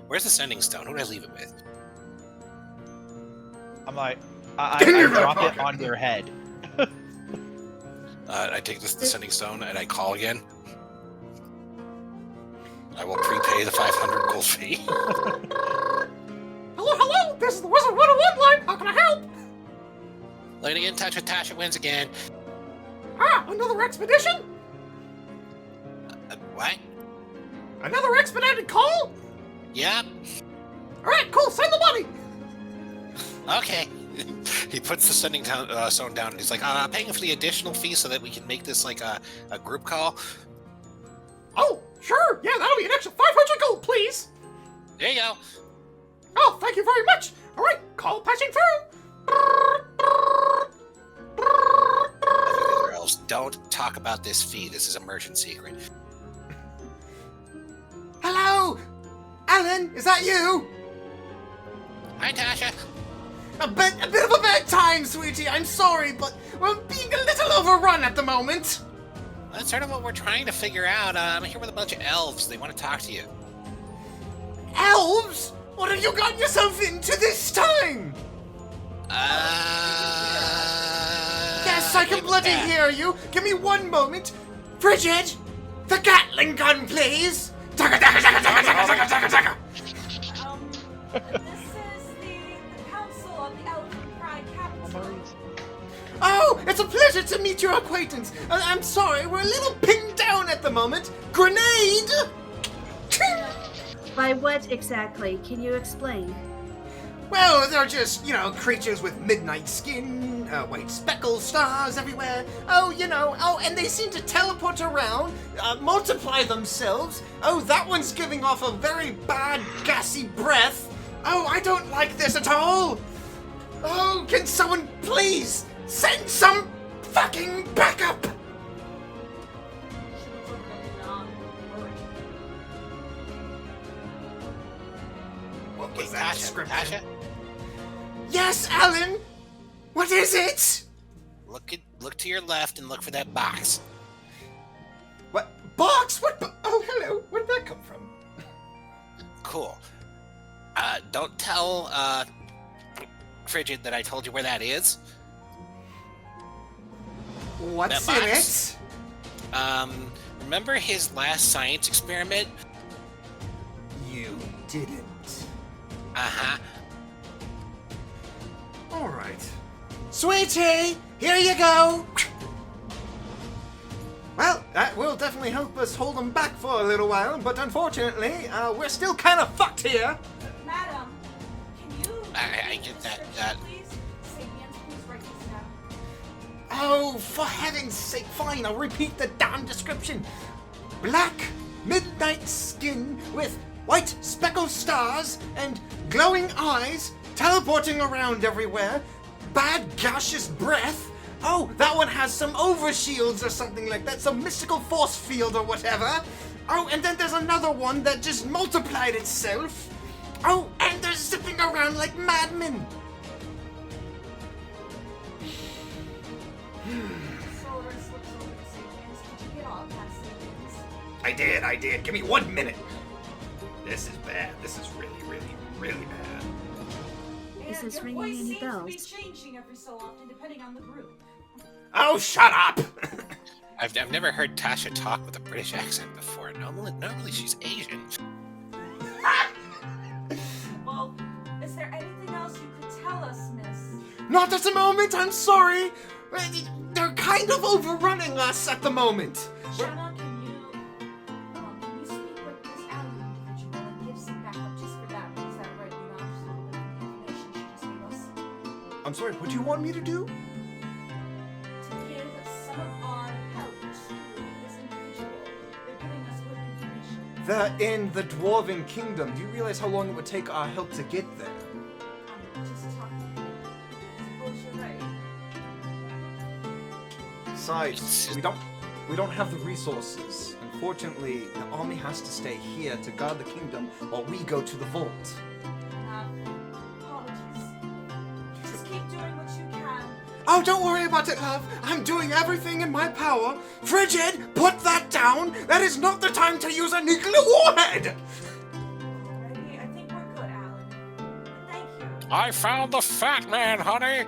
Where's the sending stone? Who did I leave it with? I'm like, I In your drop pocket. it on your head. I take the sending stone and I call again. I will prepay the 500 gold fee. Hello, this is the Wizard 101 line. How can I help? Looking to get in touch with Tasha wins again. Ah, another expedition? What? Another expedited call? Yep. Alright, cool, send the money! Okay. He puts the sending stone down and he's like, paying for the additional fee so that we can make this like a group call. Oh, sure, yeah, that'll be an extra 500 gold, please! There you go. Oh, thank you very much! Alright, call patching through! Other elves, don't talk about this fee. This is a merchant secret. Hello? Alan, is that you? Hi, Tasha. A bit of a bad time, sweetie. I'm sorry, but we're being a little overrun at the moment. That's sort of what we're trying to figure out. I'm here with a bunch of elves. They want to talk to you. Elves? What have you gotten yourself into this time? Yes, I can bloody hear you. Give me one moment. Bridget, the Gatling gun, please. Taka, taka, taka, taka, taka, taka, taka, taka. This is the Council of the Elven Pride Capital. Oh, it's a pleasure to meet your acquaintance. I'm sorry, we're a little pinned down at the moment. Grenade! By what exactly? Can you explain? Well, they're just, creatures with midnight skin, white speckle stars everywhere. Oh, and they seem to teleport around, multiply themselves. Oh, that one's giving off a very bad, gassy breath. Oh, I don't like this at all. Oh, can someone please send some fucking backup? What was that description? Tasha? Yes, Alan! What is it? Look to your left and look for that box. What? Box? What? Oh, hello. Where'd that come from? Cool. Don't tell, Frigid that I told you where that is. What's That in box? it? Remember his last science experiment? You didn't. Uh-huh. All right. Sweetie, here you go. Well, that will definitely help us hold them back for a little while, but unfortunately, we're still kind of fucked here. Madam, can you... I get that. Please? Sapiens, please write this down. Oh, for heaven's sake, fine, I'll repeat the damn description. Black, midnight skin with white speckled stars and glowing eyes, teleporting around everywhere, bad gaseous breath. Oh, that one has some overshields or something like that, some mystical force field or whatever. Oh, and then there's another one that just multiplied itself. Oh, and they're zipping around like madmen. Solaris looks over to Sapiens. Did you get all past Sapiens? I did. Give me 1 minute. This is bad. This is really, really, really bad. Is And this your ringing voice any seems bells? to be changing every so often depending on the group. Oh, shut up! I've never heard Tasha talk with a British accent before. Normally she's Asian. Well, is there anything else you could tell us, miss? Not at the moment, I'm sorry. They're kind of overrunning us at the moment. Shanna, can you speak with this Allen individual and give some backup just for that? Is that right? You know, just a little bit of the information she just gave us. I'm sorry, what do you want me to do? To give some of our help to this individual. They're giving us good information. They're in the Dwarven Kingdom. Do you realize how long it would take our help to get there? I'm just talking. Suppose you're right. Besides, we don't have the resources. Unfortunately, the army has to stay here to guard the kingdom while we go to the vault. Apologies. Just keep doing what you can. Oh, don't worry about it, love. I'm doing everything in my power. Frigid, put that down. That is not the time to use a nuclear warhead. Alrighty, I think we're good, Alan. Thank you. I found the fat man, honey.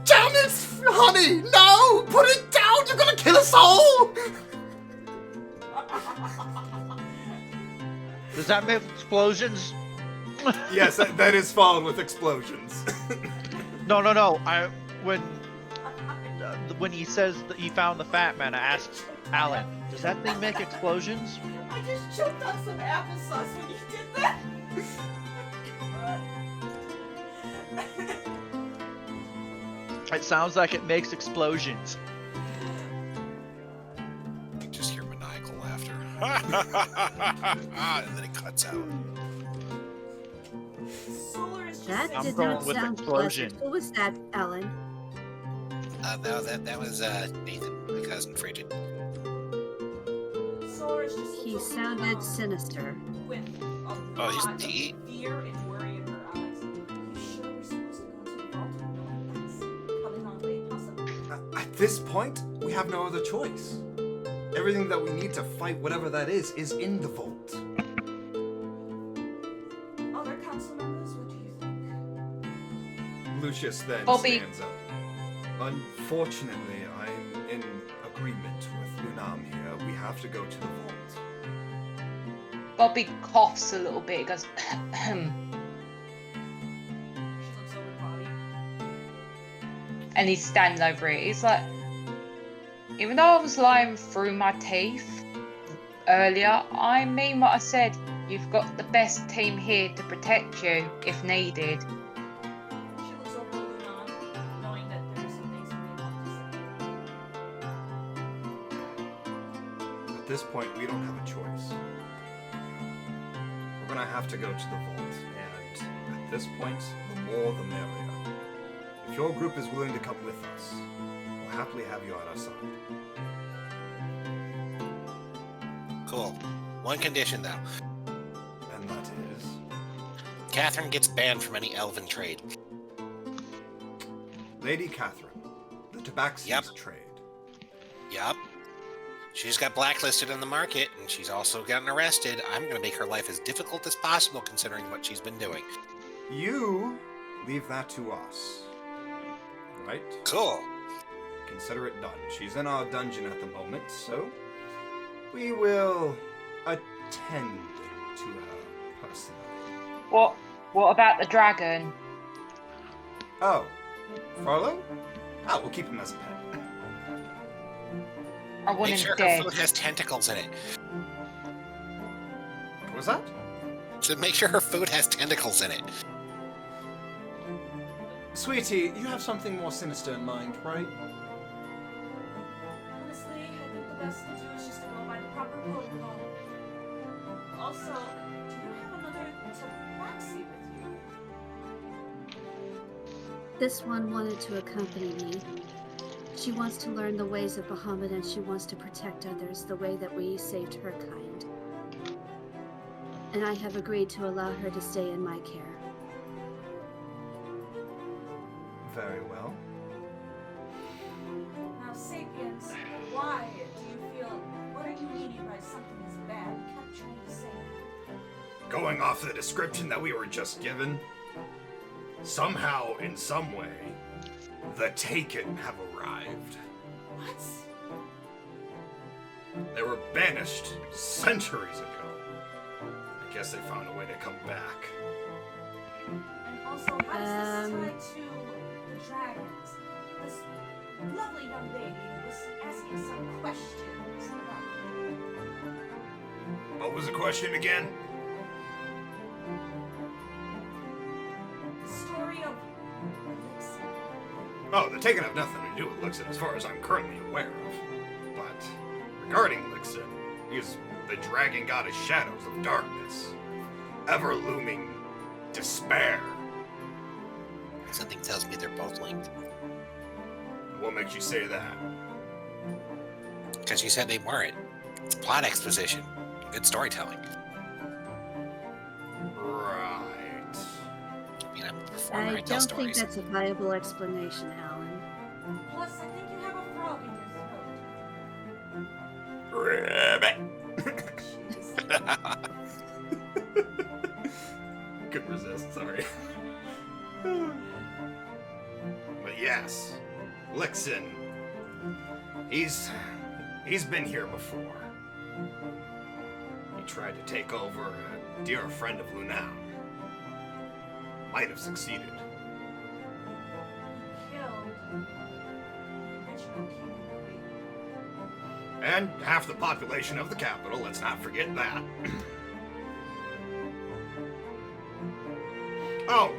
Damn it, honey! No! Put it down! You're gonna kill us all! Does that make explosions? Yes, that is followed with explosions. No. When he says that he found the fat man, I asked Alan, does that thing make explosions? I just choked on some applesauce when you did that. It sounds like it makes explosions. You just hear maniacal laughter. And then it cuts out. Solar is just That I'm did going not with sound explosion. pleasant. Who was that, Alan? No, that was Nathan, my cousin Frigid. Solar is just He sounded sinister. with a Oh, he's- lot of he- fear and worry in her eyes. You sure we're supposed to go to the vault? That's probably not very possible. At this point, we have no other choice. Everything that we need to fight whatever that is in the vault. Other council members, what do you think? Lucius then Bobby. stands up. Unfortunately, I'm in agreement with Lunam here. We have to go to the vault. Bobby coughs a little bit. He goes, She looks over at Bobby. and he's standing over it. He's like, even though I was lying through my teeth earlier, I mean what I said. You've got the best team here to protect you if needed. She looks over at Lunan, knowing that there's some things that they want to say. At this point, we don't have a choice. We're gonna have to go to the vault, and at this point, the more the merrier. If your group is willing to come with us, we'll happily have you at our side. Cool. One condition though. And that is... Catherine gets banned from any elven trade. Lady Catherine, the tabaxis Yep. trade. Yup. She's got blacklisted in the market, and she's also gotten arrested. I'm going to make her life as difficult as possible considering what she's been doing. You leave that to us. Right? Cool. Consider it done. She's in our dungeon at the moment, so we will attend to her personally. What about the dragon? Oh, Farlow? Oh, we'll keep him as a pet. I want Make him sure dead. her food has tentacles in it. What was that? So make sure her food has tentacles in it. Sweetie, you have something more sinister in mind, right? Honestly, I think the best to do is just to go by the proper protocol. Also, do you have another tabaxi with you? This one wanted to accompany me. She wants to learn the ways of Bahamut and she wants to protect others the way that we saved her kind. And I have agreed to allow her to stay in my care. Very well. Now, Sapiens, why do you feel, what are you meaning by something is bad? You kept trying to say. Going off the description that we were just given, somehow, in some way, the Taken have arrived. What? They were banished centuries ago. I guess they found a way to come back. And also, how does this tie to the dragons? This lovely young lady was asking some questions about. What was the question again? The story of Elixir. Oh, the Taken have nothing to do with Lixin as far as I'm currently aware of. But regarding Lixin, he is the dragon goddess shadows of darkness, ever looming despair. Something tells me they're both linked. What makes you say that? Because you said they weren't. It's plot exposition. Good storytelling. Right. I mean, I'm a performer. I I tell don't think stories. that's a viable explanation, Alan. Plus, I think you have a frog in your throat. Ribbit. Jeez. Couldn't resist, sorry. But yes, Lixin. He's been here before. He tried to take over a dear friend of Lunan. Might have succeeded. Killed the original king and queen. And half the population of the capital, let's not forget that. Oh,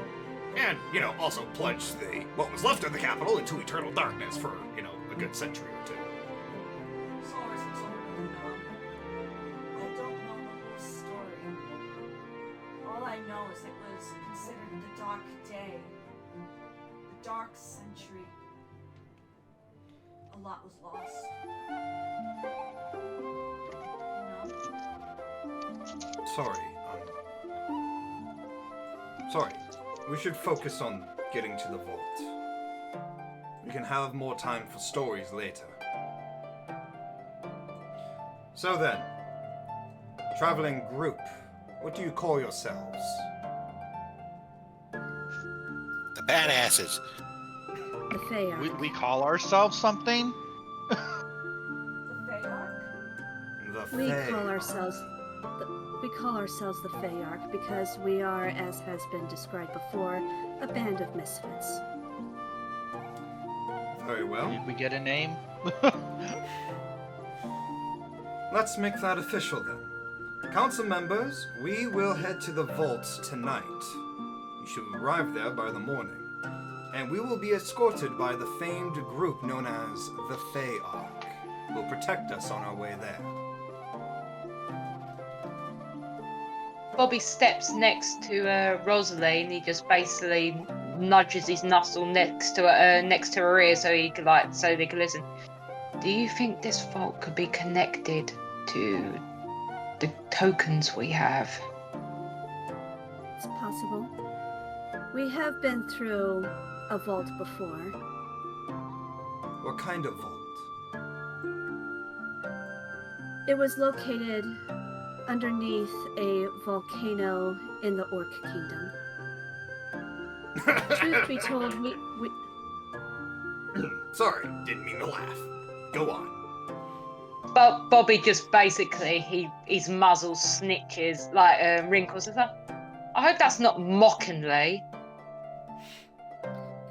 and, also plunged what was left of the capital into eternal darkness for, a good century or two. Solar system. I don't know the whole story. All I know is it was considered the dark day. The dark century. A lot was lost. Sorry. We should focus on getting to the vault. We can have more time for stories later. So then, traveling group, what do you call yourselves? The badasses. The Feyark. We call ourselves something? The Feyark? The We Fae. call ourselves the Feyark because we are, as has been described before, a band of misfits. Very well. Did we get a name? Let's make that official then. Council members, we will head to the vault tonight. You should arrive there by the morning. And we will be escorted by the famed group known as the Feyark, who will protect us on our way there. Bobby steps next to Rosalie and he just basically nudges his nostril next to her ear so they can listen. Do you think this vault could be connected to the tokens we have? It's possible. We have been through a vault before. What kind of vault? It was located underneath a volcano in the Orc Kingdom. Truth be told, we Sorry, didn't mean to laugh. Go on. But Bobby just basically his muzzle snitches like wrinkles and stuff. I hope that's not mockingly.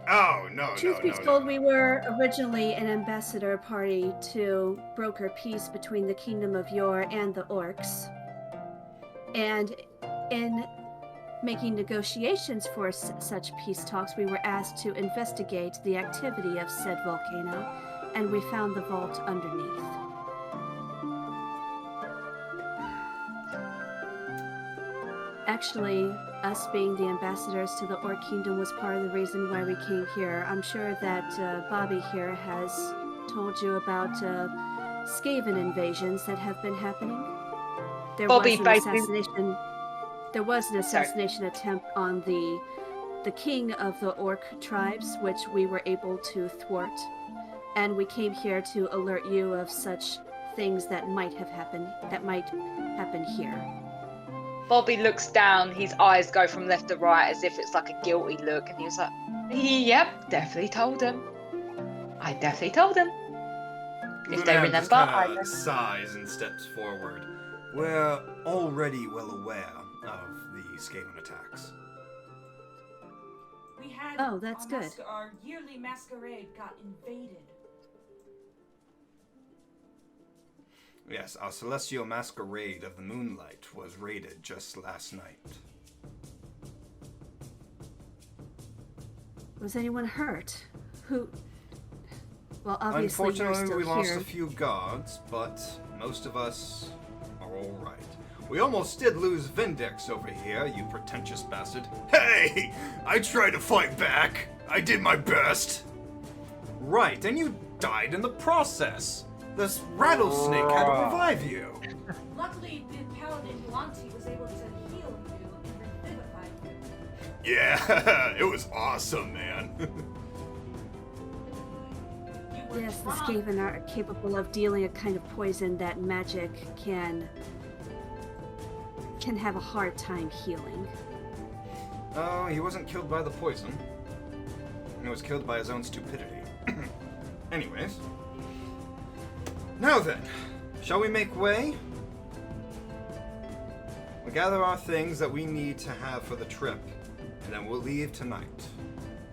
Oh, no, Truth be told, we were originally an ambassador party to broker peace between the Kingdom of Yor and the Orcs. And in making negotiations for such peace talks, we were asked to investigate the activity of said volcano, and we found the vault underneath. Actually, us being the ambassadors to the Orc Kingdom was part of the reason why we came here. I'm sure that Bobby here has told you about Skaven invasions that have been happening. There was an assassination attempt on the king of the Orc tribes, which we were able to thwart. And we came here to alert you of such things that might happen here. Bobby looks down, his eyes go from left to right as if it's like a guilty look, and he was like, yep, definitely told him. I definitely told him. If they Lunan just remember, kinda sighs and steps forward. We're already well aware of the Skaven attacks. We had Oh, that's good. Our yearly masquerade got invaded. Yes, our celestial masquerade of the moonlight was raided just last night. Was anyone hurt? Who? Well, obviously you're Unfortunately, still we lost here. a few guards, but most of us are all right. We almost did lose Vindex over here, you pretentious bastard. Hey! I tried to fight back. I did my best. Right, and you died in the process. This rattlesnake had to revive you. Luckily, the paladin Lanti was able to heal you and revivify you. Yeah, it was awesome, man. Yes, the Skaven are capable of dealing a kind of poison that magic can have a hard time healing. Oh, he wasn't killed by the poison. He was killed by his own stupidity. Anyways. Now then, shall we make way? We'll gather our things that we need to have for the trip, and then we'll leave tonight.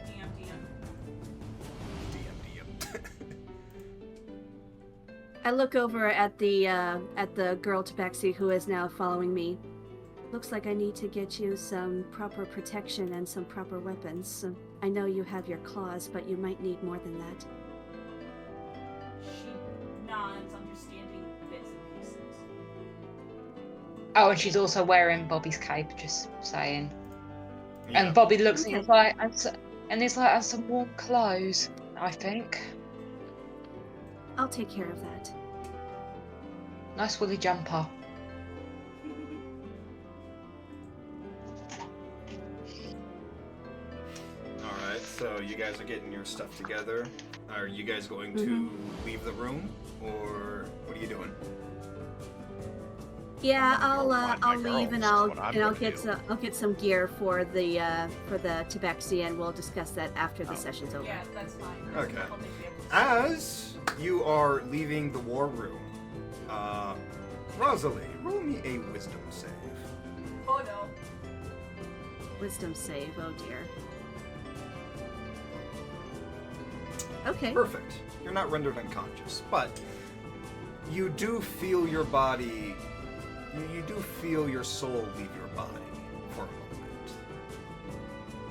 DM. I look over at the girl Tabaxi who is now following me. Looks like I need to get you some proper protection and some proper weapons. I know you have your claws, but you might need more than that. She nods, understanding bits and pieces. Oh, and she's also wearing Bobby's cape, just saying. Yeah. And Bobby looks Okay. and he's like, and he's like, some warm clothes, I think. I'll take care of that. Nice woolly jumper. Alright, so you guys are getting your stuff together. Are you guys going to leave the room, or what are you doing? Yeah, I'll find my leave and girls, is what I'm I'll gonna get do. I'll get some gear for the Tabaxi, and we'll discuss that after the session's over. Yeah, that's fine. Okay. I'll make the As you are leaving the war room, Rosalie, roll me a wisdom save. Oh no. Wisdom save. Oh dear. Okay. Perfect. You're not rendered unconscious, but you do feel your body. You do feel your soul leave your body for a moment,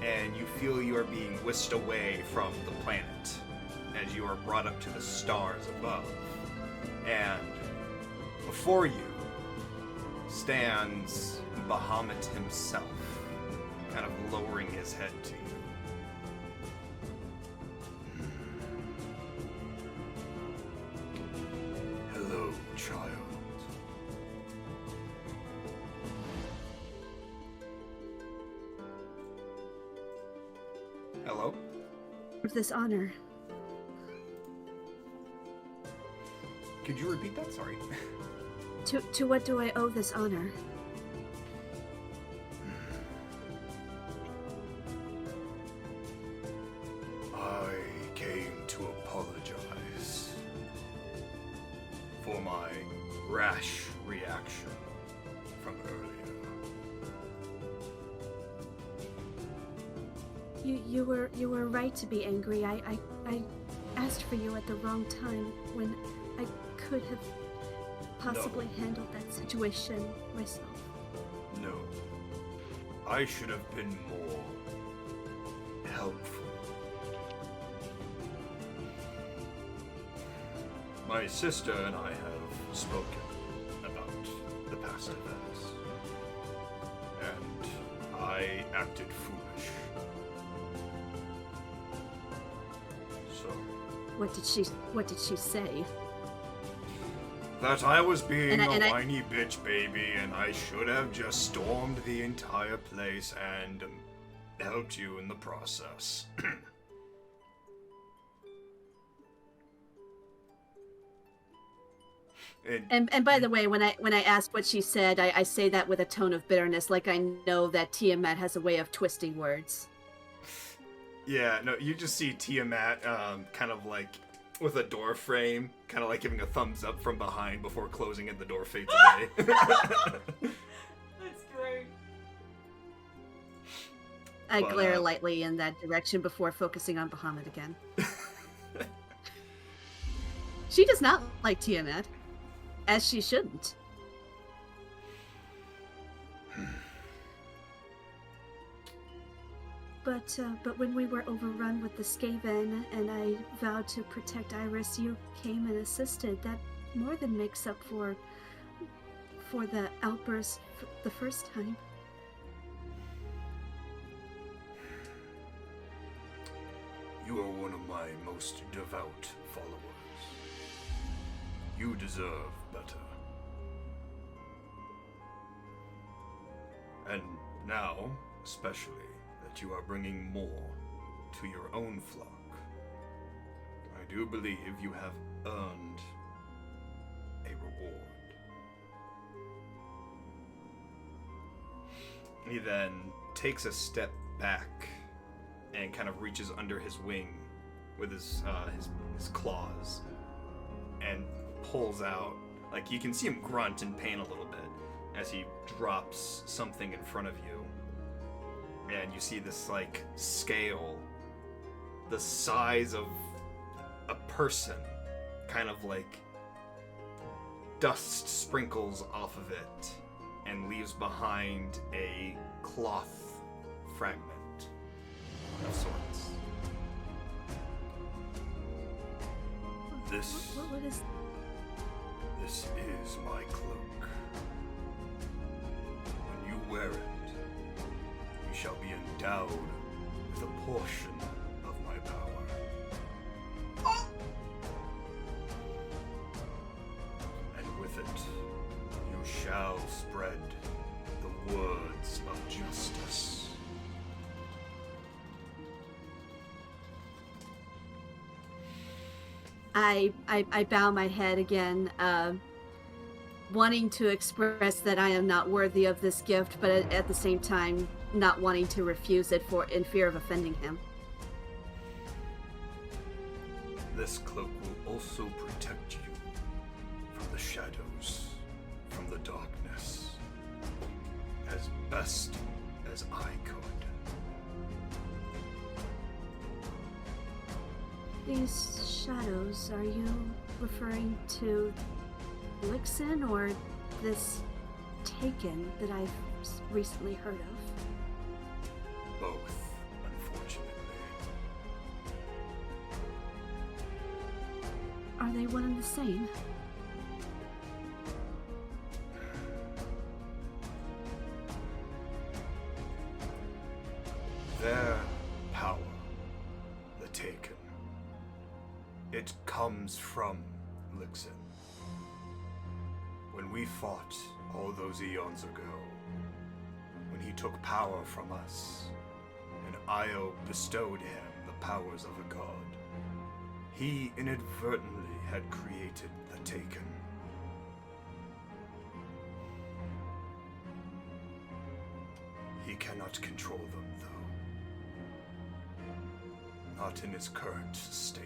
and you feel you are being whisked away from the planet as you are brought up to the stars above, and before you stands Bahamut himself, kind of lowering his head to you. Hello, child. Hello? Of this honor. Could you repeat that? Sorry. To what do I owe this honor? I came to apologize for my rash reaction from earlier. You were right to be angry. I asked for you at the wrong time when I could have possibly handled that situation myself. No. I should have been more helpful. My sister and I have spoken about the past events, and I acted foolish. So, What did she say? that I was being And a I- whiny bitch baby, and I should have just stormed the entire place and helped you in the process. And by the way, when I ask what she said, I say that with a tone of bitterness, like I know that Tiamat has a way of twisting words. Yeah, no, you just see Tiamat kind of like with a door frame, kind of like giving a thumbs up from behind before closing it, the door fades away. That's great. I But, glare lightly in that direction before focusing on Bahamut again. She does not like Tiamat, as she shouldn't. But when we were overrun with the Skaven and I vowed to protect Iris, you came and assisted. That more than makes up for the outburst the first time. You are one of my most devout followers. You deserve better. And now, especially, that you are bringing more to your own flock, I do believe you have earned a reward. He then takes a step back and kind of reaches under his wing with his claws and pulls out, like you can see him grunt in pain a little bit as he drops something in front of you. And you see this like scale the size of a person, kind of like dust sprinkles off of it and leaves behind a cloth fragment of sorts. What is... This is my cloak. When you wear it, you shall be endowed with a portion of my power. And with it, you shall spread the words of justice. I bow my head again, wanting to express that I am not worthy of this gift, but at the same time not wanting to refuse it in fear of offending him. This cloak will also protect you from the shadows, from the darkness, as best as I could. These shadows, are you referring to Lixin or this Taken that I've recently heard of? Both, unfortunately. Are they one and the same? Their power, the Taken, it comes from Lixin. When we fought all those eons ago, when he took power from us and Io bestowed him the powers of a god, he inadvertently had created the Taken. He cannot control them, though. Not in his current state.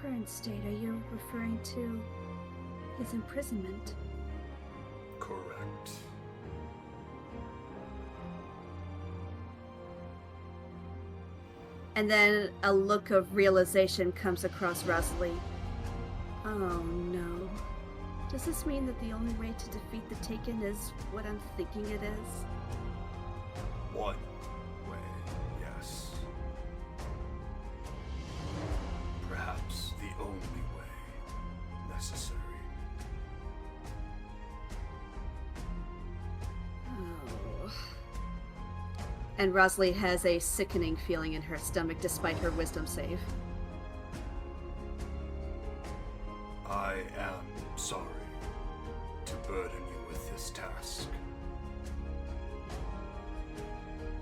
Current state, are you referring to his imprisonment? Correct. And then a look of realization comes across Rosalie. Oh no. Does this mean that the only way to defeat the Taken is what I'm thinking it is? One way, yes. Perhaps the only way necessary. Oh. And Rosalie has a sickening feeling in her stomach despite her wisdom save. I am sorry to burden you with this task.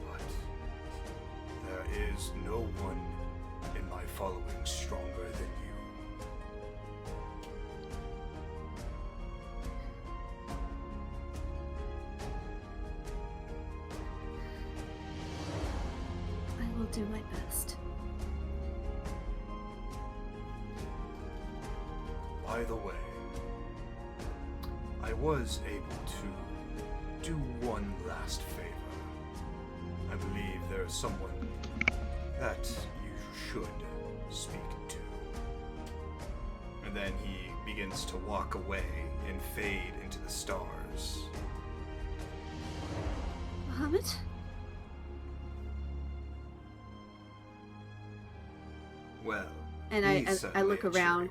But there is no one in my following stronger than you. I will do my best. By the way, I was able to do one last favor. I believe there is someone that you should speak to. And then he begins to walk away and fade into the stars. Muhammad? Well, And I look around.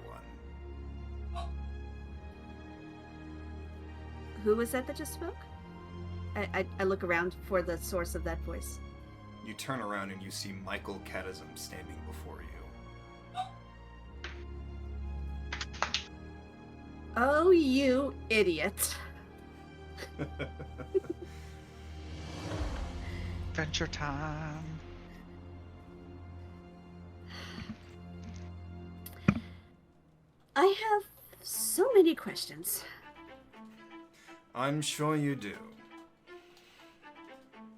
Who was that just spoke? I look around for the source of that voice. You turn around and you see Michael Catazum standing before you. Oh, you idiot. Adventure time. I have so many questions. I'm sure you do.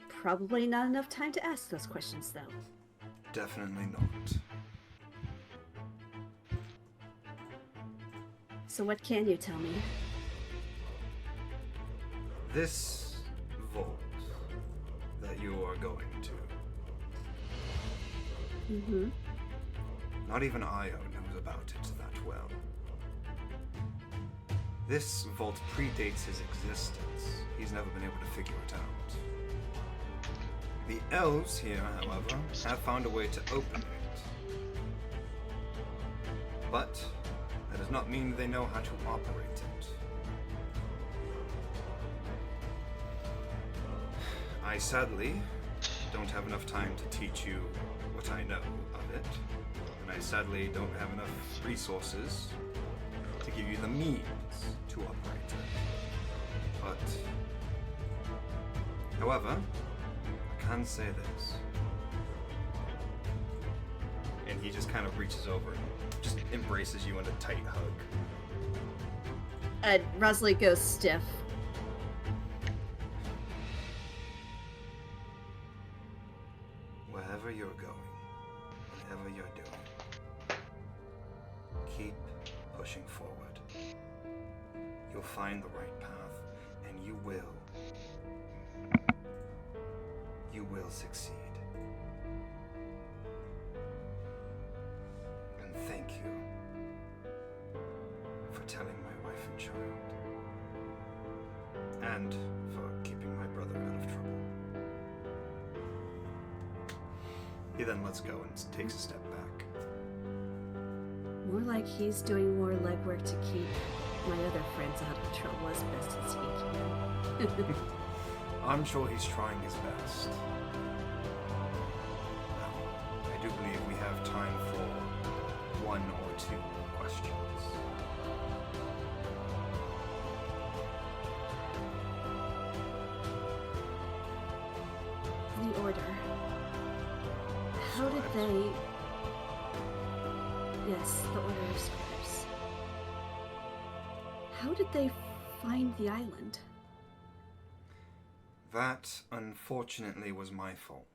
Probably not enough time to ask those questions, though. Definitely not. So what can you tell me? This vault that you are going to, Mm-hmm. not even Io knows about it that well. This vault predates his existence. He's never been able to figure it out. The elves here, however, have found a way to open it. But that does not mean they know how to operate it. I sadly don't have enough time to teach you what I know of it, and I sadly don't have enough resources to give you the means to operate it. But, however, I can say this. And he just kind of reaches over and just embraces you in a tight hug. Rosalie goes stiff. Wherever you're going, whatever you're doing, keep pushing forward. You'll find the right path, and you will succeed. And thank you for telling my wife and child, and for keeping my brother out of trouble. He then lets go and takes a step back. More like he's doing more legwork to keep my other friends out of trouble as best as he can. I'm sure he's trying his best. Well, I do believe we have time for one or two questions. they... Yes, the Order of Scribes. How did they find the island? That, unfortunately, was my fault.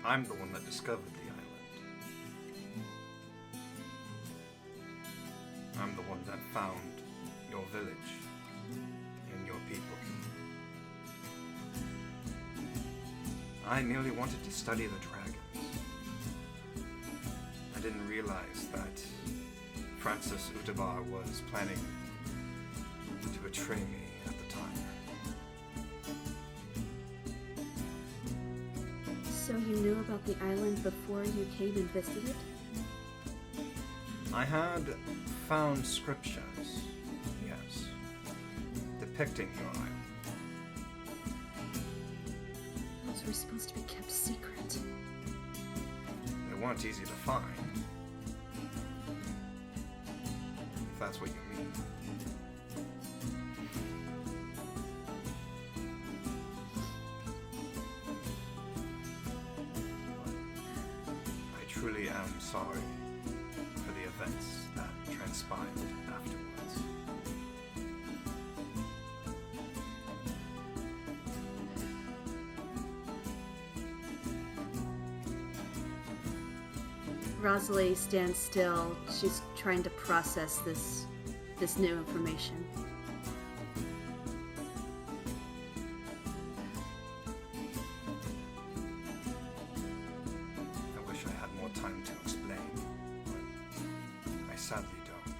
I'm the one that discovered the island. I'm the one that found your village and your people. I merely wanted to study the dragons. I didn't realize that Francis Utabar was planning to betray me at the time. So you knew about the island before you came and visited? I had found scriptures, yes, depicting your island. Those were supposed to be kept secret. They weren't easy to find, if that's what you mean. I truly am sorry for the events that transpired afterwards. Rosalie stands still. She's trying to process this new information. I wish I had more time to explain, but I sadly don't.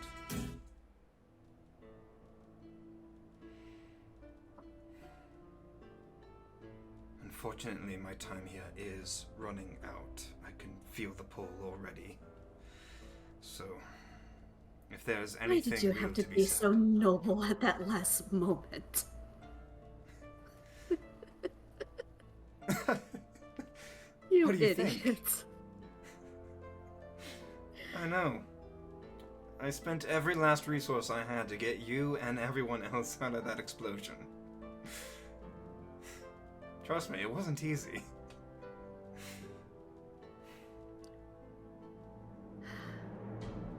Unfortunately, my time here is running out. I can feel the pull already. So, if there's Why anything did you real have to be be said, so noble at that last moment? You What do you idiot. think? I know. I spent every last resource I had to get you and everyone else out of that explosion. Trust me, it wasn't easy.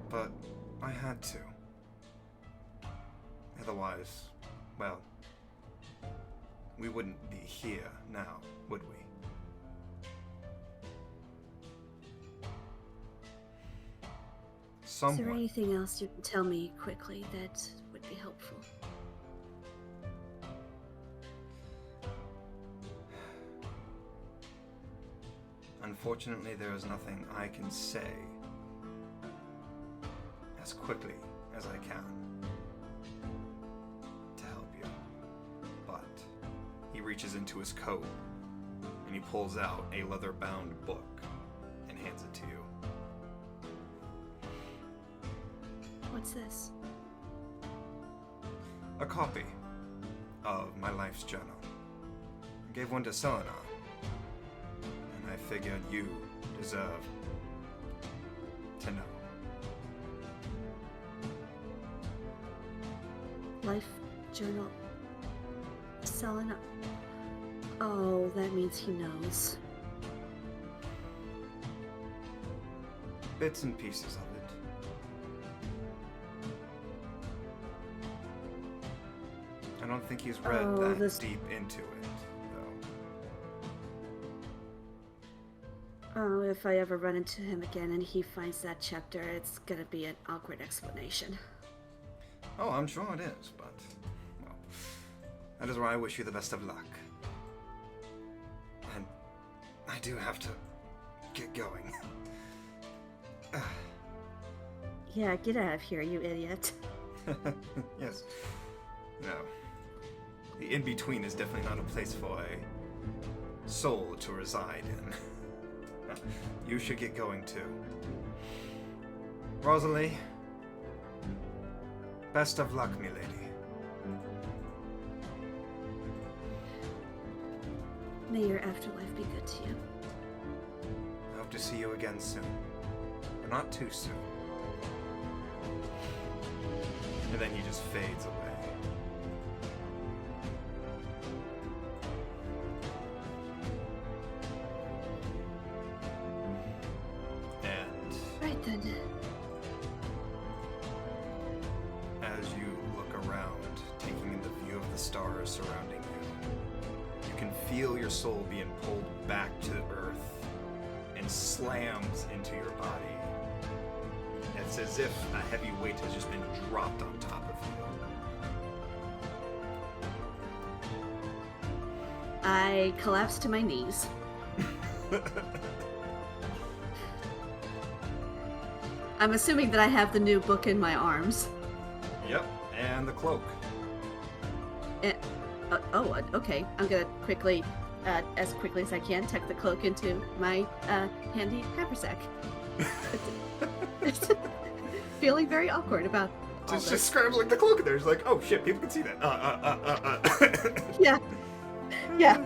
But I had to. Otherwise, well, we wouldn't be here now, would we? Is there Someone. anything else you can tell me quickly that would be helpful? Unfortunately, there is nothing I can say as quickly as I can to help you. But he reaches into his coat and he pulls out a leather-bound book and hands it to you. What's this? A copy of my life's journal. I gave one to Selena, and I figured you deserve to know. Life journal. Selena. Oh, that means he knows. Bits and pieces of it. I don't think he's read Oh, that this- deep into it, though. Oh, if I ever run into him again and he finds that chapter, it's gonna be an awkward explanation. Oh, I'm sure it is, but, well, that is where I wish you the best of luck. And I do have to get going. Yeah, get out of here, you idiot. Yes. No. The in-between is definitely not a place for a soul to reside in. You should get going too. Rosalie, best of luck, milady. May your afterlife be good to you. I hope to see you again soon. But not too soon. And then he just fades away. then. As you look around, taking in the view of the stars surrounding you, you can feel your soul being pulled back to earth and slams into your body. It's as if a heavy weight has just been dropped on top of you. I collapse to my knees. I'm assuming that I have the new book in my arms. Yep, and the cloak. Okay. I'm gonna quickly, as quickly as I can, tuck the cloak into my handy haversack. Feeling very awkward about all this. Just scrambling the cloak in there. It's like, oh shit, people can see that. Yeah.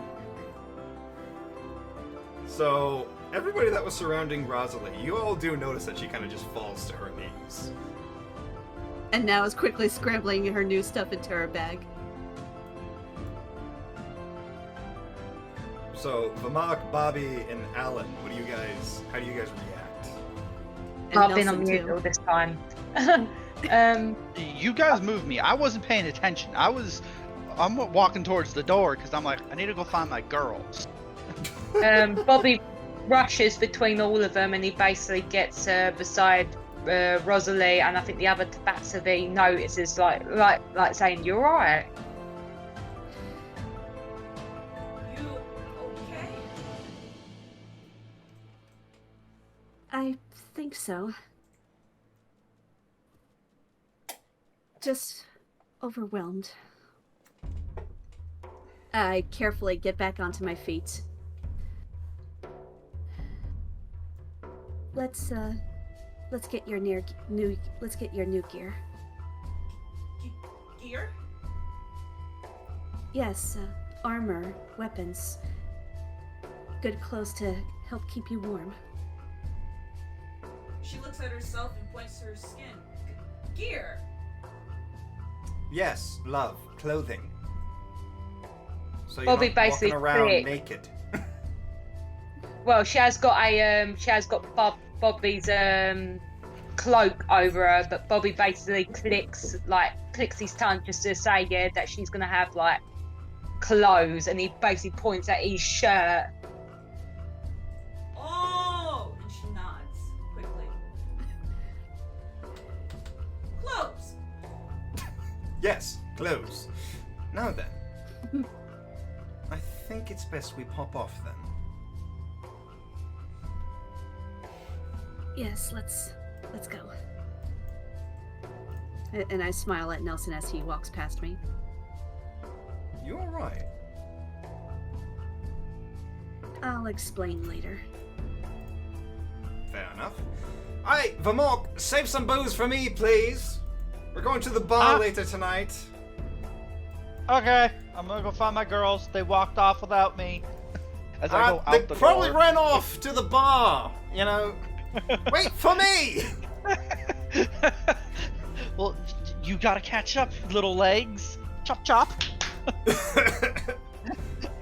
So, everybody that was surrounding Rosalie, you all do notice that she kind of just falls to her knees. And now is quickly scrambling her new stuff into her bag. So, Vamak, Bobby, and Alan, how do you guys react? And I've been on Nelson, mute too. all this time. You guys moved me. I wasn't paying attention. I'm walking towards the door because I'm like, I need to go find my girls. Bobby rushes between all of them and he basically gets beside Rosalie, and I think the other Tabaxavi notices like saying, "You're right." You okay? I think so. Just overwhelmed. I carefully get back onto my feet. Let's get your new gear. Gear? Yes, armor, weapons. Good clothes to help keep you warm. She looks at herself and points to her skin. Gear! Yes, love, clothing. So you're Bobby not walking basically around clicked. naked. Well, she has got Bobby's cloak over her, but Bobby basically clicks his tongue just to say that she's gonna have like clothes, and he basically points at his shirt. Oh! And she nods quickly. Clothes! Yes, clothes. Now then. I think it's best we pop off then. Yes, let's go. And I smile at Nelson as he walks past me. You alright? I'll explain later. Fair enough. Alright, Vamok, save some booze for me, please. We're going to the bar later tonight. Okay, I'm gonna go find my girls. They walked off without me. As I go out they the probably door. ran off to the bar, you know. Wait for me! Well, you gotta catch up, little legs. Chop chop.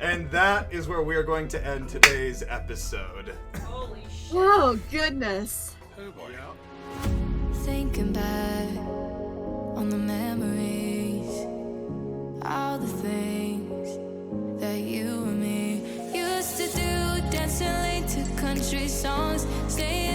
And that is where we are going to end today's episode. Holy shit. Oh, goodness. Oh boy. Thinking back on the memories, all the things that you and me used to do, dancing late to country songs, staying